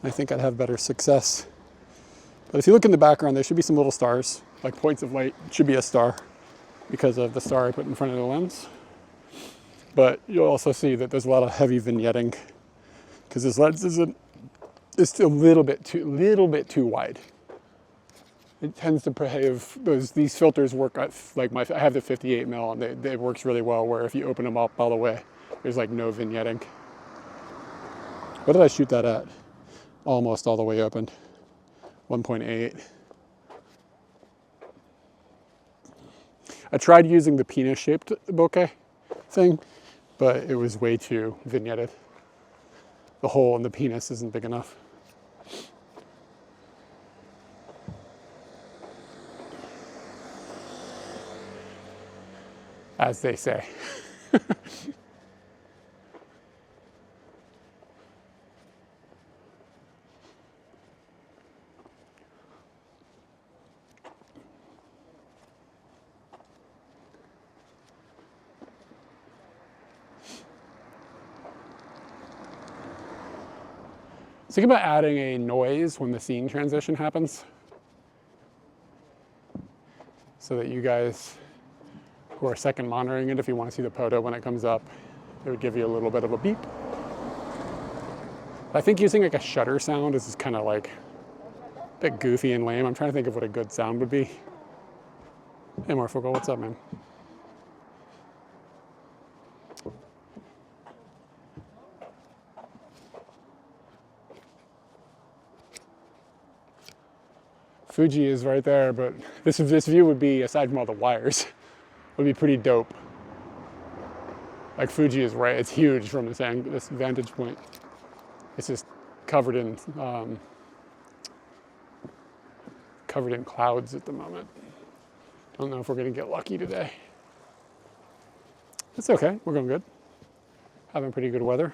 I think I'd have better success. But if you look in the background, there should be some little stars, like points of light. It should be a star because of the star I put in front of the lens. But you'll also see that there's a lot of heavy vignetting because this lens is a little bit too wide. It tends to behave, these filters work at, like I have the 58 mil and it works really well where if you open them up all the way, there's like no vignetting. What did I shoot that at? Almost all the way opened, 1.8. I tried using the penis-shaped bokeh thing, but it was way too vignetted. The hole in the penis isn't big enough. As they say. Think about adding a noise when the scene transition happens so that you guys who are second monitoring it, if you want to see the photo when it comes up, it would give you a little bit of a beep. I think using like a shutter sound is kind of like a bit goofy and lame. I'm trying to think of what a good sound would be. Hey Morphocal, what's up, man? Fuji is right there, but this view would be, aside from all the wires, would be pretty dope. Like Fuji is right, it's huge from this vantage point. It's just covered in clouds at the moment. I don't know if we're gonna get lucky today. It's okay, we're going good. Having pretty good weather.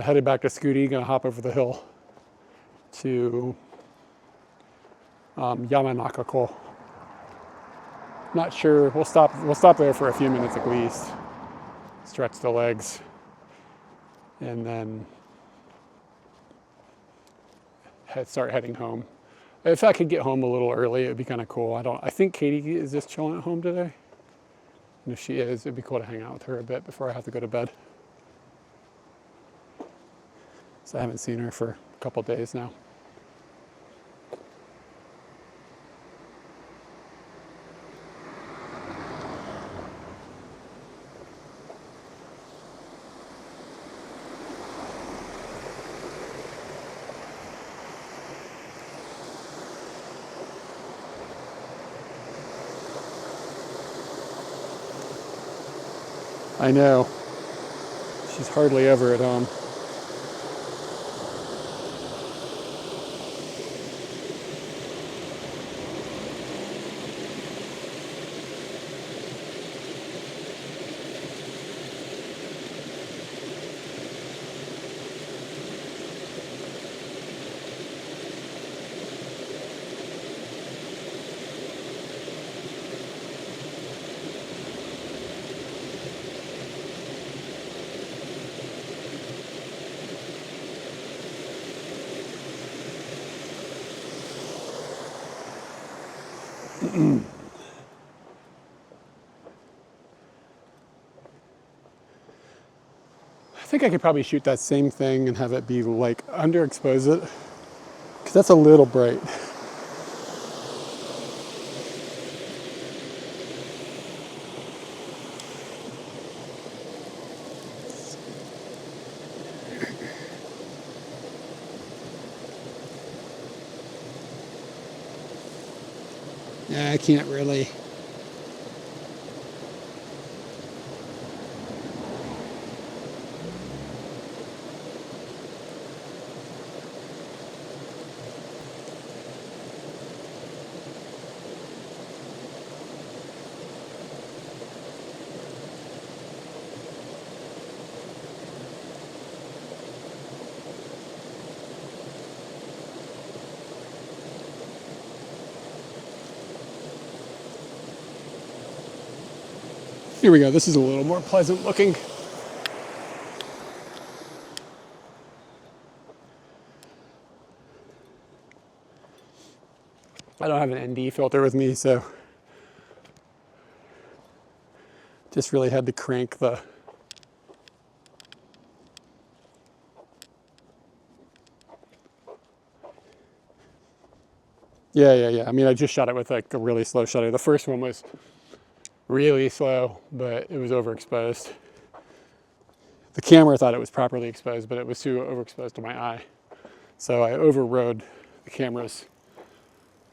Headed back to Scooty, gonna hop over the hill to Yamanakako. Not sure, we'll stop there for a few minutes at least. Stretch the legs. And then start heading home. If I could get home a little early, it'd be kind of cool. I think Katie is just chilling at home today. And if she is, it'd be cool to hang out with her a bit before I have to go to bed. So I haven't seen her for a couple days now. I know. She's hardly ever at home. I think I could probably shoot that same thing and have it be like underexpose it, because that's a little bright. Yeah, I can't really. Here we go. This is a little more pleasant looking. I don't have an ND filter with me, so just really had to crank the yeah. I mean, I just shot it with like a really slow shutter. The first one was really slow, but it was overexposed. The camera thought it was properly exposed, but it was too overexposed to my eye. So I overrode the camera's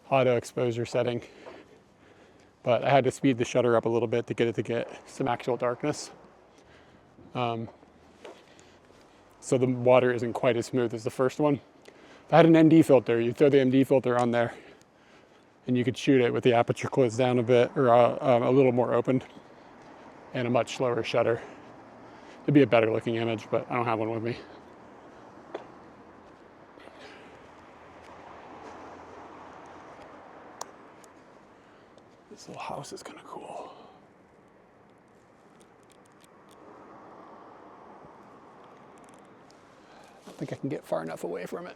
auto exposure setting, but I had to speed the shutter up a little bit to get some actual darkness. So the water isn't quite as smooth as the first one. If I had an ND filter, you'd throw the ND filter on there and you could shoot it with the aperture closed down a bit, or a little more open, and a much slower shutter. It'd be a better looking image, but I don't have one with me. This little house is kind of cool. I don't think I can get far enough away from it.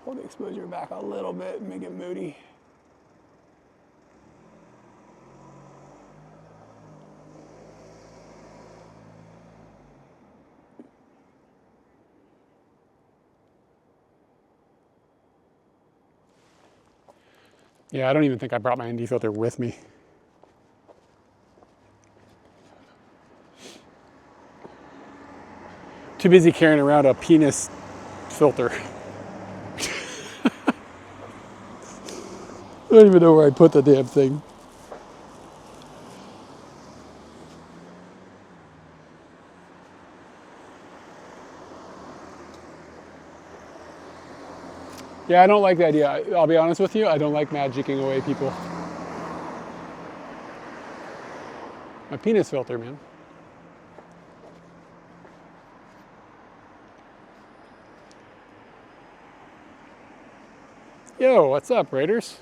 Pull the exposure back a little bit and make it moody. Yeah, I don't even think I brought my ND filter with me. Too busy carrying around a penis filter. I don't even know where I put the damn thing. Yeah, I don't like the idea. I'll be honest with you, I don't like magicking away people. My penis filter, man. Yo, what's up, Raiders?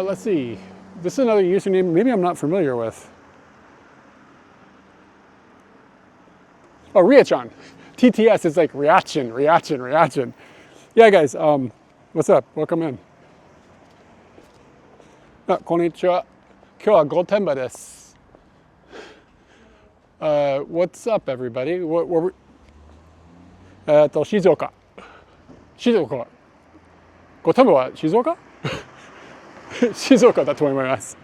Let's see. This is another username maybe I'm not familiar with. Oh, Riachan. TTS is like reaction. Yeah, guys, what's up? Welcome in. あ、こんにちは。今日はゴーテンバです。What's up, everybody? What 静岡。静岡。ゴーテンバは静岡？静岡だと思います。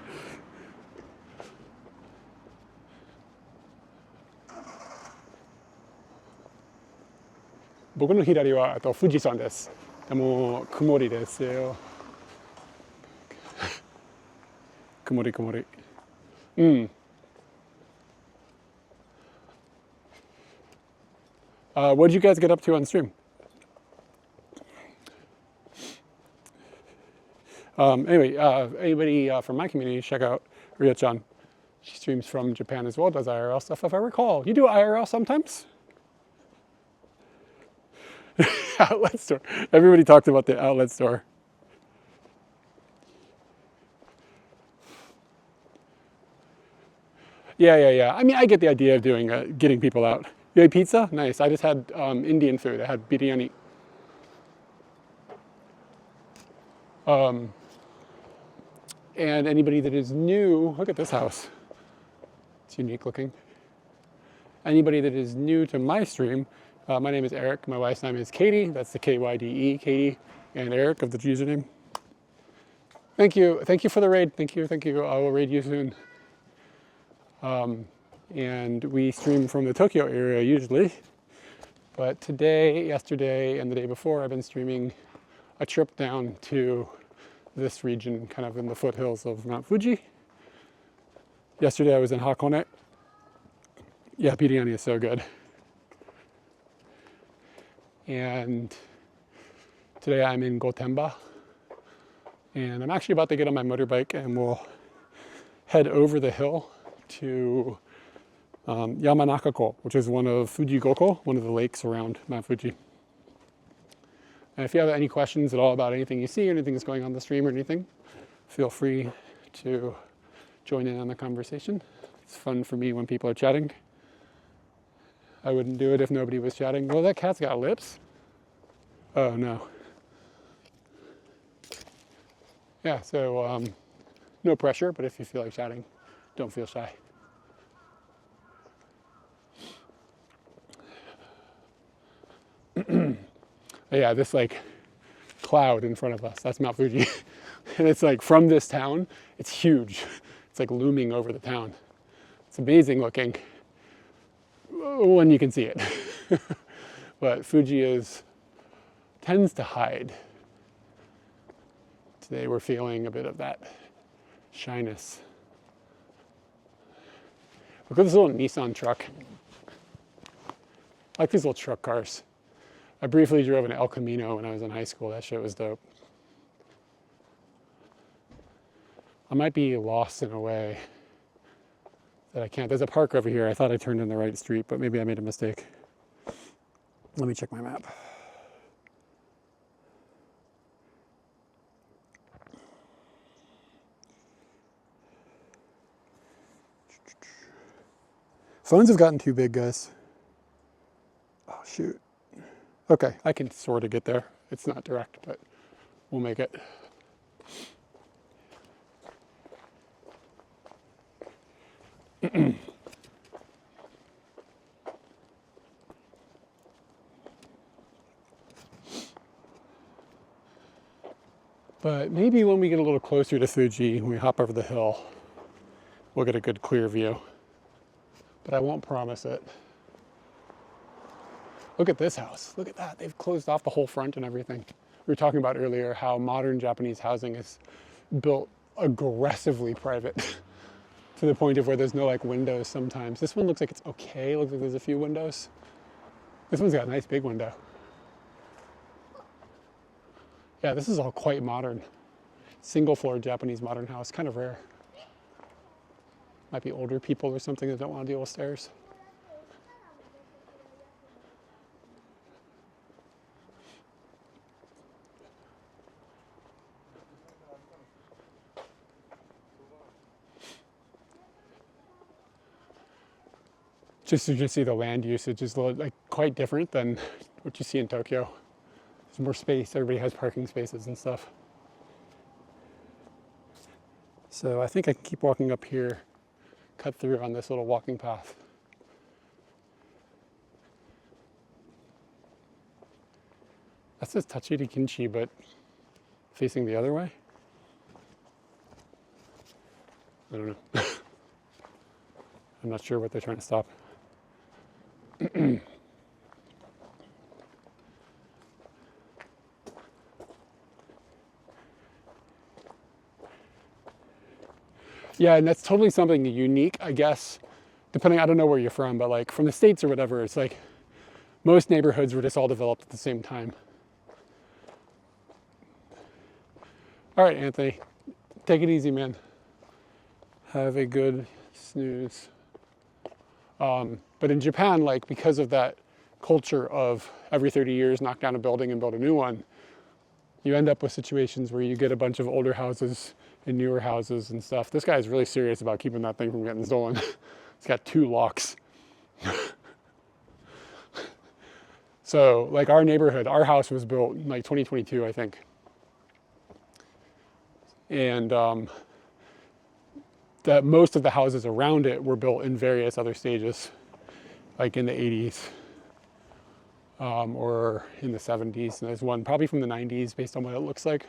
僕の左は富士山です。でも曇りですよ。曇り。うん。What did you guys get up to on stream? Anyway, anybody from my community, check out Ria-chan. She streams from Japan as well, does IRL stuff, if I recall. You do IRL sometimes? Outlet store. Everybody talked about the outlet store. Yeah. I mean, I get the idea of doing getting people out. You ate pizza? Nice. I just had Indian food. I had biryani. And anybody that is new, look at this house. It's unique looking. Anybody that is new to my stream, my name is Eric. My wife's name is Katie. That's the KYDE, Katie, and Eric of the username. Thank you for the raid. Thank you. I will raid you soon. And we stream from the Tokyo area usually, but today, yesterday, and the day before, I've been streaming a trip down to this region, kind of in the foothills of Mount Fuji. Yesterday I was in Hakone. Yeah, biryani is so good. And today I'm in Gotemba. And I'm actually about to get on my motorbike and we'll head over the hill to Yamanakako, which is one of Fujigoko, one of the lakes around Mount Fuji. And if you have any questions at all about anything you see, anything that's going on the stream or anything, feel free to join in on the conversation. It's fun for me when people are chatting. I wouldn't do it if nobody was chatting. Oh, that cat's got lips. Oh no. Yeah, so no pressure, but if you feel like chatting, don't feel shy. Yeah, this like cloud in front of us, that's Mount Fuji. And it's like from this town, it's huge. It's like looming over the town. It's amazing looking when you can see it. But Fuji tends to hide. Today we're feeling a bit of that shyness. Look at this little Nissan truck. I like these little truck cars. I briefly drove an El Camino when I was in high school. That shit was dope. I might be lost in a way that I can't. There's a park over here. I thought I turned in the right street, but maybe I made a mistake. Let me check my map. Phones have gotten too big, guys. Oh, shoot. Okay, I can sort of get there. It's not direct, but we'll make it. But maybe when we get a little closer to Fuji, when we hop over the hill, we'll get a good clear view. But I won't promise it. Look at this house. Look at that. They've closed off the whole front and everything. We were talking about earlier how modern Japanese housing is built aggressively private to the point of where there's no like windows sometimes. This one looks like it's okay. Looks like there's a few windows. This one's got a nice big window. Yeah, this is all quite modern. Single floor Japanese modern house, kind of rare. Might be older people or something that don't want to deal with stairs. Just so you can see the land usage is like quite different than what you see in Tokyo. There's more space, everybody has parking spaces and stuff. So I think I can keep walking up here, cut through on this little walking path. That says Tachiri Kinchi, but facing the other way? I don't know. I'm not sure what they're trying to stop. Yeah, and that's totally something unique, I guess, depending, I don't know where you're from, but like from the States or whatever, it's like most neighborhoods were just all developed at the same time. All right, Anthony, take it easy, man. Have a good snooze. But in Japan, like because of that culture of every 30 years knock down a building and build a new one, you end up with situations where you get a bunch of older houses and newer houses and stuff. This guy is really serious about keeping that thing from getting stolen. But I don't know. It's a It's got 2 locks. So like our neighborhood, our house was built in like 2022, I think. And that most of the houses around it were built in various other stages, like in the 80s or in the 70s. And there's one probably from the 90s based on what it looks like.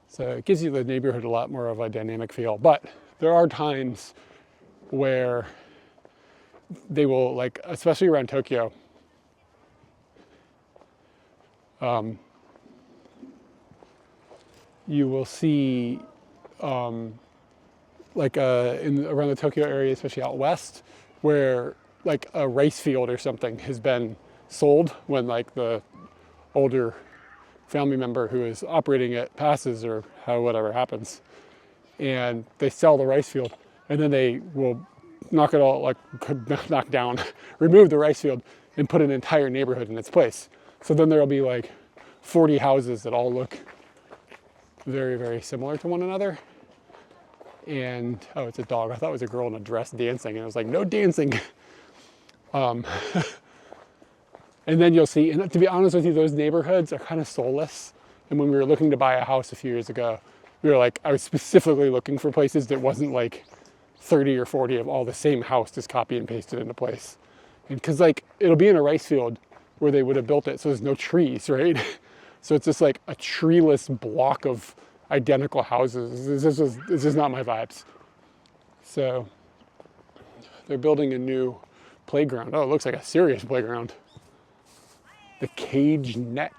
So it gives you the neighborhood a lot more of a dynamic feel. But there are times where they will, like, especially around Tokyo, you will see like around the Tokyo area, especially out west, where like a rice field or something has been sold when like the older family member who is operating it passes or whatever happens, and they sell the rice field, and then they will knock it all, like knock down, remove the rice field and put an entire neighborhood in its place. So then there'll be like 40 houses that all look very, very similar to one another. And, oh, it's a dog. I thought it was a girl in a dress dancing, and I was like, no dancing. And then you'll see, and to be honest with you, those neighborhoods are kind of soulless. And when we were looking to buy a house a few years ago, we were like, I was specifically looking for places that wasn't like 30 or 40 of all the same house just copy and pasted into place. And because like, it'll be in a rice field where they would have built it, so there's no trees, right? So it's just like a treeless block of identical houses. This is not my vibes. So they're building a new playground. Oh, it looks like a serious playground. The Cage Net.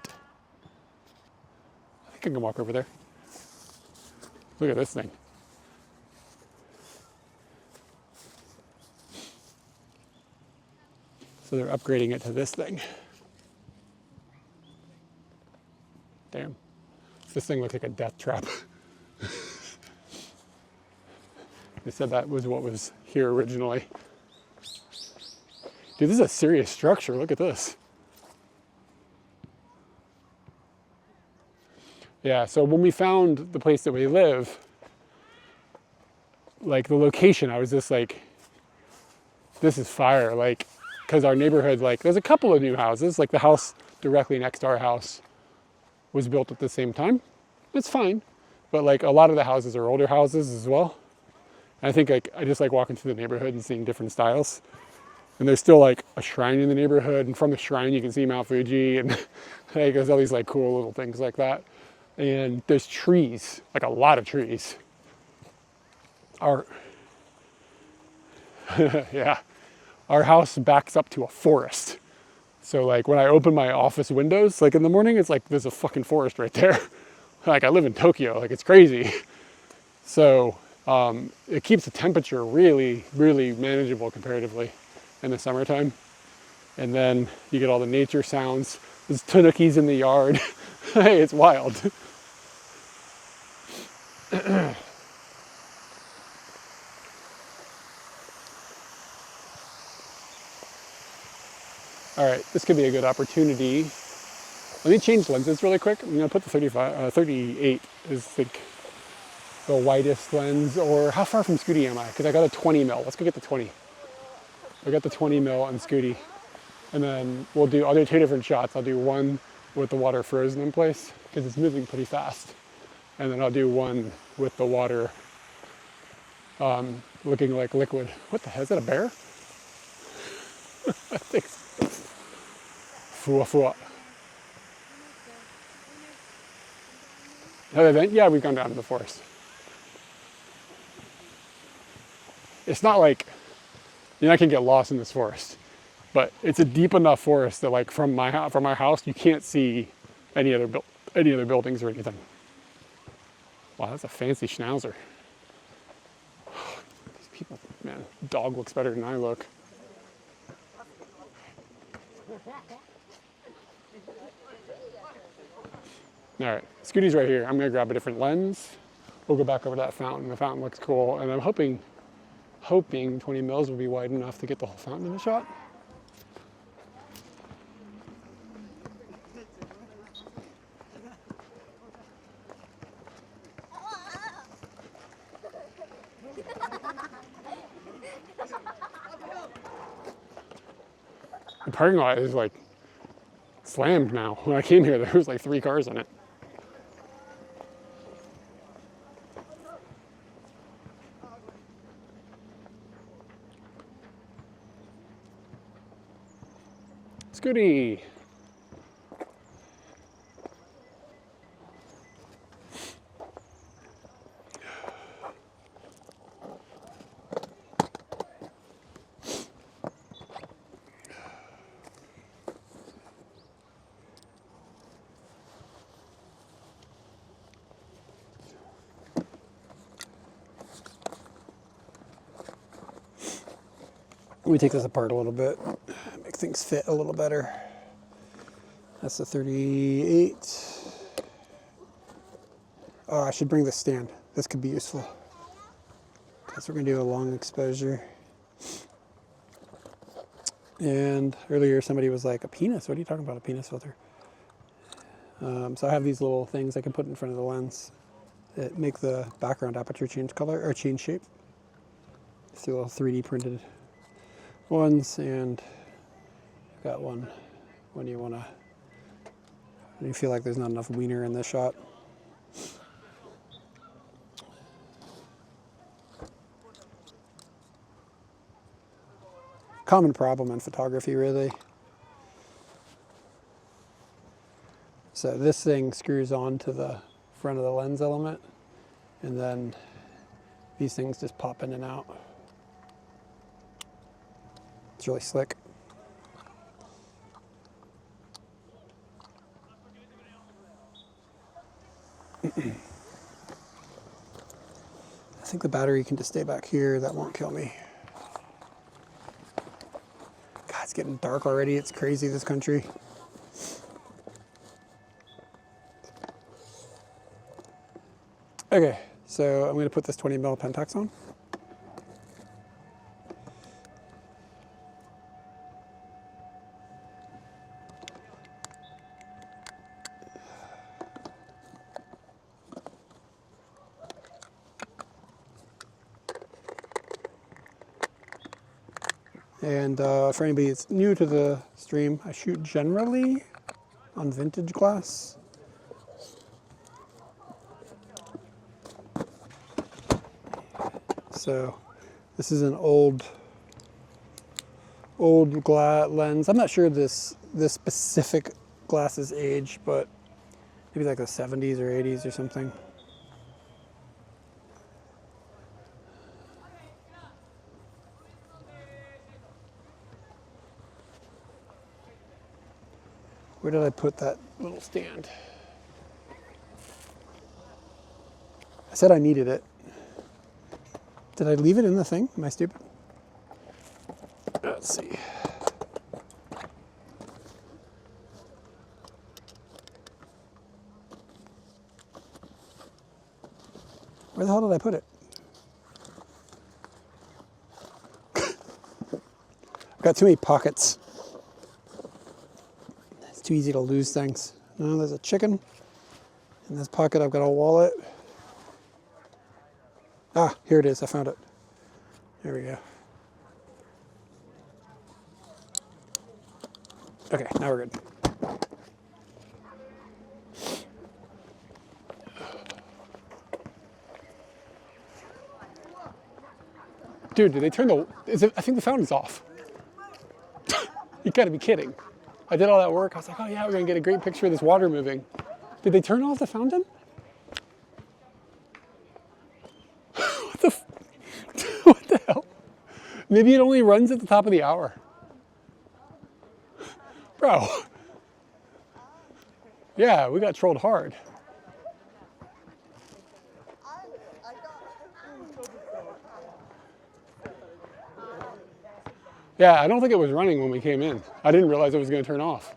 I think I can walk over there. Look at this thing. So they're upgrading it to this thing. Damn. This thing looks like a death trap. They said that was what was here originally. Dude, this is a serious structure. Look at this. Yeah, so when we found the place that we live, like the location, I was just like, this is fire. Like, because our neighborhood, like, there's a couple of new houses. Like the house directly next to our house was built at the same time. It's fine, but like a lot of the houses are older houses as well. And I think like I just like walking through the neighborhood and seeing different styles. And there's still like a shrine in the neighborhood, and from the shrine you can see Mount Fuji, and like there's all these like cool little things like that. And there's trees, like a lot of trees. Yeah, our house backs up to a forest. So like when I open my office windows, like in the morning, it's like there's a fucking forest right there. Like I live in Tokyo, like it's crazy. So it keeps the temperature really, really manageable comparatively in the summertime. And then you get all the nature sounds. There's tanukis in the yard. Hey, it's wild. All right, this could be a good opportunity. Let me change lenses really quick. I'm gonna put the 38 is like the widest lens, or how far from Scooty am I? Because I got a 20 mil. Let's go get the 20. I got the 20 mil on Scooty. And then I'll do 2 different shots. I'll do one with the water frozen in place because it's moving pretty fast. And then I'll do one with the water looking like liquid. What the hell, is that a bear? I think so. Fua fua. Another event? Yeah, we've gone down to the forest. It's not like you're not gonna get lost in this forest, but it's a deep enough forest that, like, from our house, you can't see any other buildings or anything. Wow, that's a fancy schnauzer. These people, man, dog looks better than I look. All right, Scooty's right here. I'm gonna grab a different lens. We'll go back over to that fountain. The fountain looks cool, and I'm hoping 20 mils will be wide enough to get the whole fountain in the shot. parking lot is like slammed now. When I came here, there was like 3 cars in it. Scooty. Let me take this apart a little bit, make things fit a little better. That's the 38. Oh, I should bring the stand. This could be useful. Because we're going to do a long exposure. And earlier somebody was like, a penis? What are you talking about, a penis filter? So I have these little things I can put in front of the lens that make the background aperture change color, or change shape. It's little 3D printed ones, and I've got one when you feel like there's not enough wiener in this shot. Common problem in photography, really. So this thing screws on to the front of the lens element, and then these things just pop in and out. It's really slick. I think the battery can just stay back here. That won't kill me. God, it's getting dark already. It's crazy, this country. Okay, so I'm going to put this 20mm Pentax on. And for anybody that's new to the stream, I shoot generally on vintage glass. So this is an old glass lens. I'm not sure this specific glass's age, but maybe like the 70s or 80s or something. Where did I put that little stand? I said I needed it. Did I leave it in the thing? Am I stupid? Let's see. Where the hell did I put it? I've got too many pockets. It's too easy to lose things. No, there's a chicken. In this pocket I've got a wallet. Ah, here it is, I found it. There we go. Okay, now we're good. Dude, did they turn the, I think the fountain's off. You gotta be kidding. I did all that work, I was like, oh yeah, we're gonna get a great picture of this water moving. Did they turn off the fountain? What the hell? Maybe it only runs at the top of the hour. Bro. Yeah, we got trolled hard. Yeah, I don't think it was running when we came in. I didn't realize it was going to turn off.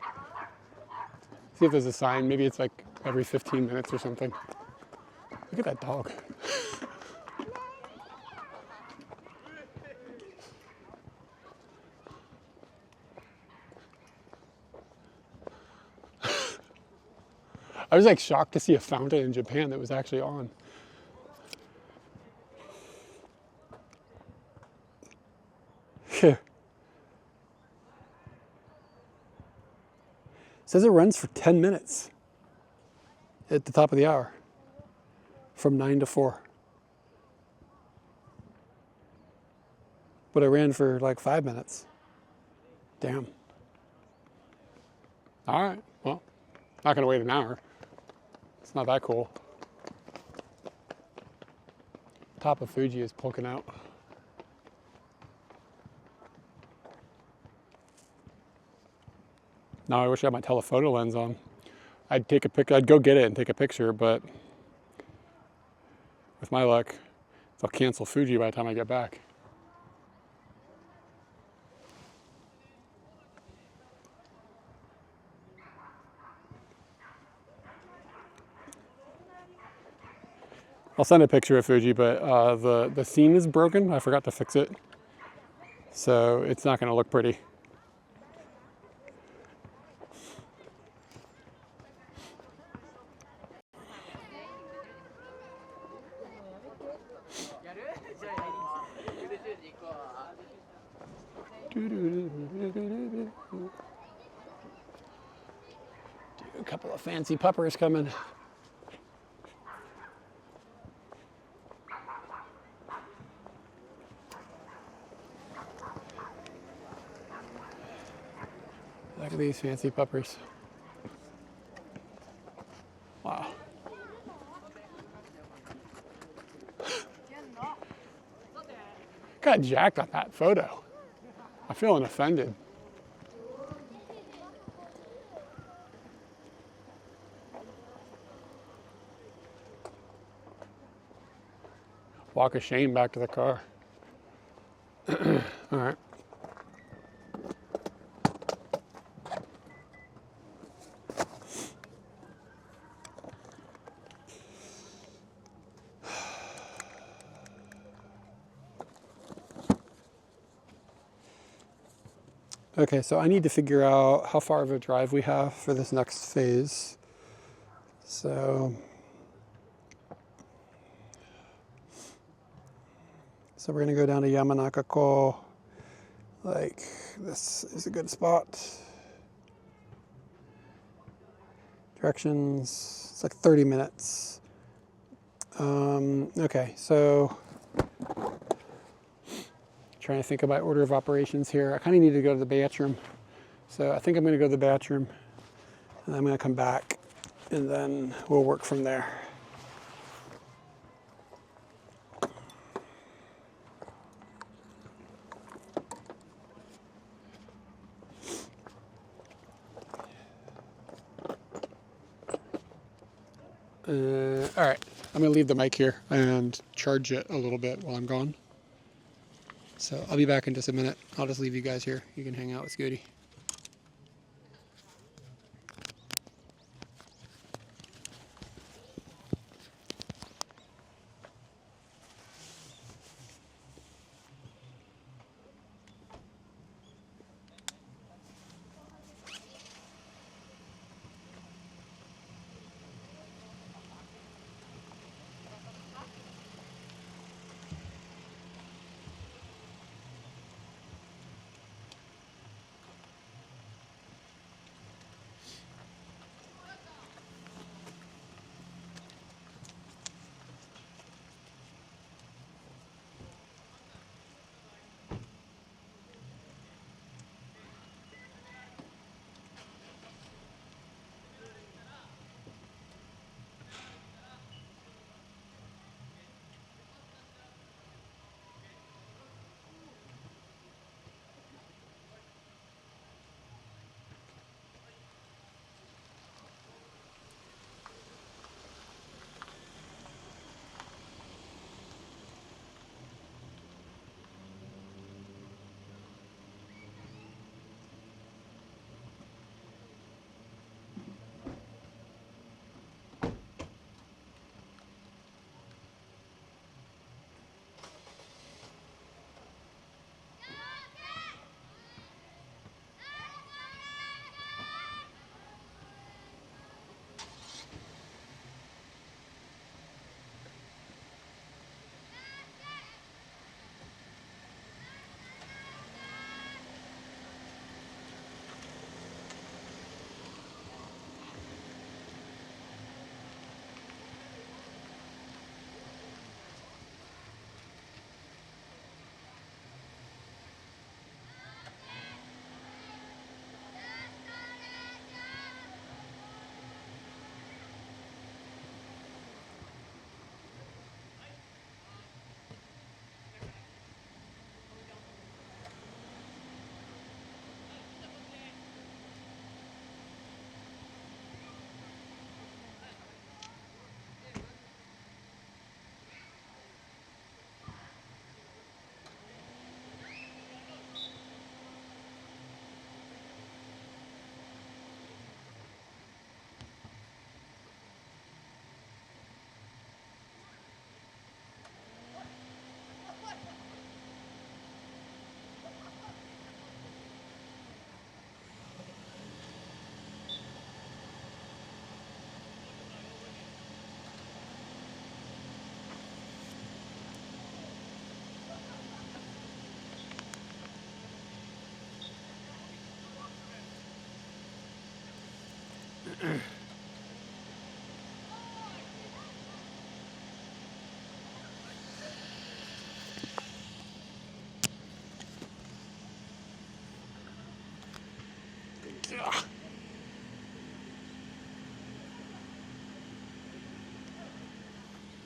See if there's a sign. Maybe it's like every 15 minutes or something. Look at that dog. I was like shocked to see a fountain in Japan that was actually on. says it runs for 10 minutes at the top of the hour from 9 to 4. But I ran for like 5 minutes. Damn. All right, well, not gonna wait an hour. It's not that cool. Top of Fuji is poking out. Now I wish I had my telephoto lens on. I'd take a pic. I'd go get it and take a picture, but with my luck, they'll cancel Fuji by the time I get back. I'll send a picture of Fuji, but the scene is broken. I forgot to fix it, so it's not going to look pretty. A couple of fancy puppers coming. Look at these fancy puppers. Wow. Got jacked on that photo. I'm feeling offended. Walk of shame back to the car. All right. Okay, so I need to figure out how far of a drive we have for this next phase. So we're gonna go down to Yamanaka-ko. Like, this is a good spot. Directions, it's like 30 minutes. Okay, so trying to think about order of operations here. I kind of need to go to the bathroom. So I think I'm gonna go to the bathroom and I'm gonna come back and then we'll work from there. All right, I'm gonna leave the mic here and charge it a little bit while I'm gone. So I'll be back in just a minute. I'll just leave you guys here. You can hang out with Scooty.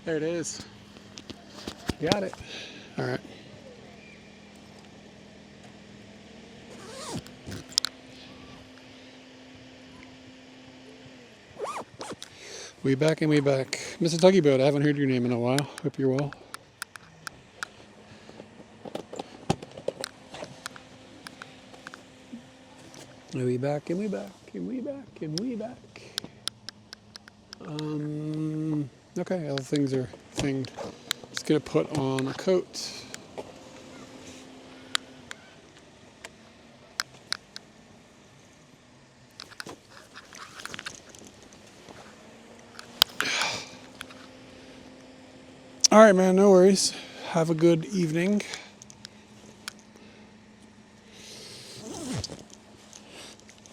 There it is. Got it. All right. We back and we back. Mr. Tuggyboat, I haven't heard your name in a while. Hope you're well. We back and we back and we back and we back. Okay, all the things are thinged. Just gonna put on a coat. All right, man, no worries. Have a good evening.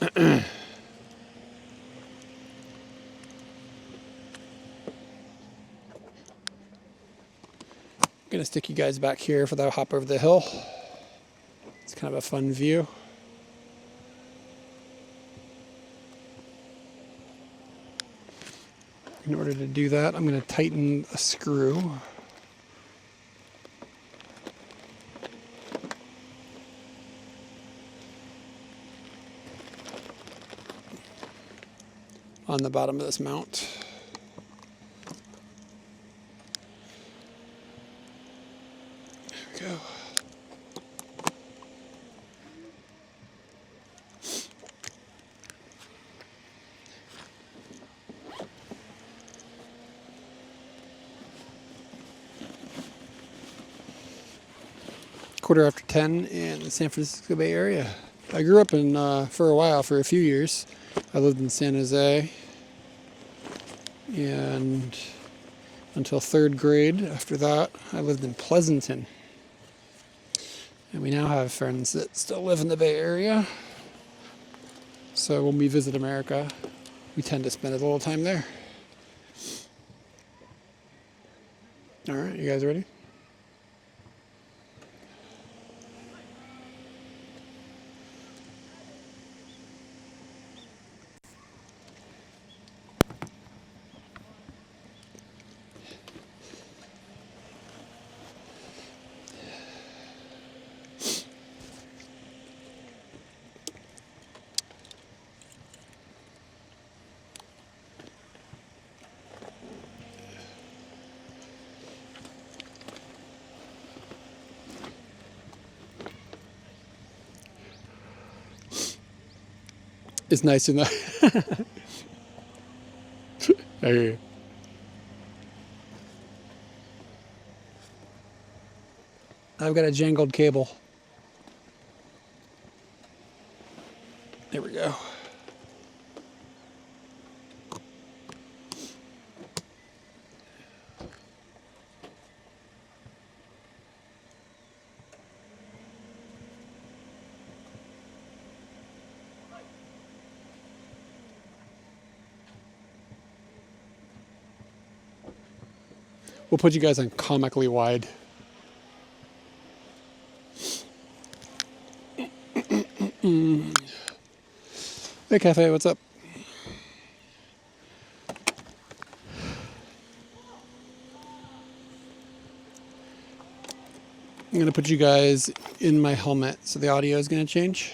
I'm gonna stick you guys back here for the hop over the hill. It's kind of a fun view. In order to do that, I'm gonna tighten a screw. On the bottom of this mount. There we go. Quarter after 10 in the San Francisco Bay Area. I grew up in, for a while, for a few years. I lived in San Jose, and until 3rd grade. After that, I lived in Pleasanton. And we now have friends that still live in the Bay Area. So when we visit America, we tend to spend a little time there. All right, you guys ready? It's nice in the I hear you. I've got a jangled cable. There we go. We'll put you guys on comically wide. Hey, Cafe, what's up? I'm gonna put you guys in my helmet, so the audio is gonna change.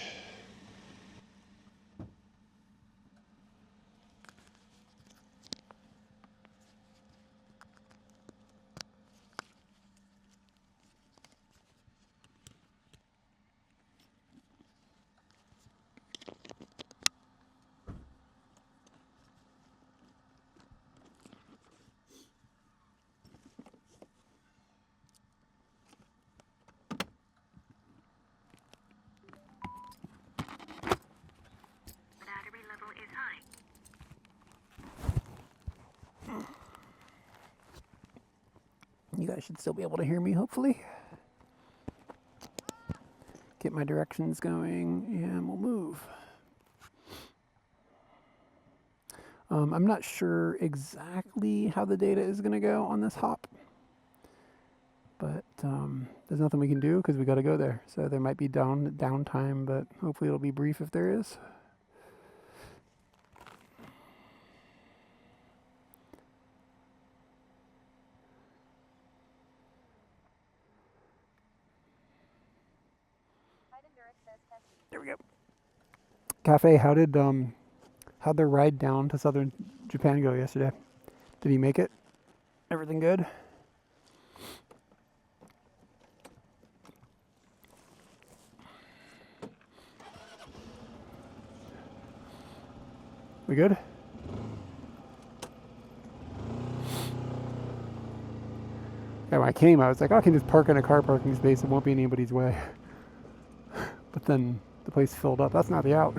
Battery level is high. You guys should still be able to hear me, hopefully. Get my directions going, and we'll move. I'm not sure exactly how the data is going to go on this hop, but there's nothing we can do because we got to go there. So there might be downtime, but hopefully it'll be brief if there is. There we go. Cafe, how'd their ride down to southern Japan go yesterday? Did he make it? Everything good? We good? Yeah, when I came, I was like, oh, I can just park in a car parking space. It won't be in anybody's way. But then the place filled up. That's not the out.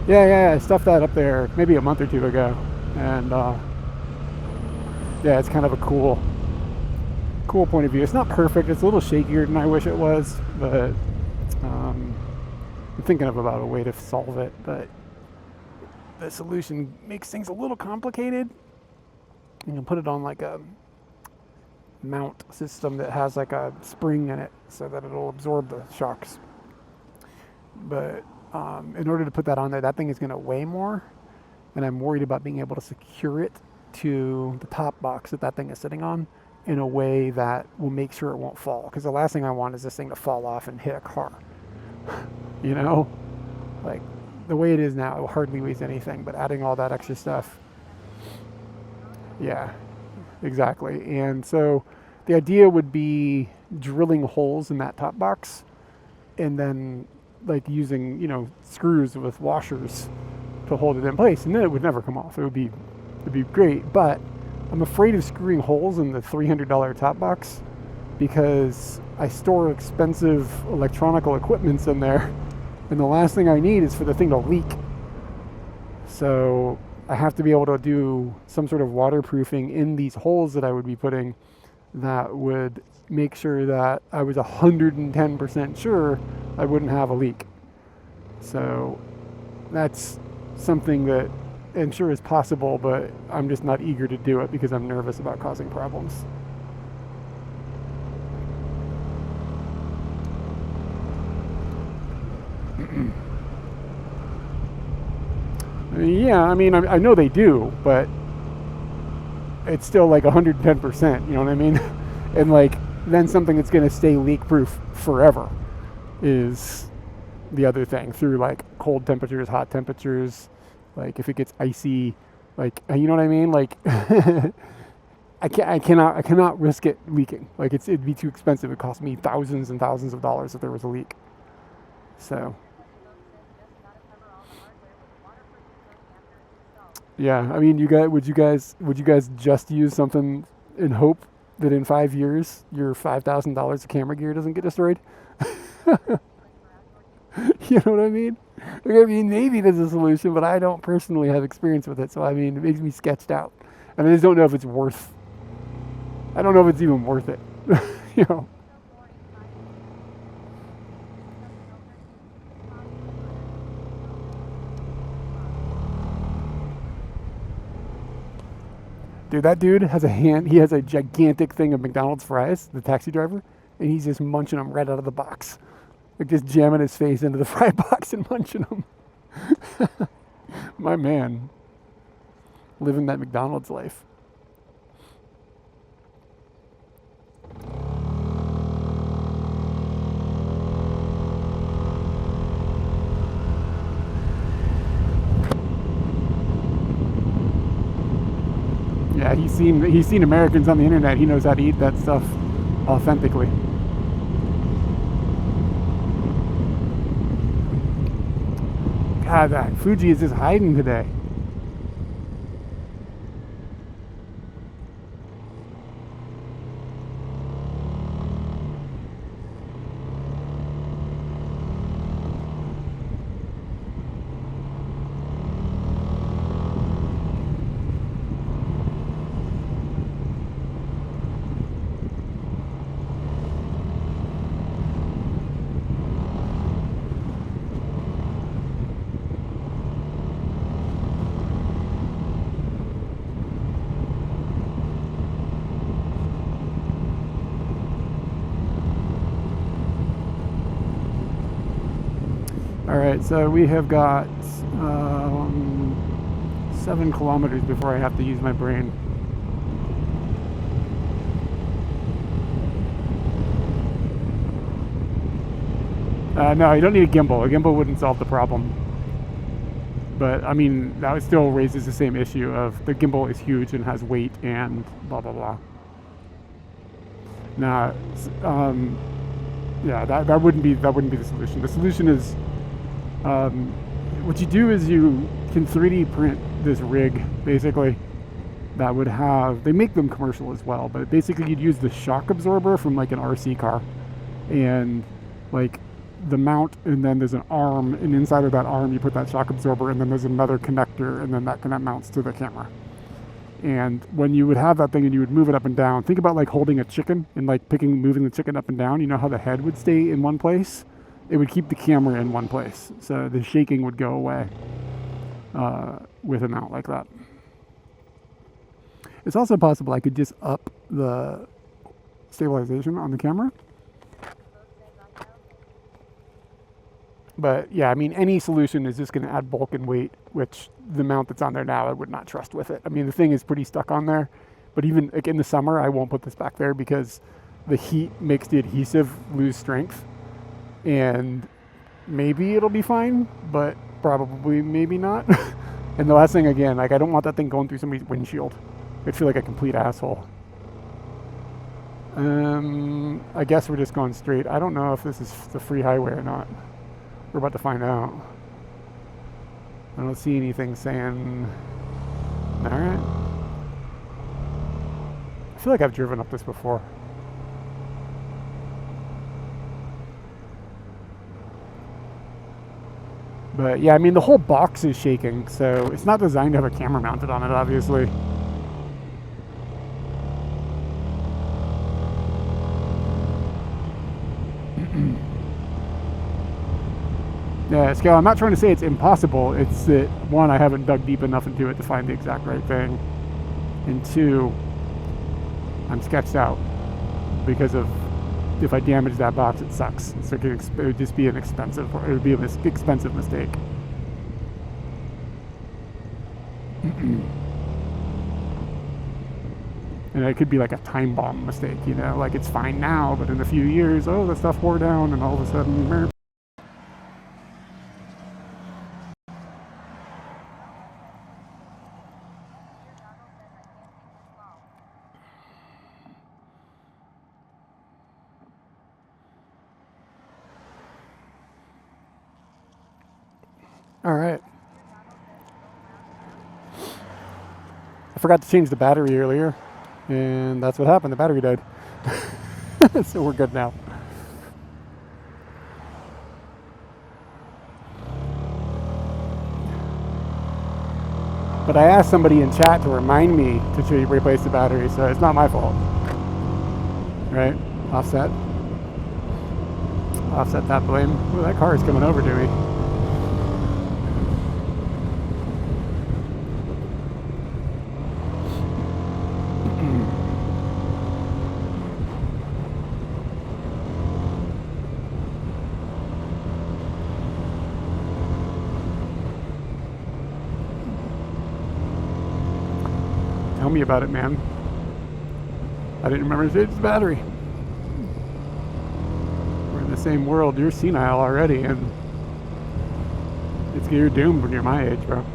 Yeah, I stuffed that up there maybe a month or two ago, and yeah, it's kind of a cool point of view. It's not perfect. It's a little shakier than I wish it was, but I'm thinking about a way to solve it. But the solution makes things a little complicated. You can put it on like a mount system that has like a spring in it so that it'll absorb the shocks. But in order to put that on there, that thing is going to weigh more, and I'm worried about being able to secure it to the top box that thing is sitting on in a way that will make sure it won't fall. Because the last thing I want is this thing to fall off and hit a car. You know? Like, the way it is now, it hardly weighs anything, but adding all that extra stuff. Yeah, exactly. And so the idea would be drilling holes in that top box and then like using, screws with washers to hold it in place, and then it would never come off. It'd be great, but I'm afraid of screwing holes in the $300 top box because I store expensive electronical equipments in there, and the last thing I need is for the thing to leak. So I have to be able to do some sort of waterproofing in these holes that I would be putting that would make sure that I was 110% sure I wouldn't have a leak. So that's something that I'm sure is possible, but I'm just not eager to do it because I'm nervous about causing problems. Yeah, I mean, I know they do, but it's still like 110%, you know what I mean? And like, then something that's going to stay leak-proof forever is the other thing, through like cold temperatures, hot temperatures, like if it gets icy, like, you know what I mean? Like, I cannot risk it leaking. Like, it'd be too expensive. It'd cost me thousands and thousands of dollars if there was a leak. So, yeah, I mean, would you guys just use something in hope that in 5 years your $5,000 of camera gear doesn't get destroyed? You know what I mean? I mean, maybe there's a solution, but I don't personally have experience with it. So, I mean, it makes me sketched out. And I just don't know if it's I don't know if it's even worth it. You know? Dude, that dude has he has a gigantic thing of McDonald's fries, the taxi driver, and he's just munching them right out of the box. Like, just jamming his face into the fry box and munching them. My man. Living that McDonald's life. Yeah, he's seen Americans on the internet. He knows how to eat that stuff authentically. God, that Fuji is just hiding today. right, so we have got 7 kilometers before I have to use my brain. No, you don't need a gimbal. A gimbal wouldn't solve the problem. But, I mean, that still raises the same issue of the gimbal is huge and has weight and blah, blah, blah. Nah, yeah, that wouldn't be the solution. The solution is, what you do is you can 3D print this rig, basically, that would have, they make them commercial as well, but basically you'd use the shock absorber from like an RC car, and like the mount, and then there's an arm, and inside of that arm you put that shock absorber, and then there's another connector, and then that mounts to the camera. And when you would have that thing and you would move it up and down, think about like holding a chicken and like moving the chicken up and down. You know how the head would stay in one place? It would keep the camera in one place, so the shaking would go away with a mount like that. It's also possible I could just up the stabilization on the camera. But yeah, I mean, any solution is just going to add bulk and weight, which the mount that's on there now I would not trust with it. I mean, the thing is pretty stuck on there, but even like in the summer, I won't put this back there because the heat makes the adhesive lose strength, and maybe it'll be fine, but probably maybe not. And the last thing, again, like I don't want that thing going through somebody's windshield. I'd feel like a complete asshole. I guess we're just going straight. I don't know if this is the free highway or not. We're about to find out. I don't see anything saying... Alright. I feel like I've driven up this before. But yeah, I mean, the whole box is shaking, so it's not designed to have a camera mounted on it, obviously. Yeah, Scale, I'm not trying to say it's impossible. It's that, one, I haven't dug deep enough into it to find the exact right thing. And two, I'm sketched out. Because of, if I damage that box, it sucks. So it would just be an expensive, or it would be an expensive mistake. And it could be like a time bomb mistake, you know? Like, it's fine now, but in a few years, oh, the stuff wore down, and all of a sudden... All right. I forgot to change the battery earlier, and that's what happened. The battery died. So we're good now. But I asked somebody in chat to remind me to replace the battery, so it's not my fault. Right? Offset. Offset that blame. Ooh, that car is coming over to me. Tell me about it, man. I didn't remember to change the battery. We're in the same world. You're senile already, and you're doomed when you're my age, bro.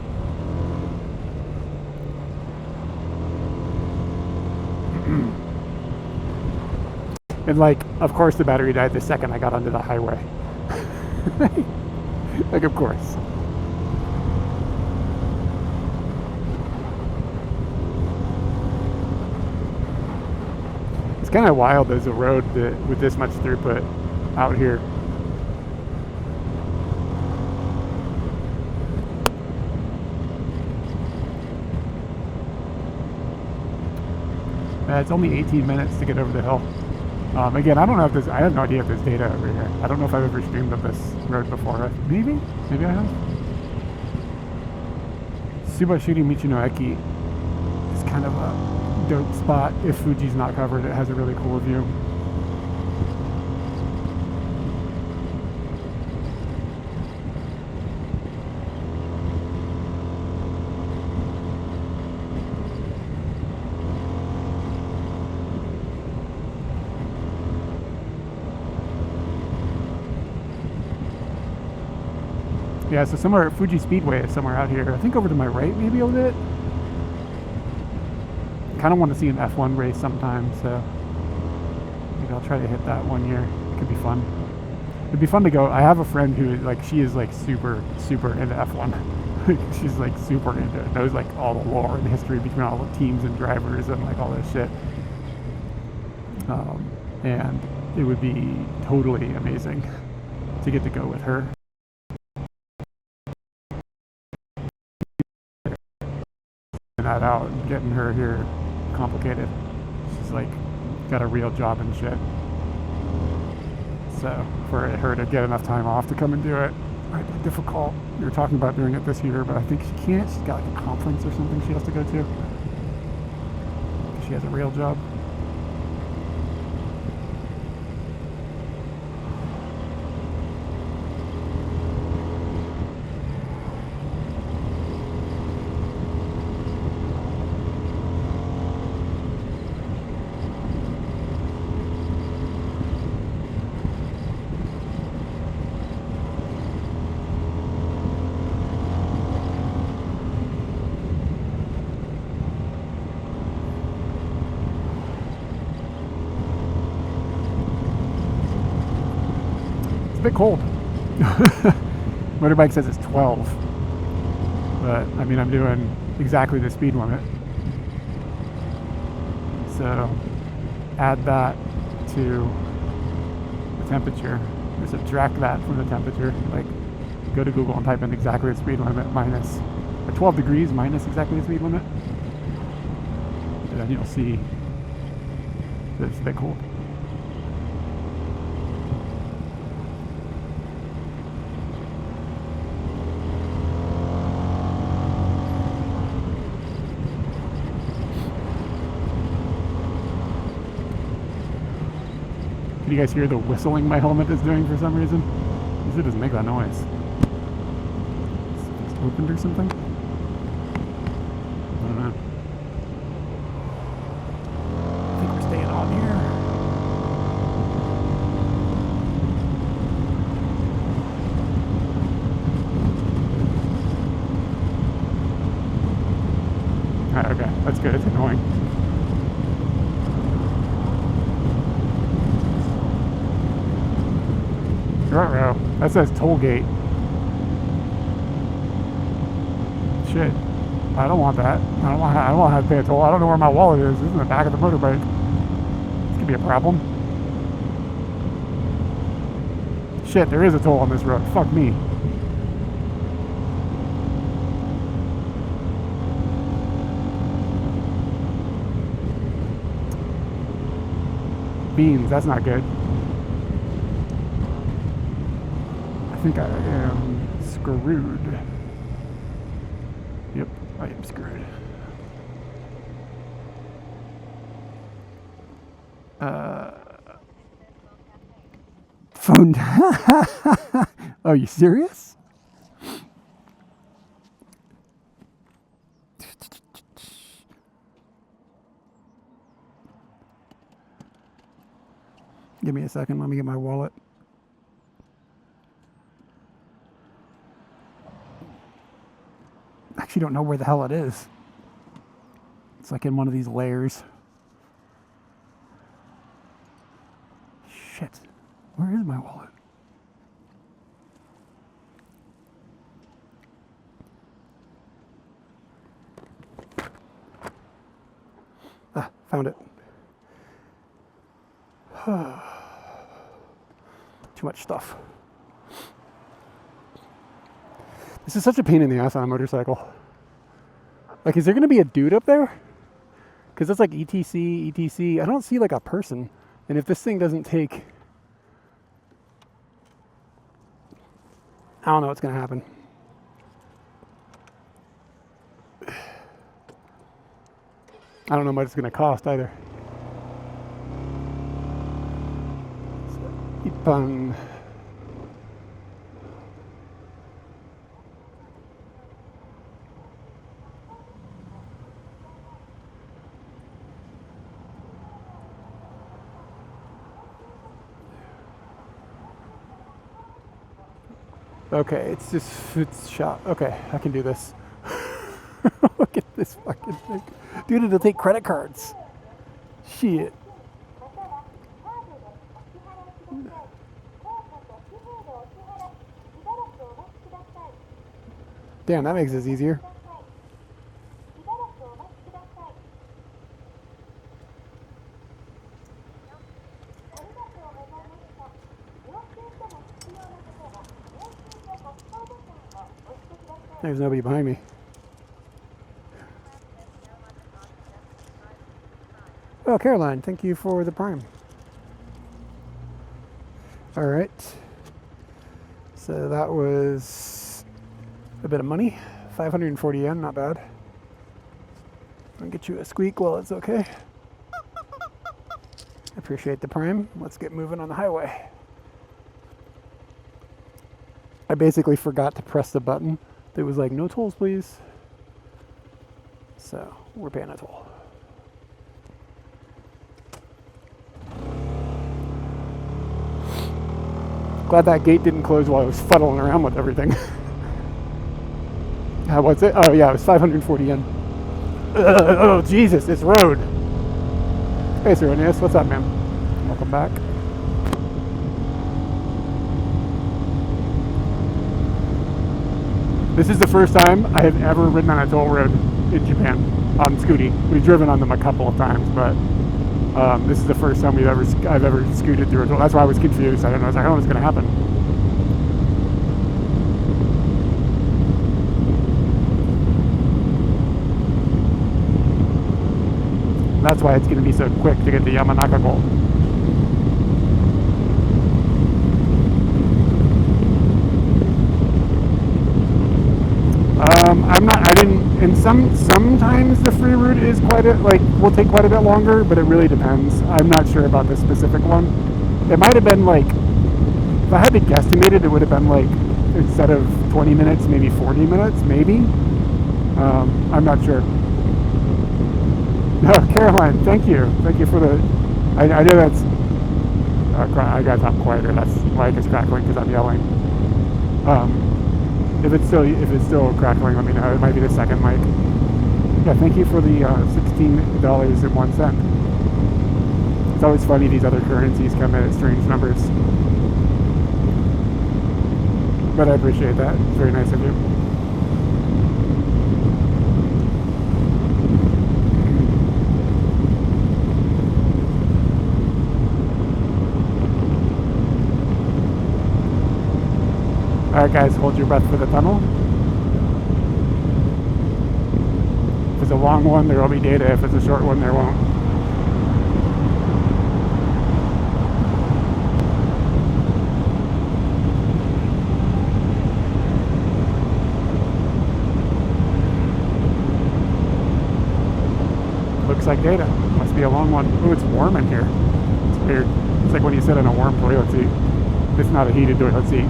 And like, of course the battery died the second I got onto the highway. Like, of course. It's kind of wild there's a road that, with this much throughput out here. It's only 18 minutes to get over the hill. Again, I don't know if there's, I have no idea if there's data over here. I don't know if I've ever streamed up this road before. Maybe I have. Subashiri Michi no Eki is kind of a dope spot. If Fuji's not covered, it has a really cool view. Yeah, so somewhere, Fuji Speedway is somewhere out here. I think over to my right, maybe a little bit. Kind of want to see an F1 race sometime, so maybe I'll try to hit that one year. It could be fun. It'd be fun to go. I have a friend who, like, she is like super into F1. She's like super into it. Knows like all the lore and the history between all the teams and drivers and like all this shit. And it would be totally amazing to get to go with her. That out and getting her here complicated. She's like got a real job and shit. So for her to get enough time off to come and do it might be difficult. We were talking about doing it this year, but I think she can't. She's got like a conference or something she has to go to. She has a real job. A bit cold. Motorbike says it's 12, but I mean I'm doing exactly the speed limit, so add that to the temperature, or subtract that from the temperature, like go to Google and type in exactly the speed limit minus, or 12 degrees minus exactly the speed limit, and then you'll see that it's a bit cold. Can you guys hear the whistling my helmet is doing for some reason? Usually it doesn't make that noise. It's opened or something? I don't know. I think we're staying on here. Alright, okay. That's good. It's annoying. Ruh-roh. That says toll gate. Shit. I don't want that. I don't want to have to pay a toll. I don't know where my wallet is. It's in the back of the motorbike. This could be a problem. Shit, there is a toll on this road. Fuck me. Beans, that's not good. I think I am screwed. Yep, I am screwed. Phone. Oh, you serious? Give me a second. Let me get my wallet. I actually don't know where the hell it is. It's like in one of these layers. Shit. Where is my wallet? Ah, found it. Too much stuff. This is such a pain in the ass on a motorcycle. Like, is there going to be a dude up there? Because it's like ETC, ETC. I don't see like a person. And if this thing doesn't take... I don't know what's going to happen. I don't know how much it's going to cost either. Ipang. Okay, it's shot. Okay, I can do this. Look at this fucking thing. Dude, it'll take credit cards. Shit. Damn, that makes this easier. There's nobody behind me. Oh, Caroline, thank you for the Prime. All right. So that was a bit of money. 540 yen, not bad. I'll get you a squeak while it's okay. Appreciate the Prime. Let's get moving on the highway. I basically forgot to press the button. It was like, no tolls, please. So we're paying a toll. Glad that gate didn't close while I was fuddling around with everything. What's it? Oh yeah, it was 540 yen. Oh Jesus, this road. Hey Serenius, what's up, man? Welcome back. This is the first time I have ever ridden on a toll road in Japan on Scooty. We've driven on them a couple of times, but this is the first time I've ever scooted through a toll. That's why I was confused. I don't know. I was like, oh, what's going to happen? That's why it's going to be so quick to get to Yamanaka Gold. Sometimes the free route is will take quite a bit longer, but it really depends. I'm not sure about this specific one. It might have been like, if I had to guesstimate it, it would have been like, instead of 20 minutes, maybe 40 minutes, maybe. I'm not sure. No, Caroline, thank you. Thank you for the, I know that's, I got to talk quieter. That's mic is crackling because I'm yelling. If it's still crackling, let me know. It might be the second mic. Yeah, thank you for the $16.01. It's always funny these other currencies come in at strange numbers. But I appreciate that. It's very nice of you. Alright guys, hold your breath for the tunnel. If it's a long one, there will be data. If it's a short one, there won't. Looks like data. Must be a long one. Ooh, it's warm in here. It's weird. It's like when you sit in a warm toilet seat. It's not a heated toilet seat.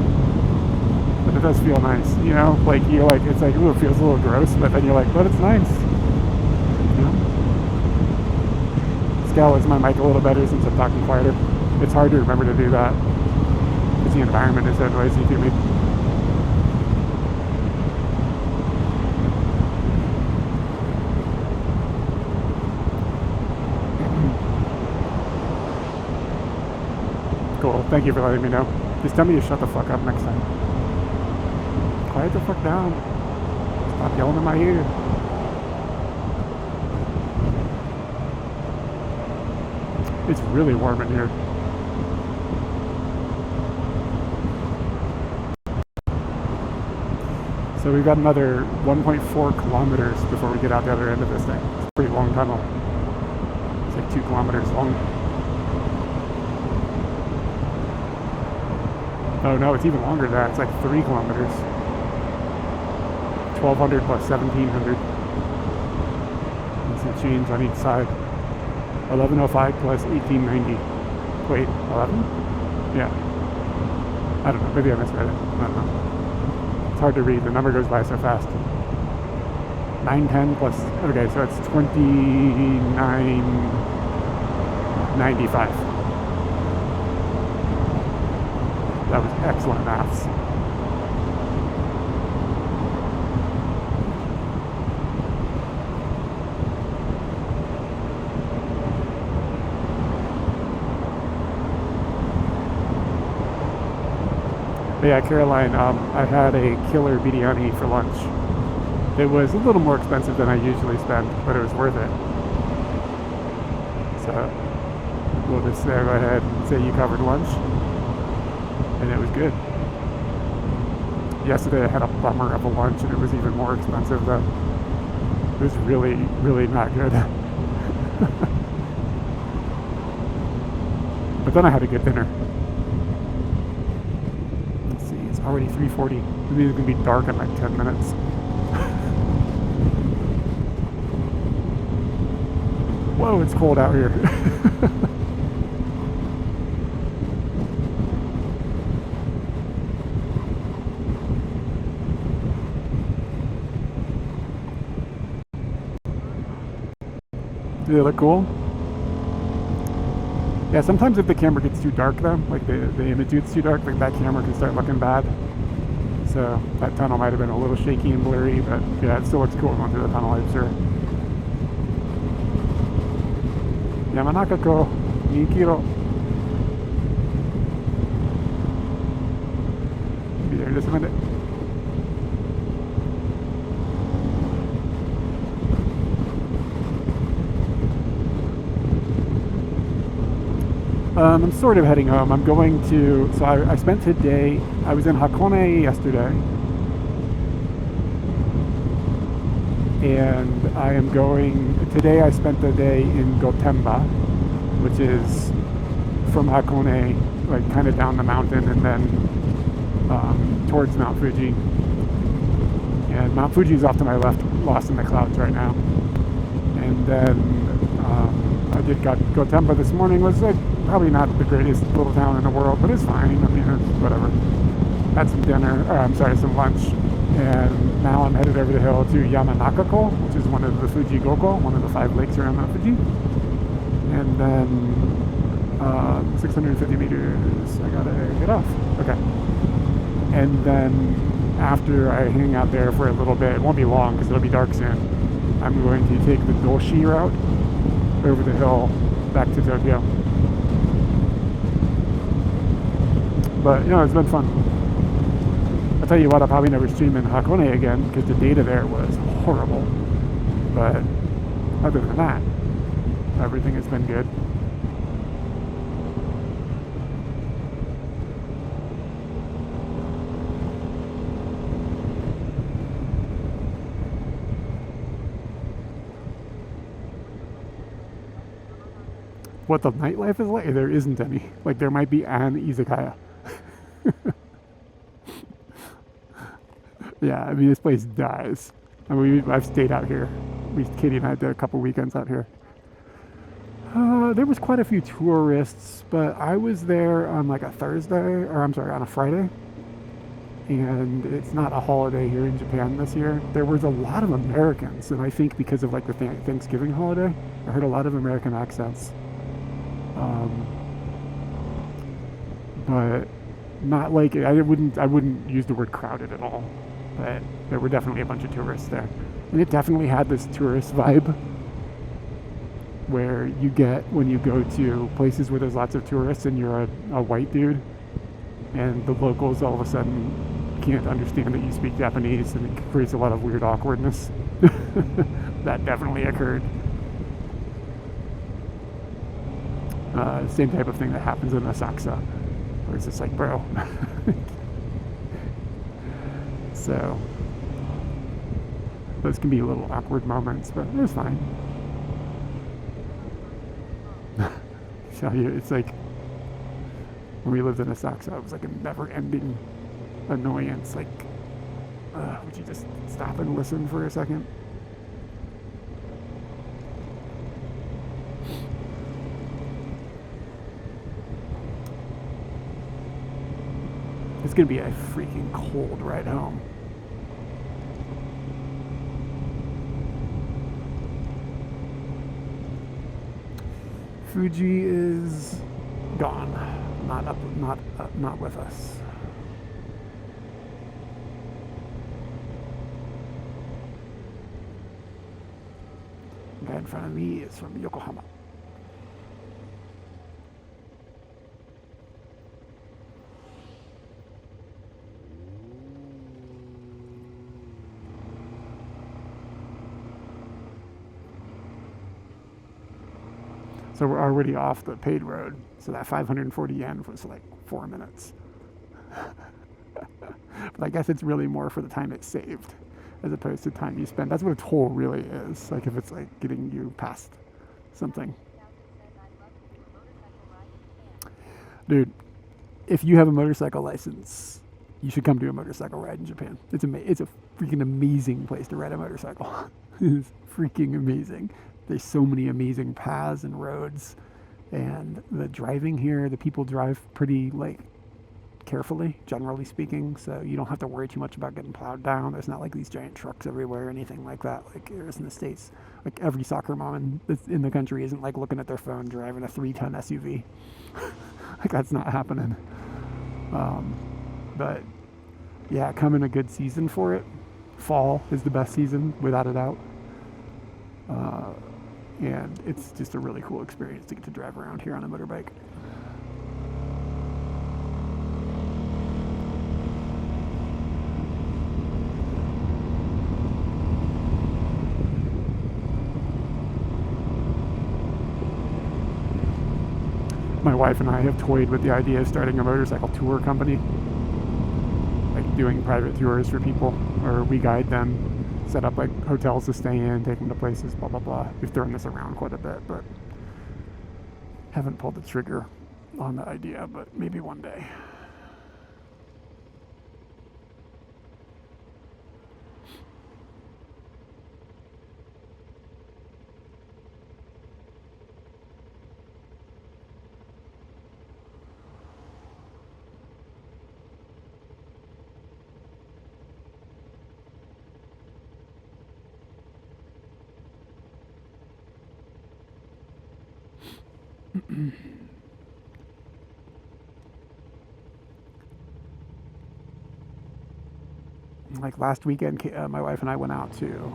But it does feel nice, you know? Like, you're like, it's like, ooh, it feels a little gross, but then you're like, but it's nice. You know? Scale is my mic a little better since I'm talking quieter. It's hard to remember to do that because the environment is so noisy to me. Cool, thank you for letting me know. Just tell me to shut the fuck up next time. Quiet the fuck down. Stop yelling in my ear. It's really warm in here. So we've got another 1.4 kilometers before we get out the other end of this thing. It's a pretty long tunnel. It's like 2 kilometers long. Oh no, it's even longer than that. It's like 3 kilometers. 1,200 plus 1,700. And some change on each side. 1,105 plus 1,890. Wait, 11? Yeah. I don't know. Maybe I misread it. I don't know. It's hard to read. The number goes by so fast. 910 plus... Okay, so it's 2995. That was excellent maths. But yeah, Caroline, I had a killer biryani for lunch. It was a little more expensive than I usually spend, but it was worth it. So we'll just go ahead and say you covered lunch, and it was good. Yesterday I had a bummer of a lunch, and it was even more expensive though. It was really, really not good. But then I had a good dinner. Let's see, it's already 3:40. It means it's gonna be dark in like 10 minutes. Whoa, it's cold out here. Do they look cool? Yeah, sometimes if the camera gets too dark though, like the image gets too dark, like that camera can start looking bad. So that tunnel might have been a little shaky and blurry, but yeah, it still looks cool going through the tunnel, I'm sure. Yamanaka-ko, Nikiro. Be there in just a minute. I'm sort of heading home. I'm going to, so I spent today, I was in Hakone yesterday, and I am going, today I spent the day in Gotemba, which is from Hakone, like kind of down the mountain and then towards Mount Fuji. And Mount Fuji is off to my left, lost in the clouds right now. And then I did Gotemba this morning. Was like probably not the greatest little town in the world, but it's fine. I mean, it's whatever. Had some dinner, some lunch, and now I'm headed over the hill to Yamanaka-ko, which is one of the Fuji Goko, one of the 5 lakes around Mount Fuji. And then 650 meters, I gotta get off. Okay. And then after I hang out there for a little bit, it won't be long because it'll be dark soon, I'm going to take the Doshi route over the hill back to Tokyo. But, you know, it's been fun. I'll tell you what, I'll probably never stream in Hakone again because the data there was horrible. But other than that, everything has been good. What the nightlife is like? There isn't any. Like, there might be an izakaya. Yeah, I mean, this place dies. I mean, I've stayed out here. Katie and I did a couple weekends out here. There was quite a few tourists, but I was there on like a Thursday, or I'm sorry, on a Friday. And it's not a holiday here in Japan this year. There was a lot of Americans, and I think because of like the Thanksgiving holiday, I heard a lot of American accents. But not like, I wouldn't use the word crowded at all, but there were definitely a bunch of tourists there, and it definitely had this tourist vibe where you get when you go to places where there's lots of tourists and you're a white dude, and the locals all of a sudden can't understand that you speak Japanese, and it creates a lot of weird awkwardness. That definitely occurred. Same type of thing that happens in Asakusa, where it's just like, bro. So those can be little awkward moments, but it was fine. So it's like when we lived in Asakusa, it was like a never-ending annoyance. Like, would you just stop and listen for a second? It's gonna be a freaking cold ride home. Fuji is gone, not with us. The guy in front of me is from Yokohama. So we're already off the paid road. So that 540 yen was like 4 minutes. But I guess it's really more for the time it's saved as opposed to time you spend. That's what a toll really is. Like if it's like getting you past something. Dude, if you have a motorcycle license, you should come do a motorcycle ride in Japan. It's a freaking amazing place to ride a motorcycle. It's freaking amazing. There's so many amazing paths and roads, and the driving here, the people drive pretty like carefully, generally speaking, so you don't have to worry too much about getting plowed down. There's not like these giant trucks everywhere or anything like that like there is in the States. Like every soccer mom in the country isn't like looking at their phone driving a 3-ton SUV. Like that's not happening. But yeah, come in a good season for it. Fall is the best season without a doubt. And it's just a really cool experience to get to drive around here on a motorbike. My wife and I have toyed with the idea of starting a motorcycle tour company, like doing private tours for people, or we guide them, set up like hotels to stay in, take them to places, blah blah blah. We've thrown this around quite a bit, but haven't pulled the trigger on the idea, but maybe one day. Like last weekend, my wife and I went out to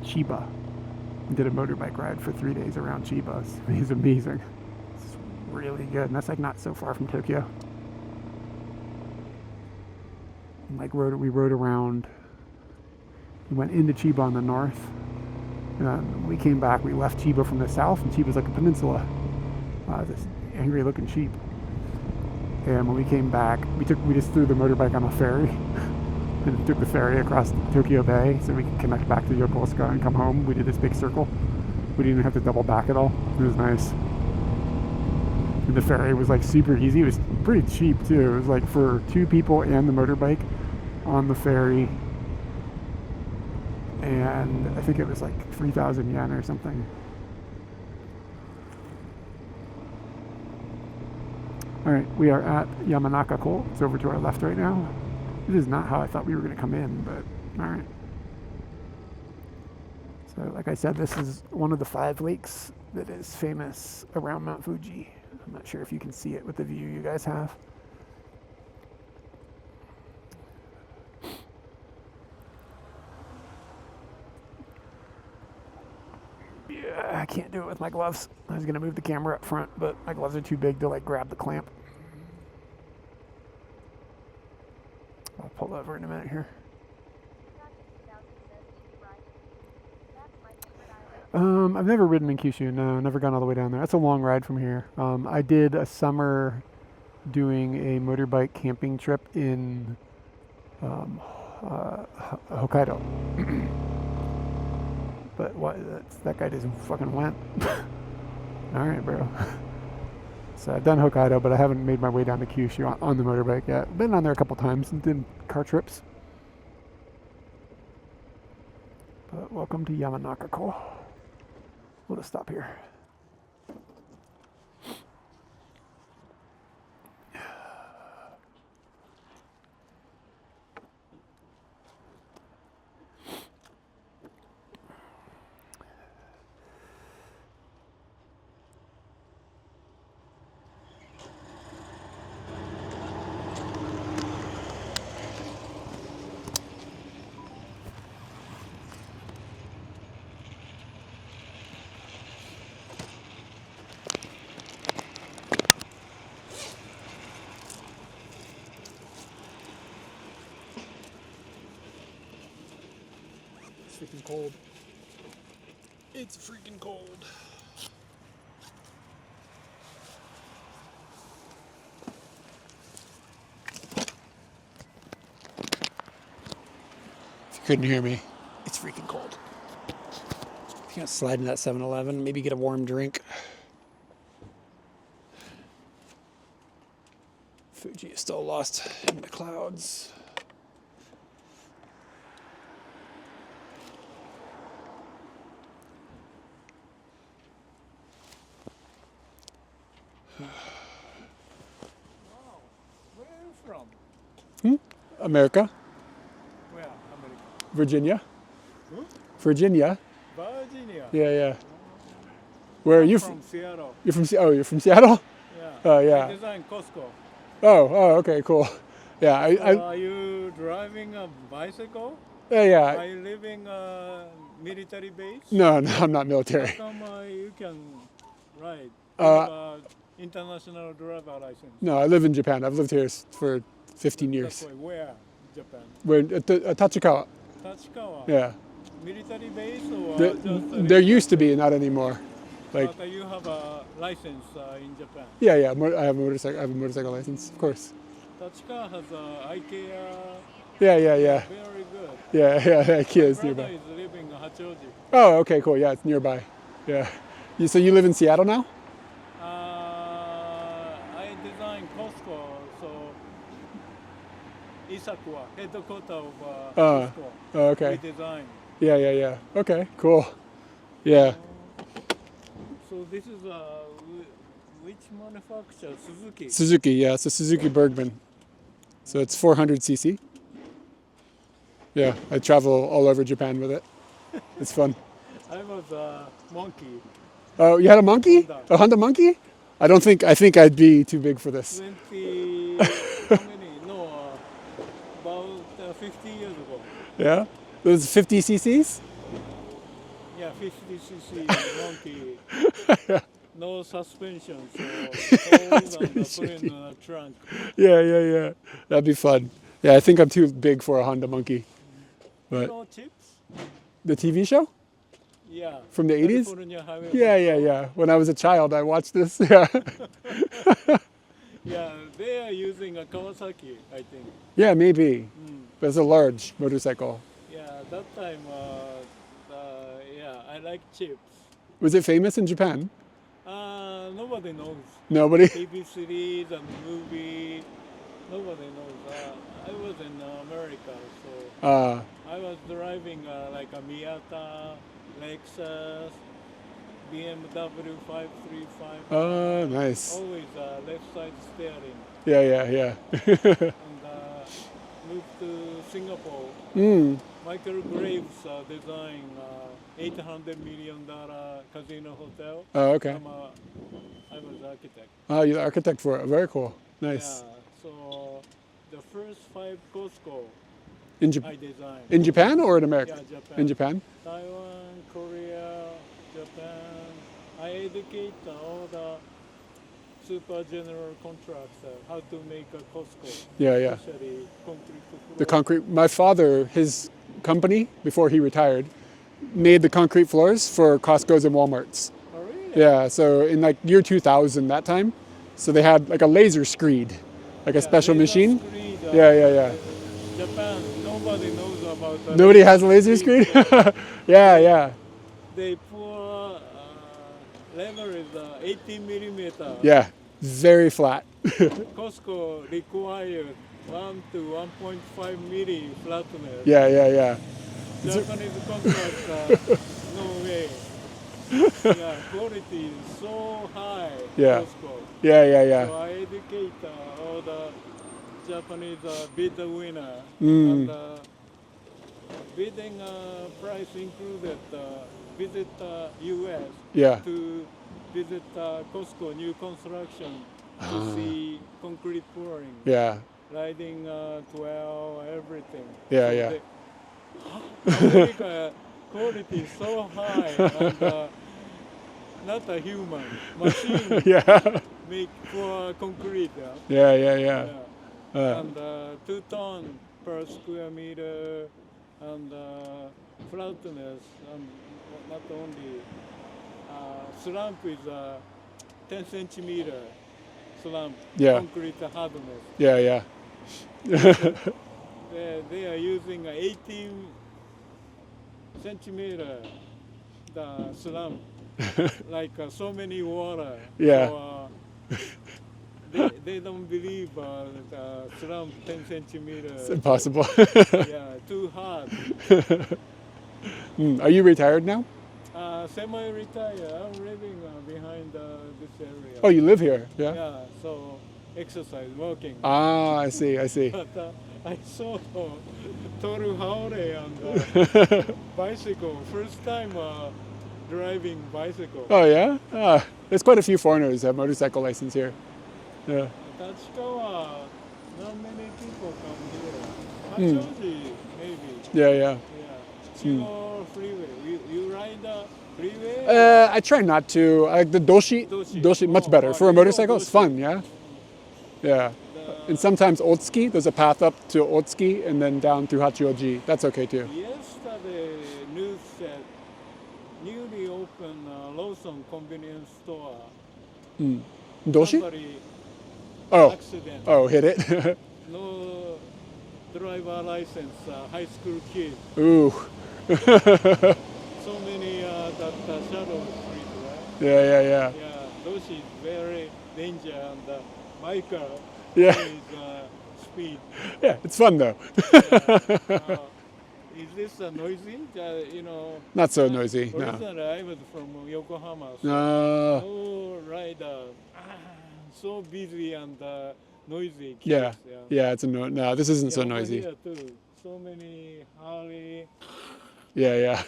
Chiba and did a motorbike ride for 3 days around Chiba. It's amazing. It's really good, and that's like not so far from Tokyo. And like we rode around. We went into Chiba on the north. And we came back. We left Chiba from the south, and Chiba's like a peninsula. This angry-looking sheep. And when we came back, we just threw the motorbike on a ferry and took the ferry across Tokyo Bay so we could connect back to Yokosuka and come home. We did this big circle. We didn't even have to double back at all. It was nice. And the ferry was like super easy. It was pretty cheap too. It was like for 2 people and the motorbike on the ferry. And I think it was like 3,000 yen or something. All right, we are at Yamanaka-ko. It's over to our left right now. This is not how I thought we were going to come in, but all right. So like I said, this is one of the 5 lakes that is famous around Mount Fuji. I'm not sure if you can see it with the view you guys have. Yeah, I can't do it with my gloves. I was going to move the camera up front, but my gloves are too big to like grab the clamp. I'll pull over in a minute here. I've never ridden in Kyushu. No, never gone all the way down there. That's a long ride from here. I did a summer doing a motorbike camping trip in Hokkaido. But what? That guy just fucking went. All right, bro. So I've done Hokkaido, but I haven't made my way down to Kyushu on the motorbike yet. Been on there a couple times and did car trips. But welcome to Yamanaka-ko. We'll just stop here. Freaking cold. It's freaking cold. If you couldn't hear me, it's freaking cold. I'm gonna slide in that 7-Eleven, maybe get a warm drink. Fuji is still lost in the clouds. Where are you from? America, Where? America. Virginia. Hmm? Virginia. Virginia. Yeah, yeah. Where are you From Seattle. You're from you're from Seattle? Yeah. Oh, yeah. I design Costco. Oh, okay, cool. Yeah, Are you driving a bicycle? yeah. Are you living a military base? No, I'm not How military. come you can ride? Uh, You have a international driver license. No, I live in Japan. I've lived here for 15 That's years. why. Where? Japan. We're at Tachikawa. Tachikawa. Yeah. Military base or There, just there used to be, not anymore. Like, But you have a license in Japan. yeah. I have a motorcycle. I have a motorcycle license, of course. Tachikawa has IKEA. Yeah. Very good. Yeah. Kia is Brother nearby. is living in Hachoji. Oh, okay, cool. Yeah, it's nearby. Yeah. So you live in Seattle now? I designed Costco, so Issaquah, headquarters of Costco. Oh, okay. We designed. Yeah. Okay, cool. Yeah. So this is which manufacturer? Suzuki. Suzuki, yeah. It's a Suzuki Bergman. So it's 400 cc. Yeah, I travel all over Japan with it. It's fun. I was a monkey. Oh, you had a monkey? Honda. A Honda monkey? I think I'd be too big for this. 20, how many? No, about 50 years ago. Yeah? Those 50 cc's? Yeah, 50cc monkey. No suspension, so hold and put in the trunk. Yeah. That'd be fun. Yeah, I think I'm too big for a Honda monkey. But No chips? the TV show Yeah. from the 80s? California Highway Yeah. When I was a child, I watched this. Yeah. Yeah, they are using a Kawasaki, I think. Yeah, maybe. But it's a large motorcycle. Yeah, that time, yeah, I like chips. Was it famous in Japan? Nobody knows. Nobody? TV series and movie, nobody knows. I was in America, so I was driving like a Miata, Lexus, BMW 535. Oh, nice. Always left side steering. Yeah. And moved to Singapore. Michael Graves designed $800 million casino hotel. Oh, okay. I was architect. Oh, you're the architect for it. Very cool. Nice. Yeah, so the first 5 Costco In, I designed. in Japan or in America? Yeah, Japan. In Japan? Taiwan, Korea, Japan. I educate all the super general contractor how to make a Costco. Yeah. Especially concrete floor. The concrete. My father, his company, before he retired, made the concrete floors for Costco's and Walmart's. Oh, really? Yeah, so in like year 2000, that time, so they had like a laser screed, like a special laser machine. screed, Yeah. Japan, nobody knows about that. Nobody has a laser screed? Yeah. They pour level is 18 millimeter. Yeah, very flat. Costco required 1 to 1.5 milli flatness. Yeah. Japanese contractor, no way. Yeah, quality is so high. Yeah. Costco. Yeah. So I educate all the Japanese bid winner. And bidding price included visit US Yeah. to visit Costco new construction to see concrete pouring, Yeah. riding 12, everything. Yeah, So yeah. America quality is so high and not a human machine Yeah. make for concrete. Yeah. And 2 ton per square meter and flatness, not only slump is 10 centimeter slump, Yeah. concrete hardness. Yeah, yeah. They are using 18 centimeter the slump, like so many water. Yeah. So, they don't believe the slump 10 centimeter. It's impossible. Yeah, too hard. Are you retired now? Semi-retired. I'm living behind this area. Oh, you live here? Yeah. Yeah, so exercise, walking. Ah, I see. I see. But I saw Toru Haore on bicycle. First time driving bicycle. Oh yeah. There's quite a few foreigners who have motorcycle license here. Yeah. Tachikawa, not many people come here. Hachoji, maybe. Yeah, yeah. Yeah. Chigo freeway. You ride the freeway? I try not to. I like the doshi. Doshi, much better. For a motorcycle, it's fun, yeah? Yeah. And sometimes Otsuki, there's a path up to Otsuki and then down through Hachioji. That's okay too. Yesterday, news said newly opened Lawson convenience store. Doshi? Somebody Oh. accident. Oh, hit it? No driver license, high school kid. Ooh. So many that shadow street, right? Yeah, yeah, yeah. Yeah, those is very danger and biker Yeah. is speed. Yeah, it's fun though. Is this noisy? You know. Not so noisy, no. Originally, I was from Yokohama. So No. no rider. So busy and noisy. Kids, Yeah. Yeah, it's no, this isn't so over noisy. Here too. So many Harley. Yeah, yeah.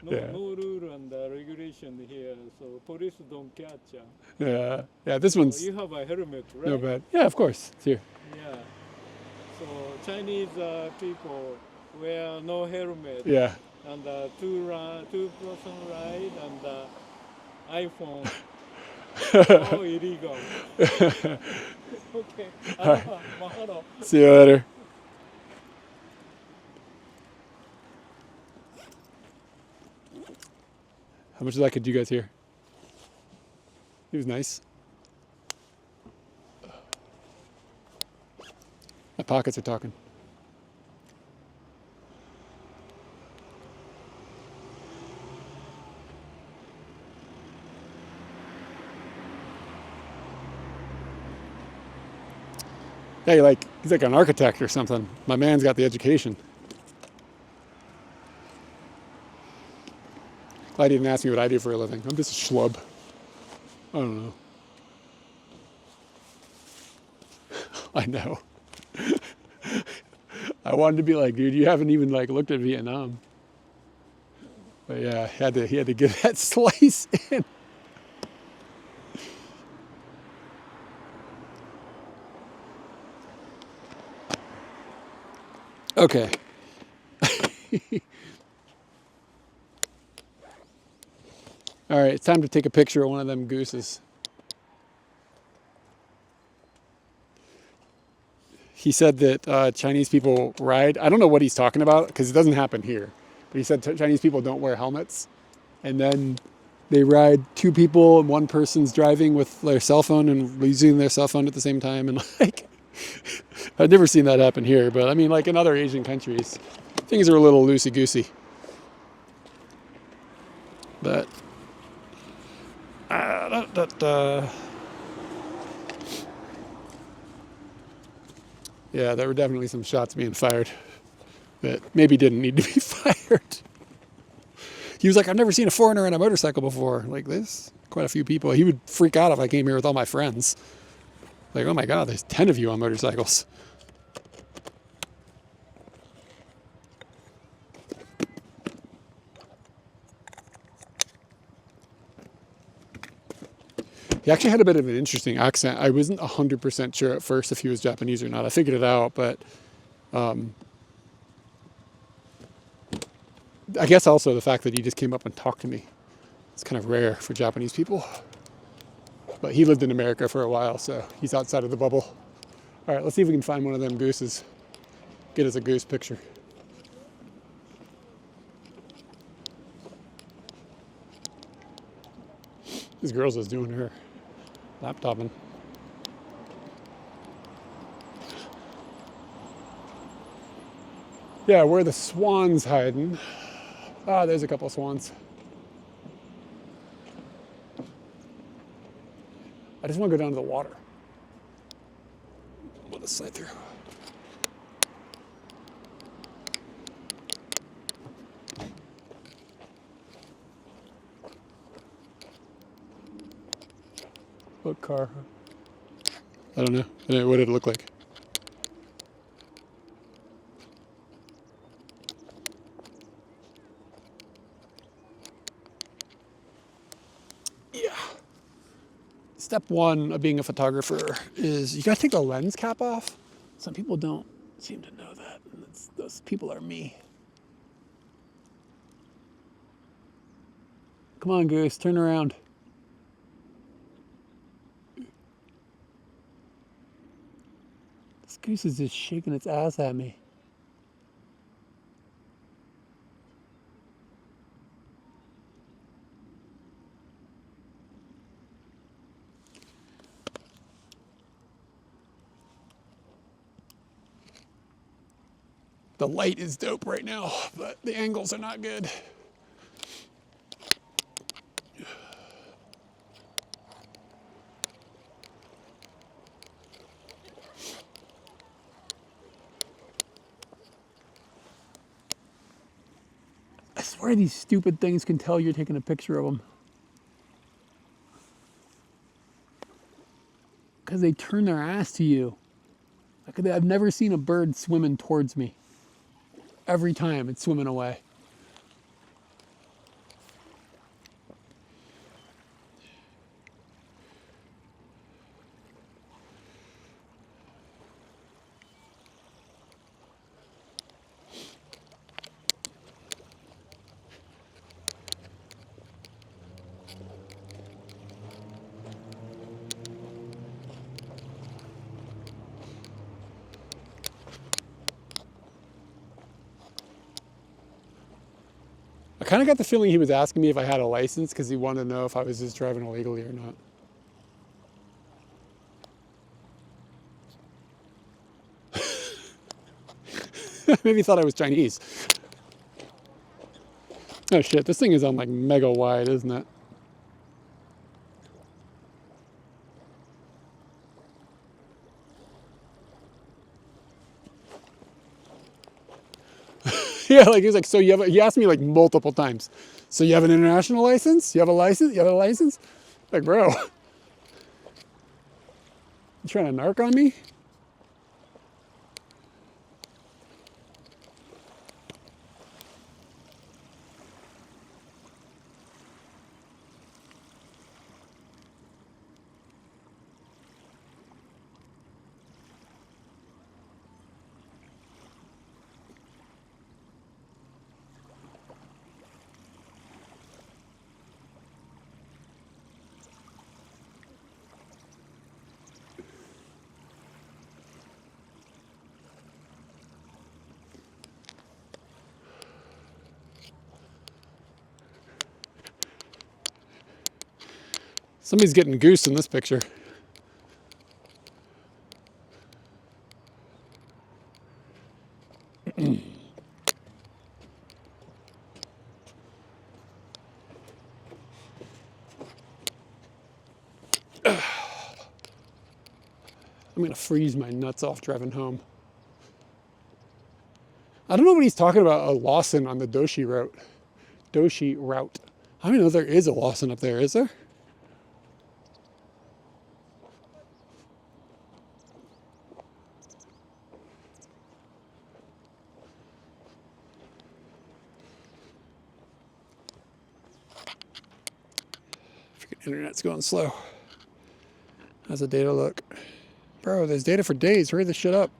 No, Yeah. no rule and regulation here, so police don't catch. Yeah. Yeah, this one's You have a helmet, right? no bad. Yeah, of course. It's here. Yeah. So Chinese people wear no helmet. Yeah. And two-person ride and iPhone. All illegal. Okay. Aloha. Mahalo. See you later. How much of that could you guys hear? He was nice. My pockets are talking. Yeah, he's like an architect or something. My man's got the education. Glad he didn't ask me what I do for a living. I'm just a schlub. I don't know. I know. I wanted to be like, dude, you haven't even looked at Vietnam. But yeah, he had to get that slice in. Okay. All right, it's time to take a picture of one of them gooses. He said that Chinese people ride. I don't know what he's talking about because it doesn't happen here. But he said Chinese people don't wear helmets. And then they ride two people and one person's driving with their cell phone and using their cell phone at the same time. And I've never seen that happen here. But I mean, in other Asian countries, things are a little loosey-goosey. But yeah, there were definitely some shots being fired that maybe didn't need to be fired. He was like, I've never seen a foreigner on a motorcycle before. Like this, quite a few people. He would freak out if I came here with all my friends. Like, oh my God, there's 10 of you on motorcycles. He actually had a bit of an interesting accent. I wasn't 100% sure at first if he was Japanese or not. I figured it out, but I guess also the fact that he just came up and talked to me. It's kind of rare for Japanese people. But he lived in America for a while, so he's outside of the bubble. All right, let's see if we can find one of them gooses. Get us a goose picture. This girl's just doing her laptoping. Yeah, where are the swans hiding? Ah, there's a couple of swans. I just want to go down to the water. I'm gonna slide through. What car? I don't know. What did it look like? Yeah. Step one of being a photographer is you gotta take the lens cap off. Some people don't seem to know that. And those people are me. Come on, Goose, turn around. This goose is just shaking its ass at me. The light is dope right now, but the angles are not good. I swear these stupid things can tell you're taking a picture of them. Because they turn their ass to you. I've never seen a bird swimming towards me. Every time it's swimming away. I kind of got the feeling he was asking me if I had a license because he wanted to know if I was just driving illegally or not. Maybe he thought I was Chinese. Oh shit, this thing is on like mega wide, isn't it? Yeah, like he was like, so you have he asked me like multiple times. So you have an international license? You have a license? You have a license? Like, bro, you trying to narc on me? Somebody's getting goose in this picture. I'm gonna freeze my nuts off driving home. I don't know what he's talking about, a Lawson on the Doshi route. Doshi route. I don't know if there is a Lawson up there, is there? Freaking internet's going slow. How's the data look? Bro, there's data for days. Hurry this shit up.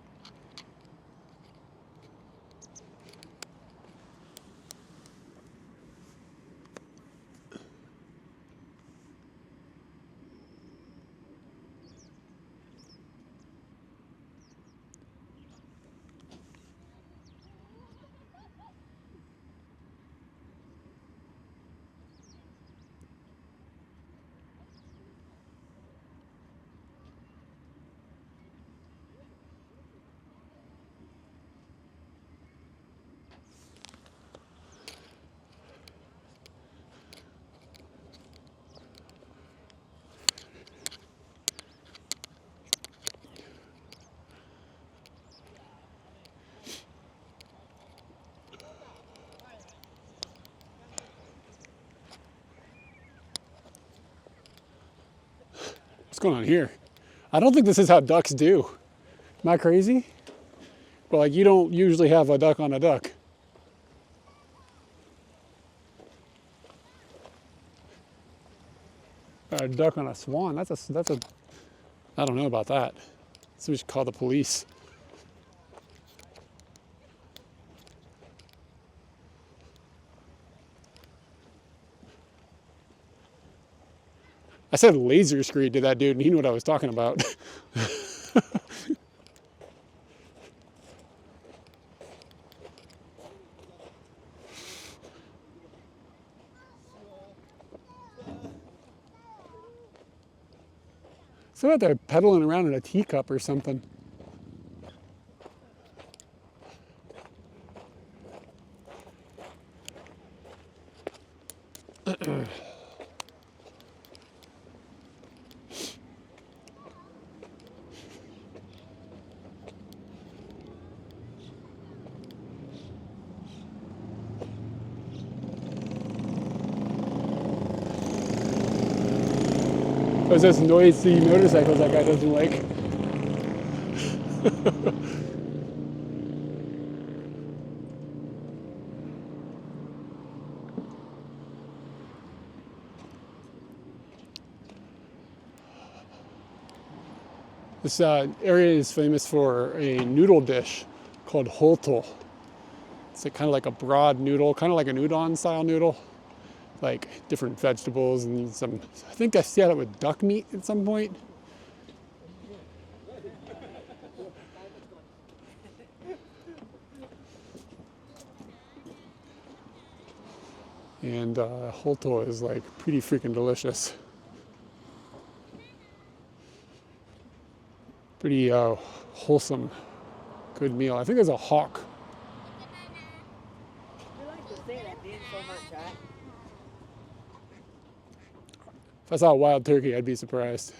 What's going on here? I don't think this is how ducks do. Am I crazy? But like, you don't usually have a duck on a duck. A duck on a swan. That's a. I don't know about that. So we should call the police. I said laser screed to that dude, and he knew what I was talking about. So they're pedaling around in a teacup or something. There's those noisy motorcycles that guy doesn't like. This area is famous for a noodle dish called holtol. It's kind of like a broad noodle, kind of like an udon style noodle. Like different vegetables and some, I think I see it with duck meat at some point. And holtol is like pretty freaking delicious. Pretty wholesome, good meal. I think there's a hawk. If I saw a wild turkey, I'd be surprised.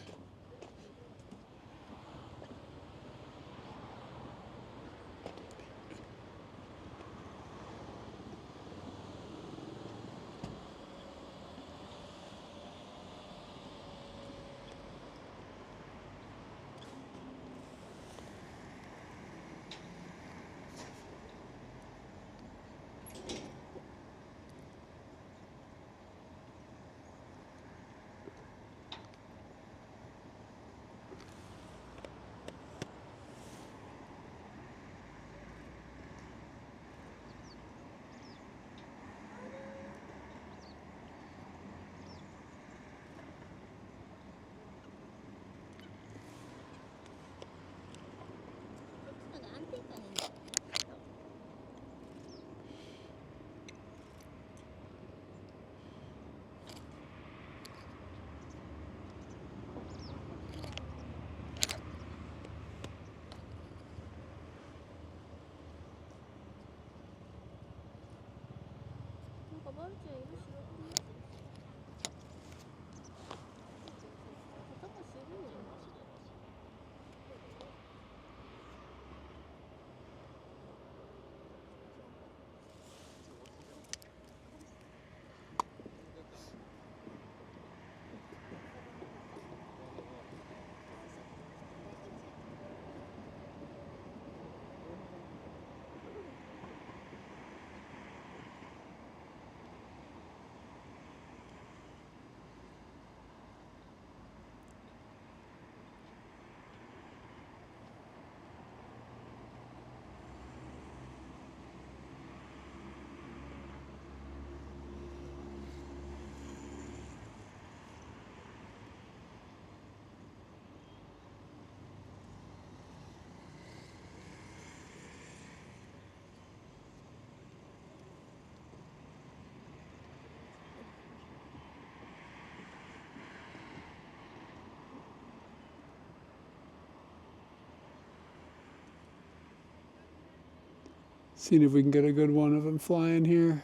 Seeing if we can get a good one of them flying here.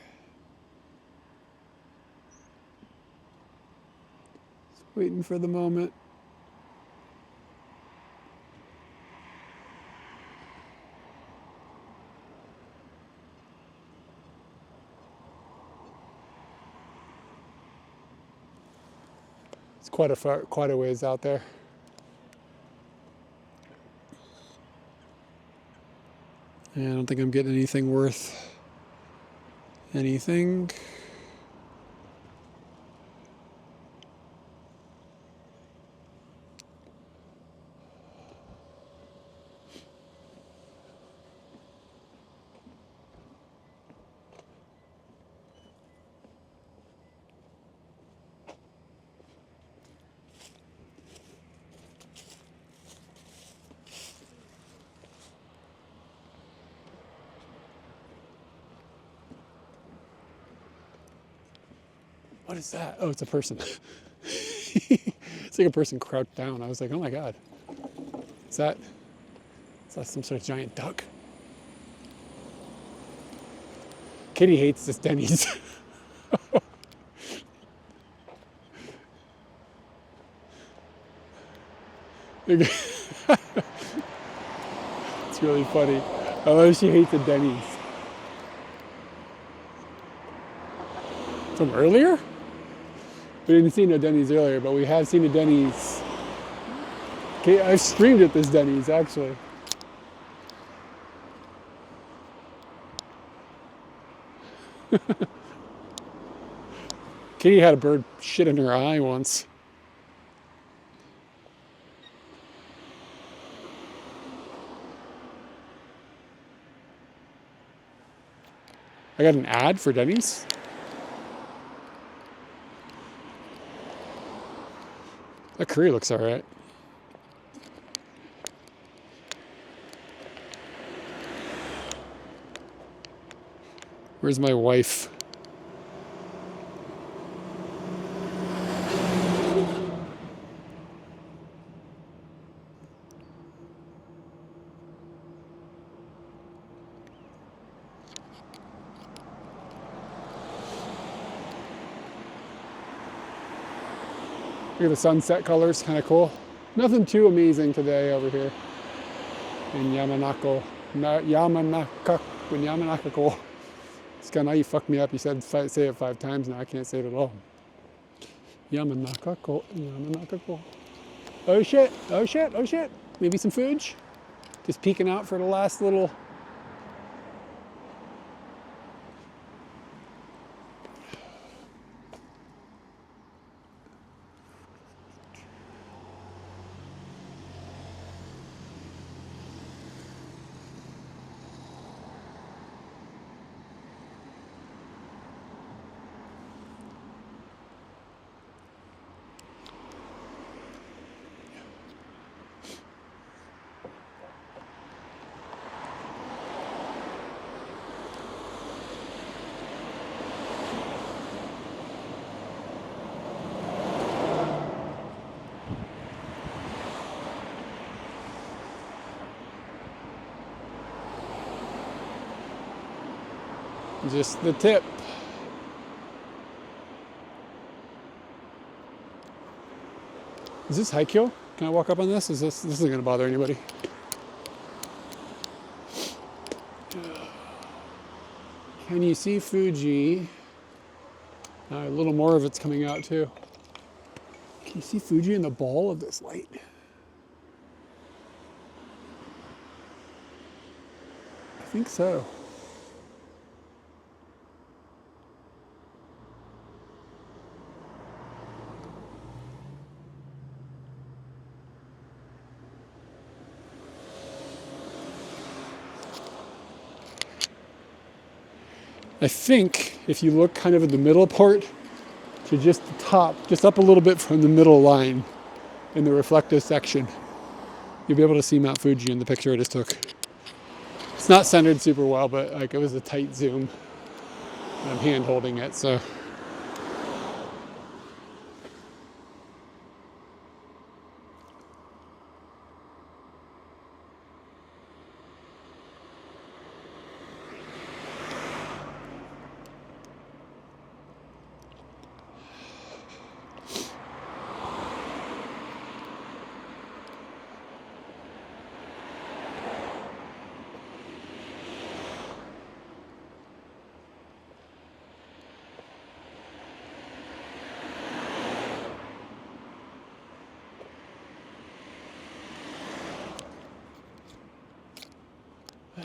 Just waiting for the moment. It's quite a ways out there. And I don't think I'm getting anything worth anything. What is that? Oh, it's a person. It's like a person crouched down. I was like, oh my God. Is that some sort of giant duck? Kitty hates this Denny's. It's really funny. Although she hates the Denny's. From earlier? We didn't see no Denny's earlier, but we have seen a Denny's. Okay, I've streamed at this Denny's actually. Katie had a bird shit in her eye once. I got an ad for Denny's. That curry looks all right. Where's my wife? Look at the sunset colors, kind of cool. Nothing too amazing today over here in Yamanaka. It's kind of how you fucked me up. You said say it 5 times, now I can't say it at all. Yamanaka. Oh shit, oh shit, oh shit. Maybe some fuji? Just peeking out for the last little. Just the tip. Is this Haikyuu? Can I walk up on this? This isn't gonna bother anybody. Can you see Fuji? A little more of it's coming out too. Can you see Fuji in the ball of this light? I think so. I think if you look kind of at the middle part to just the top, just up a little bit from the middle line in the reflective section, you'll be able to see Mount Fuji in the picture I just took. It's not centered super well, but like it was a tight zoom. I'm hand holding it, so.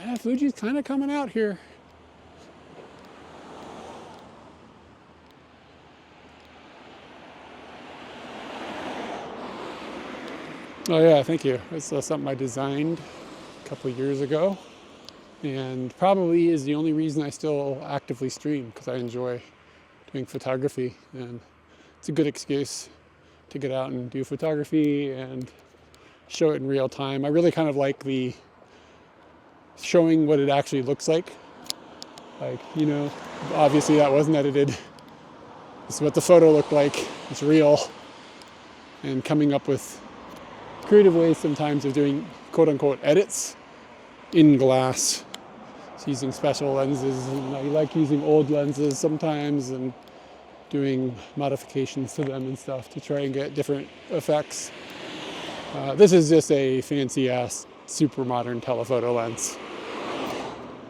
Yeah, Fuji's kind of coming out here. Oh yeah, thank you. It's something I designed a couple years ago, and probably is the only reason I still actively stream, because I enjoy doing photography, and it's a good excuse to get out and do photography and show it in real time. I really kind of like the showing what it actually looks like. Like, you know, obviously that wasn't edited. This is what the photo looked like. It's real. And coming up with creative ways sometimes of doing quote unquote edits in glass. So using special lenses, and I like using old lenses sometimes and doing modifications to them and stuff to try and get different effects. This is just a fancy ass super modern telephoto lens,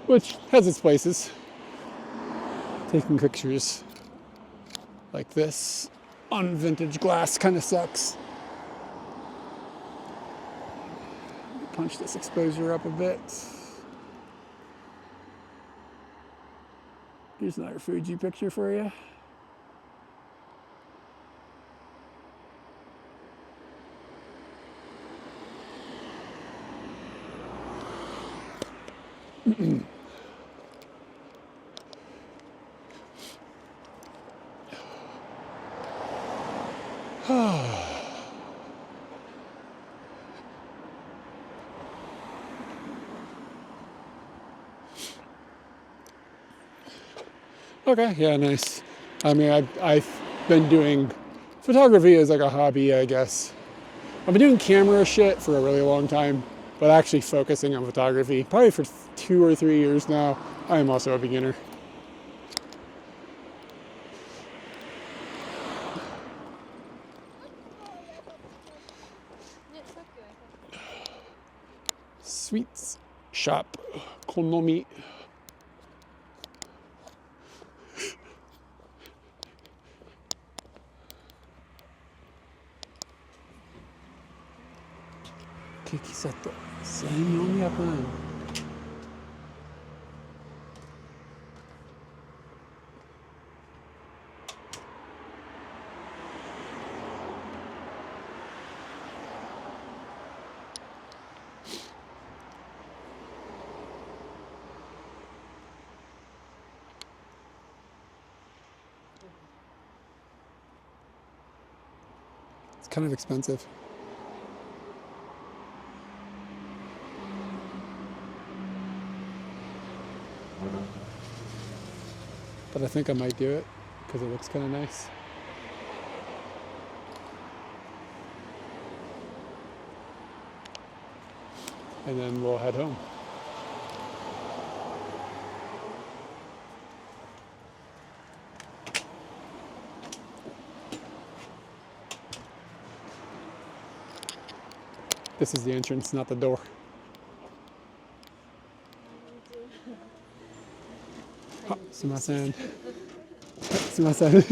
which has its places. Taking pictures like this on vintage glass kind of sucks. Punch this exposure up a bit. Here's another Fuji picture for you. Okay, yeah, nice. I mean, I've been doing photography as like a hobby, I guess. I've been doing camera shit for a really long time, but actually focusing on photography probably for 2 or 3 years now. I am also a beginner. Sweets shop, Konomi. Keiki seto, 1400 円。It's kind of expensive. But I think I might do it because it looks kind of nice. And then we'll head home. This is the entrance, not the door. Oh, すいません。すいません。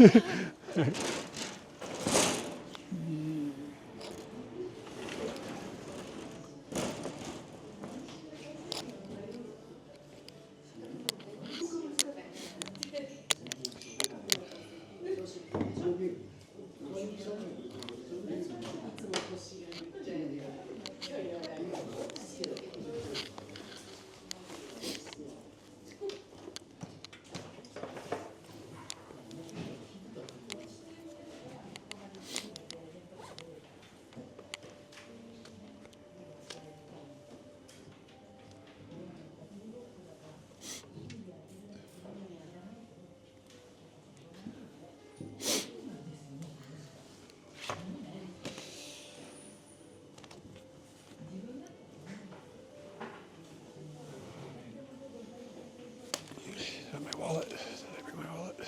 Have my wallet. Did I bring my wallet?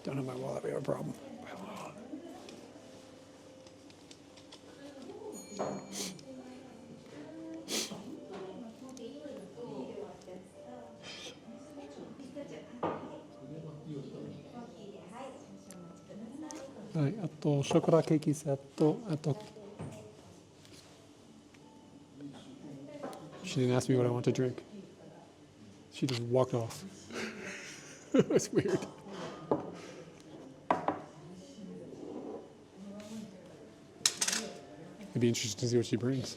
Don't have my wallet. We have a problem. I have my wallet. Right, あとショコラケーキセット、あと She didn't ask me what I want to drink. She just walked off. It was weird. It'd be interesting to see what she brings.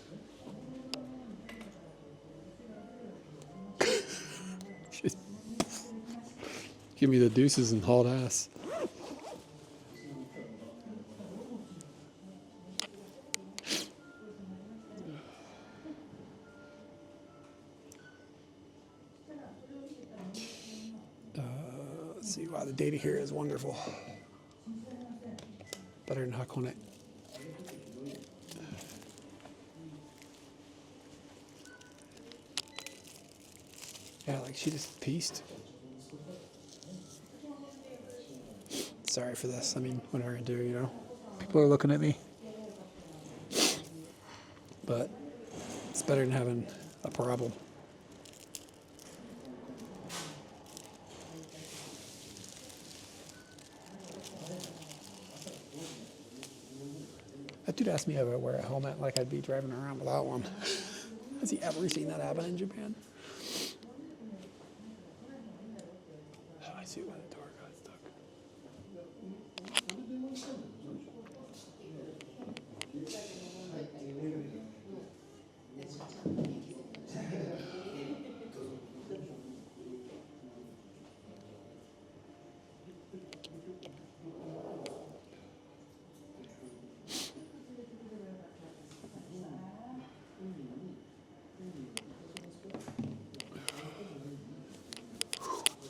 Give me the deuces and hauled ass. Let's see, wow, the data here is wonderful. Better than Hakone. Yeah, like she just pieced. Sorry for this. I mean, what am I gonna do, you know? People are looking at me. But it's better than having a problem. That dude asked me if I wear a helmet like I'd be driving around without one. Has he ever seen that happen in Japan? I see why the door got stuck.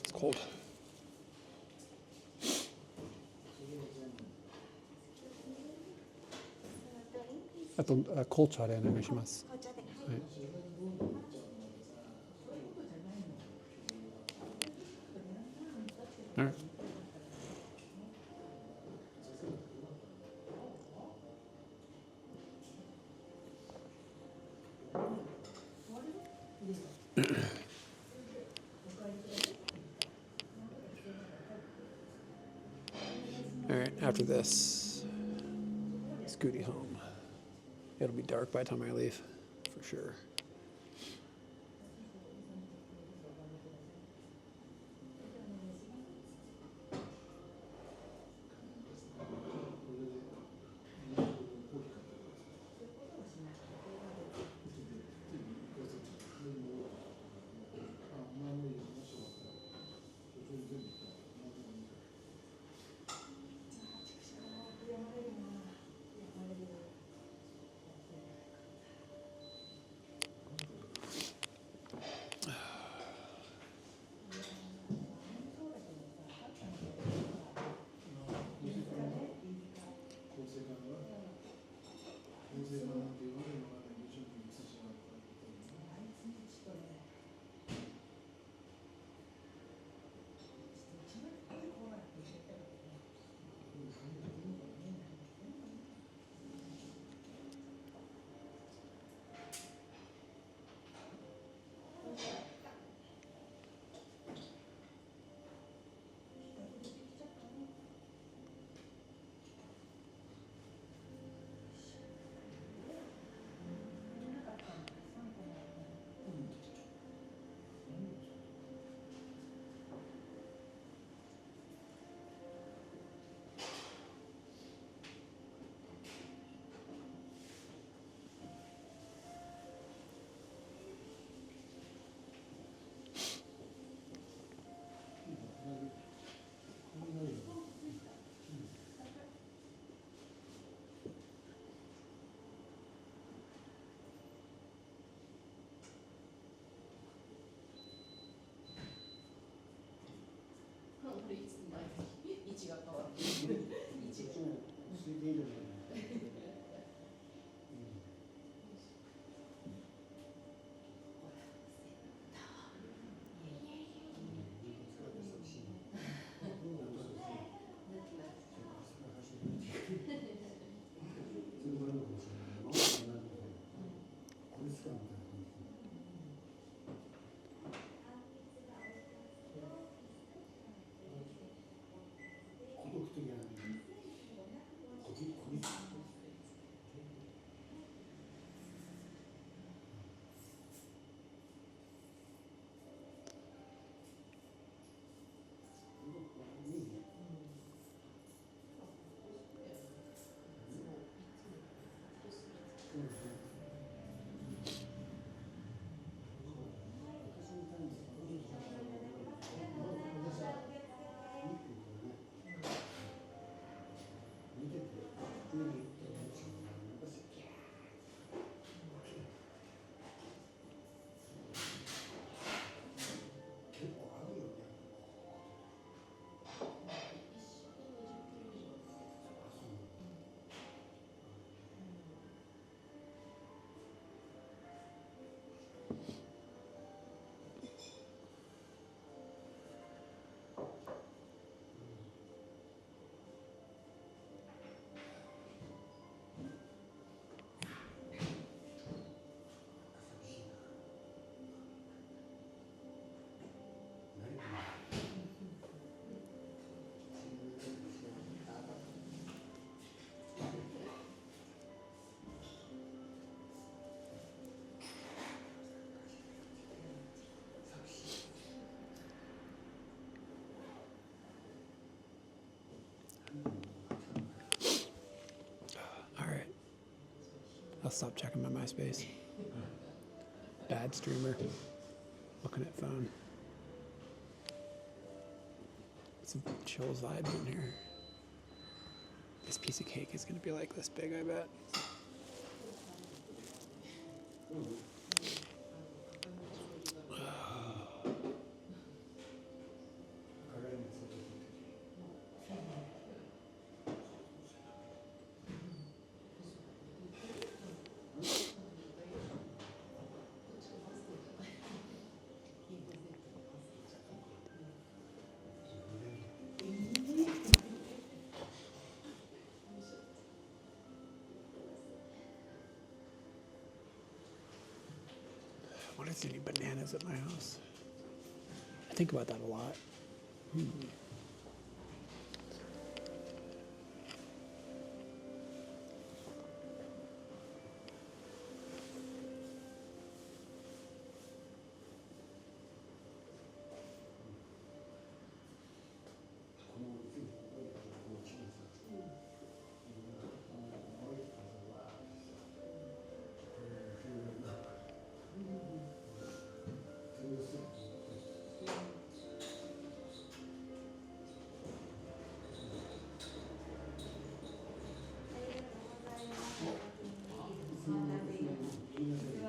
It's cold. あと紅茶でお願いします。はい。All right. All right, after this, Scooty home. It'll be dark by the time I leave, for sure. stop checking my MySpace. Bad streamer. Looking at phone. Some chill vibes in here. This piece of cake is gonna be like this big, I bet. What is any bananas at my house? I think about that a lot.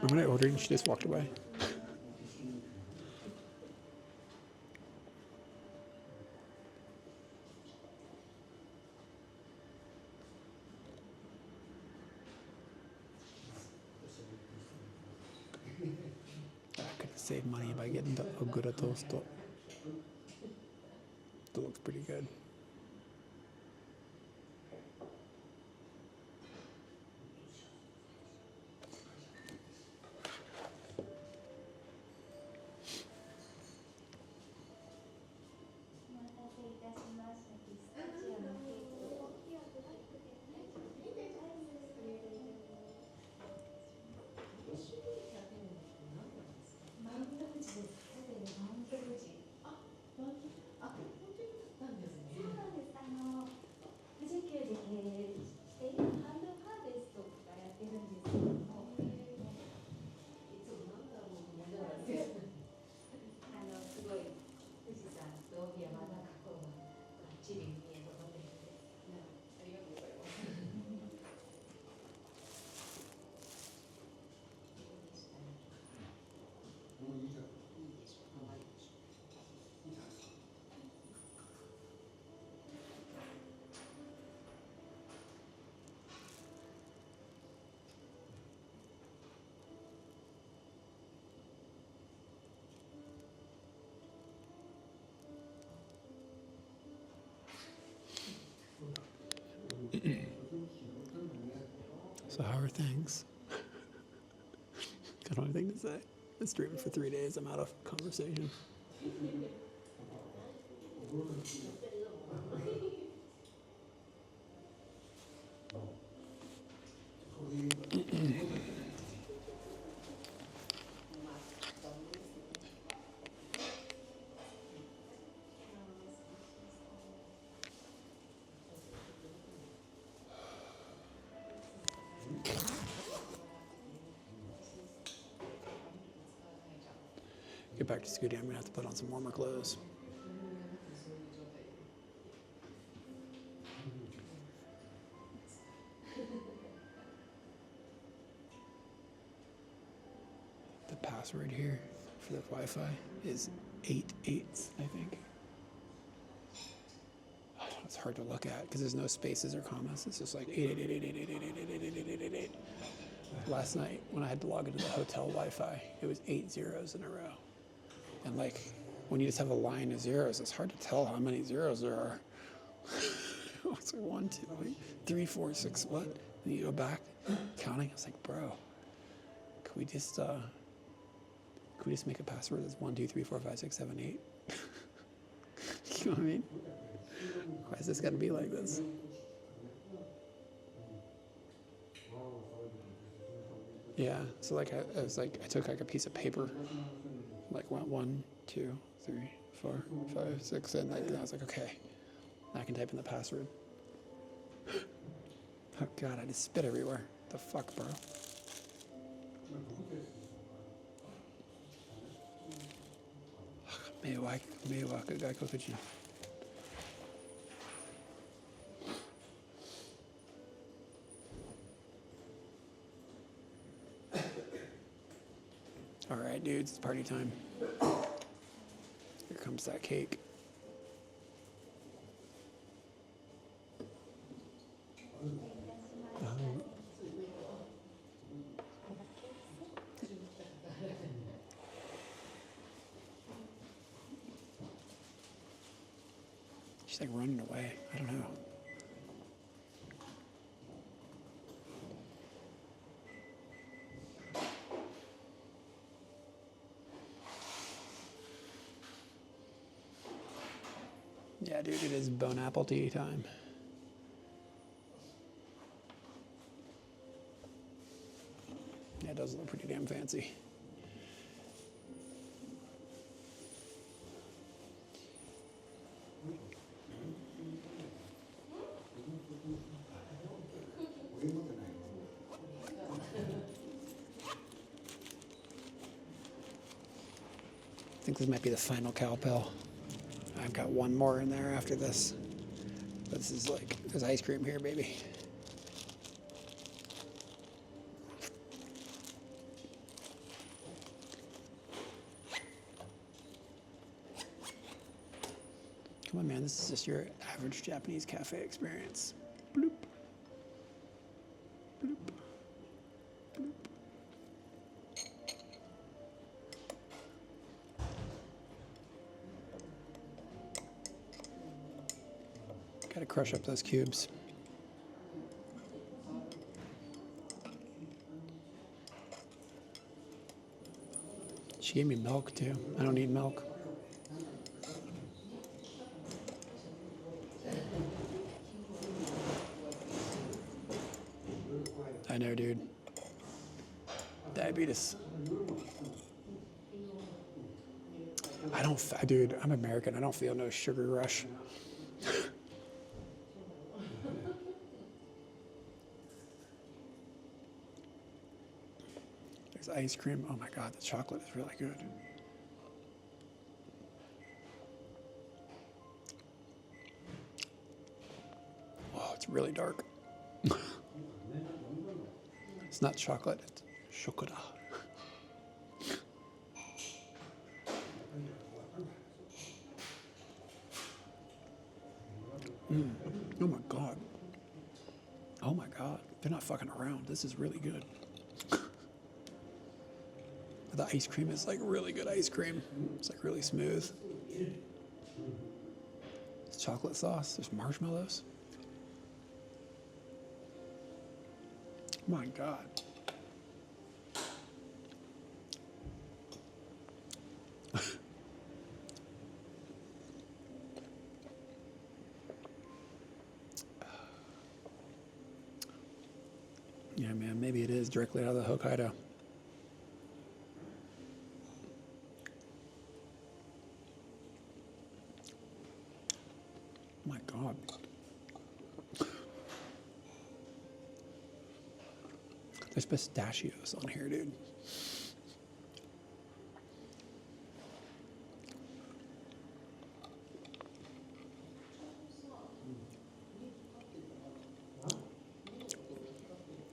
When I ordered and she just walked away. I could have saved money by getting the Ogura toast. That looks pretty good. So how are things? Got anything to say? Been streaming for 3 days. I'm out of conversation. Get back to Scooty. I'm gonna have to put on some warmer clothes. The password here for the Wi-Fi is 88, I think. It's hard to look at because there's no spaces or commas. It's just like 8888888888888. Last night when I had to log into the hotel Wi-Fi, it was 8 zeros in a row. And like when you just have a line of zeros, it's hard to tell how many zeros there are. It's like 1, 2, 3, 4, 6, what? And you go back counting. I was like, bro, could we just make a password that's 1, 2, 3, 4, 5, 6, 7, 8? You know what I mean? Why is this gotta be like this? Yeah, so like I took like a piece of paper, like went 1, 2, 3, 4, 5, 6, and I was like, okay, now I can type in the password. Oh God, I just spit everywhere. The fuck, bro? All right, dudes, it's party time. Here comes that cake. She's like running away. I don't know. Yeah, dude, it is bone apple tea time. Yeah, it does look pretty damn fancy. I think this might be the final cowbell. I've got one more in there after this. This is like, there's ice cream here, baby. Come on, man, this is just your average Japanese cafe experience. Bloop. Bloop. Bloop. Gotta crush up those cubes. She gave me milk too. I don't need milk. I know, dude. Diabetes. Dude, I'm American. I don't feel no sugar rush. There's ice cream. Oh my God, the chocolate is really good. Oh, it's really dark. It's not chocolate, it's chocolate. Oh my God. Oh my God. They're not fucking around. This is really good. The ice cream is like really good ice cream. It's like really smooth. It's chocolate sauce. There's marshmallows. My God. Yeah, man, maybe it is directly out of the Hokkaido. My God. There's pistachios on here, dude.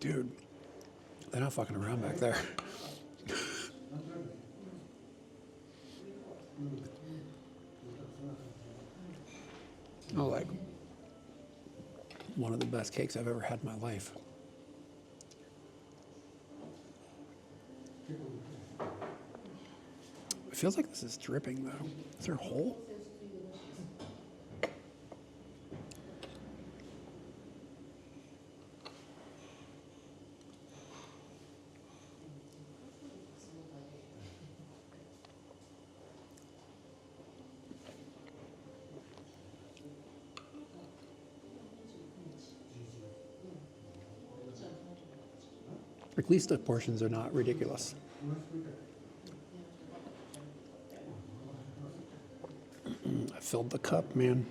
Dude, they're not fucking around back there. Oh, like one of the best cakes I've ever had in my life. It feels like this is dripping though. Is there a hole? At least the portions are not ridiculous. I filled the cup, man.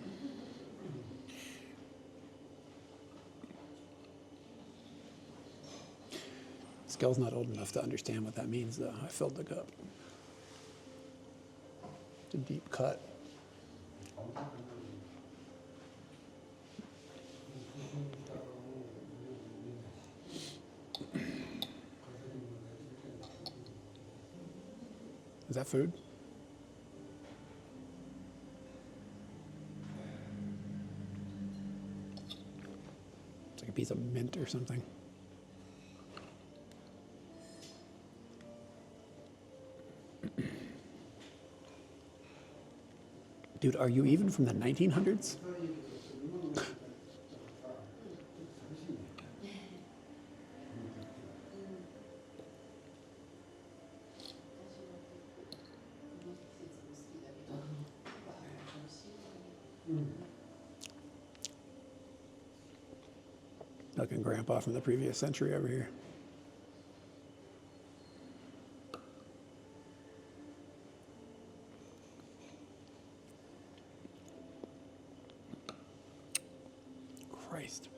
scale's not old enough to understand what that means, though. I filled the cup. It's a deep cut. Is that food? It's like a piece of mint or something. Dude, are you even from the 1900s? Looking grandpa from the previous century over here. Christ.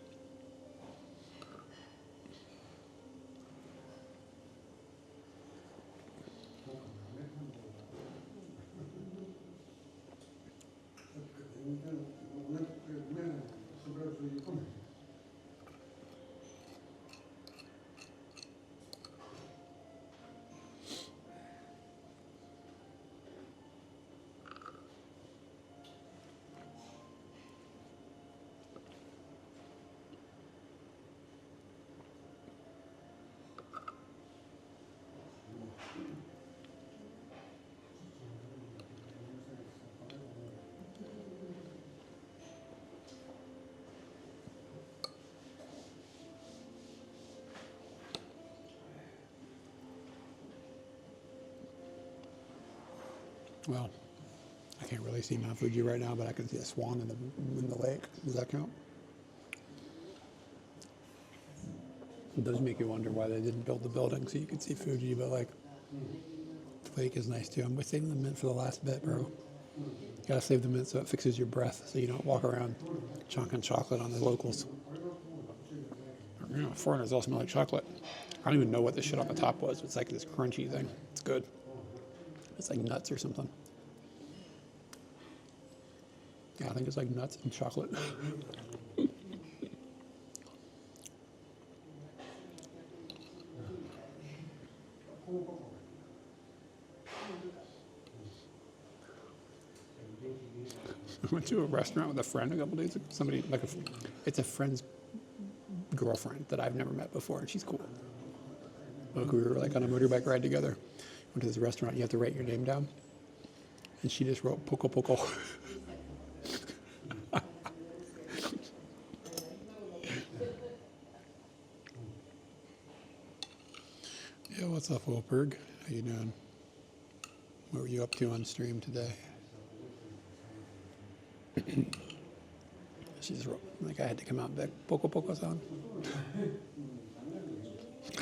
Well, I can't really see Mount Fuji right now, but I can see a swan in the lake. Does that count? It does make you wonder why they didn't build the building so you could see Fuji, but like, the lake is nice too. I'm saving the mint for the last bit, bro. You gotta save the mint so it fixes your breath, so you don't walk around chunking chocolate on the locals. You know, foreigners all smell like chocolate. I don't even know what the shit on the top was. It's like this crunchy thing. It's good. It's like nuts or something. Yeah, I think it's like nuts and chocolate. I went to a restaurant with a friend a couple days ago. Somebody, like it's a friend's girlfriend that I've never met before, and she's cool. Like we were like on a motorbike ride together. Went to this restaurant. You have to write your name down, and she just wrote "Poco Poco." Yeah, what's up, Wolfberg? How you doing? What were you up to on stream today? She just wrote, like I had to come out and be like, Poco Poco's on.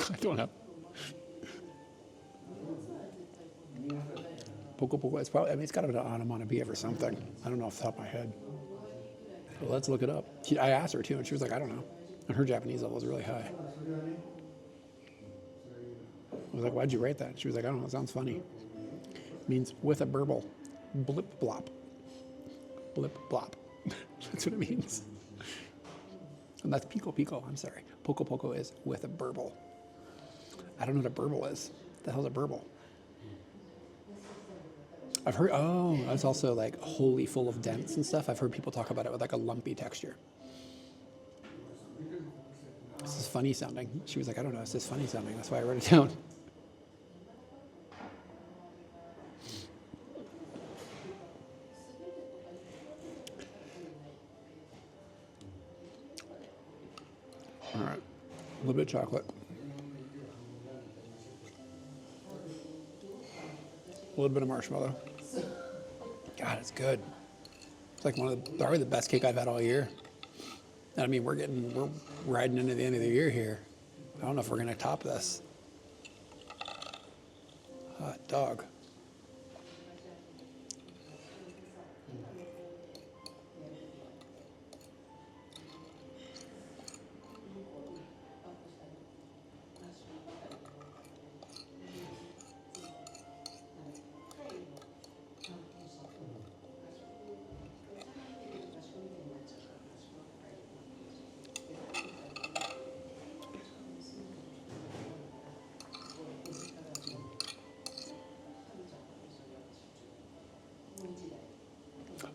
I don't have. Poco Poco, it's probably, I mean, it's got to be an onomatopoeia or something. I don't know off the top of my head. Well, let's look it up. I asked her too, and she was like, I don't know. And her Japanese level was really high. I was like, why'd you write that? She was like, I don't know, it sounds funny. It means with a burble. Blip blop. Blip blop. That's what it means. And that's pico pico, I'm sorry. Poco Poco is with a burble. I don't know what a burble is. What the hell's a burble? I've heard, oh, it's also like wholly full of dents and stuff. I've heard people talk about it with like a lumpy texture. This is funny sounding. She was like, I don't know, it's just funny sounding. That's why I wrote it down. All right, a little bit of chocolate. A little bit of marshmallow. God, it's good. It's like probably the best cake I've had all year. And I mean, we're riding into the end of the year here. I don't know if we're gonna top this. Hot dog.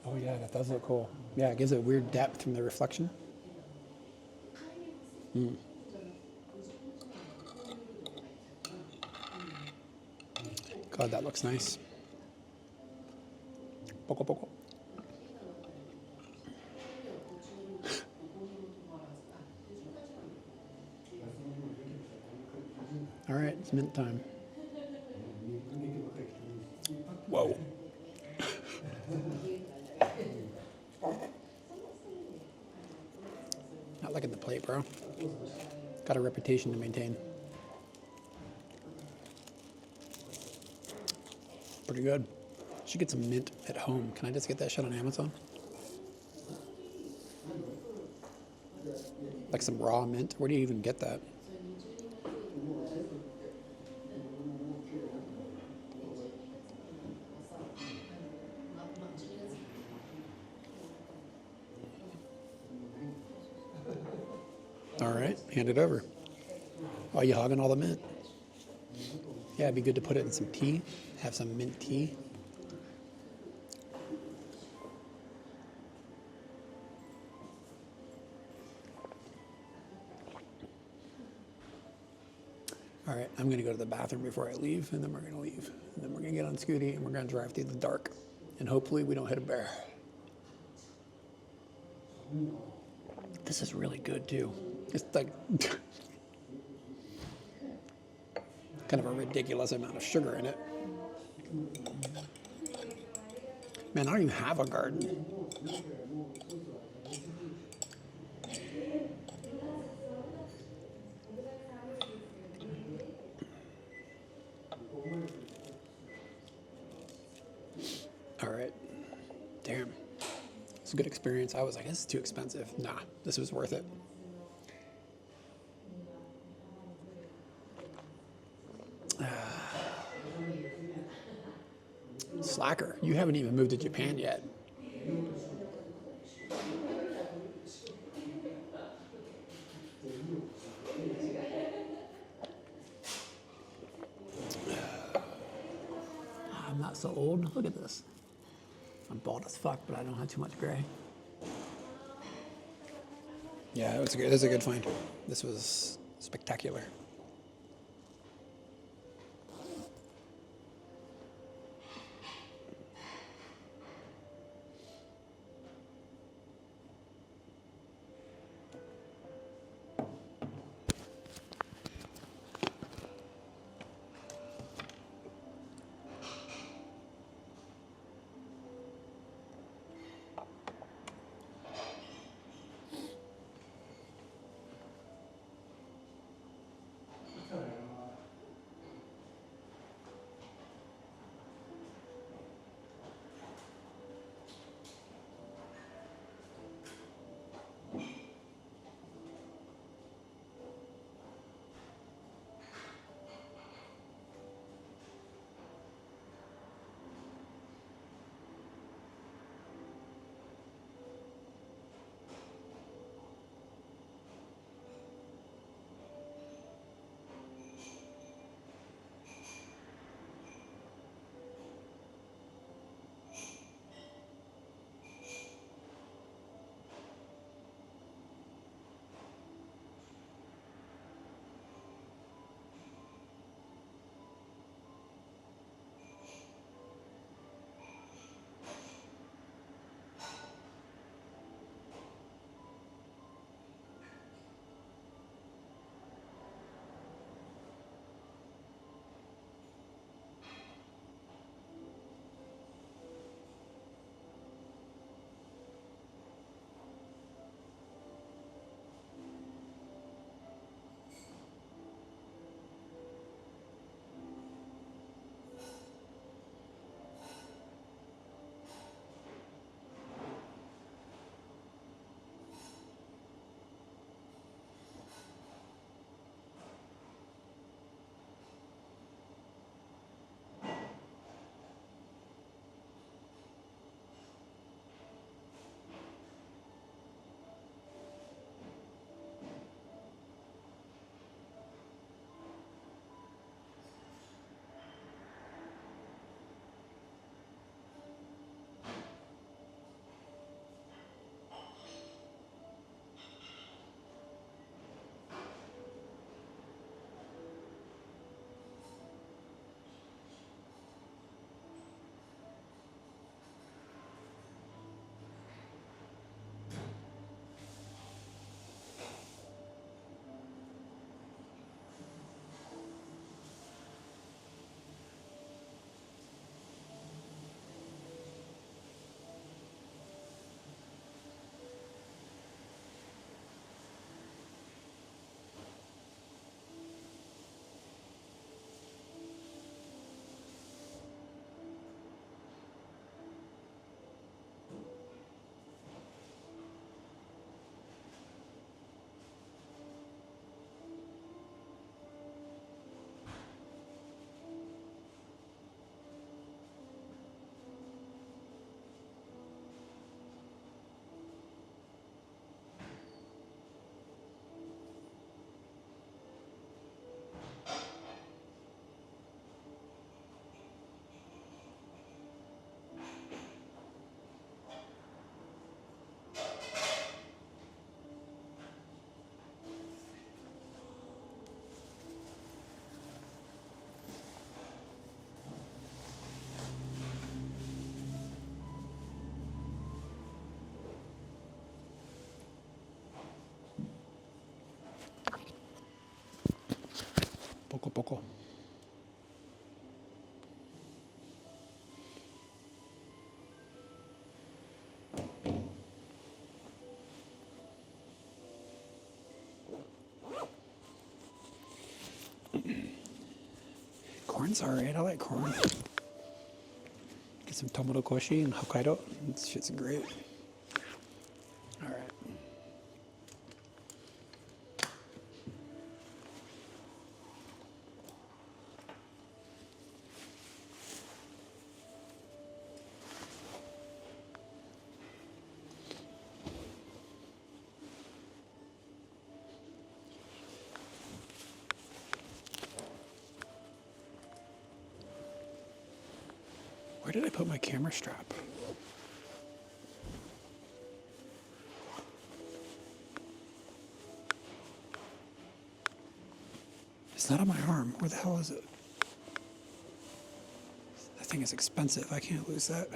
Oh yeah, that does look cool. Yeah, it gives it weird depth from the reflection. God, that looks nice. Poco poco. All right, it's mint time. Whoa. Not looking at the plate, bro. Got a reputation to maintain. Pretty good. Should get some mint at home. Can I just get that shit on Amazon? Like some raw mint? Where do you even get that? All right, hand it over. Oh, you hogging all the mint? Yeah, it'd be good to put it in some tea. Have some mint tea. All right, I'm gonna go to the bathroom before I leave, and then we're gonna leave. And then we're gonna get on Scooty, and we're gonna drive through the dark. And hopefully we don't hit a bear. This is really good too. It's like kind of a ridiculous amount of sugar in it. Man, I don't even have a garden. All right. Damn. It's a good experience. I was like, this is too expensive. Nah, this was worth it. Slacker, you haven't even moved to Japan yet. I'm not so old. Look at this. I'm bald as fuck, but I don't have too much gray. Yeah, it was a good find. This was spectacular. poco. Corn's alright, I like corn. Get some tomato koshi and Hokkaido. This shit's great. Alright. Where did I put my camera strap? It's not on my arm. Where the hell is it? That thing is expensive. I can't lose that.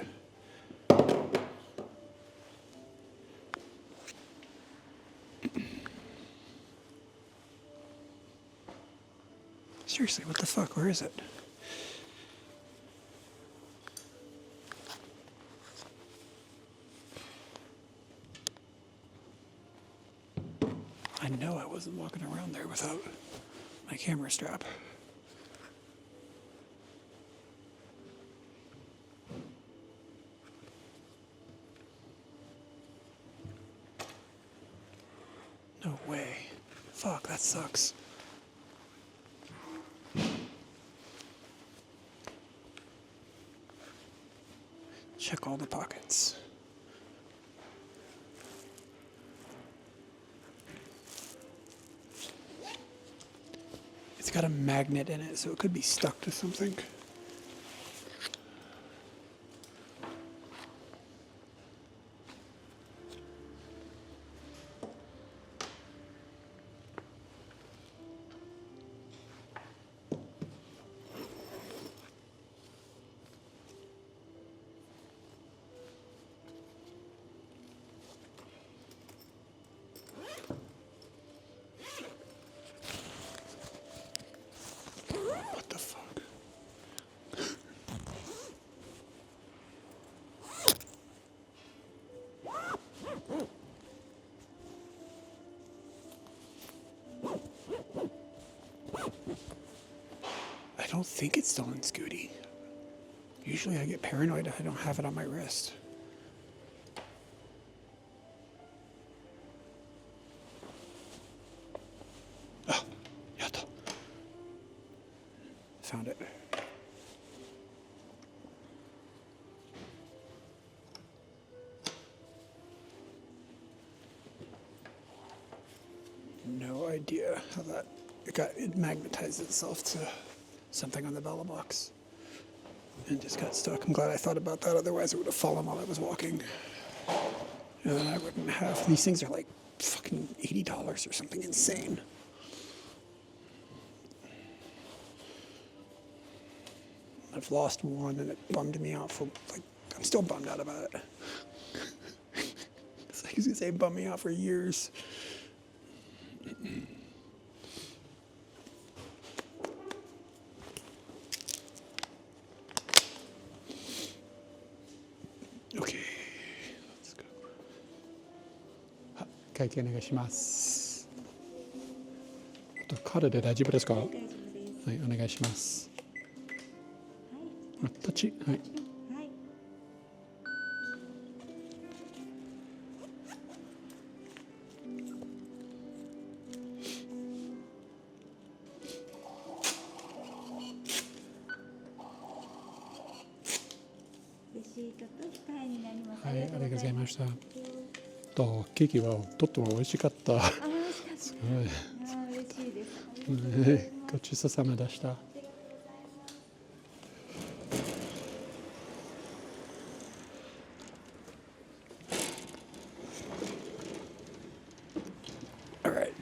Seriously, what the fuck? Where is it? I know I wasn't walking around there without my camera strap. No way. Fuck, that sucks. Check all the pockets. It's got a magnet in it, so it could be stuck to something. What the fuck? I don't think it's still in Scooty. Usually I get paranoid if I don't have it on my wrist. Oh, yatta. Found it. No idea how that it magnetized itself to something on the Bella box and just got stuck. I'm glad I thought about that, otherwise it would have fallen while I was walking. And then I wouldn't have. These things are like fucking $80 or something insane. I've lost one and it bummed me out for like, I'm still bummed out about it. It's like I was gonna say bummed me out for years. Okay, let's go. 会計お願いします。あとカードで大丈夫ですか？はい、お願いします。タッチ、はい。レシートと控えになります。はい、ありがとうございました。とケーキはとっても美味しかった。すごい。嬉しいです。ごちそうさまでした。All right.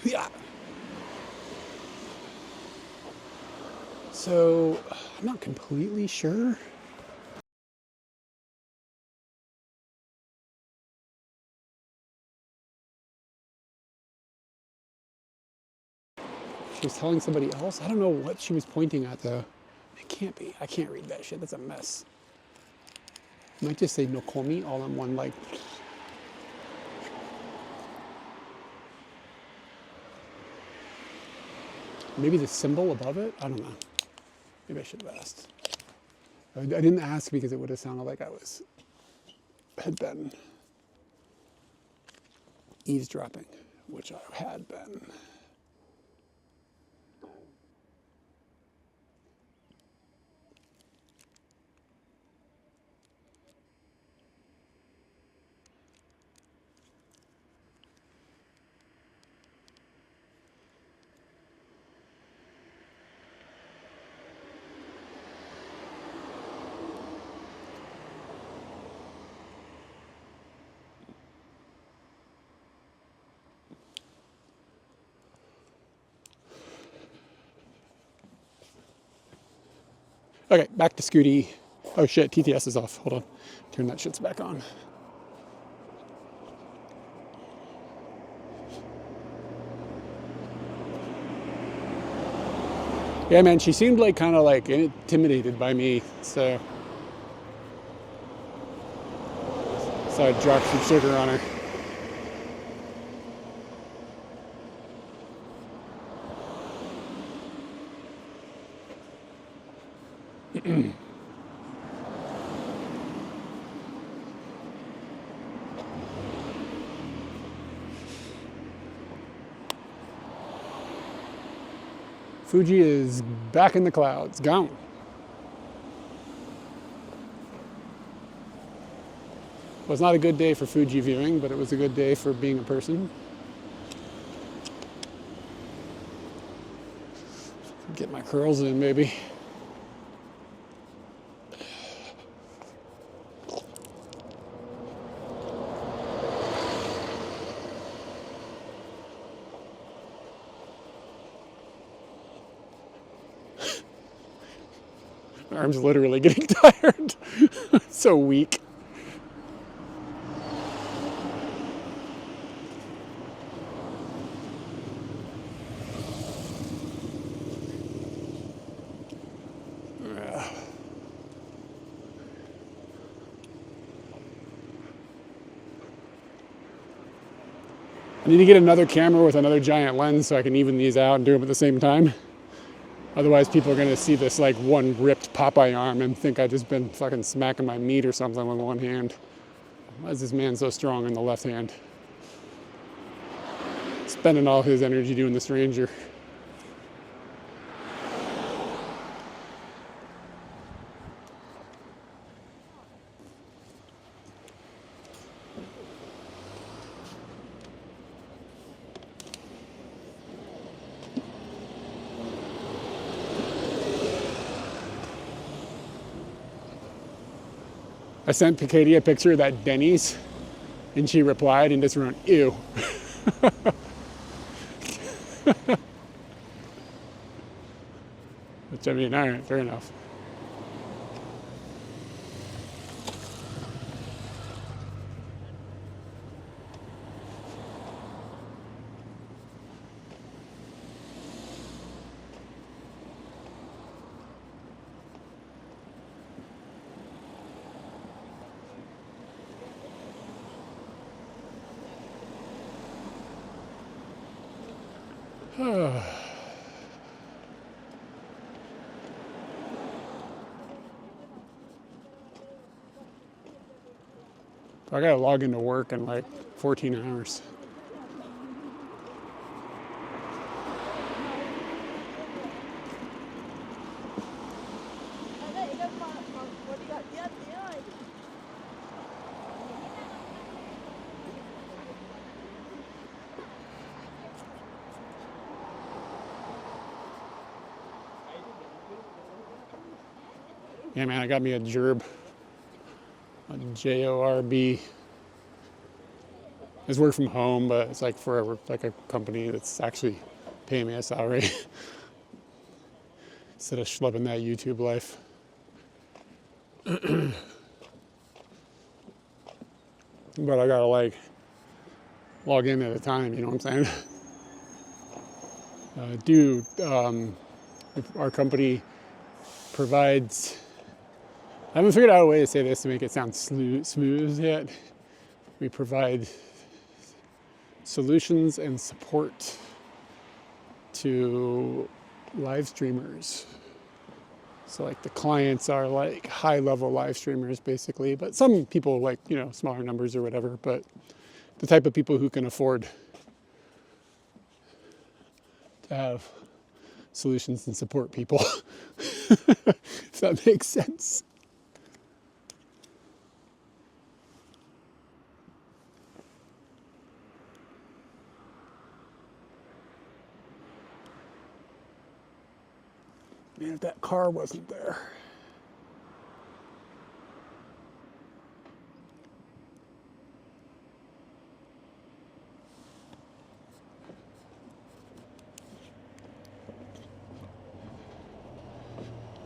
Yeah. So I'm not completely sure. She was telling somebody else. I don't know what she was pointing at though. It can't be. I can't read that shit. That's a mess. It might just say Nokomi all in one, like. Maybe the symbol above it? I don't know. Maybe I should have asked. I didn't ask because it would have sounded like I had been eavesdropping, which I had been. Okay, back to Scooty. Oh shit, TTS is off. Hold on. Turn that shit's back on. Yeah, man, she seemed like kind of like intimidated by me, so I dropped some sugar on her. Fuji is back in the clouds, gone. It was not a good day for Fuji viewing, but it was a good day for being a person. Get my curls in, maybe. My arm's literally getting tired. So weak. I need to get another camera with another giant lens so I can even these out and do them at the same time. Otherwise, people are going to see this like one ripped Popeye arm and think I've just been fucking smacking my meat or something with one hand. Why is this man so strong in the left hand? Spending all his energy doing the stranger. I sent Katie a picture of that Denny's, and she replied and just wrote, ew. Which, I mean, all right, fair enough. I gotta log into work in like 14 hours. Yeah, man, I got me a Jerb. A JORB. It's work from home, but it's like for like a company that's actually paying me a salary instead of schlepping that YouTube life. But I gotta like log in at a time, you know what I'm saying? our company provides, I haven't figured out a way to say this to make it sound smooth yet. We provide solutions and support to live streamers. So like the clients are like high level live streamers basically, but some people like, smaller numbers or whatever, but the type of people who can afford to have solutions and support people, if that makes sense. Man, if that car wasn't there.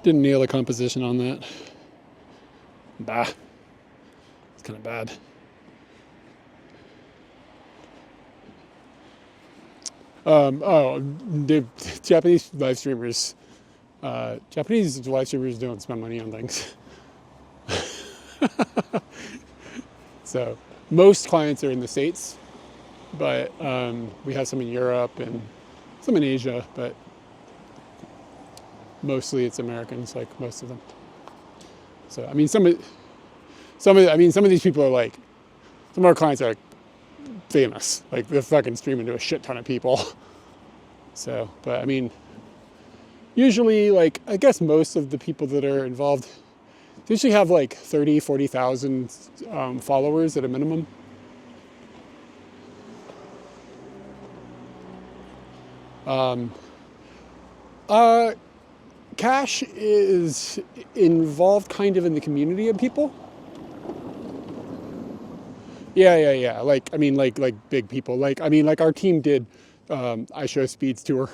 Didn't nail the composition on that. Bah. It's kind of bad. The Japanese live streamers. Japanese live streamers don't spend money on things. So most clients are in the States, but we have some in Europe and some in Asia, but mostly it's Americans, like most of them. So I mean, some of these people are like, some of our clients are like famous, like they're fucking streaming to a shit ton of people. So, but I mean, usually, like, I guess most of the people that are involved, they usually have like 30, 40,000 followers at a minimum. Cash is involved kind of in the community of people. Yeah. Like, I mean, like big people. Like, I mean, like our team did iShowSpeed's tour,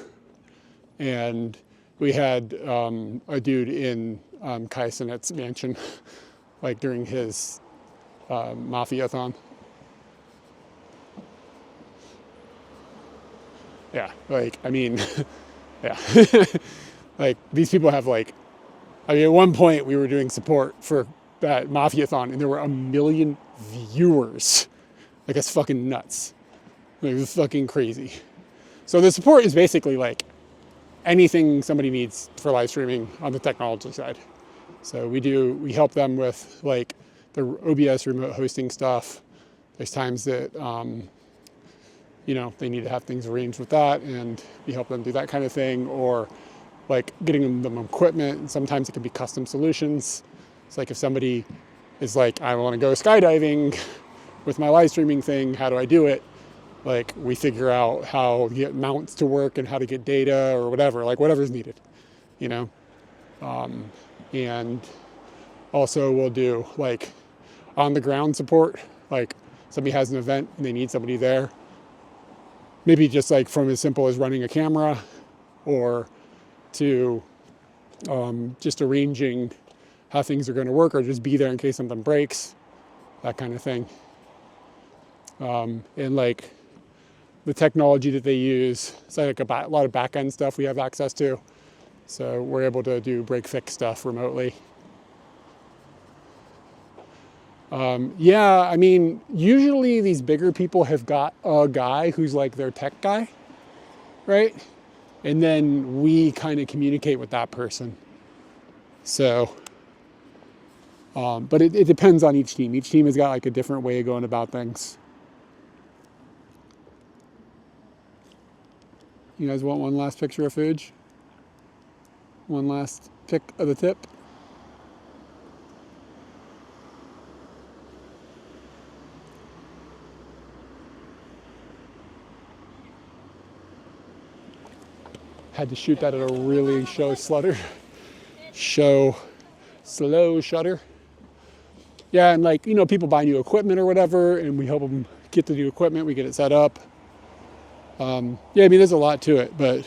and we had a dude in Kai Cenat's mansion, like during his Mafia-thon. Yeah, like, I mean, yeah. Like, these people have like, I mean, at one point we were doing support for that Mafia-thon and there were 1 million viewers. Like, that's fucking nuts. Like, it's fucking crazy. So the support is basically like anything somebody needs for live streaming on the technology side. So we help them with like the OBS remote hosting stuff. There's times that, they need to have things arranged with that, and we help them do that kind of thing, or like getting them equipment. And sometimes it can be custom solutions. It's like if somebody is like, I want to go skydiving with my live streaming thing, how do I do it? Like, we figure out how to get mounts to work and how to get data or whatever, like whatever's needed, and also we'll do like on the ground support, like somebody has an event and they need somebody there. Maybe just like from as simple as running a camera, or to just arranging how things are going to work, or just be there in case something breaks, that kind of thing. And like the technology that they use, it's like a lot of back-end stuff we have access to. So we're able to do break-fix stuff remotely. Yeah, I mean, usually these bigger people have got a guy who's like their tech guy, right? And then we kind of communicate with that person. So, but it depends on each team. Each team has got like a different way of going about things. You guys want one last picture of Fuji? One last pick of the tip? Had to shoot that at a really slow shutter. Yeah, and like, people buy new equipment or whatever, and we help them get the new equipment, we get it set up. Yeah, I mean, there's a lot to it, but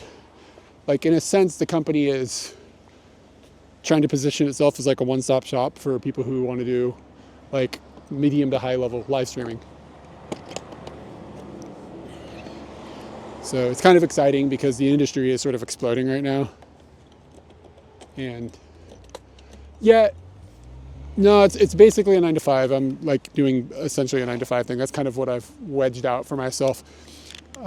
like in a sense, the company is trying to position itself as like a one-stop shop for people who want to do like medium to high level live streaming. So it's kind of exciting because the industry is sort of exploding right now. And yeah, no, it's basically a 9 to 5. I'm like doing essentially a 9 to 5 thing. That's kind of what I've wedged out for myself.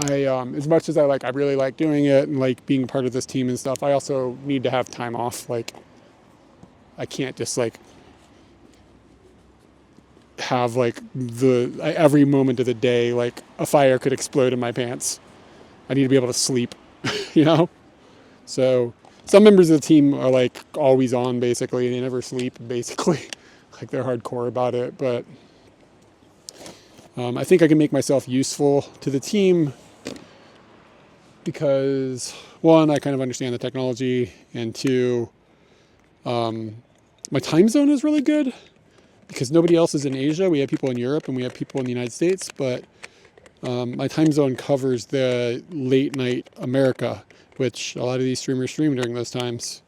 I as much as I really like doing it and like being part of this team and stuff, I also need to have time off. Like I can't just like have like every moment of the day like a fire could explode in my pants. I need to be able to sleep, you know? So some members of the team are like always on basically, and they never sleep basically. Like they're hardcore about it, but I think I can make myself useful to the team because one, I kind of understand the technology, and two, my time zone is really good because nobody else is in Asia. We have people in Europe and we have people in the United States, but my time zone covers the late night America, which a lot of these streamers stream during those times.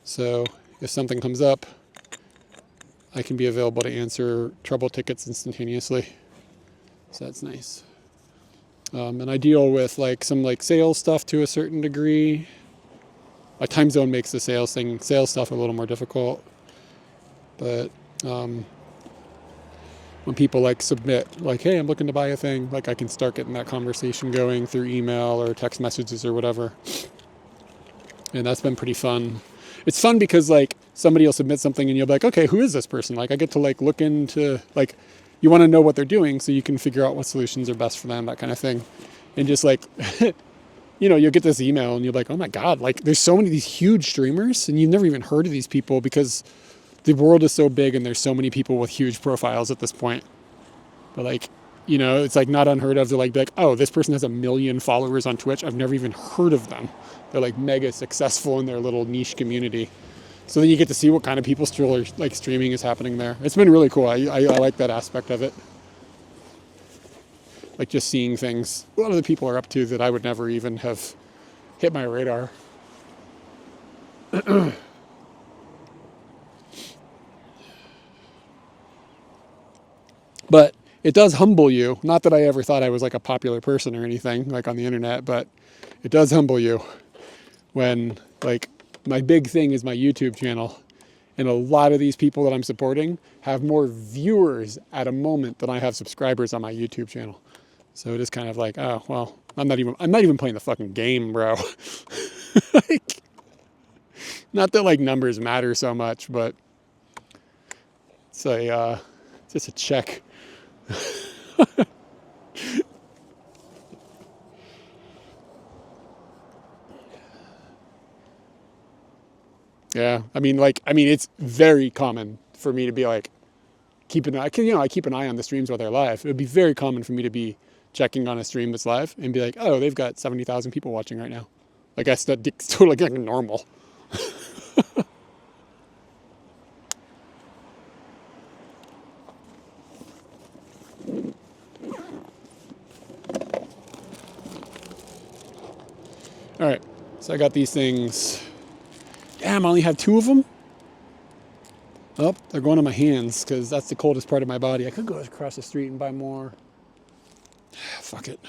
So if something comes up, I can be available to answer trouble tickets instantaneously. So that's nice. And I deal with like some like sales stuff to a certain degree. My time zone makes the sales stuff a little more difficult. But when people like submit like, hey, I'm looking to buy a thing, like I can start getting that conversation going through email or text messages or whatever. And that's been pretty fun. It's fun because like somebody will submit something and you'll be like, okay, who is this person? Like I get to like look into like, you want to know what they're doing so you can figure out what solutions are best for them, that kind of thing. And just like, you know, you'll get this email and you're like, oh my God, like there's so many of these huge streamers and you've never even heard of these people because the world is so big and there's so many people with huge profiles at this point. But like, you know, it's like not unheard of to like be like, oh, this person has 1 million followers on Twitch. I've never even heard of them. They're like mega successful in their little niche community. So then you get to see what kind of people still are like streaming is happening there. It's been really cool. I like that aspect of it. Like just seeing things a lot of the people are up to that I would never even have hit my radar. But it does humble you. Not that I ever thought I was like a popular person or anything like on the internet, but it does humble you when like my big thing is my YouTube channel. And a lot of these people that I'm supporting have more viewers at a moment than I have subscribers on my YouTube channel. So it is kind of like, oh, well, I'm not even playing the fucking game, bro. Like, not that like numbers matter so much, but it's just a check. Yeah, I mean, it's very common for me to be like, I keep an eye on the streams while they're live. It would be very common for me to be checking on a stream that's live and be like, oh, they've got 70,000 people watching right now. Like that's totally like normal. All right, so I got these things. Damn, I only have 2 of them. Oh, they're going on my hands because that's the coldest part of my body. I could go across the street and buy more. Fuck it.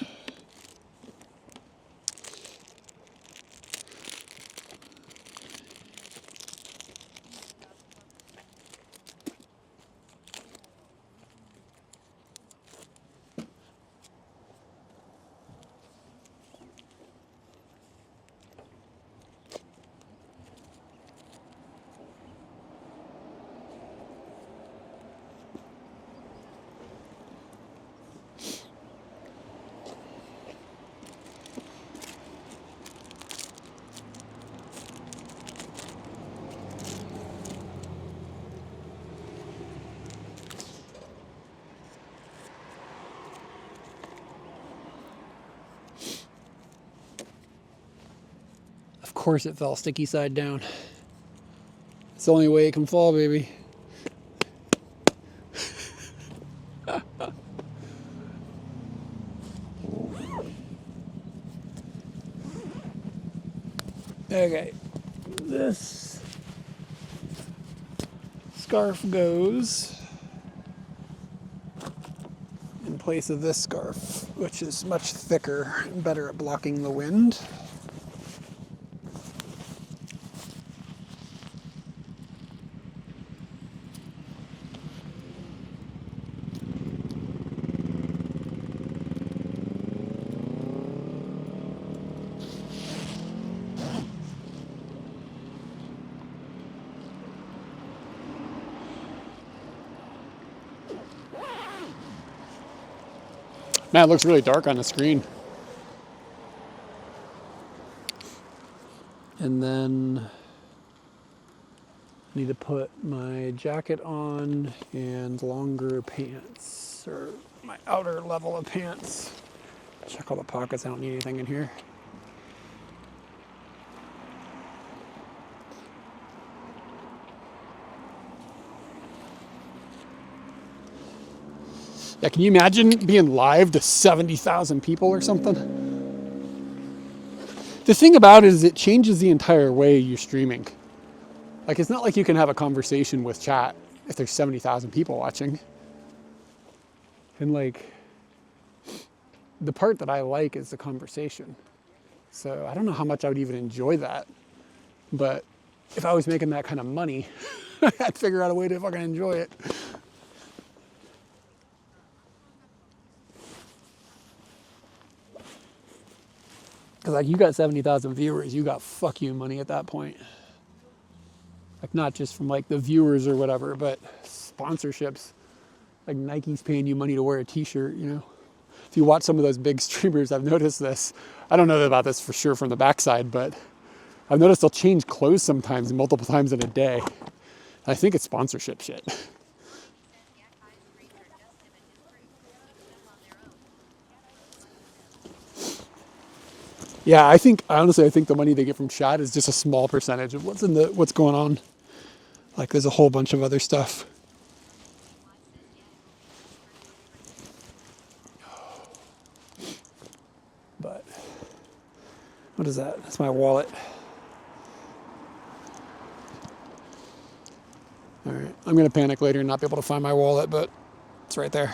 Of course it fell sticky side down. It's the only way it can fall, baby. Okay, this scarf goes in place of this scarf, which is much thicker and better at blocking the wind. Man, it looks really dark on the screen. And then I need to put my jacket on and longer pants, or my outer level of pants. Check all the pockets, I don't need anything in here. Yeah, can you imagine being live to 70,000 people or something? The thing about it is it changes the entire way you're streaming. Like, it's not like you can have a conversation with chat if there's 70,000 people watching. And like, the part that I like is the conversation. So I don't know how much I would even enjoy that. But if I was making that kind of money, I'd figure out a way to fucking enjoy it. Because like, you got 70,000 viewers, you got fuck you money at that point. Like, not just from like the viewers or whatever, but sponsorships. Like Nike's paying you money to wear a t-shirt, you know? If you watch some of those big streamers, I've noticed this. I don't know about this for sure from the backside, but I've noticed they'll change clothes sometimes multiple times in a day. I think it's sponsorship shit. Yeah, honestly, I think the money they get from chat is just a small percentage of what's going on. Like, there's a whole bunch of other stuff. But what is that? That's my wallet. All right, I'm gonna panic later and not be able to find my wallet, but it's right there.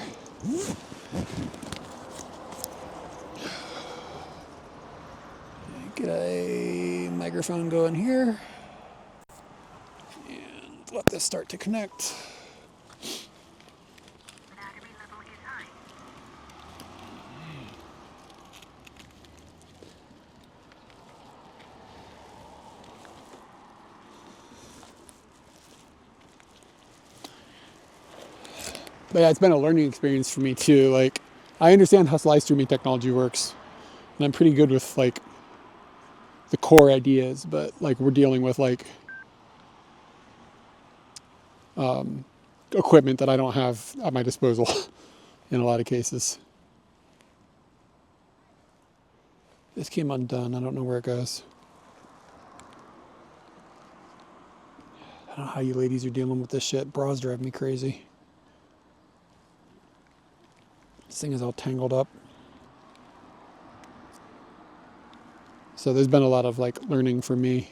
Get a microphone going here, and let this start to connect. But yeah, it's been a learning experience for me too. Like, I understand how live streaming technology works, and I'm pretty good with like the core ideas, but like, we're dealing with like equipment that I don't have at my disposal in a lot of cases. This came undone. I don't know where it goes. I don't know how you ladies are dealing with this shit. Bras drive me crazy. This thing is all tangled up. So there's been a lot of like learning for me.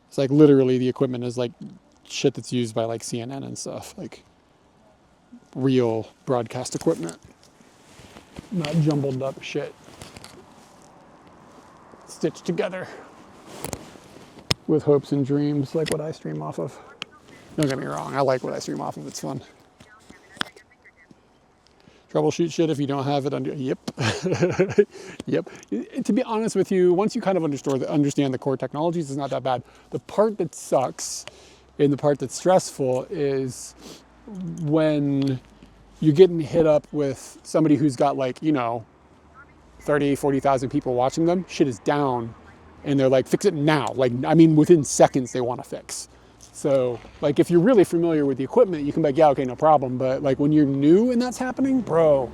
It's like literally the equipment is like shit that's used by like CNN and stuff, like real broadcast equipment, not jumbled up shit stitched together with hopes and dreams, like what I stream off of. Don't get me wrong, I like what I stream off of, it's fun. Troubleshoot shit if you don't have it under, yep. Yep. To be honest with you, once you kind of understand the core technologies, it's not that bad. The part that sucks and the part that's stressful is when you're getting hit up with somebody who's got like, 30, 40,000 people watching them, shit is down, and they're like, fix it now. Like, I mean, within seconds they want to fix. So, like, if you're really familiar with the equipment, you can be like, yeah, okay, no problem. But like, when you're new and that's happening, bro,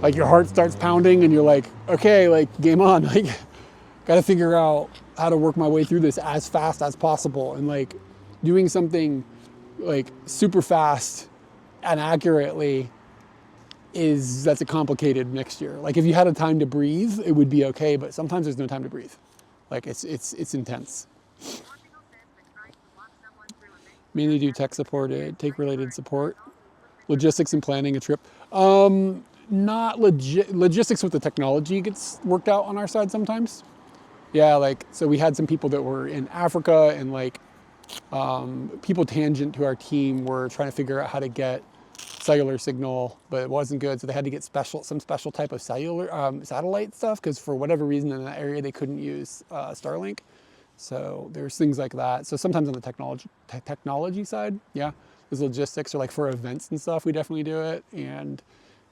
like, your heart starts pounding and you're like, okay, like, game on. Like, got to figure out how to work my way through this as fast as possible. And like, doing something like super fast and accurately that's a complicated mixture. Like, if you had a time to breathe, it would be okay, but sometimes there's no time to breathe. Like, it's intense. Mainly do tech support, take related support, logistics and planning a trip. Not logistics with the technology gets worked out on our side sometimes. Yeah, like, so we had some people that were in Africa, and like people tangent to our team were trying to figure out how to get cellular signal, but it wasn't good. So they had to get some special type of cellular satellite stuff, because for whatever reason in that area they couldn't use Starlink. So there's things like that. So sometimes on the technology side, yeah, there's logistics, or like for events and stuff, we definitely do it, and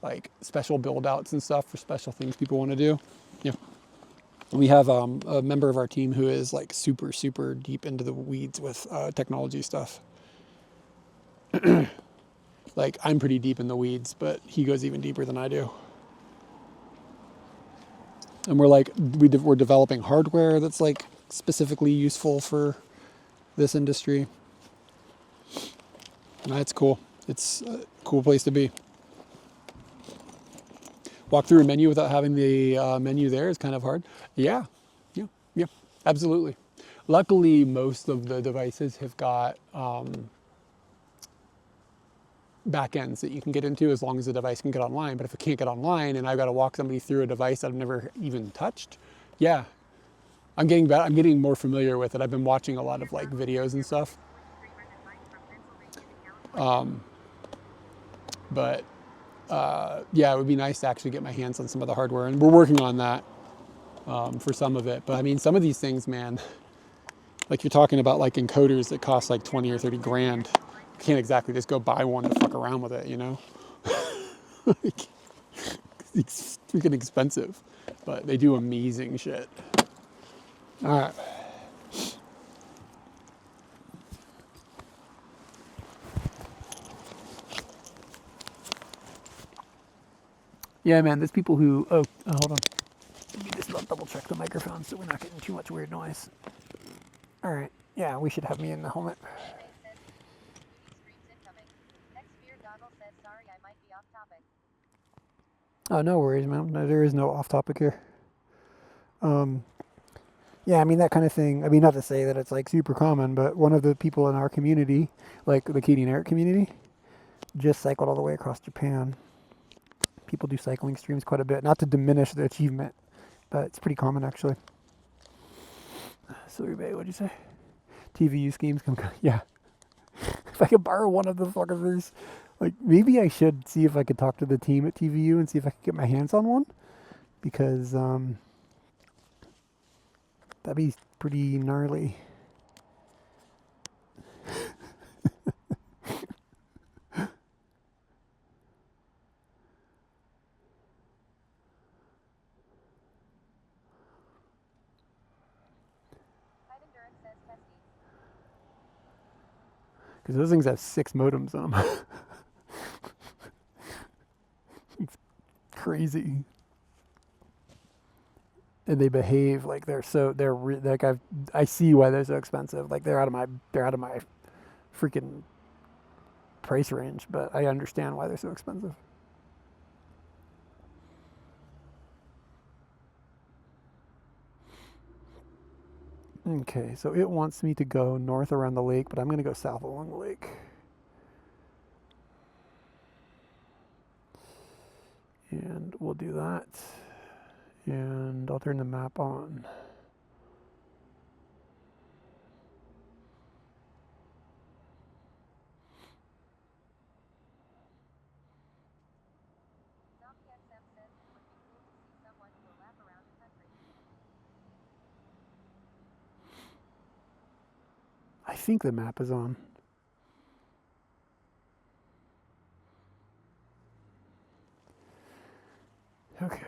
like special build outs and stuff for special things people want to do. Yeah. We have a member of our team who is like super, super deep into the weeds with technology stuff. Like, I'm pretty deep in the weeds, but he goes even deeper than I do. And we're developing hardware that's like specifically useful for this industry. That's cool. It's a cool place to be. Walk through a menu without having the menu there is kind of hard. Yeah, absolutely. Luckily, most of the devices have got backends that you can get into, as long as the device can get online. But if it can't get online and I've got to walk somebody through a device that I've never even touched, yeah, I'm getting more familiar with it. I've been watching a lot of like videos and stuff. But yeah, it would be nice to actually get my hands on some of the hardware, and we're working on that for some of it. But I mean, some of these things, man, like you're talking about like encoders that cost like 20 or 30 grand. You can't exactly just go buy one to fuck around with it, you know? It's freaking expensive, but they do amazing shit. All right. Yeah, man, there's people who, hold on. Let me just double check the microphone so we're not getting too much weird noise. All right, yeah, we should have me in the helmet. Oh, no worries, man. No, there is no off topic here. Yeah, I mean, that kind of thing. I mean, not to say that it's like super common, but one of the people in our community, like the Katie and Eric community, just cycled all the way across Japan. People do cycling streams quite a bit, not to diminish the achievement, but it's pretty common actually. So, what'd you say? TVU schemes come, yeah. If I could borrow one of the fuckers, like, maybe I should see if I could talk to the team at TVU and see if I could get my hands on one, because that'd be pretty gnarly. Because those things have 6 modems on them. It's crazy. And they behave like like I see why they're so expensive. Like they're out of my freaking price range, but I understand why they're so expensive. Okay, so it wants me to go north around the lake, but I'm going to go south along the lake. And we'll do that. And I'll turn the map on. I think the map is on. Okay.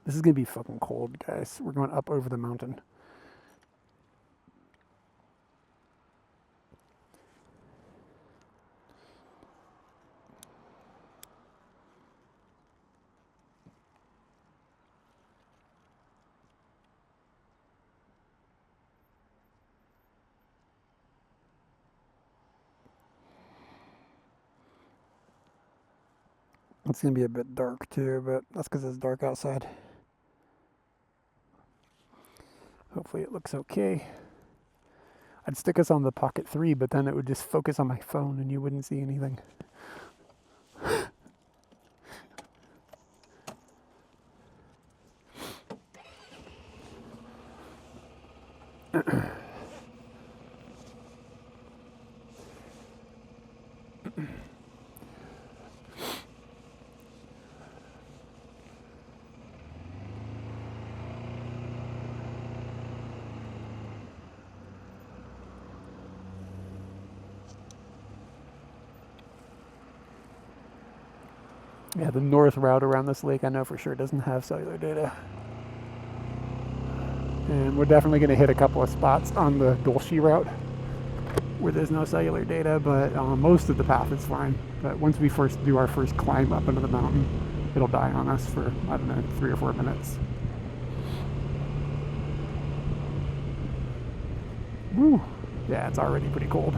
This is going to be fucking cold, guys. We're going up over the mountain. It's going to be a bit dark too, but that's because it's dark outside. Hopefully it looks okay. I'd stick us on the Pocket 3, but then it would just focus on my phone and you wouldn't see anything. Yeah, the north route around this lake I know for sure doesn't have cellular data. And we're definitely going to hit a couple of spots on the Dolce route where there's no cellular data, but most of the path is fine. But once we first do our first climb up into the mountain, it'll die on us for, I don't know, 3 or 4 minutes. Woo! Yeah, it's already pretty cold.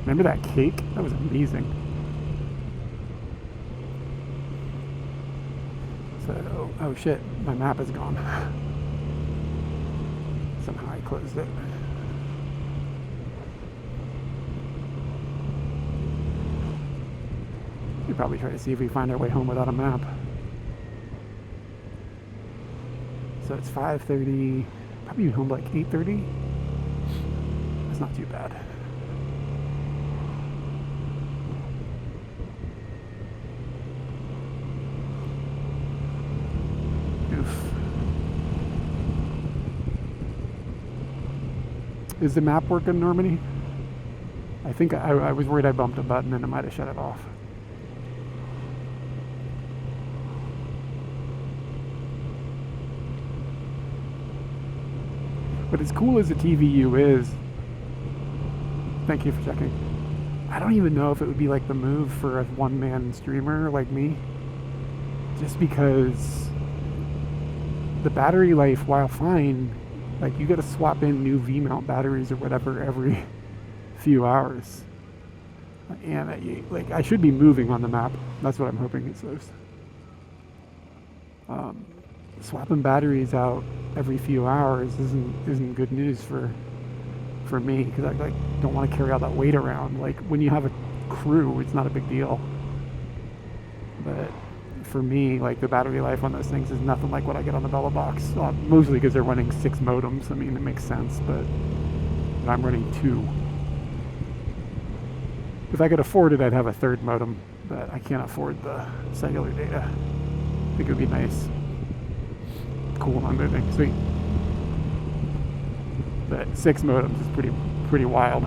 Remember that cake? That was amazing. So, oh shit, my map is gone. Somehow I closed it. We'd probably try to see if we find our way home without a map. So it's 5:30, probably home like 8:30. That's not too bad. Is the map working, Normandy? I think I was worried I bumped a button and it might have shut it off. But as cool as the TVU is, thank you for checking. I don't even know if it would be like the move for a one-man streamer like me. Just because the battery life, while fine, like you gotta swap in new V-mount batteries or whatever every few hours. And I should be moving on the map. That's what I'm hoping it says. Swapping batteries out every few hours isn't good news for me, because I don't want to carry all that weight around. Like when you have a crew, it's not a big deal. But for me, like the battery life on those things is nothing like what I get on the Bella box. Mostly because they're running 6 modems. I mean, it makes sense, but I'm running 2. If I could afford it, I'd have a 3rd modem, but I can't afford the cellular data. I think it would be nice. Cool on moving, sweet. But 6 modems is pretty wild.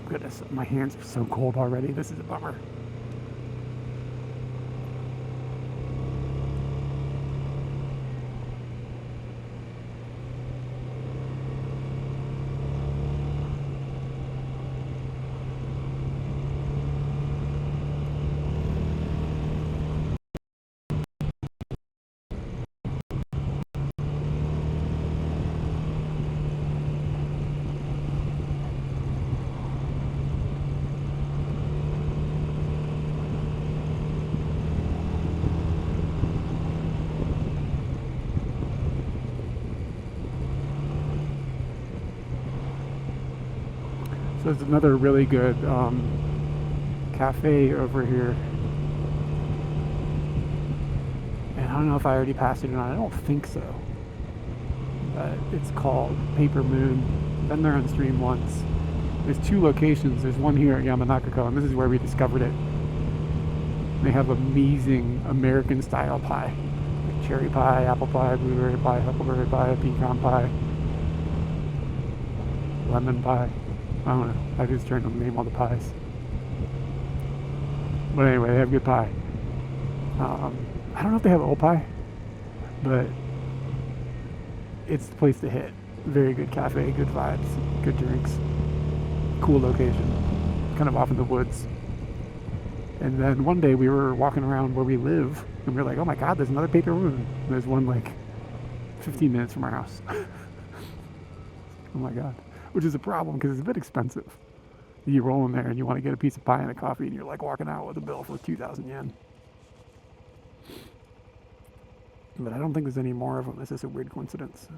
Goodness, my hands are so cold already. This is a bummer. So there's another really good cafe over here. And I don't know if I already passed it or not. I don't think so. But it's called Paper Moon. Been there on stream once. There's 2 locations. There's one here at Yamanakako, and this is where we discovered it. They have amazing American style pie. Like cherry pie, apple pie, blueberry pie, huckleberry pie, pecan pie, lemon pie. I don't know. I just trying to name all the pies. But anyway, they have good pie. I don't know if they have old pie, but it's the place to hit. Very good cafe, good vibes, good drinks, cool location, kind of off in the woods. And then one day we were walking around where we live, and we were like, oh my god, there's another Paper Moon. And there's one like 15 minutes from our house. Oh my god. Which is a problem because it's a bit expensive. You roll in there and you want to get a piece of pie and a coffee and you're like walking out with a bill for 2,000 yen. But I don't think there's any more of them. It's just a weird coincidence.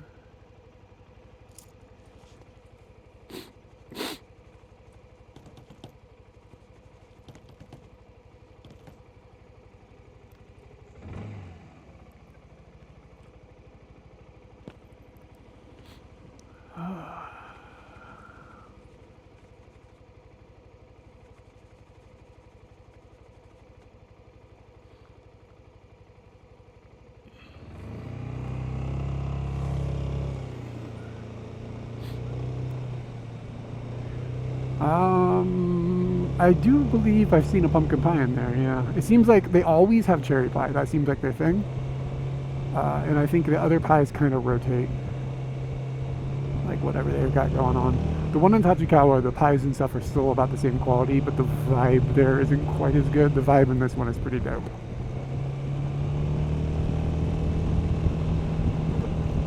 I do believe I've seen a pumpkin pie in there, yeah. It seems like they always have cherry pie. That seems like their thing. And I think the other pies kind of rotate. Like whatever they've got going on. The one in Tachikawa, the pies and stuff are still about the same quality, but the vibe there isn't quite as good. The vibe in this one is pretty dope.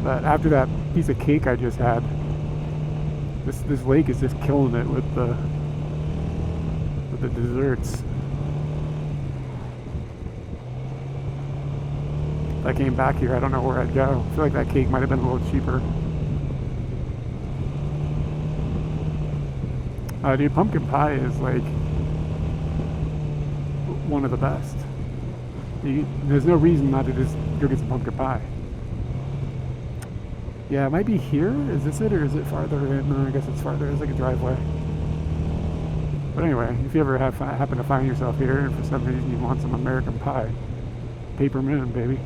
But after that piece of cake I just had, this lake is just killing it with the desserts. If I came back here, I don't know where I'd go. I feel like that cake might have been a little cheaper. Dude, pumpkin pie is like one of the best. There's no reason not to just go get some pumpkin pie. Yeah, it might be here. Is this it, or is it farther in? No, I guess it's farther. It's like a driveway. But anyway, if you ever happen to find yourself here and for some reason you want some American pie, Paper Moon, baby.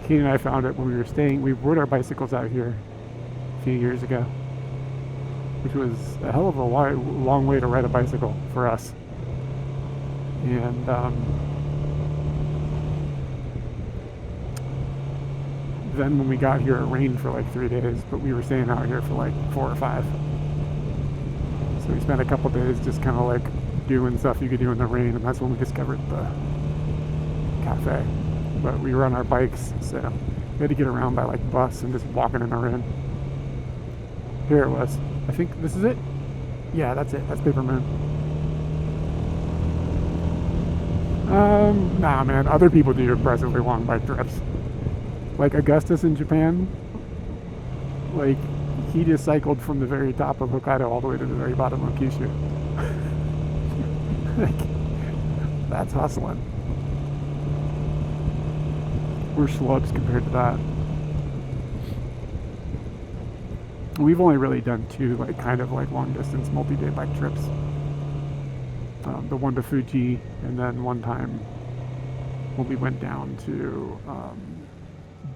Kate and I found it when we were staying. We rode our bicycles out here a few years ago, which was a hell of a long way to ride a bicycle for us. And then when we got here, it rained for like 3 days, but we were staying out here for like 4 or 5. So we spent a couple days just kind of like doing stuff you could do in the rain, and that's when we discovered the cafe. But we were on our bikes, so we had to get around by like bus and just walking in the rain. Here it was. I think this is it. Yeah, that's it. That's Paper Moon. Nah, man. Other people do impressively long bike trips. Like Augustus in Japan, like he just cycled from the very top of Hokkaido all the way to the very bottom of Kyushu. Like, that's hustling. We're schlubs compared to that. We've only really done 2 like kind of like long distance multi-day bike trips. The one to Fuji, and then one time when we went down to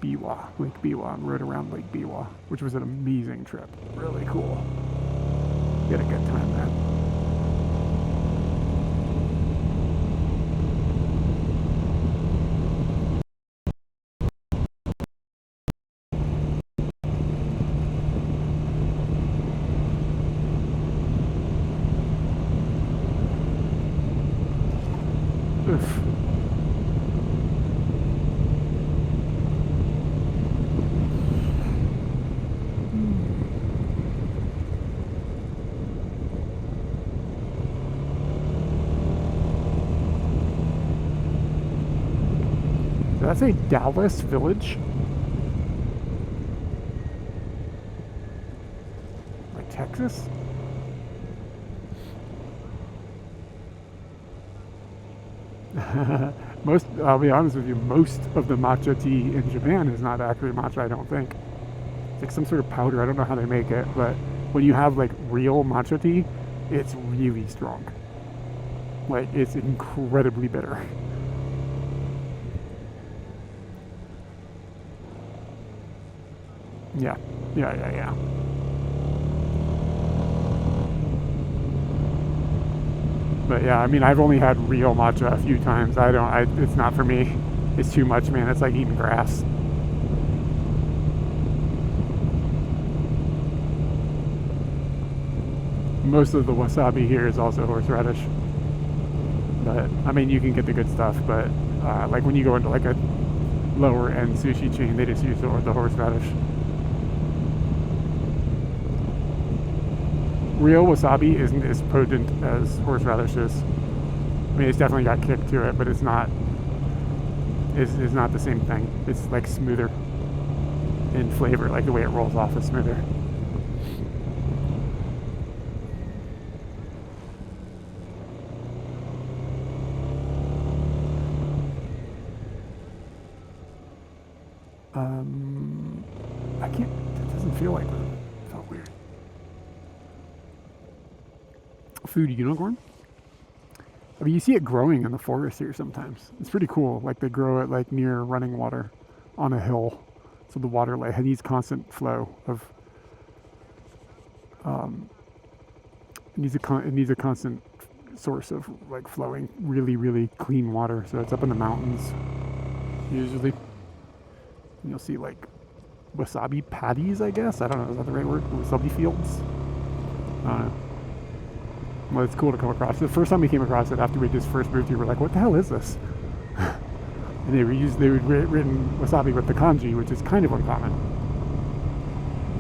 Biwa, Lake Biwa, and rode around Lake Biwa, which was an amazing trip. Really cool. We had a good time there. Oof. Did I say Dallas Village? Like Texas? I'll be honest with you, most of the matcha tea in Japan is not actually matcha, I don't think. It's like some sort of powder, I don't know how they make it, but when you have like real matcha tea, it's really strong. Like, it's incredibly bitter. Yeah. But yeah, I mean, I've only had real matcha a few times. It's not for me. It's too much, man. It's like eating grass. Most of the wasabi here is also horseradish. But I mean, you can get the good stuff, but like when you go into like a lower end sushi chain, they just use the horseradish. Real wasabi isn't as potent as horseradish is. I mean, it's definitely got kick to it, but it's not. It's not the same thing. It's like smoother in flavor, like the way it rolls off is smoother. I can't. It doesn't feel like that. It felt weird. Fuji unicorn. I mean, you see it growing in the forest here sometimes. It's pretty cool. Like they grow it like near running water on a hill, so the water like needs constant flow of. It needs a constant source of like flowing, really clean water. So it's up in the mountains usually. And you'll see like wasabi paddies, I guess. I don't know, is that the right word? Wasabi fields? I don't know. Well, it's cool to come across. The first time we came across it after we just first moved here, we're like, what the hell is this? And they were written wasabi with the kanji, which is kind of uncommon.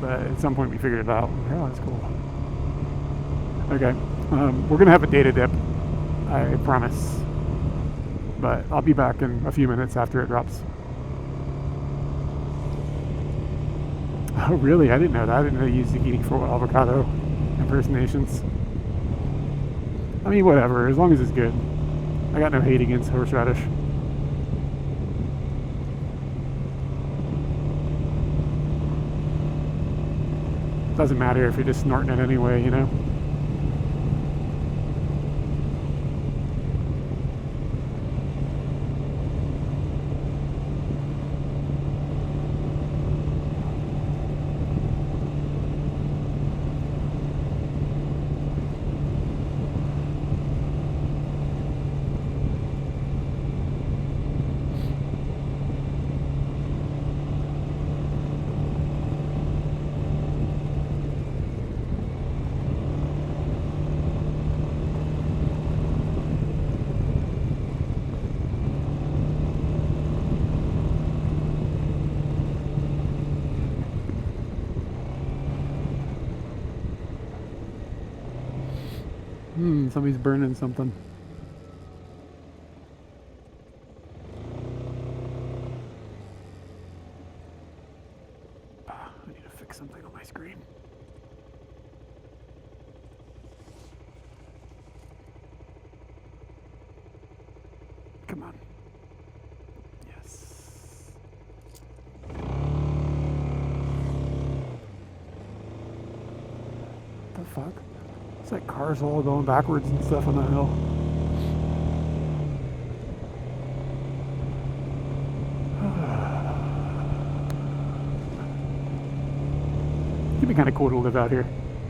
But at some point we figured it out. Oh, that's cool. Okay, we're gonna have a data dip, I promise. But I'll be back in a few minutes after it drops. Oh, really? I didn't know that. I didn't know you use zucchini for avocado impersonations. I mean, whatever, as long as it's good. I got no hate against horseradish. Doesn't matter if you're just snorting it anyway, you know? Somebody's burning something. I need to fix something on my screen. Come on. Yes. The fuck? It's like cars all going backwards and stuff on the hill. It'd be kind of cool to live out here.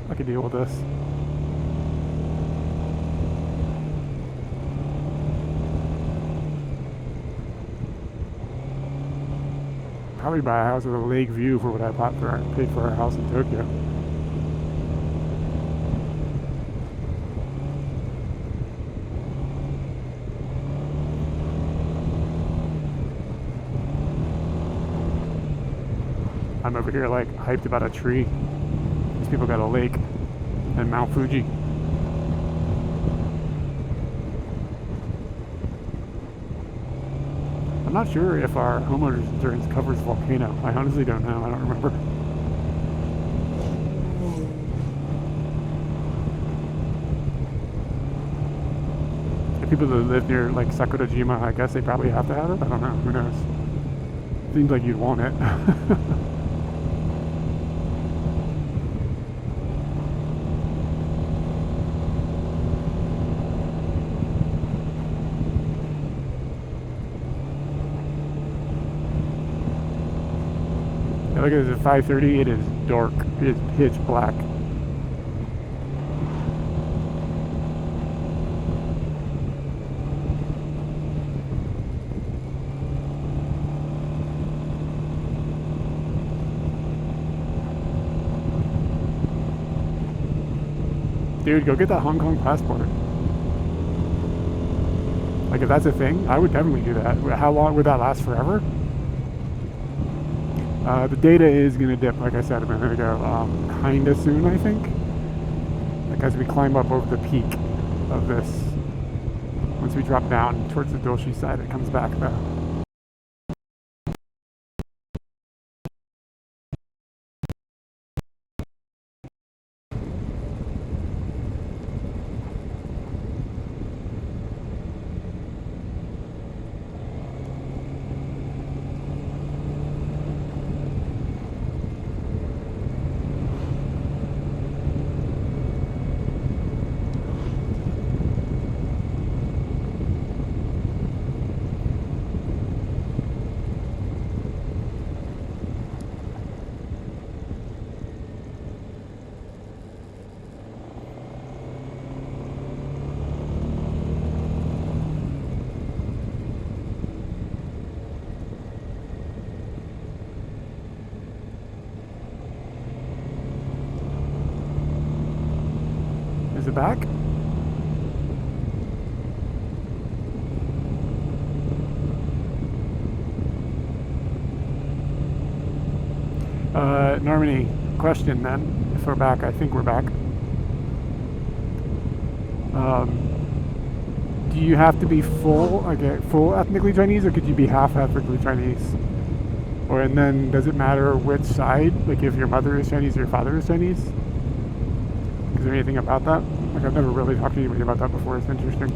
I could deal with this. Probably buy a house with a lake view for what I paid for our house in Tokyo. I'm over here like hyped about a tree. These people got a lake and Mount Fuji. I'm not sure if our homeowner's insurance covers volcano. I honestly don't know. I don't remember. The people that live near like Sakurajima, I guess they probably have to have it. I don't know. Who knows? Seems like you'd want it. Look at this at 5:30, it is dark. It is pitch black. Dude, go get that Hong Kong passport. Like if that's a thing, I would definitely do that. How long would that last? Forever? The data is going to dip, like I said a minute ago, kind of soon, I think. Like as we climb up over the peak of this. Once we drop down towards the Doshi side, it comes back though. Is it back? Normandy, question then. If we're back, I think we're back. Do you have to be full ethnically Chinese, or could you be half ethnically Chinese? Or and then does it matter which side? Like if your mother is Chinese or your father is Chinese? Is there anything about that? Like I've never really talked to anybody about that before. It's interesting.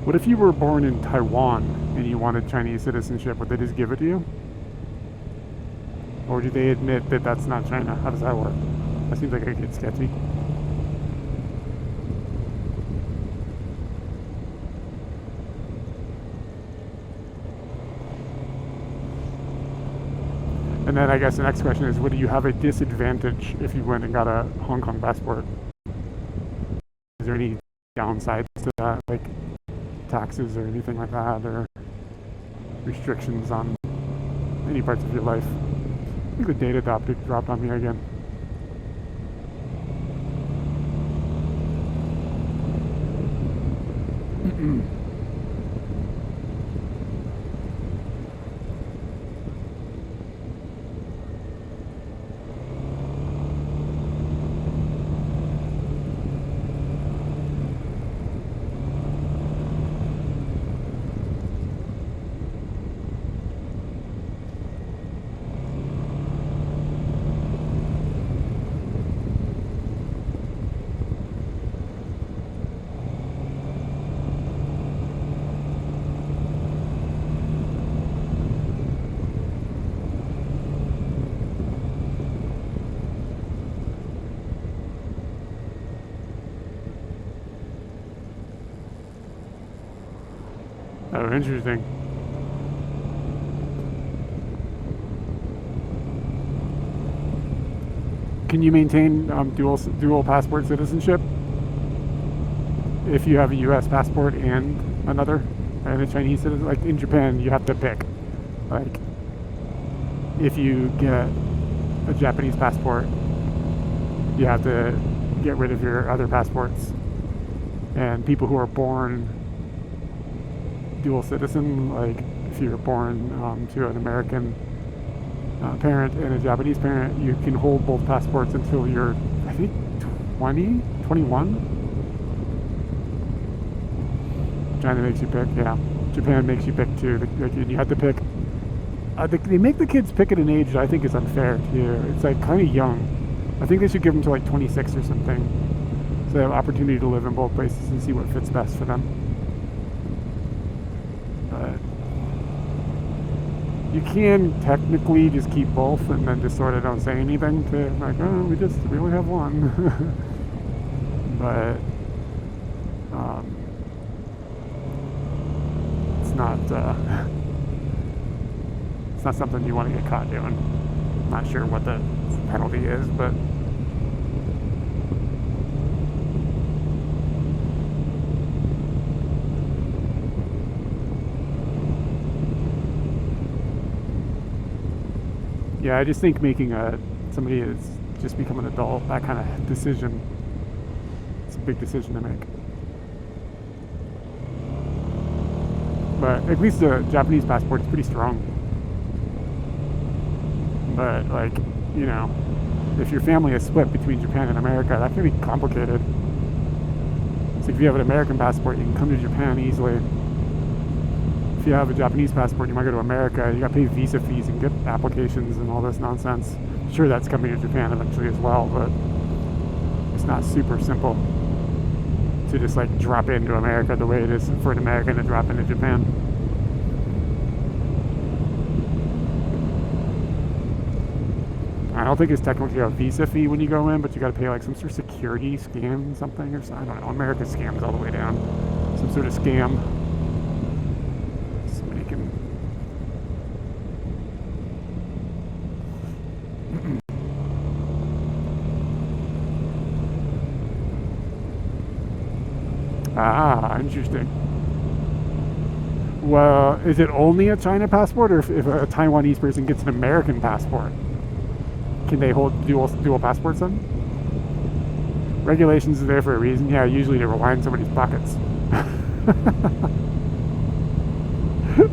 What if you were born in Taiwan and you wanted Chinese citizenship? Would they just give it to you? Or do they admit that that's not China? How does that work? That seems like it gets sketchy. And then I guess the next question is, would you have a disadvantage if you went and got a Hong Kong passport? Is there any downsides to that, like taxes or anything like that, or restrictions on any parts of your life? I think the data dropped on me again. Oh, interesting. Can you maintain dual passport citizenship if you have a U.S. passport and a Chinese citizen? Like in Japan, you have to pick. Like if you get a Japanese passport, you have to get rid of your other passports. And people who are born dual citizen, like if you're born to an American parent and a Japanese parent, you can hold both passports until you're, I think, 21. China makes you pick, yeah. Japan makes you pick too. You have to pick. They make the kids pick at an age that I think is unfair too. It's like kind of young. I think they should give them to like 26 or something, so they have opportunity to live in both places and see what fits best for them. You can technically just keep both and then just sort of don't say anything to like, oh, we only have one. But it's not something you want to get caught doing. I'm not sure what the penalty is, but Yeah, I just think making somebody is just become an adult, that kind of decision, it's a big decision to make. But at least the Japanese passport is pretty strong. But like, you know, if your family is split between Japan and America, that can be complicated. So if you have an American passport, you can come to Japan easily. If you have a Japanese passport, you might go to America, you got to pay visa fees and get applications and all this nonsense. Sure, that's coming to Japan eventually as well, but it's not super simple to just like drop into America the way it is for an American to drop into Japan. I don't think it's technically a visa fee when you go in, but you got to pay like some sort of security scam, something or something. I don't know. America scams all the way down. Some sort of scam. Somebody can. Ah, interesting. Well, is it only a China passport, or if a Taiwanese person gets an American passport, can they hold dual passports then? Regulations are there for a reason. Yeah, usually to line somebody's pockets.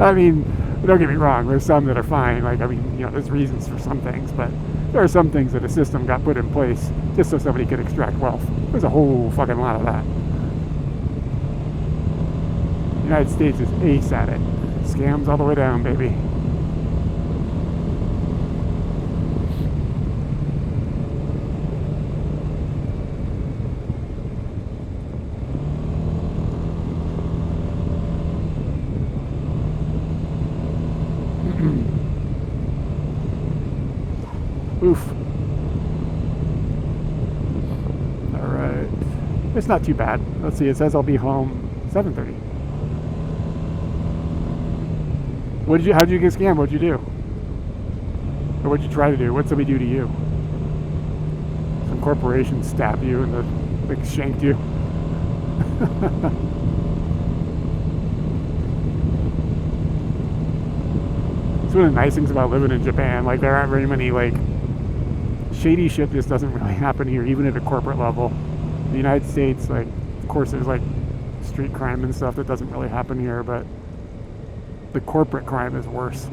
I mean, don't get me wrong. There's some that are fine. Like, I mean, you know, there's reasons for some things, but there are some things that a system got put in place just so somebody could extract wealth. There's a whole fucking lot of that. The United States is ace at it. Scams all the way down, baby. Oof. Alright. It's not too bad. Let's see, it says I'll be home 7:30. How'd you get scammed? What'd you do? Or what'd you try to do? What'd somebody do to you? Some corporation stabbed you and like shanked you. It's one of the nice things about living in Japan. Like, there aren't very many, like, shady shit just doesn't really happen here, even at a corporate level. In the United States, like, of course there's like street crime and stuff that doesn't really happen here, but the corporate crime is worse.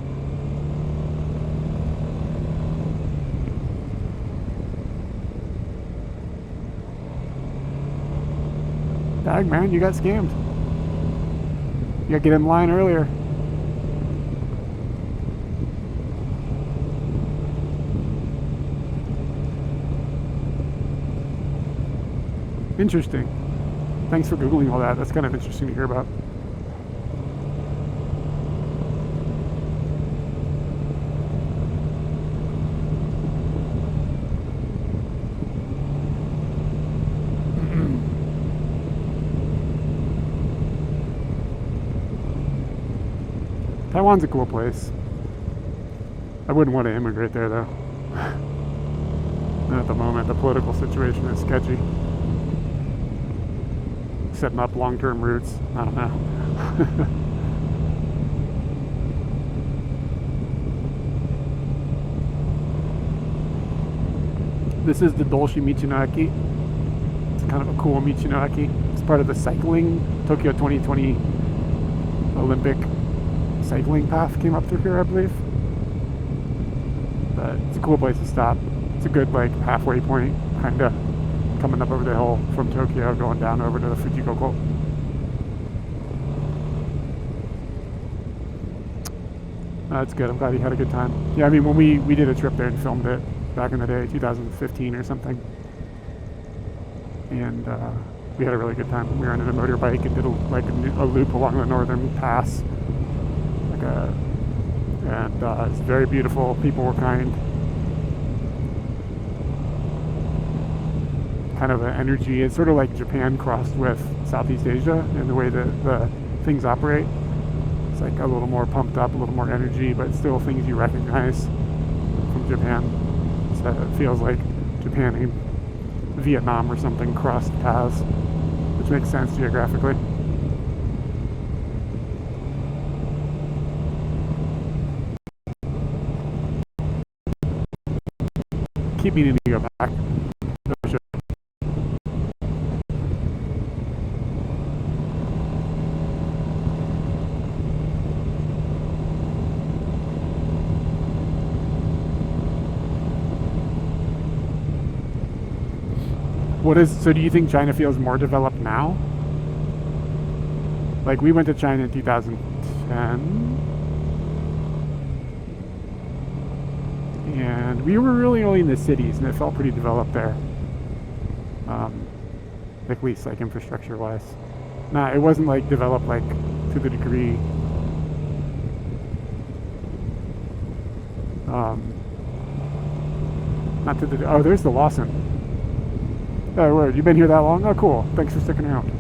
Dang, man, you got scammed. You gotta get in line earlier. Interesting. Thanks for Googling all that. That's kind of interesting to hear about. Taiwan's a cool place. I wouldn't want to immigrate there, though. At the moment, the political situation is sketchy. Setting up long-term roots, I don't know. This is the Dolshi Michinoaki. It's kind of a cool Michinoaki. It's part of the cycling Tokyo 2020 Olympic cycling path came up through here, I believe. But it's a cool place to stop. It's a good like halfway point, kind of coming up over the hill from Tokyo, going down over to the Fujigoko. That's good. I'm glad you had a good time. Yeah, I mean, when we did a trip there and filmed it back in the day, 2015 or something, and we had a really good time. We rented a motorbike and did a loop along the northern pass, and it's very beautiful. People were kind. Kind of an energy. It's sort of like Japan crossed with Southeast Asia in the way that the things operate. It's like a little more pumped up, a little more energy, but still things you recognize from Japan. So it feels like Japan and Vietnam or something crossed paths, which makes sense geographically. keep meaning to go back. So do you think China feels more developed now? Like, we went to China in 2010, and we were really only in the cities, and it felt pretty developed there. At least, like, infrastructure-wise. Nah, it wasn't, like, developed, like, to the degree. Not to the... Oh, there's the Lawson. Oh, word. You've been here that long? Oh, cool. Thanks for sticking around.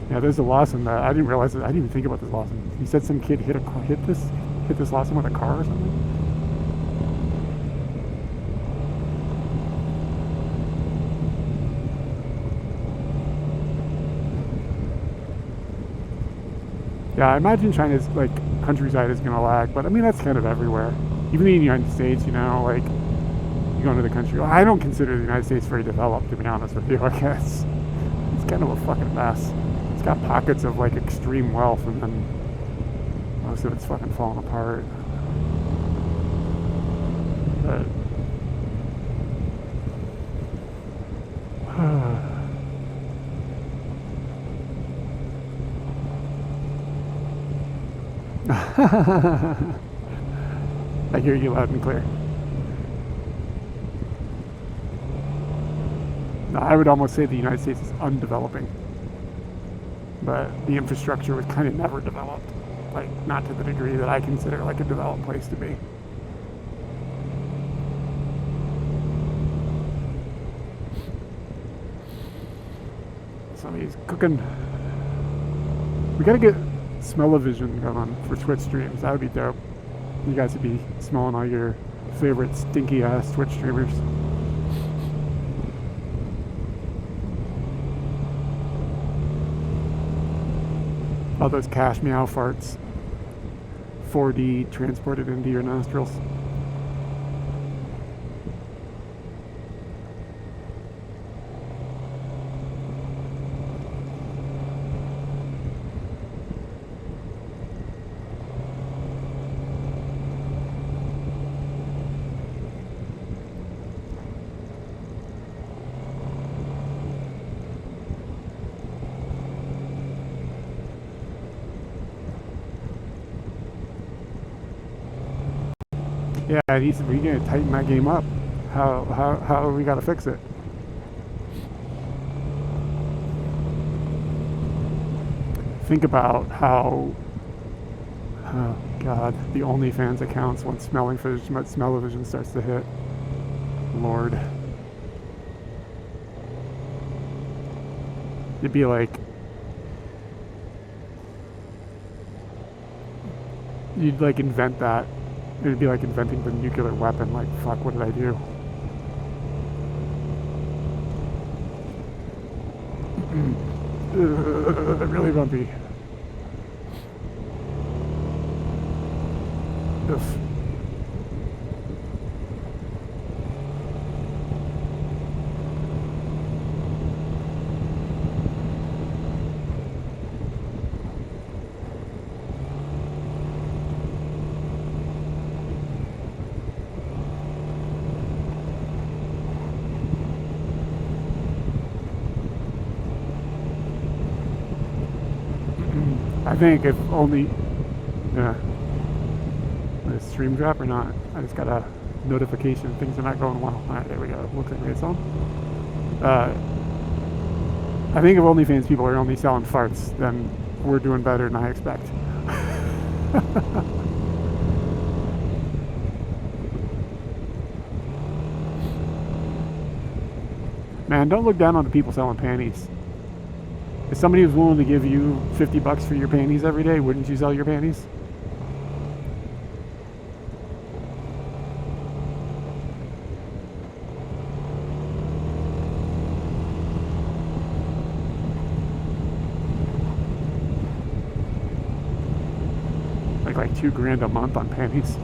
Yeah, there's a Lawson that I didn't realize it. I didn't even think about this Lawson. You said some kid hit this Lawson with a car or something? Yeah, I imagine China's, like, countryside is gonna lag, but I mean, that's kind of everywhere. Even in the United States, you know, like, you go into the country. I don't consider the United States very developed, to be honest with you. I guess it's kind of a fucking mess. It's got pockets of, like, extreme wealth, and then most of it's fucking falling apart. But I hear you loud and clear. No, I would almost say the United States is undeveloping. But the infrastructure was kind of never developed. Like, not to the degree that I consider, like, a developed place to be. Somebody's cooking. We gotta get smell-o-vision going for Twitch streams. That would be dope. You guys would be smelling all your favorite stinky ass Twitch streamers. All those cash meow farts 4D transported into your nostrils. Yeah, we gotta tighten that game up. How we gotta fix it? Think about how, oh God, the OnlyFans accounts when smell-o-vision starts to hit. Lord. It'd be like, you'd like invent that. It'd be like inventing the nuclear weapon. Like, fuck, what did I do? Really bumpy. Ugh. I think if only, yeah, did the stream drop or not? I just got a notification, things are not going well. Alright, there we go, looks like it's on. I think if OnlyFans people are only selling farts, then we're doing better than I expect. Man, don't look down on the people selling panties. If somebody was willing to give you $50 for your panties every day, wouldn't you sell your panties? $2,000 a month on panties.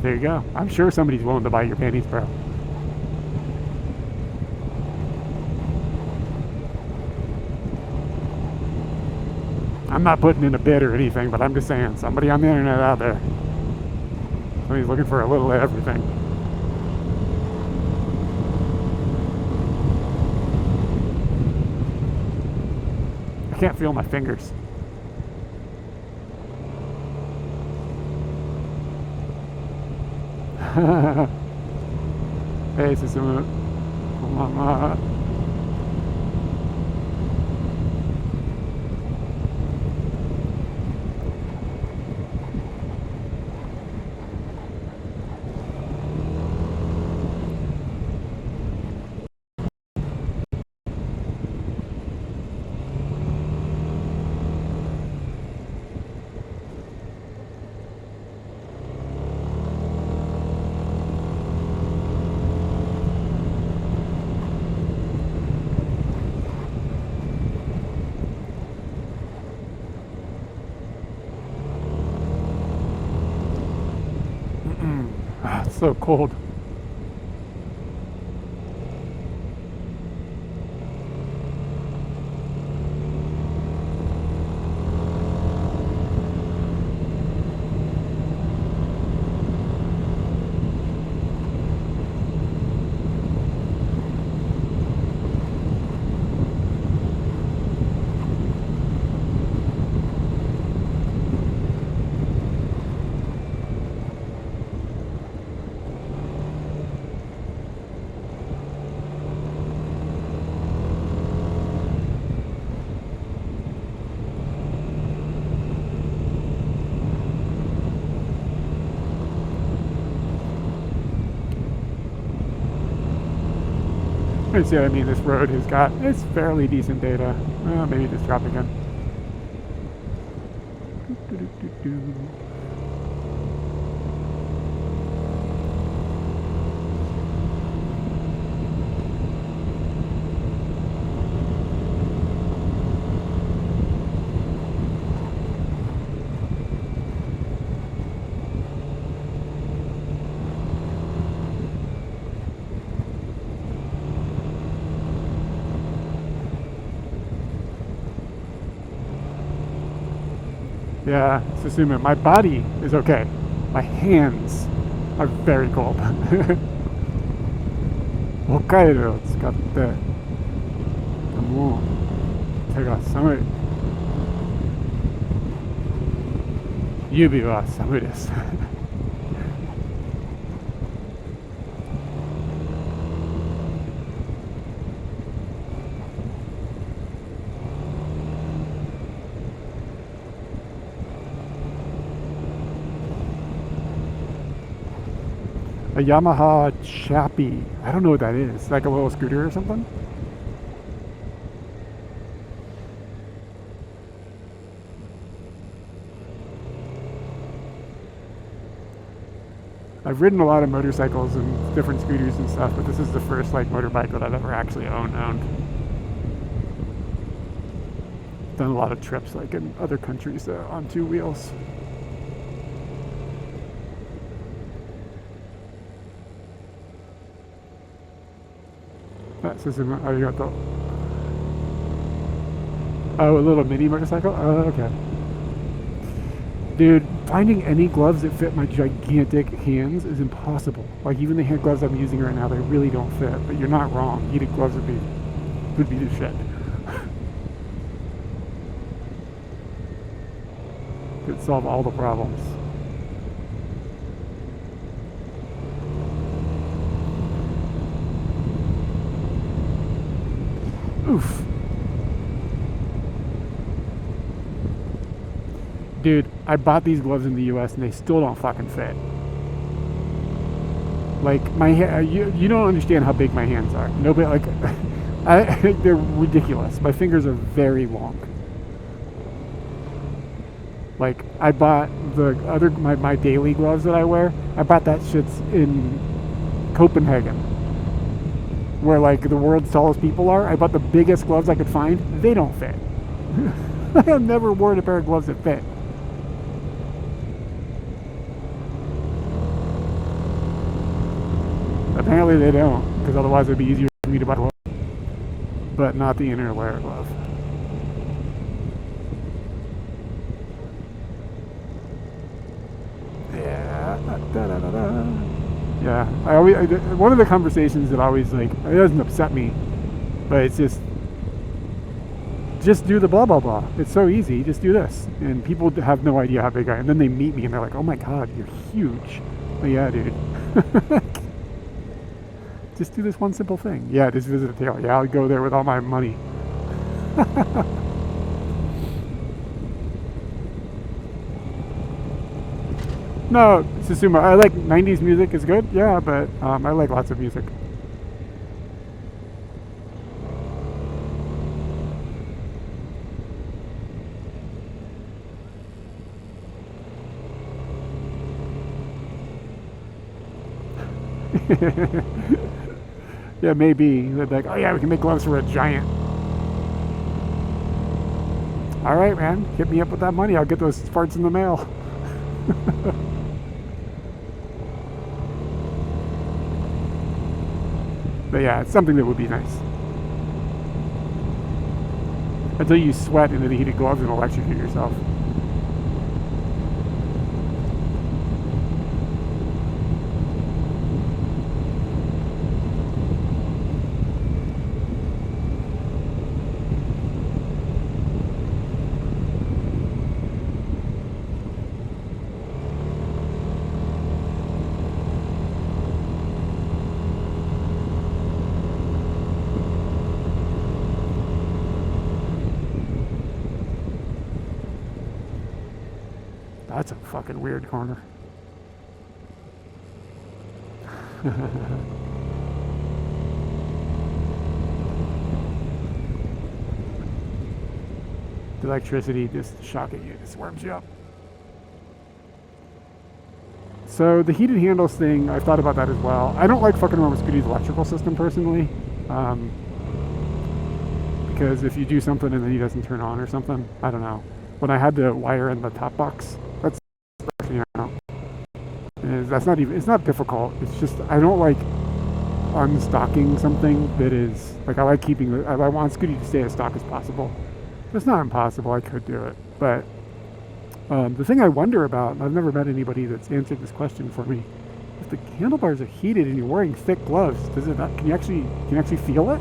There you go. I'm sure somebody's willing to buy your panties, bro. I'm not putting in a bid or anything, but I'm just saying, somebody on the internet out there, somebody's looking for a little of everything. I can't feel my fingers. Hey, Susumu. Mama. It's so cold. You see what I mean? This road has got, it's fairly decent data. Maybe just drop again. Yeah, Susumu, my body is okay. My hands are very cold. 北海道を使ってもう手が寒い。指は寒いです。A Yamaha Chappie. I don't know what that is. Like a little scooter or something? I've ridden a lot of motorcycles and different scooters and stuff, but this is the first like motorbike that I've ever actually owned. Done a lot of trips like in other countries on two wheels. Arigato. Oh, a little mini motorcycle? Oh, okay. Dude, finding any gloves that fit my gigantic hands is impossible. Like, even the hand gloves I'm using right now, they really don't fit. But you're not wrong. Heated gloves would be the shit. Could solve all the problems. Oof. Dude, I bought these gloves in the US and they still don't fucking fit. Like, my you don't understand how big my hands are. Nobody, like, they're ridiculous. My fingers are very long. Like, I bought my daily gloves that I wear, I bought that shit's in Copenhagen, where like the world's tallest people are. I bought the biggest gloves I could find. They don't fit. I have never worn a pair of gloves that fit. Apparently they don't, because otherwise it'd be easier for me to buy gloves, but not the inner layer glove. Yeah. Yeah. One of the conversations that always like, it doesn't upset me, but it's just do the blah blah blah. It's so easy. Just do this, and people have no idea how big I am. And then they meet me and they're like, "Oh my god, you're huge." But yeah, dude. Just do this one simple thing. Yeah, just visit a tailor. Yeah, I'll go there with all my money. No, Susuma, I like 90s music is good, yeah, but I like lots of music. Yeah, maybe. They're like, oh yeah, we can make gloves for a giant. Alright, man, hit me up with that money. I'll get those farts in the mail. But yeah, it's something that would be nice. Until you sweat into the heated gloves and electrocute yourself. That's a fucking weird corner. The electricity just shocking you, just warms you up. So the heated handles thing, I've thought about that as well. I don't like fucking around with Scooty's electrical system personally. Because if you do something and then he doesn't turn on or something, I don't know. When I had to wire in the top box, that's, you know, that's not even, it's not difficult. It's just, I don't like unstocking something that is, like I like keeping, I want Scooty to stay as stock as possible. It's not impossible, I could do it. But the thing I wonder about, and I've never met anybody that's answered this question for me, if the handlebars are heated and you're wearing thick gloves, does it not, can you actually feel it?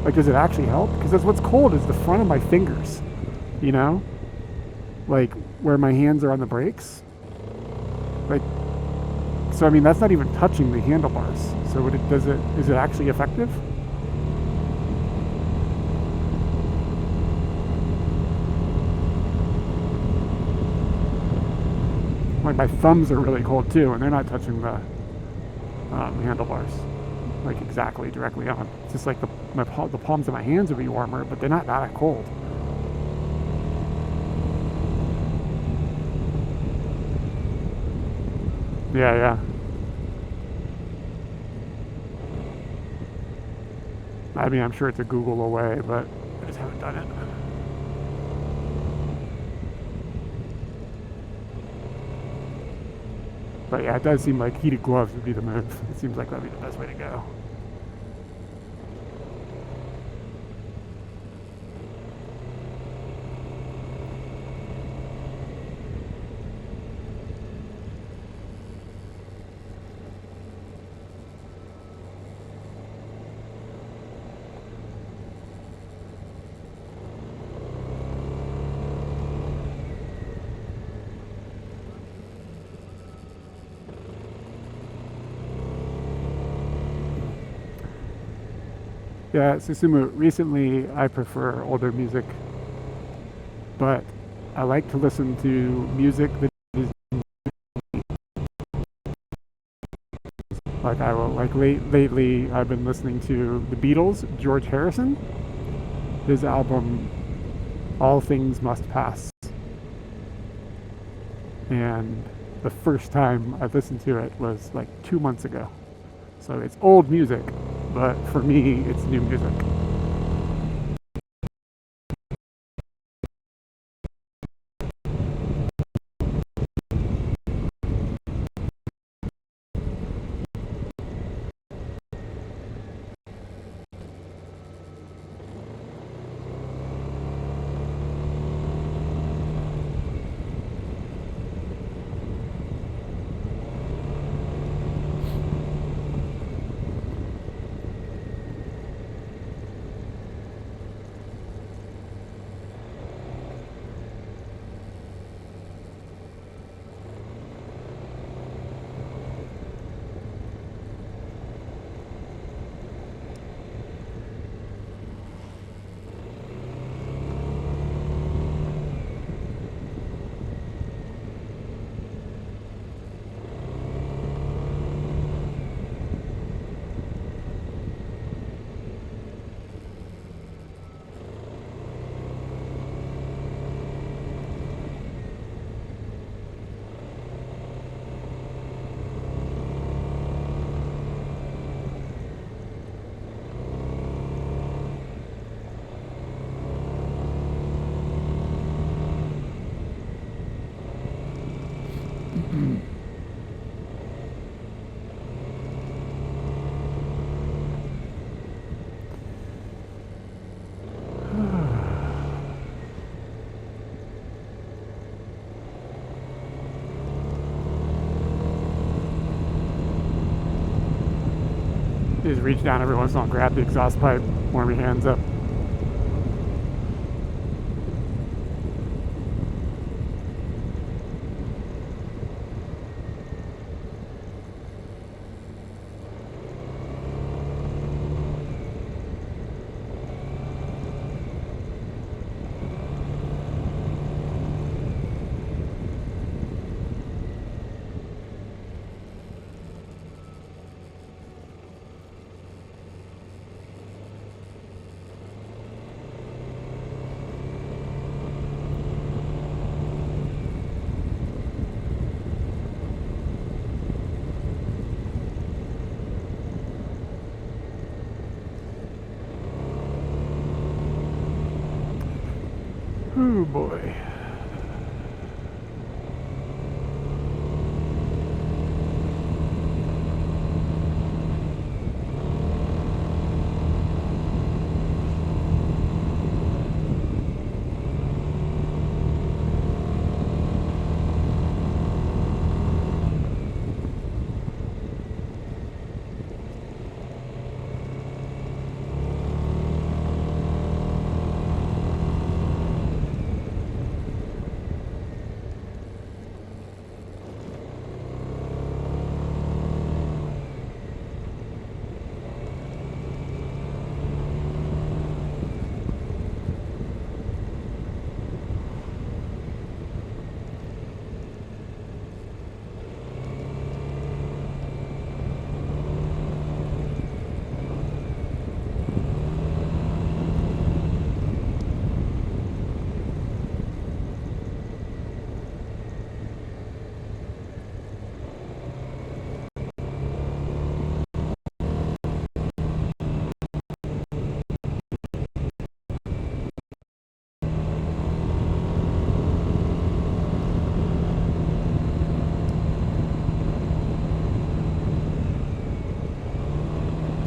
Like, does it actually help? Because that's what's cold is the front of my fingers, you know? Like, where my hands are on the brakes. Like, so I mean, that's not even touching the handlebars. So is it actually effective? Like, my thumbs are really cold too, and they're not touching the handlebars, like exactly directly on. It's just like the palms of my hands would be warmer, but they're not that cold. Yeah. I mean, I'm sure it's a Google away, but I just haven't done it. But yeah, it does seem like heated gloves would be the move. It seems like that'd be the best way to go. Yeah, Susumu, recently I prefer older music, but I like to listen to music that is like lately I've been listening to the Beatles, George Harrison, his album All Things Must Pass. And the first time I listened to it was like 2 months ago. So it's old music, but for me, it's new music. Just reach down every once in a while, grab the exhaust pipe, warm your hands up. Oh boy.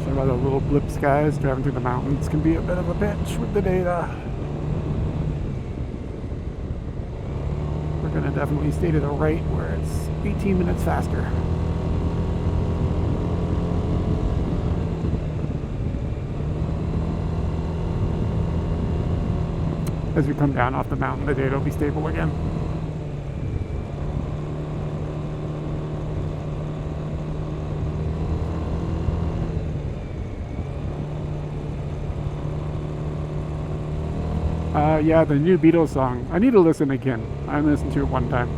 Sorry about the little blip skies. Driving through the mountains can be a bit of a bitch with the data. We're going to definitely stay to the right where it's 18 minutes faster. As we come down off the mountain, the data will be stable again. Yeah, the new Beatles song. I need to listen again. I listened to it one time.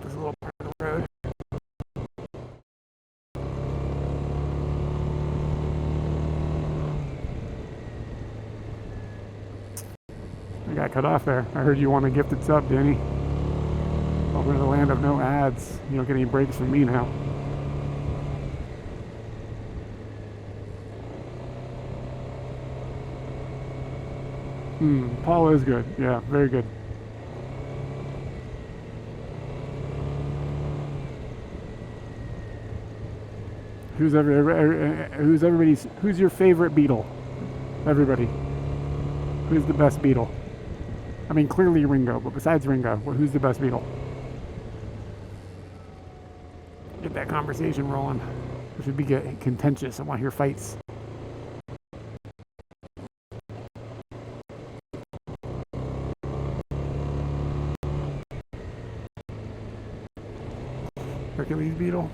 This little part of the road. I got cut off there. I heard you want a gifted sub, Danny. Welcome to the land of no ads. You don't get any breaks from me now. Paul is good. Yeah, very good. Who's your favorite Beatle? Everybody. Who's the best Beatle? I mean, clearly Ringo, but besides Ringo, who's the best Beatle? Get that conversation rolling. It should be getting contentious. I want to hear fights. Hercules beetle.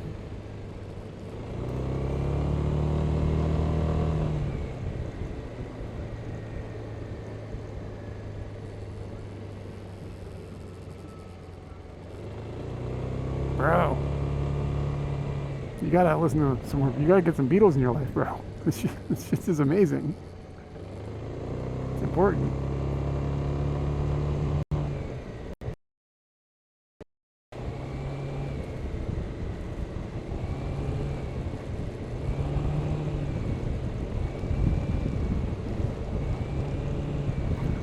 Bro, you gotta listen to some more. You gotta get some Beatles in your life, bro. This shit is amazing. It's important.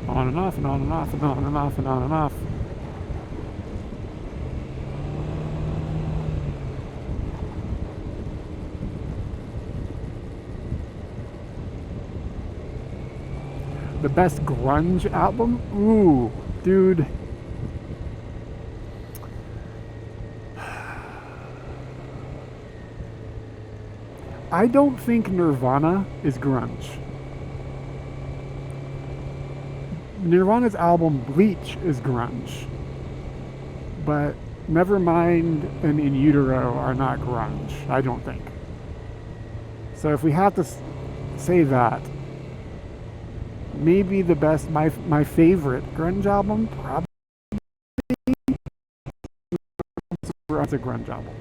On and off and on and off and on and off and on and off. The best grunge album? Ooh, dude. I don't think Nirvana is grunge. Nirvana's album Bleach is grunge. But Nevermind and In Utero are not grunge, I don't think. So if we have to say that, maybe the best, my favorite grunge album, probably it's a grunge album.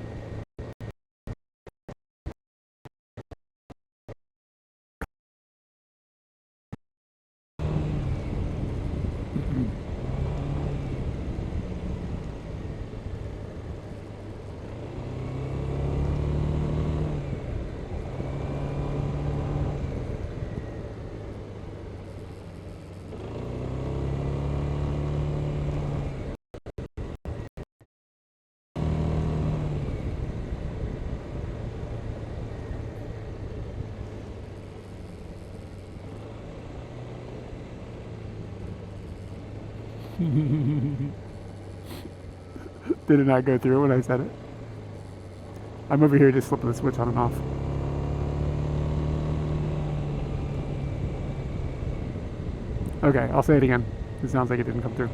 Did it not go through when I said it? I'm over here just flipping the switch on and off. Okay, I'll say it again. It sounds like it didn't come through.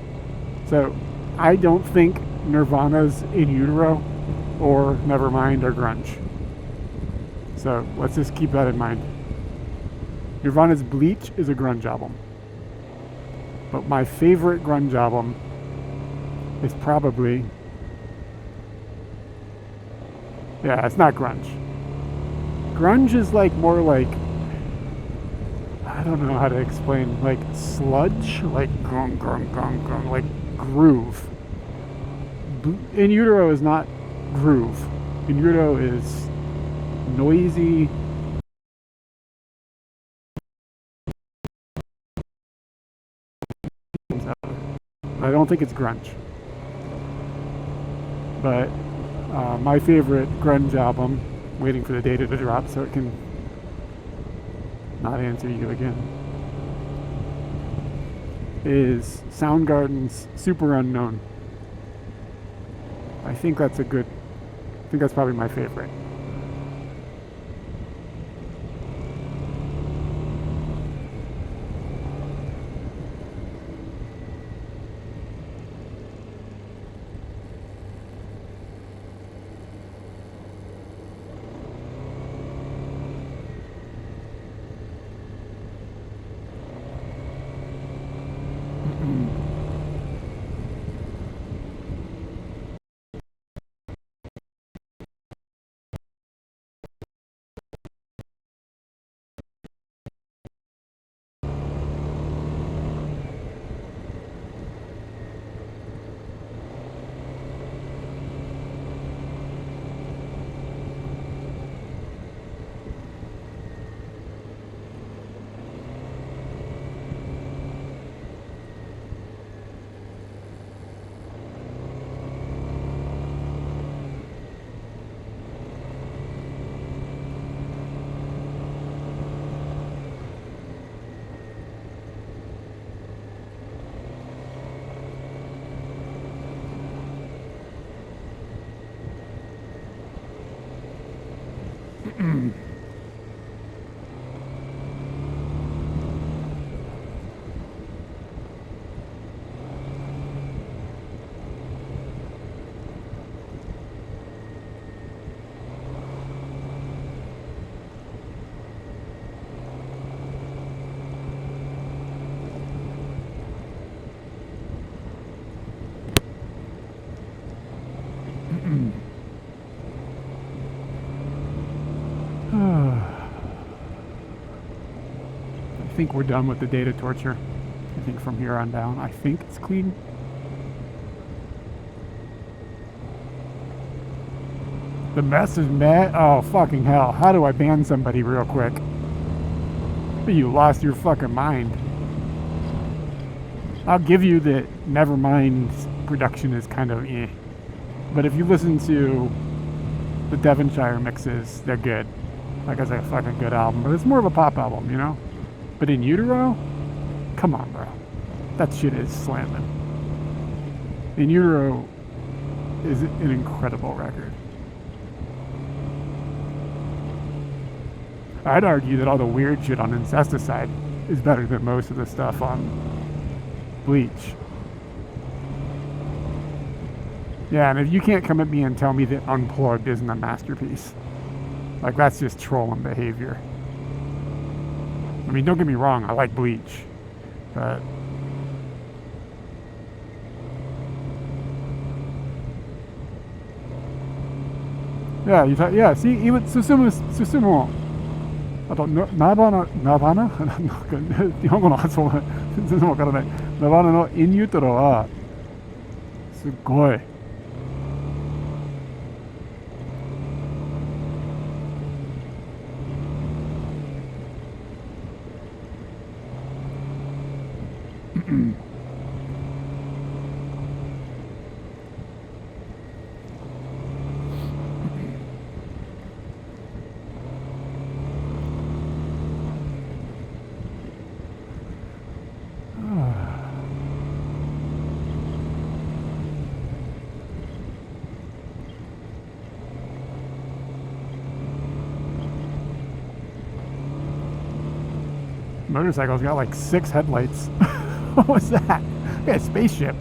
So, I don't think Nirvana's In Utero or Nevermind are grunge. So, let's just keep that in mind. Nirvana's Bleach is a grunge album. But my favorite grunge album is probably... Yeah, it's not grunge. Grunge is like more like... I don't know how to explain. Like sludge? Like grung, grung, grung, grung. Like groove. In Utero is not groove. In Utero is noisy... I don't think it's grunge. But my favorite grunge album, waiting for the data to drop so it can not answer you again, is Soundgarden's Super Unknown. I think that's probably my favorite. think we're done with the data torture. I think from here on down, I think it's clean. The mess is met. Oh, fucking hell. How do I ban somebody real quick? You lost your fucking mind. I'll give you that Nevermind's production is kind of eh. But if you listen to the Devonshire mixes, they're good. Like I said, a fucking good album. But it's more of a pop album, you know? But In Utero? Come on, bro. That shit is slamming. In Utero is an incredible record. I'd argue that all the weird shit on Incesticide is better than most of the stuff on Bleach. Yeah, and if you can't come at me and tell me that Unplugged isn't a masterpiece, like that's just trolling behavior. I mean, don't get me wrong, I like Bleach, but yeah, yeah. See, even Susumu. あと、ナバナ日本語の発音が全然わからない。ナバナのインユートロはすごい。Motorcycle's got like 6 headlights. What was that? Yeah, a spaceship.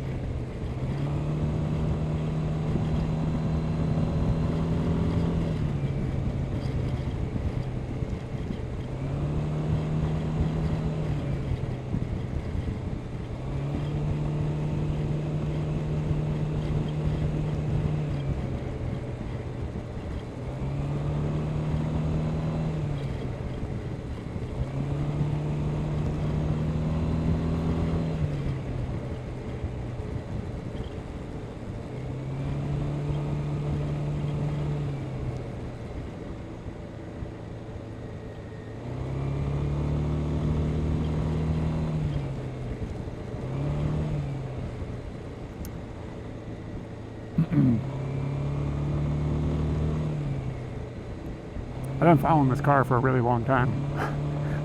I've been following this car for a really long time.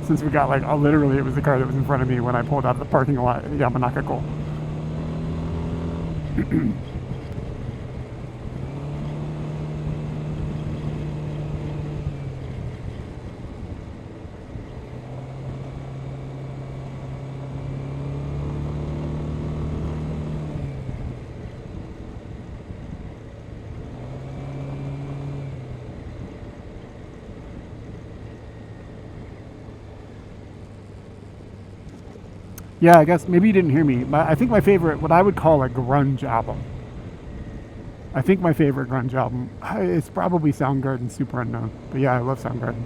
Since we got like, literally it was the car that was in front of me when I pulled out of the parking lot at Yamanaka-ko. Yeah, I guess maybe you didn't hear me. I think my favorite, what I would call a grunge album. I think my favorite grunge album, it's probably Soundgarden, Super Unknown. But yeah, I love Soundgarden.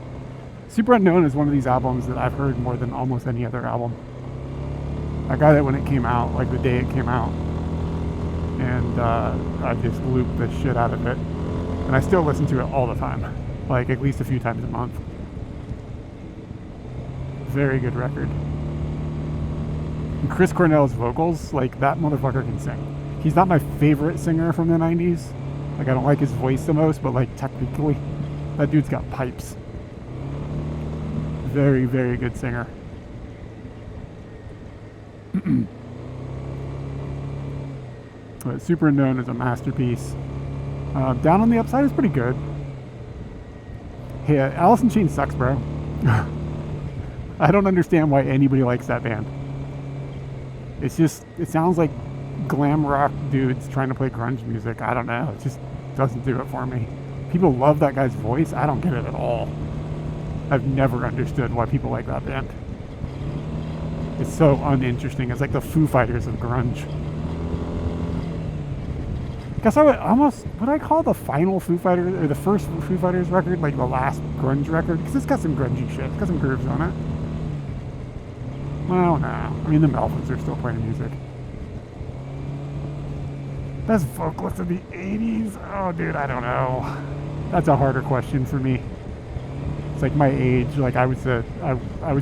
Super Unknown is one of these albums that I've heard more than almost any other album. I got it when it came out, like the day it came out. And I just looped the shit out of it. And I still listen to it all the time. Like at least a few times a month. Very good record. And Chris Cornell's vocals, like that motherfucker can sing. He's not my favorite singer from the 90s. Like I don't like his voice the most, but like technically, that dude's got pipes. Very, very good singer. But Super Unknown is a masterpiece. Down on the Upside is pretty good. Hey, Alice in Chains sucks, bro. I don't understand why anybody likes that band. It's just, it sounds like glam rock dudes trying to play grunge music. I don't know. It just doesn't do it for me. People love that guy's voice. I don't get it at all. I've never understood why people like that band. It's so uninteresting. It's like the Foo Fighters of grunge. I guess I would almost, would I call the final Foo Fighters, or the first Foo Fighters record, like the last grunge record? Because it's got some grungy shit. It's got some grooves on it. Well, no. I mean, the Melvins are still playing music. Best vocalist of the 80s? Oh, dude, I don't know. That's a harder question for me. It's like my age. Like, I was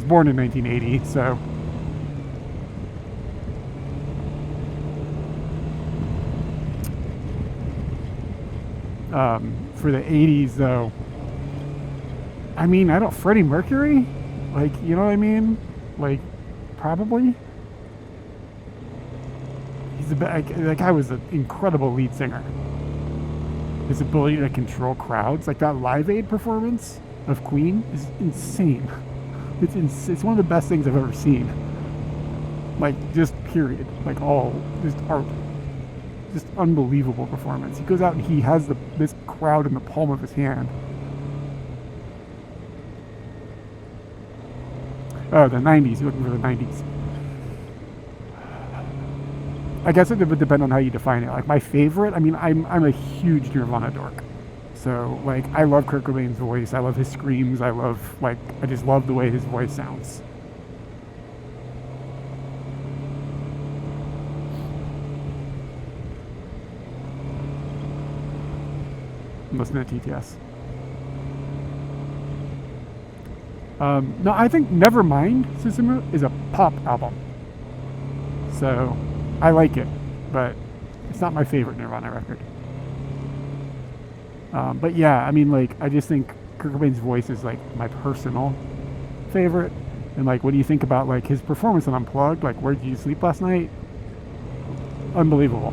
born in 1980, so... For the 80s, though, I mean, I don't... Freddie Mercury? Like, you know what I mean? Like, probably? He's that guy was an incredible lead singer. His ability to control crowds, like that Live Aid performance of Queen, is insane. It's one of the best things I've ever seen. Like, just period. Like, all just art. Just unbelievable performance. He goes out and he has this crowd in the palm of his hand. Oh, the 90s. You're looking for the 90s. I guess it would depend on how you define it. Like, my favorite, I mean, I'm a huge Nirvana dork. So, like, I love Kurt Cobain's voice. I love his screams. I just love the way his voice sounds. I'm listening to TTS. No, I think Nevermind, Susumu, is a pop album. So, I like it, but it's not my favorite Nirvana record. But yeah, I mean, like, I just think Kurt Cobain's voice is, like, my personal favorite. And, like, what do you think about, like, his performance on Unplugged? Like, where did you sleep last night? Unbelievable.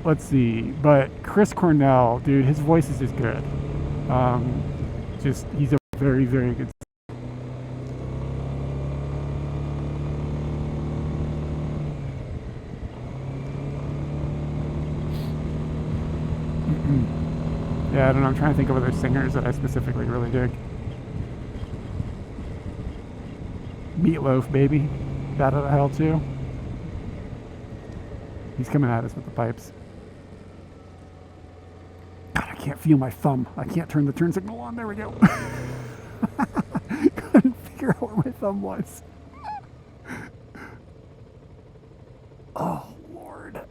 Let's see, but Chris Cornell, dude, his voice is just good. He's a very, very good. Yeah, I don't know. I'm trying to think of other singers that I specifically really dig. Meatloaf, baby. Bat Out of Hell too. He's coming at us with the pipes. God, I can't feel my thumb. I can't turn the turn signal on. There we go. Couldn't figure out where my thumb was. Oh, Lord.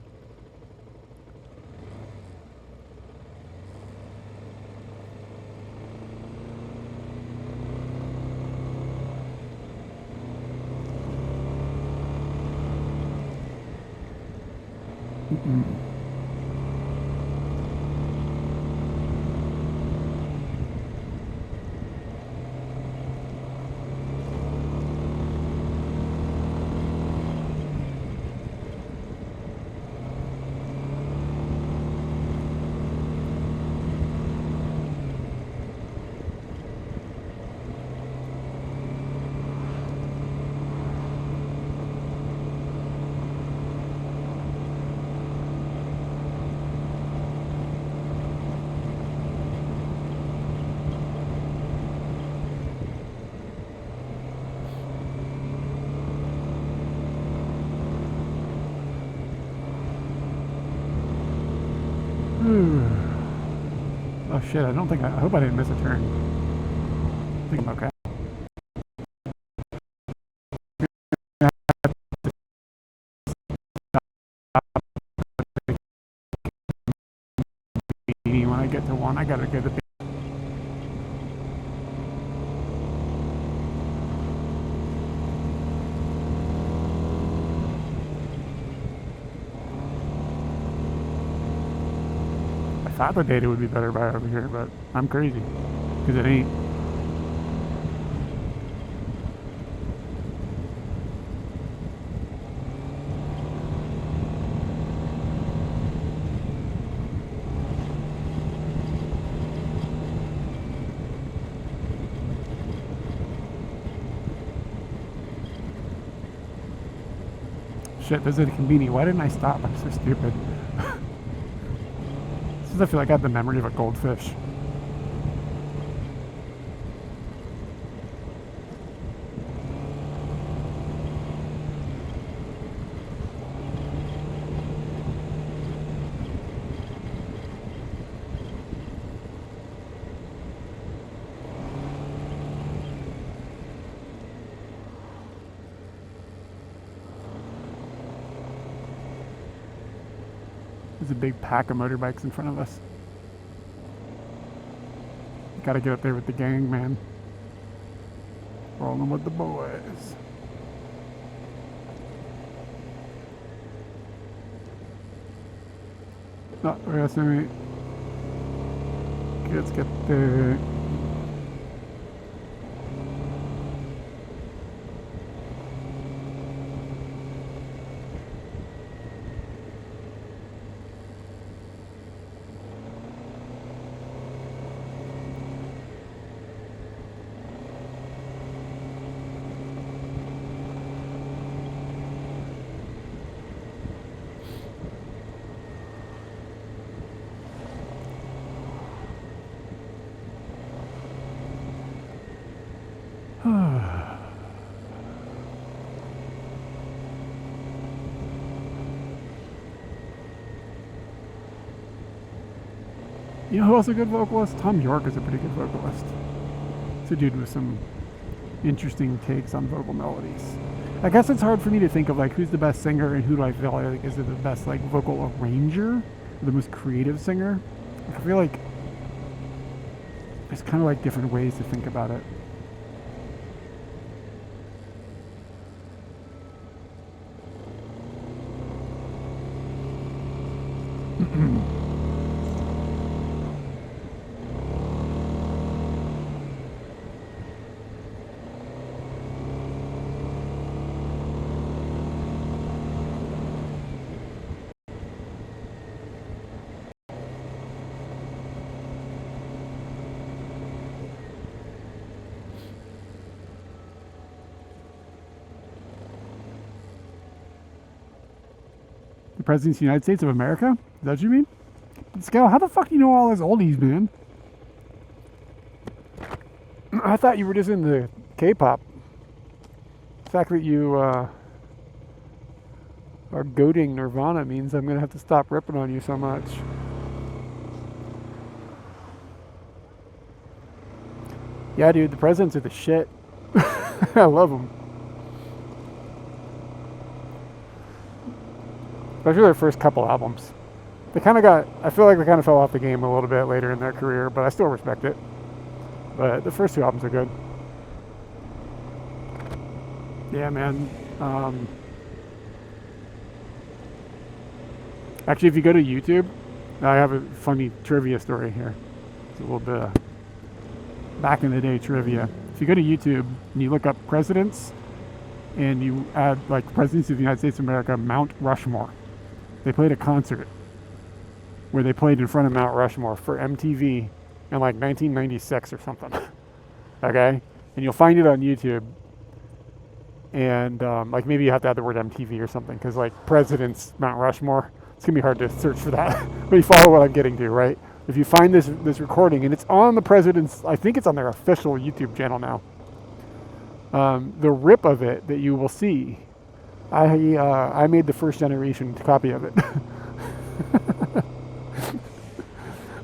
Oh shit, I hope I didn't miss a turn. I think I'm okay. When I get to one, I gotta get the. I thought the data would be better by over here, but I'm crazy because it ain't. Shit, this is a convenient. Why didn't I stop? I'm so stupid. I feel like I have the memory of a goldfish. There's a big pack of motorbikes in front of us. Gotta get up there with the gang, man. Rolling with the boys. No, we're gonna let's get there. You know who else is a good vocalist? Tom York is a pretty good vocalist. It's a dude with some interesting takes on vocal melodies. I guess it's hard for me to think of like who's the best singer and who do I feel like is the best like vocal arranger, or the most creative singer. I feel like there's kind of like different ways to think about it. The President of the United States of America? Is that what you mean? Scale, how the fuck do you know all those oldies, man? I thought you were just into K-pop. The fact that you are goading Nirvana means I'm gonna have to stop ripping on you so much. Yeah, dude, the presidents are the shit. I love them. Especially their first couple albums. They kind of I feel like they kind of fell off the game a little bit later in their career, but I still respect it. But the first two albums are good. Yeah, man. Actually, if you go to YouTube, I have a funny trivia story here. It's a little bit of back in the day trivia. If you go to YouTube and you look up presidents and you add like presidents of the United States of America, Mount Rushmore. They played a concert where they played in front of Mount Rushmore for MTV in like 1996 or something. Okay? And you'll find it on YouTube. And like maybe you have to add the word MTV or something, because like presidents Mount Rushmore, it's gonna be hard to search for that. But you follow what I'm getting to, right? If you find this recording, and it's on the president's, I think it's on their official YouTube channel now. The rip of it that you will see, I made the first generation copy of it.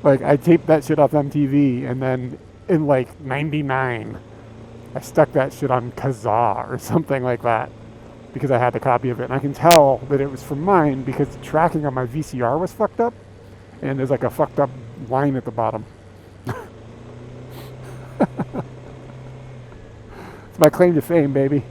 Like I taped that shit off MTV, and then in like '99, I stuck that shit on Kazaa or something like that because I had the copy of it, and I can tell that it was from mine because the tracking on my VCR was fucked up, and there's like a fucked up line at the bottom. It's my claim to fame, baby.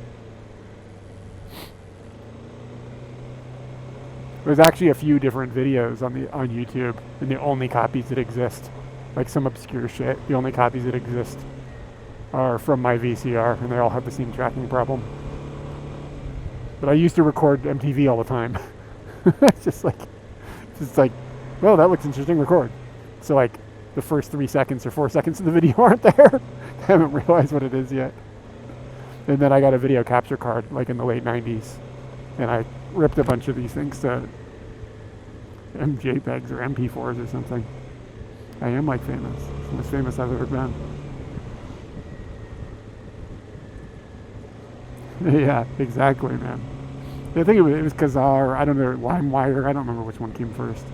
There's actually a few different videos on YouTube, and the only copies that exist, like some obscure shit, the only copies that exist are from my VCR, and they all have the same tracking problem. But I used to record MTV all the time. It's just like, well, that looks interesting, record. So like, the first 3 seconds or 4 seconds of the video aren't there. I haven't realized what it is yet. And then I got a video capture card, like in the late 90s. And I ripped a bunch of these things to JPEGs or MP4s or something. I am like famous. It's the most famous I've ever been. Yeah, exactly, man. I think it was Kazaa, or I don't know, LimeWire. I don't remember which one came first.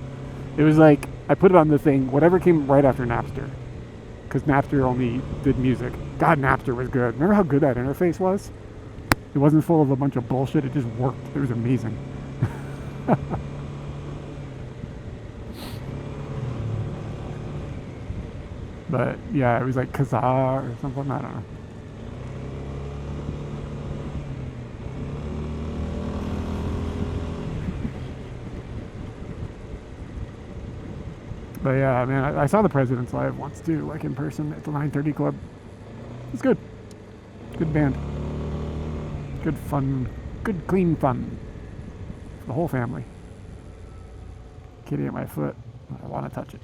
It was like, I put it on the thing, whatever came right after Napster. Because Napster only did music. God, Napster was good. Remember how good that interface was? It wasn't full of a bunch of bullshit. It just worked. It was amazing. But yeah, it was like Kazaa or something. I don't know. But yeah, man, I saw the Presidents live once too, like in person at the 930 Club. It's good. Good band. Good fun. Good clean fun. For the whole family. Kitty at my foot. I want to touch it.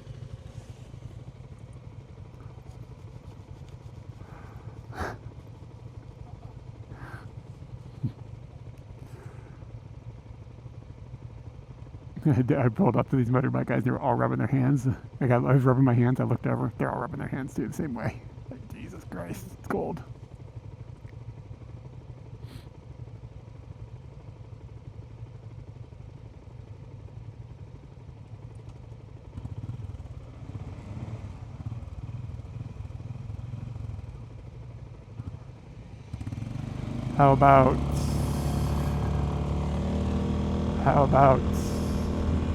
I pulled up to these motorbike guys. They were all rubbing their hands. I was rubbing my hands. I looked over. They're all rubbing their hands too, the same way. Like, Jesus Christ, it's cold. How about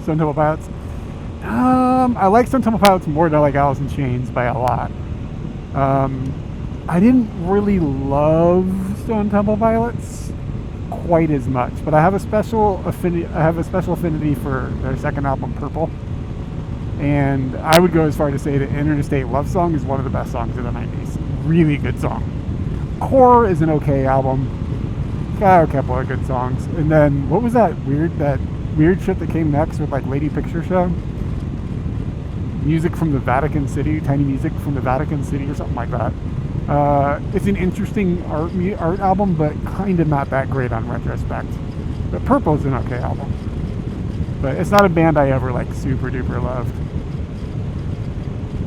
Stone Temple Pilots? I like Stone Temple Pilots more than I like Alice in Chains by a lot. I didn't really love Stone Temple Pilots quite as much, but I have a special affinity for their second album, Purple. And I would go as far to say that Interstate Love Song is one of the best songs of the 90s. Really good song. Core is an okay album. It's got a couple of good songs. And then what was that weird shit that came next with like Lady Picture Show? Music from the Vatican City, Tiny Music from the Vatican City or something like that. It's an interesting art album, but kind of not that great on retrospect. But Purple's an okay album. But it's not a band I ever like super duper loved.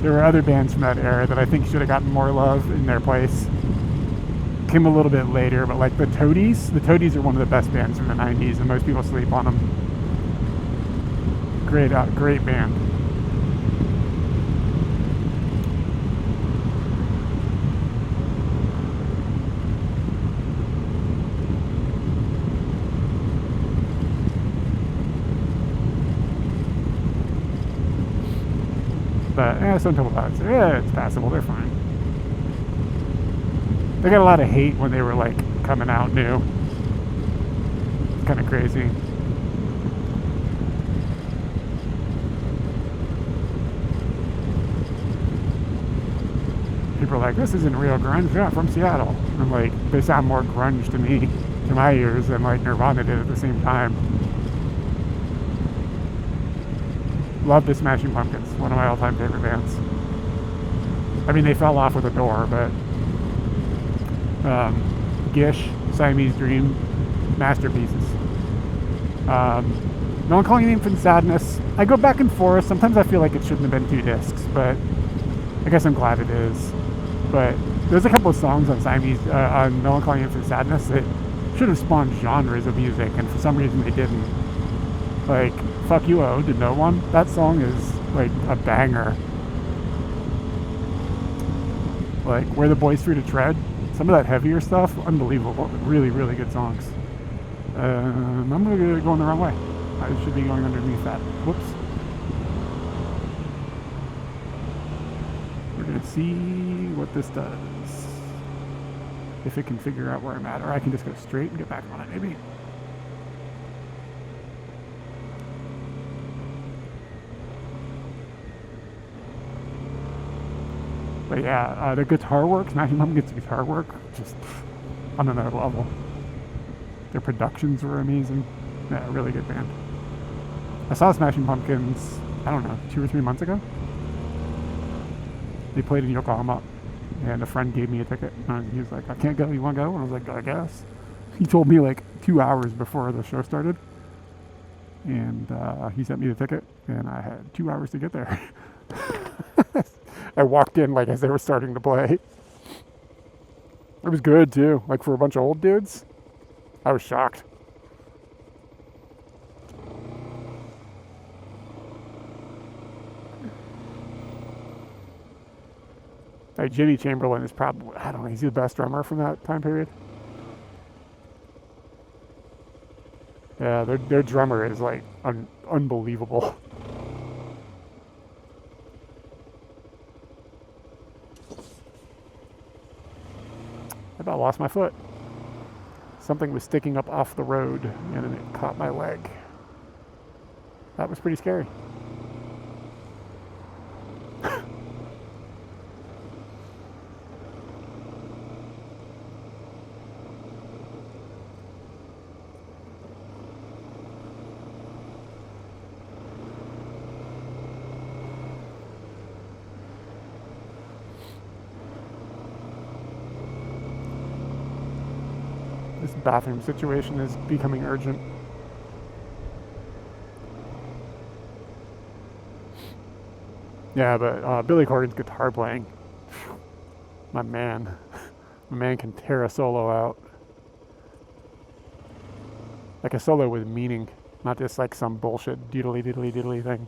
There were other bands from that era that I think should have gotten more love in their place. Came a little bit later, but like the Toadies are one of the best bands from the 90s, and most people sleep on them. Great band. But Stone Temple Pilots, it's passable. They're fine. They got a lot of hate when they were like coming out new. It's kind of crazy. People are like, this isn't real grunge. They're not from Seattle. And I'm like, they sound more grunge to me, to my ears, than like Nirvana did at the same time. Love the Smashing Pumpkins, one of my all-time favorite bands. I mean, they fell off with a door, but Gish, Siamese Dream, masterpieces. Melancholy and Infant Sadness, I go back and forth. Sometimes I feel like it shouldn't have been 2 discs, but I guess I'm glad it is. But there's a couple of songs on on Melancholy and Infant Sadness that should have spawned genres of music, and for some reason they didn't. Like, Fuck You Ode to No One, that song is like a banger. Like, Where the Boys Free to Tread, some of that heavier stuff, unbelievable. Really, really good songs. I'm going to go the wrong way. I should be going underneath that. Whoops. We're going to see what this does. If it can figure out where I'm at, or I can just go straight and get back on it, maybe. But yeah, the guitar work, Smashing Pumpkins' guitar work, just on another level. Their productions were amazing. Yeah, really good band. I saw Smashing Pumpkins, I don't know, 2 or 3 months ago. They played in Yokohama, and a friend gave me a ticket. And he was like, I can't go, you want to go? And I was like, I guess. He told me like 2 hours before the show started. And he sent me the ticket, and I had 2 hours to get there. I walked in like as they were starting to play. It was good too, like for a bunch of old dudes. I was shocked. Like Jimmy Chamberlain is probably, I don't know, he's the best drummer from that time period. Yeah, their drummer is like unbelievable. about lost my foot. Something was sticking up off the road and then it caught my leg. That was pretty scary. This bathroom situation is becoming urgent. Yeah, but Billy Corgan's guitar playing, my man. My man can tear a solo out. Like a solo with meaning, not just like some bullshit doodly doodly doodly thing.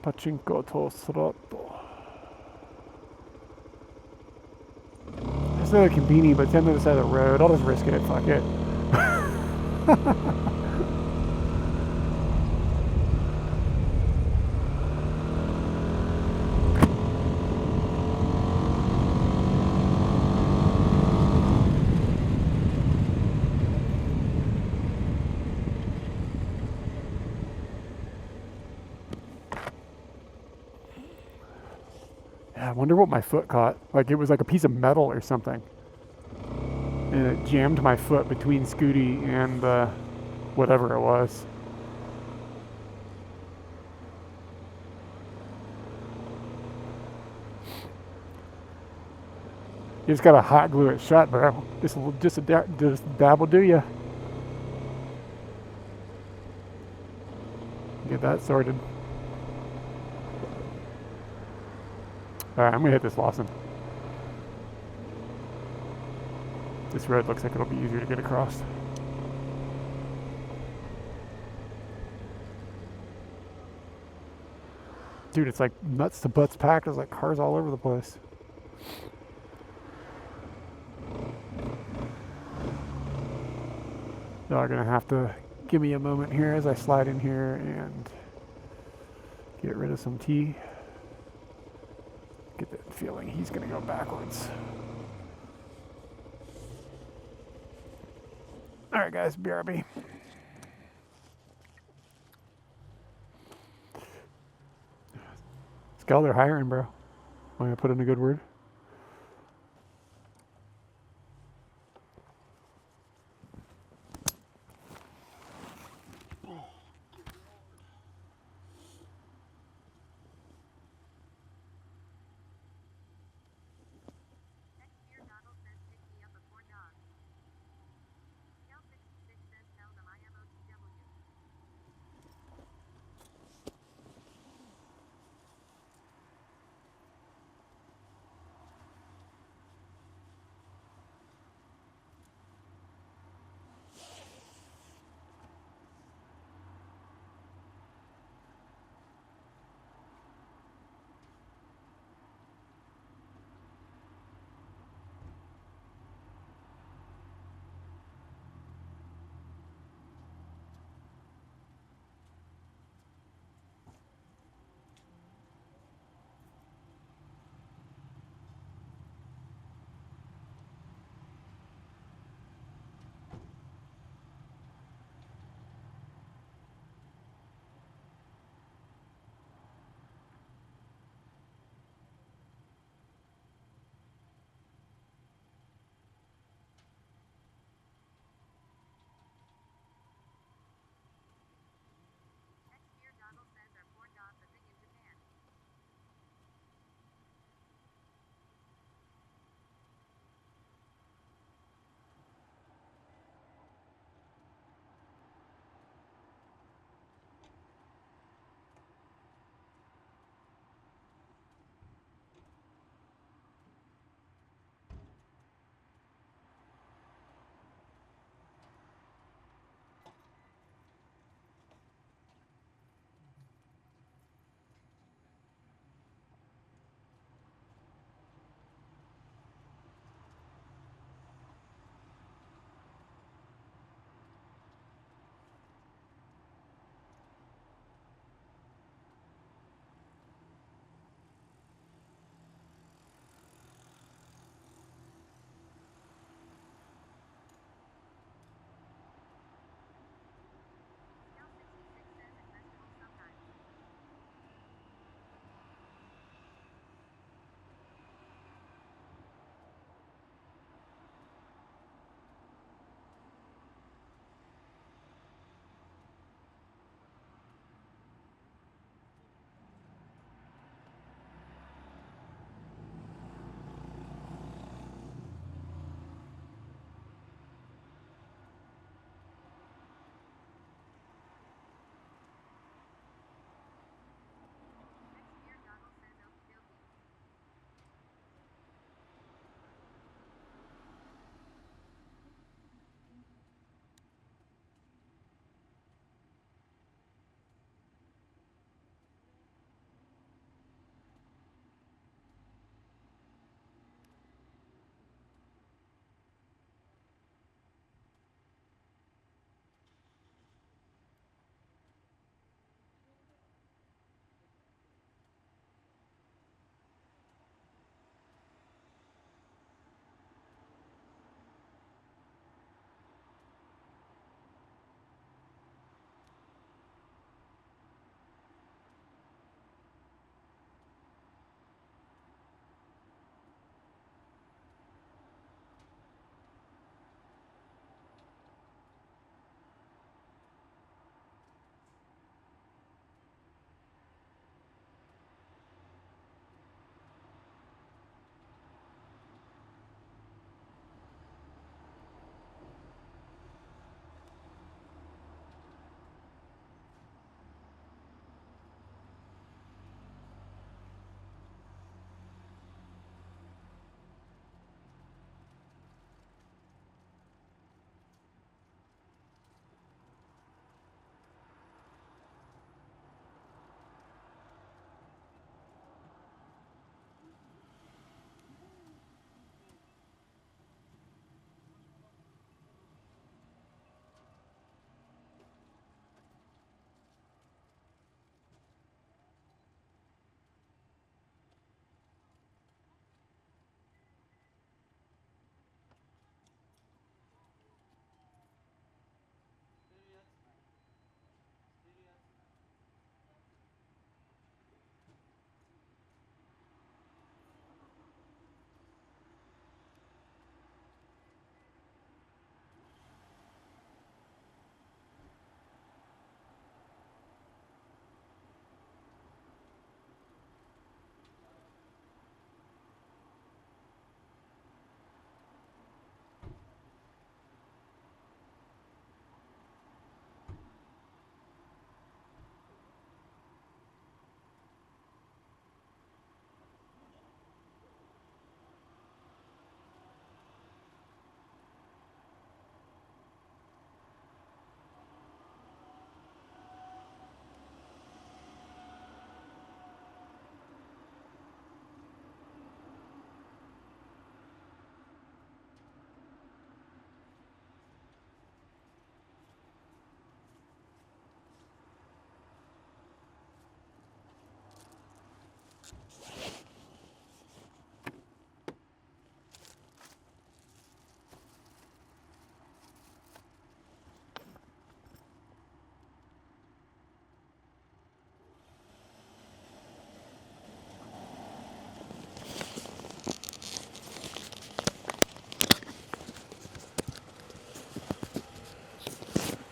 Pachinko to slot. There's another convenience, but it's on the other side of the road. I'll just risk it. Fuck it. I wonder what my foot caught. Like it was like a piece of metal or something. And it jammed my foot between Scooty and whatever it was. You just gotta hot glue it shut, bro. Just a dab will do ya. Get that sorted. Alright, I'm gonna hit this Lawson. This road looks like it'll be easier to get across. Dude, it's like nuts to butts packed. There's like cars all over the place. Y'all are gonna have to give me a moment here as I slide in here and get rid of some tea. Get that feeling he's gonna go backwards. All right, guys, BRB. Scal, they're hiring, bro. Want to put in a good word?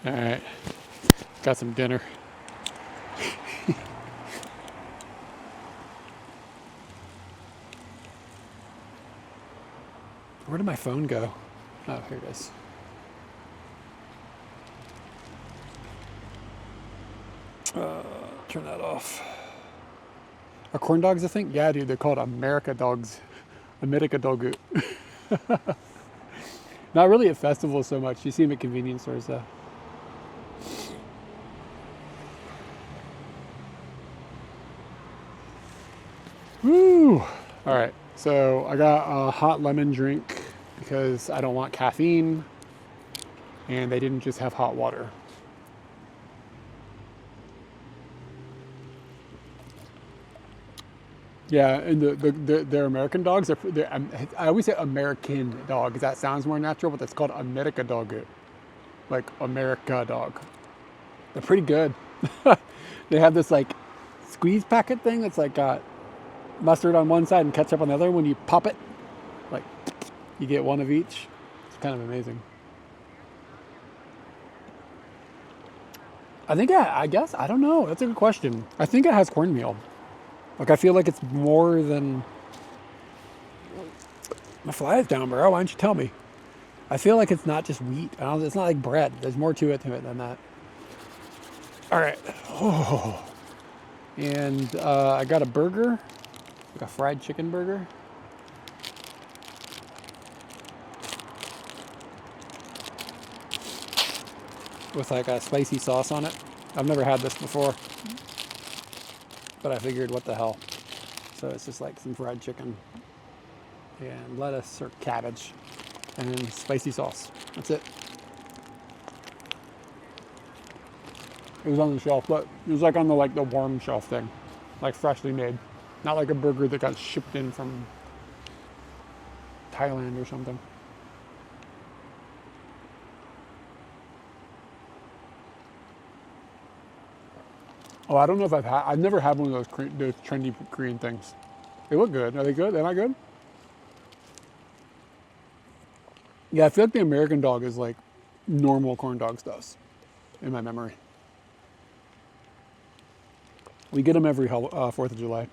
All right, got some dinner. Where did my phone go? Oh, here it is. Turn that off. Are corn dogs a thing? Yeah, dude, they're called America dogs. America dogu. Not really at festivals so much. You see them at convenience stores though. Woo! All right, so I got a hot lemon drink because I don't want caffeine, and they didn't just have hot water. Yeah, and they're American dogs. I always say American dog because that sounds more natural, but that's called America dog, like America dog. They're pretty good. They have this like squeeze packet thing that's like got mustard on one side and ketchup on the other. When you pop it, like you get one of each. It's kind of amazing. I guess, I don't know. That's a good question. I think it has cornmeal. Like, I feel like it's more than... My fly is down, bro. Why don't you tell me? I feel like it's not just wheat. It's not like bread. There's more to it than that. All right. Oh. And I got a burger, like a fried chicken burger. With like a spicy sauce on it. I've never had this before, but I figured what the hell. So it's just like some fried chicken and lettuce or cabbage and spicy sauce. That's it. It was on the shelf, but it was like on the warm shelf thing, like freshly made. Not like a burger that got shipped in from Thailand or something. Oh, I don't know if I've never had one of those trendy Korean things. They look good. Are they good? Am I good? Yeah, I feel like the American dog is like normal corn dogs does, in my memory. We get them every 4th of July.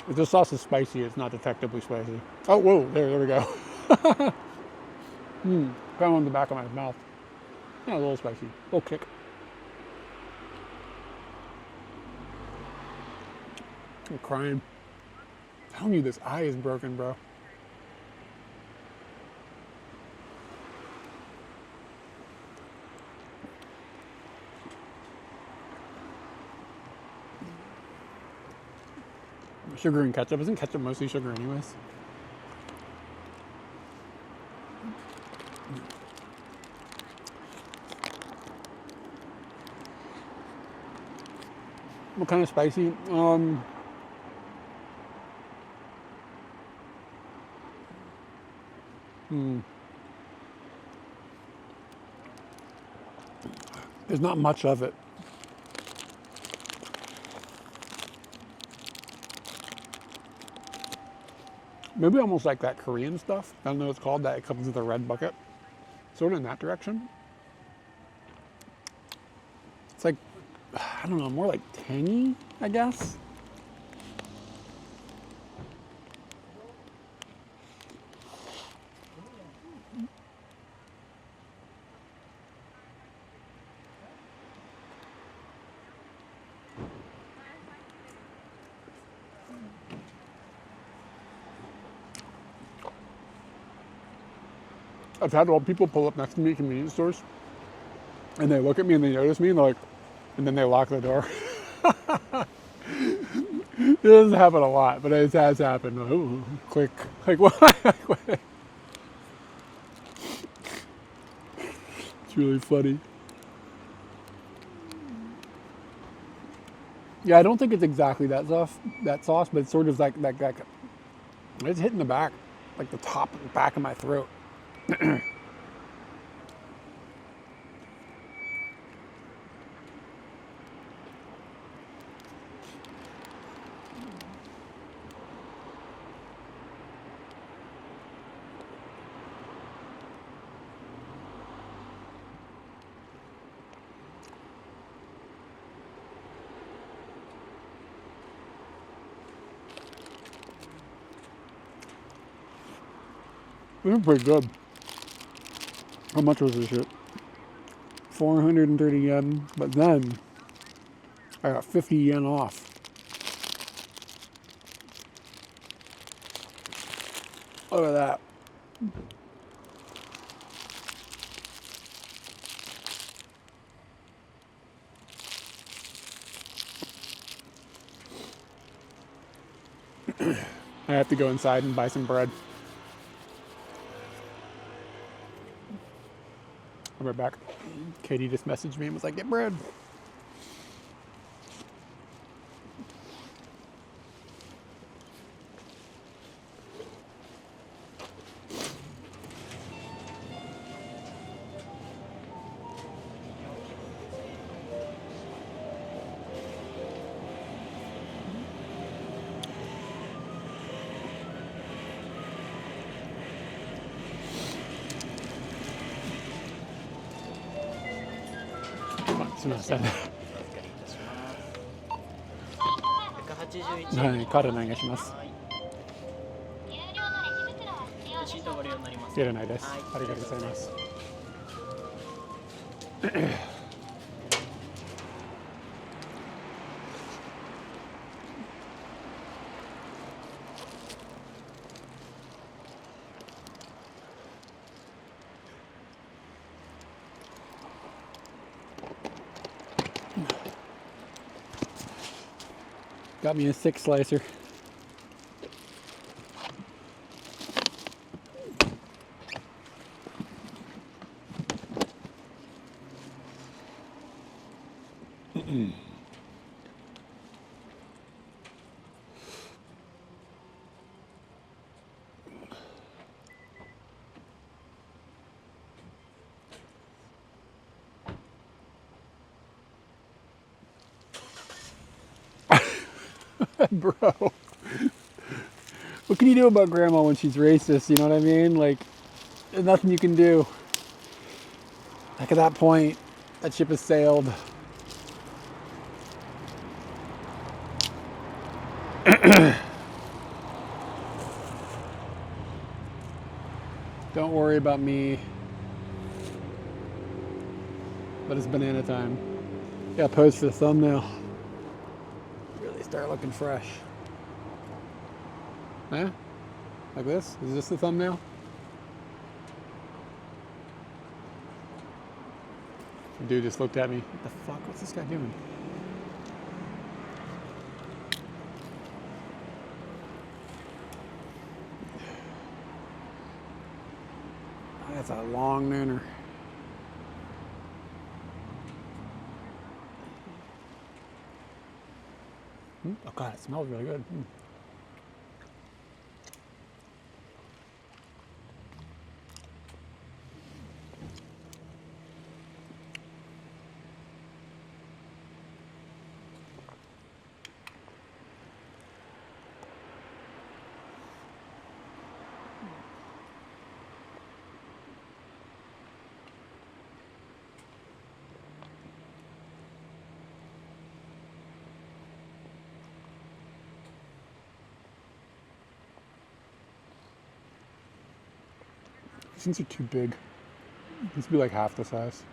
If the sauce is spicy, it's not detectably spicy. Oh, whoa, there we go. Kind of on the back of my mouth. Yeah, a little spicy, a little kick. I'm crying. I'm telling you, this eye is broken, bro. Sugar and ketchup. Isn't ketchup mostly sugar anyways? What kind of spicy? There's not much of it. Maybe almost like that Korean stuff. I don't know what it's called. That it comes with a red bucket. Sort of in that direction. It's like, I don't know, more like tangy, I guess. I've had old people pull up next to me at convenience stores, and they look at me and they notice me, and they're like, and then they lock the door. It doesn't happen a lot, but it has happened. Oh, click. Like, what? It's really funny. Yeah, I don't think it's exactly that sauce, but it's sort of like it's hitting the back, like the top and back of my throat. This is pretty good. How much was this shit? 430 yen, but then I got 50 yen off. Look at that. I have to go inside and buy some bread. I'll be right back. Katie just messaged me and was like, get bread.すみません。はい、カードお願いします。いらないです。ありがとうございます。Got me a 6 slicer. Bro, what can you do about grandma when she's racist? You know what I mean? Like, there's nothing you can do. Like, at that point, that ship has sailed. Don't worry about me. But it's banana time. Yeah, pose for the thumbnail. Really start looking fresh. Huh? Like this? Is this the thumbnail? The dude just looked at me. What the fuck? What's this guy doing? Oh, that's a long nooner. Oh god, it smells really good. These things are too big. These would be like half the size.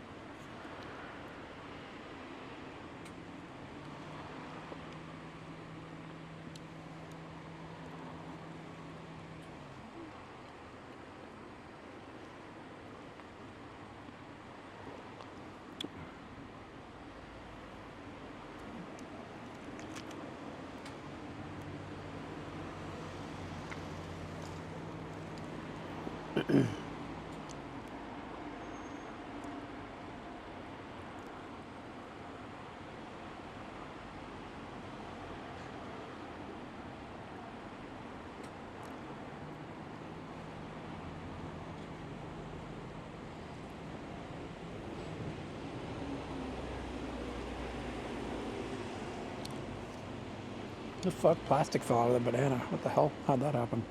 The fuck? Plastic fell out of the banana. What the hell? How'd that happen?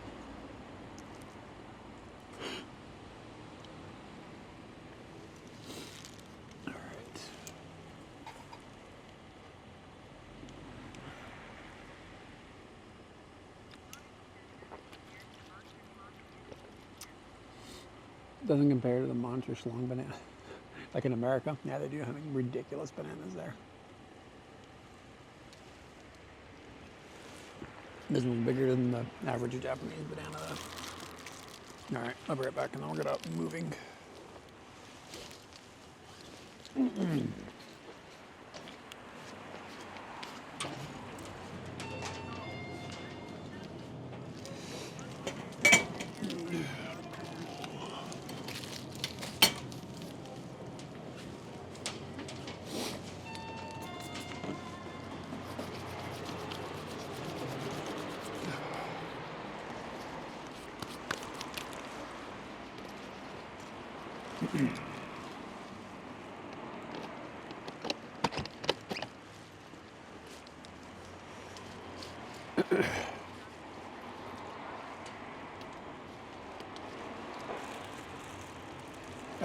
Alright. Doesn't compare to the monster schlong banana. Like in America, yeah, they do have ridiculous bananas there. This one's bigger than the average Japanese banana though. All right, I'll be right back and then we'll get up moving.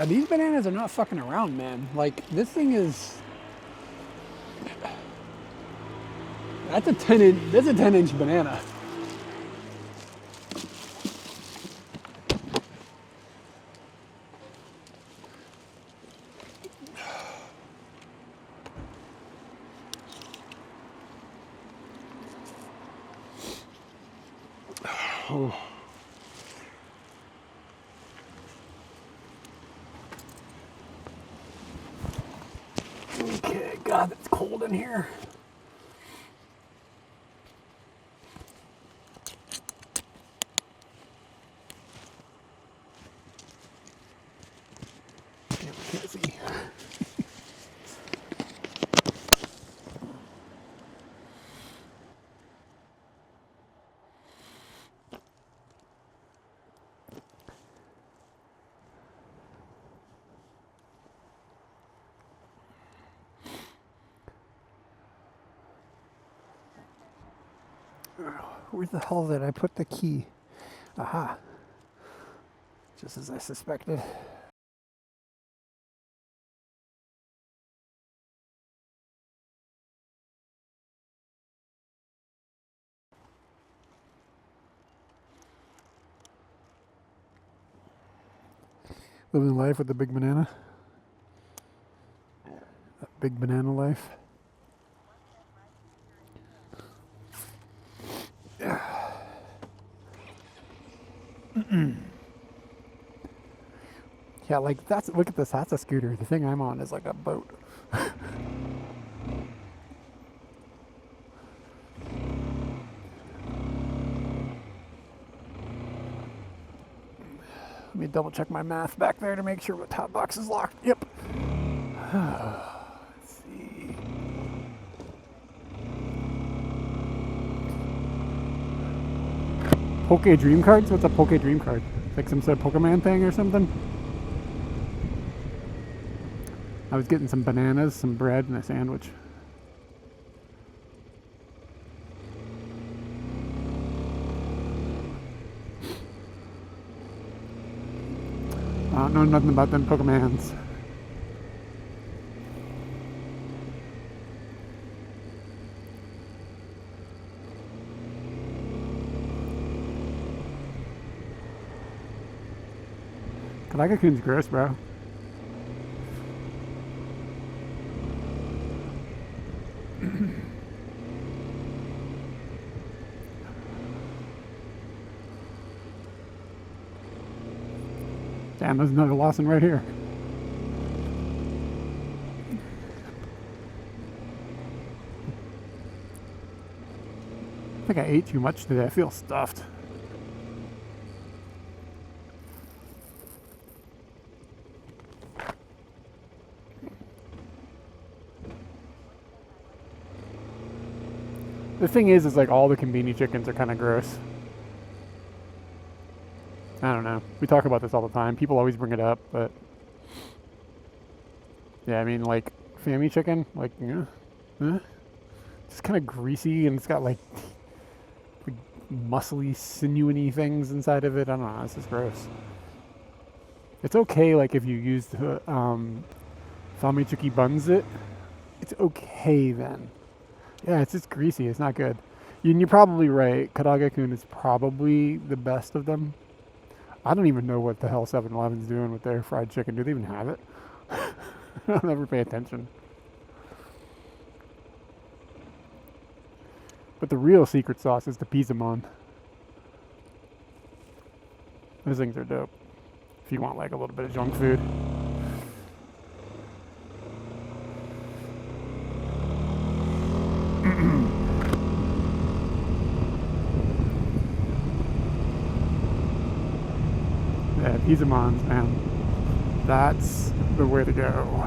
These bananas are not fucking around, man. Like, this thing is... That's a 10-inch banana. Oh. Okay, God, it's cold in here. Damn, I can't see. Where the hell did I put the key? Aha. Just as I suspected. Living life with a big banana. That big banana life. Yeah, like that's, look at this, that's a scooter. The thing I'm on is like a boat. Let me double check my math back there to make sure my top box is locked. Yep. Let's see. Poke Dream cards? What's a Poke Dream card? Like some sort of Pokemon thing or something? I was getting some bananas, some bread, and a sandwich. I don't know nothing about them Pokemons. Kalagakun's gross, bro. Damn, there's another Lawson right here. I think I ate too much today. I feel stuffed. The thing is like all the convenience chickens are kind of gross. I don't know. We talk about this all the time. People always bring it up, but yeah, I mean, like Fammy chicken, like it's kind of greasy and it's got like muscly, sinewy things inside of it. I don't know. This is gross. It's okay, like if you use the Fammy buns it. It's okay then. Yeah, it's just greasy. It's not good. And you're probably right. Kadagakun is probably the best of them. I don't even know what the hell 7-Eleven's doing with their fried chicken. Do they even have it? I don't ever pay attention. But the real secret sauce is the Pizzamon. Those things are dope. If you want like a little bit of junk food. Yeah, Pizzamons, man. That's the way to go.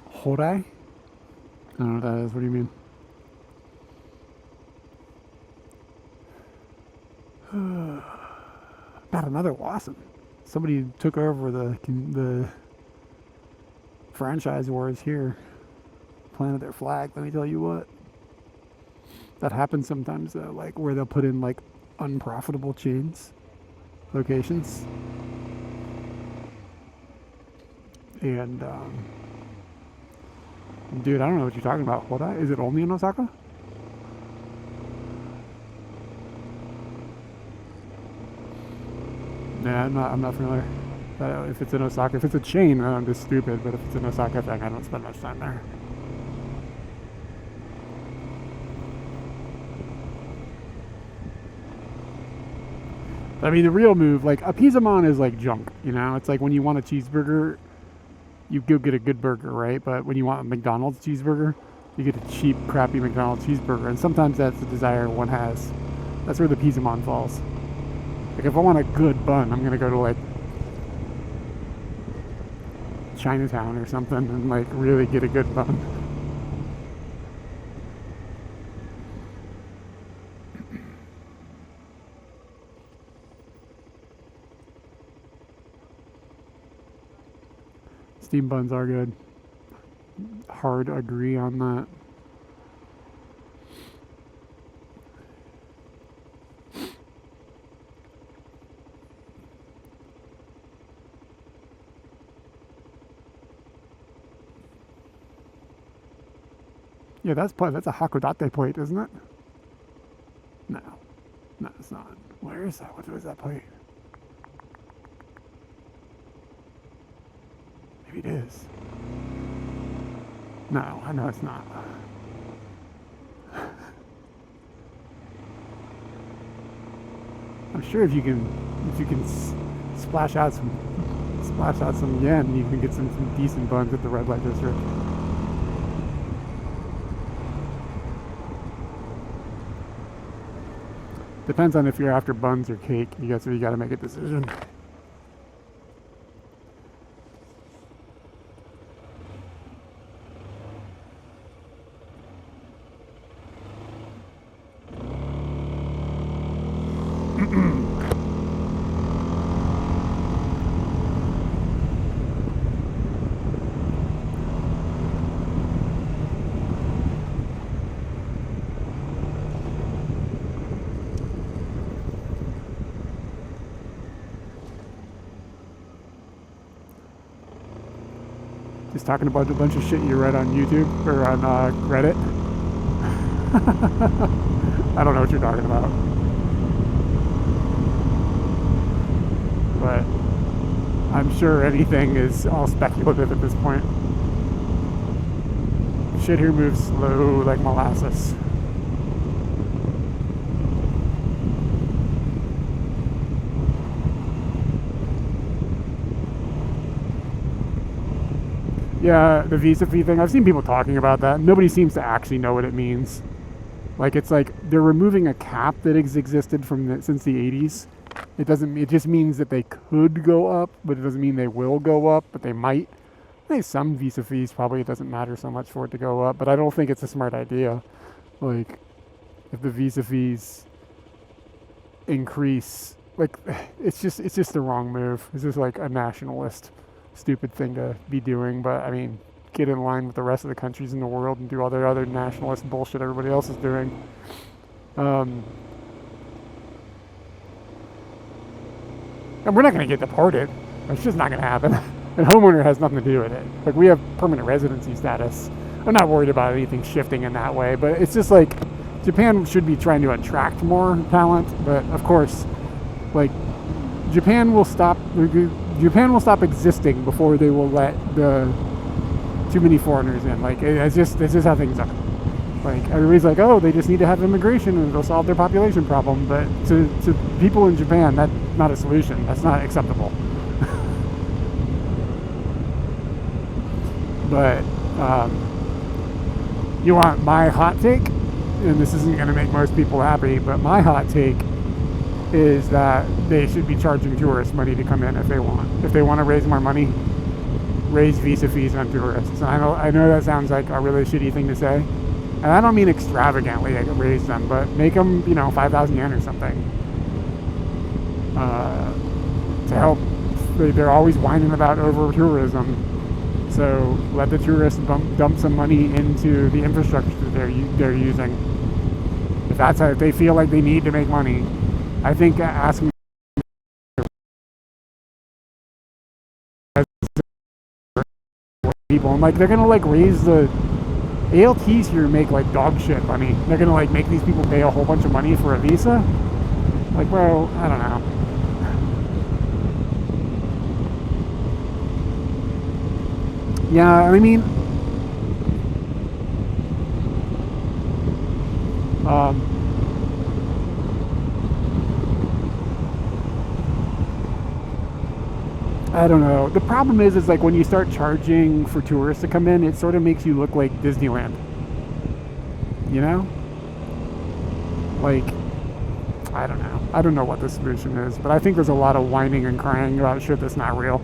Horai? I don't know what that is. What do you mean? Not another Lawson. Somebody took over the franchise wars here. Planted their flag. Let me tell you what. That happens sometimes though, like where they'll put in like unprofitable chains, locations, and dude, I don't know what you're talking about. What? Is it only in Osaka? Yeah, I'm not familiar. If it's in Osaka, if it's a chain, I'm just stupid. But if it's in Osaka, I don't spend much time there. I mean, the real move, like a Pizzamon is like junk, you know? It's like when you want a cheeseburger, you go get a good burger, right? But when you want a McDonald's cheeseburger, you get a cheap, crappy McDonald's cheeseburger. And sometimes that's the desire one has. That's where the Pizzamon falls. Like if I want a good bun, I'm gonna go to like Chinatown or something and like really get a good bun. Steam buns are good. Hard agree on that. Yeah, that's a Hakodate plate, isn't it? No, it's not. Where is that? What is that plate? Maybe it is. No, I know it's not. I'm sure if you can splash out some yen, you can get some decent buns at the red light district. Depends on if you're after buns or cake. You got to make a decision. Just talking about a bunch of shit you read on YouTube or on Reddit. I don't know what you're talking about. But I'm sure anything is all speculative at this point. Shit here moves slow like molasses. Yeah, the visa fee thing. I've seen people talking about that. Nobody seems to actually know what it means. Like it's like they're removing a cap that has existed since the 80s. It just means that they could go up, but it doesn't mean they will go up, but they might. I think some visa fees probably it doesn't matter so much for it to go up, but I don't think it's a smart idea. Like if the visa fees increase, like it's just the wrong move. It's just like a nationalist stupid thing to be doing, but I mean, get in line with the rest of the countries in the world and do all their other nationalist bullshit everybody else is doing. And we're not going to get deported. It's just not going to happen. And homeowner has nothing to do with it. Like, we have permanent residency status. I'm not worried about anything shifting in that way, but it's just like Japan should be trying to attract more talent, but of course, like, Japan will stop existing before they will let too many foreigners in. Like, it's just how things are. Like, everybody's like, oh, they just need to have immigration and it'll solve their population problem. But to people in Japan, that's not a solution. That's not acceptable. But you want my hot take? And this isn't going to make most people happy, but my hot take is that they should be charging tourists money to come in if they want. If they want to raise more money, raise visa fees on tourists. And I know that sounds like a really shitty thing to say. And I don't mean extravagantly raise them, but make them, 5,000 yen or something. To help. They're always whining about over-tourism. So let the tourists dump some money into the infrastructure they're using. If they feel like they need to make money, I think asking people, and they're gonna raise the ALTs here, make dog shit money. They're gonna make these people pay a whole bunch of money for a visa. Bro, I don't know. Yeah, I mean, I don't know. The problem is when you start charging for tourists to come in, it sort of makes you look like Disneyland. I don't know. I don't know what the solution is, but I think there's a lot of whining and crying about shit that's not real.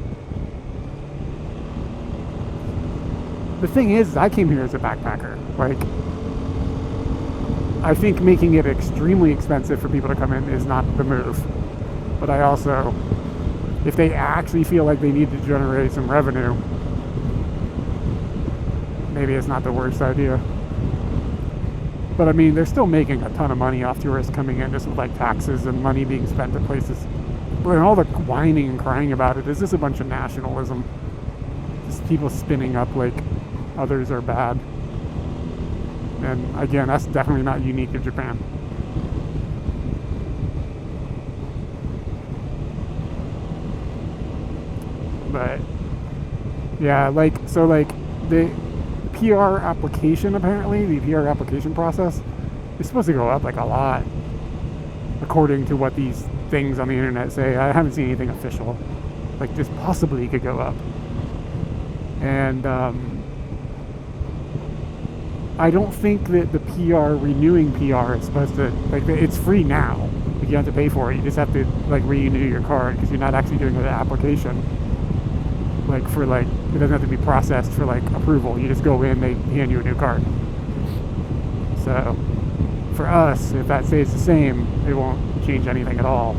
The thing is, I came here as a backpacker. I think making it extremely expensive for people to come in is not the move. But I also, if they actually feel like they need to generate some revenue, maybe it's not the worst idea. But I mean, they're still making a ton of money off tourists coming in, just with taxes and money being spent at places. And all the whining and crying about it is just a bunch of nationalism. Just people spinning up others are bad. And again, that's definitely not unique to Japan. But yeah, the PR application, apparently the PR application process is supposed to go up a lot, according to what these things on the internet say. I haven't seen anything official. Just possibly could go up. And I don't think that the renewing PR is supposed to, it's free now. You have to pay for it. You just have to renew your card, because you're not actually doing the application. It doesn't have to be processed for approval. You just go in, they hand you a new card. So for us, if that stays the same, it won't change anything at all.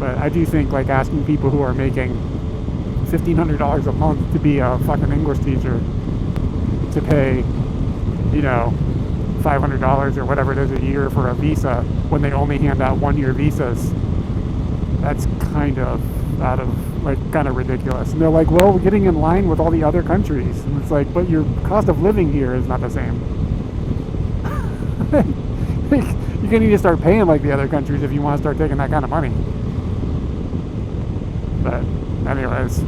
But I do think asking people who are making $1,500 a month to be a fucking English teacher to pay, $500 or whatever it is a year for a visa when they only hand out 1-year visas, that's kind of out of kind of ridiculous. And they're well, we're getting in line with all the other countries. And it's but your cost of living here is not the same. You're gonna need to start paying like the other countries if you want to start taking that kind of money. But anyways,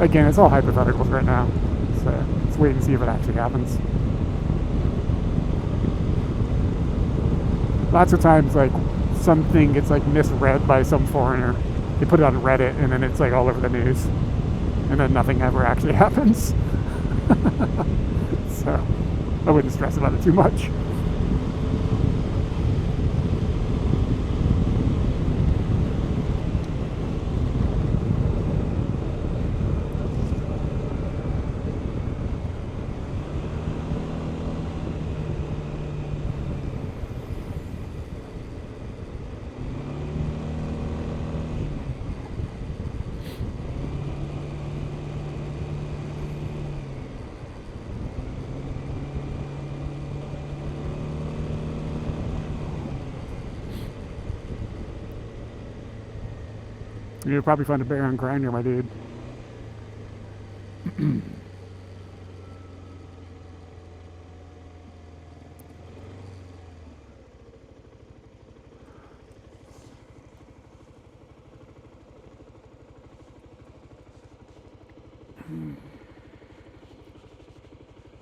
again, it's all hypotheticals right now, so let's wait and see if it actually happens. Lots of times, something gets misread by some foreigner. They put it on Reddit, and then it's all over the news, and then nothing ever actually happens. So I wouldn't stress about it too much. You'll probably find a bear on Grindr, my dude.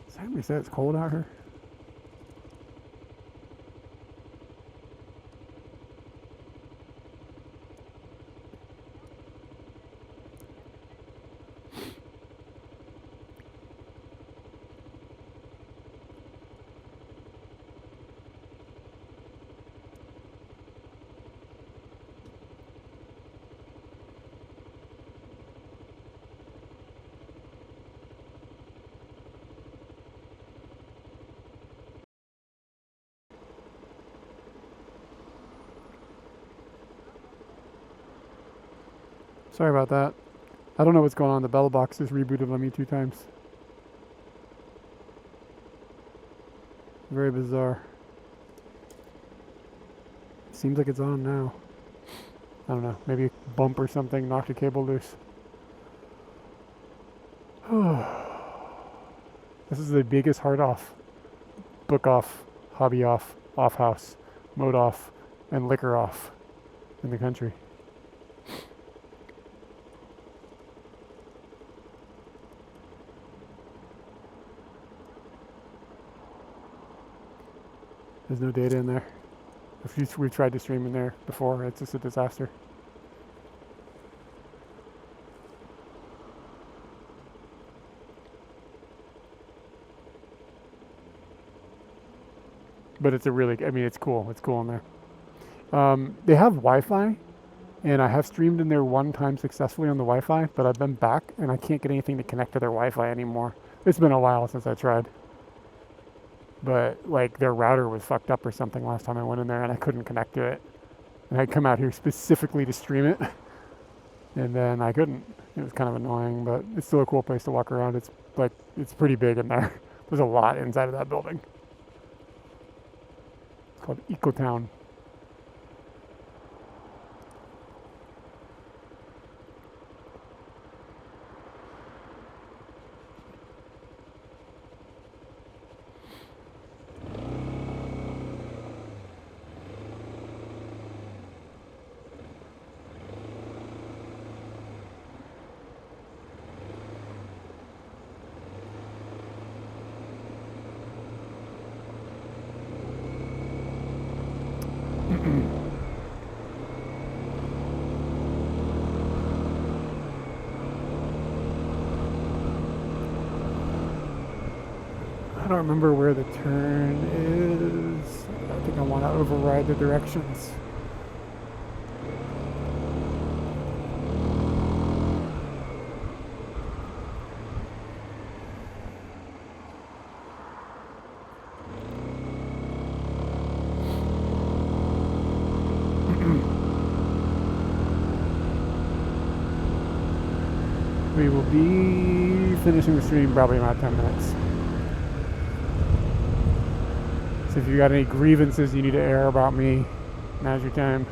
Somebody said it's cold out here. Sorry about that. I don't know what's going on. The bell box is rebooted on me 2 times. Very bizarre. Seems like it's on now. I don't know. Maybe a bump or something knocked a cable loose. This is the biggest hard off, book off, hobby off, off house, mode off, and liquor off in the country. There's no data in there. We've tried to stream in there before, it's just a disaster. But it's a really, I mean, it's cool. It's cool in there. They have Wi-Fi, and I have streamed in there one time successfully on the Wi-Fi, but I've been back, and I can't get anything to connect to their Wi-Fi anymore. It's been a while since I tried. But, like, their router was fucked up or something last time I went in there, and I couldn't connect to it. And I'd come out here specifically to stream it, and then I couldn't. It was kind of annoying, but it's still a cool place to walk around. It's, like, it's pretty big in there. There's a lot inside of that building. It's called Ecotown. I don't remember where the turn is. I think I want to override the directions. We will be finishing the stream probably in about 10 minutes. So if you got any grievances you need to air about me, now's your time.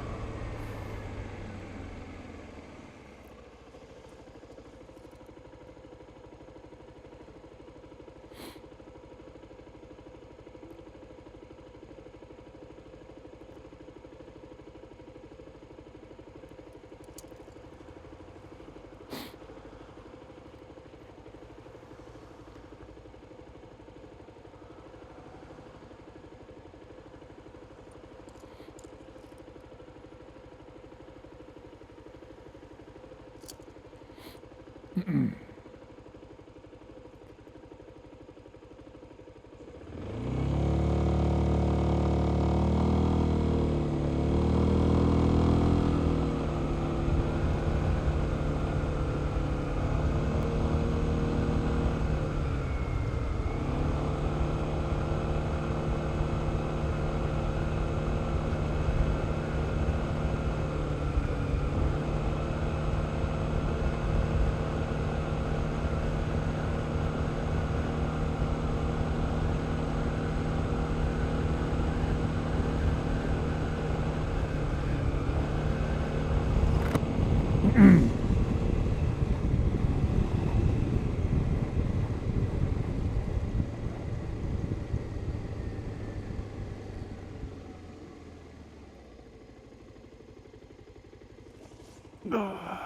God,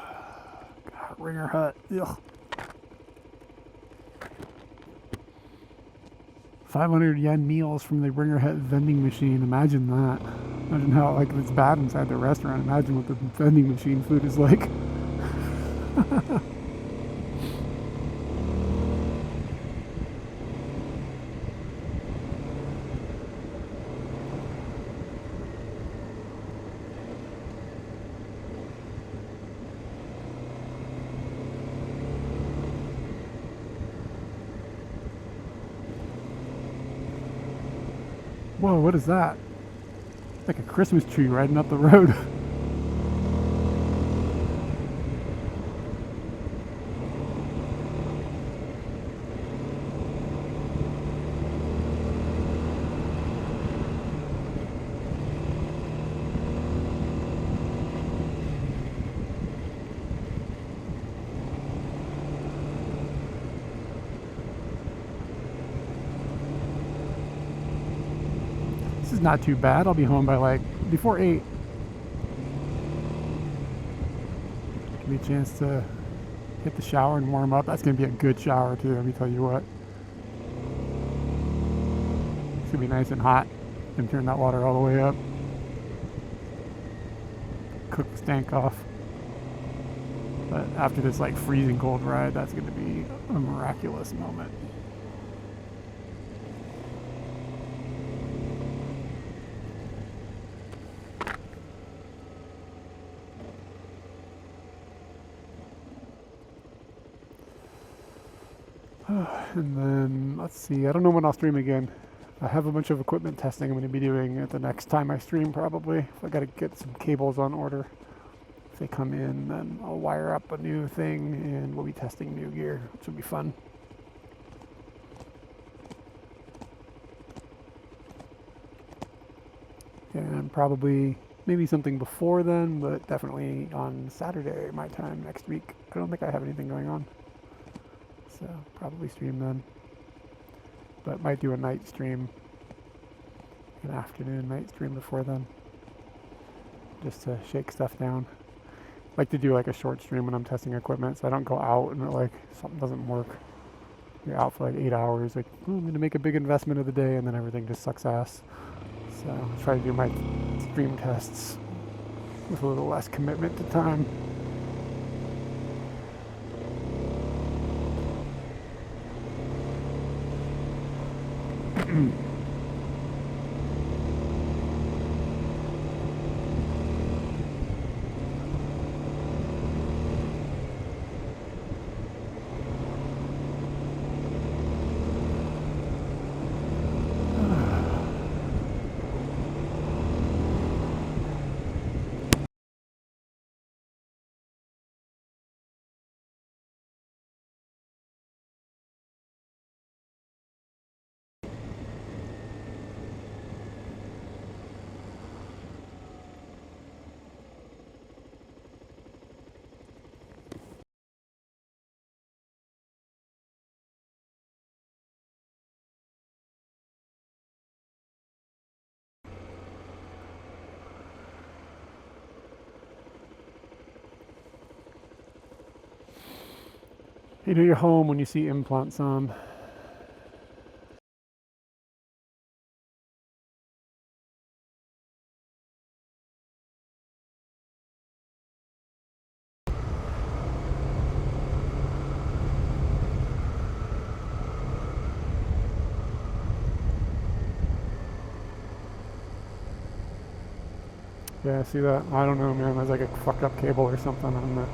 Ringer Hut. Ugh. 500 yen meals from the Ringer Hut vending machine. Imagine that. Imagine how, like, if it's bad inside the restaurant, imagine what the vending machine food is like. Whoa, what is that? It's like a Christmas tree riding up the road. This is not too bad. I'll be home by like before 8. Give me a chance to hit the shower and warm up. That's gonna be a good shower too, let me tell you what. It's gonna be nice and hot. And turn that water all the way up. Cook the stank off. But after this like freezing cold ride, that's gonna be a miraculous moment. And then, let's see, I don't know when I'll stream again. I have a bunch of equipment testing I'm going to be doing at the next time I stream, probably. If I got to get some cables on order. If they come in, then I'll wire up a new thing, and we'll be testing new gear, which will be fun. And probably, maybe something before then, but definitely on Saturday, my time, next week. I don't think I have anything going on. So probably stream then, but might do a night stream, an afternoon night stream before then, just to shake stuff down. Like to do like a short stream when I'm testing equipment, so I don't go out and like something doesn't work. You're out for like 8 hours, like I'm gonna make a big investment of the day, and then everything just sucks ass. So I try to do my stream tests with a little less commitment to time. You know you're home when you see implants on. Yeah, see that? I don't know, man. There's like a fucked up cable or something on the.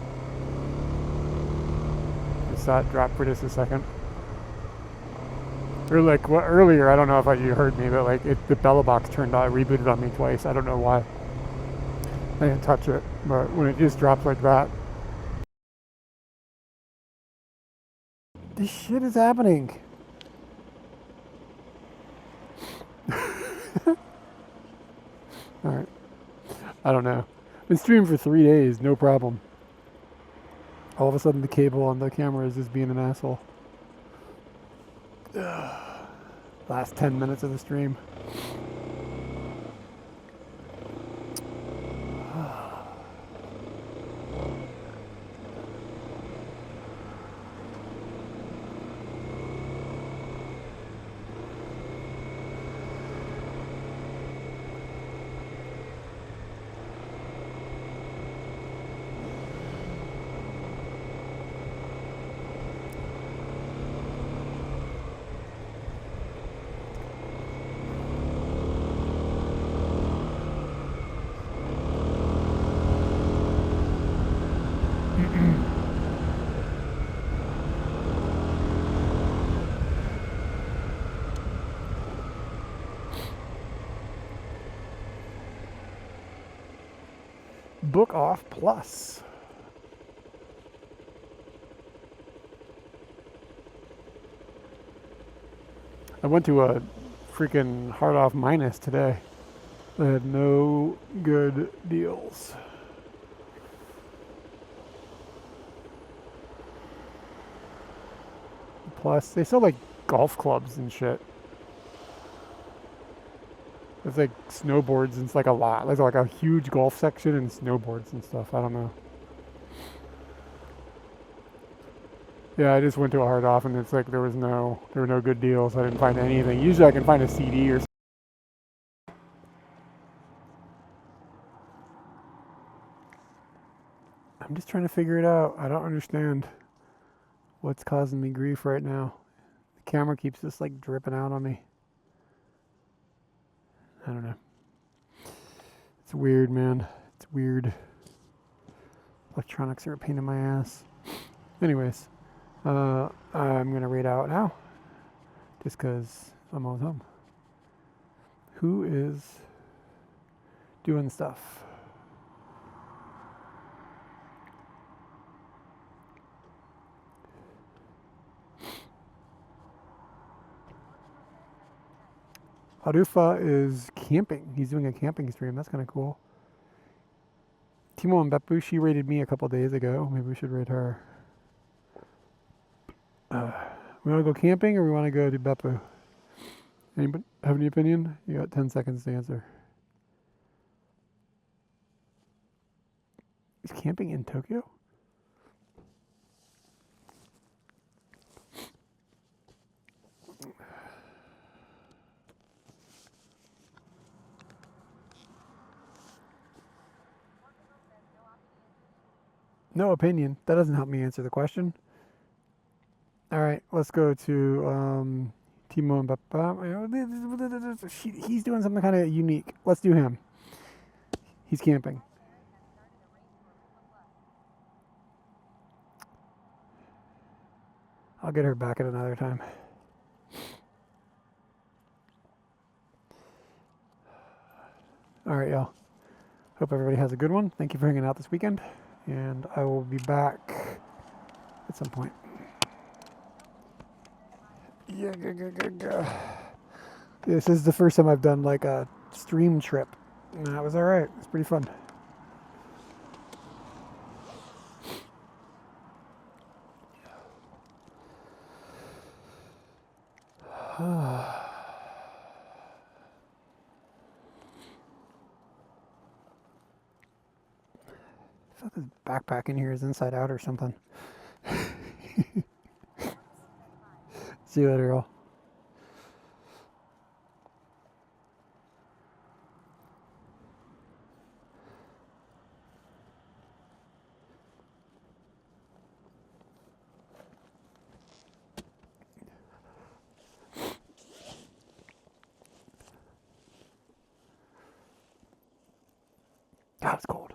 Just saw it drop for just a second. Or like what earlier? I don't know if you heard me, but like the Bella box turned on, rebooted on me twice. I don't know why. I didn't touch it, but when it just drops like that, this shit is happening. All right. I don't know. Been streaming for 3 days, no problem. All of a sudden the cable on the camera is just being an asshole. Last 10 minutes of the stream. Book Off Plus. I went to a freaking Hard Off Minus today. They had no good deals. Plus, they sell like golf clubs and shit. There's like snowboards and it's like a lot. There's like a huge golf section and snowboards and stuff. I don't know. Yeah, I just went to a Hard Off and it's like there were no good deals. I didn't find anything. Usually I can find a CD or something. I'm just trying to figure it out. I don't understand what's causing me grief right now. The camera keeps just like dripping out on me. I don't know. It's weird, man. It's weird. Electronics are a pain in my ass. Anyways, I'm gonna read out now, just because I'm almost home. Who is doing stuff? Harufa is camping. He's doing a camping stream. That's kind of cool. Timo and Beppu, she rated me a couple days ago. Maybe we should rate her. We want to go camping or we want to go to Beppu? Anybody have any opinion? You got 10 seconds to answer. Is camping in Tokyo? No opinion. That doesn't help me answer the question. All right, let's go to Timo and Beppu. He's doing something kind of unique. Let's do him. He's camping. I'll get her back at another time. All right, y'all. Hope everybody has a good one. Thank you for hanging out this weekend. And I will be back at some point. Yeah, this is the first time I've done like a stream trip. And that was all right. It's pretty fun. I thought this backpack in here is inside out or something. See you later, all. God, it's cold.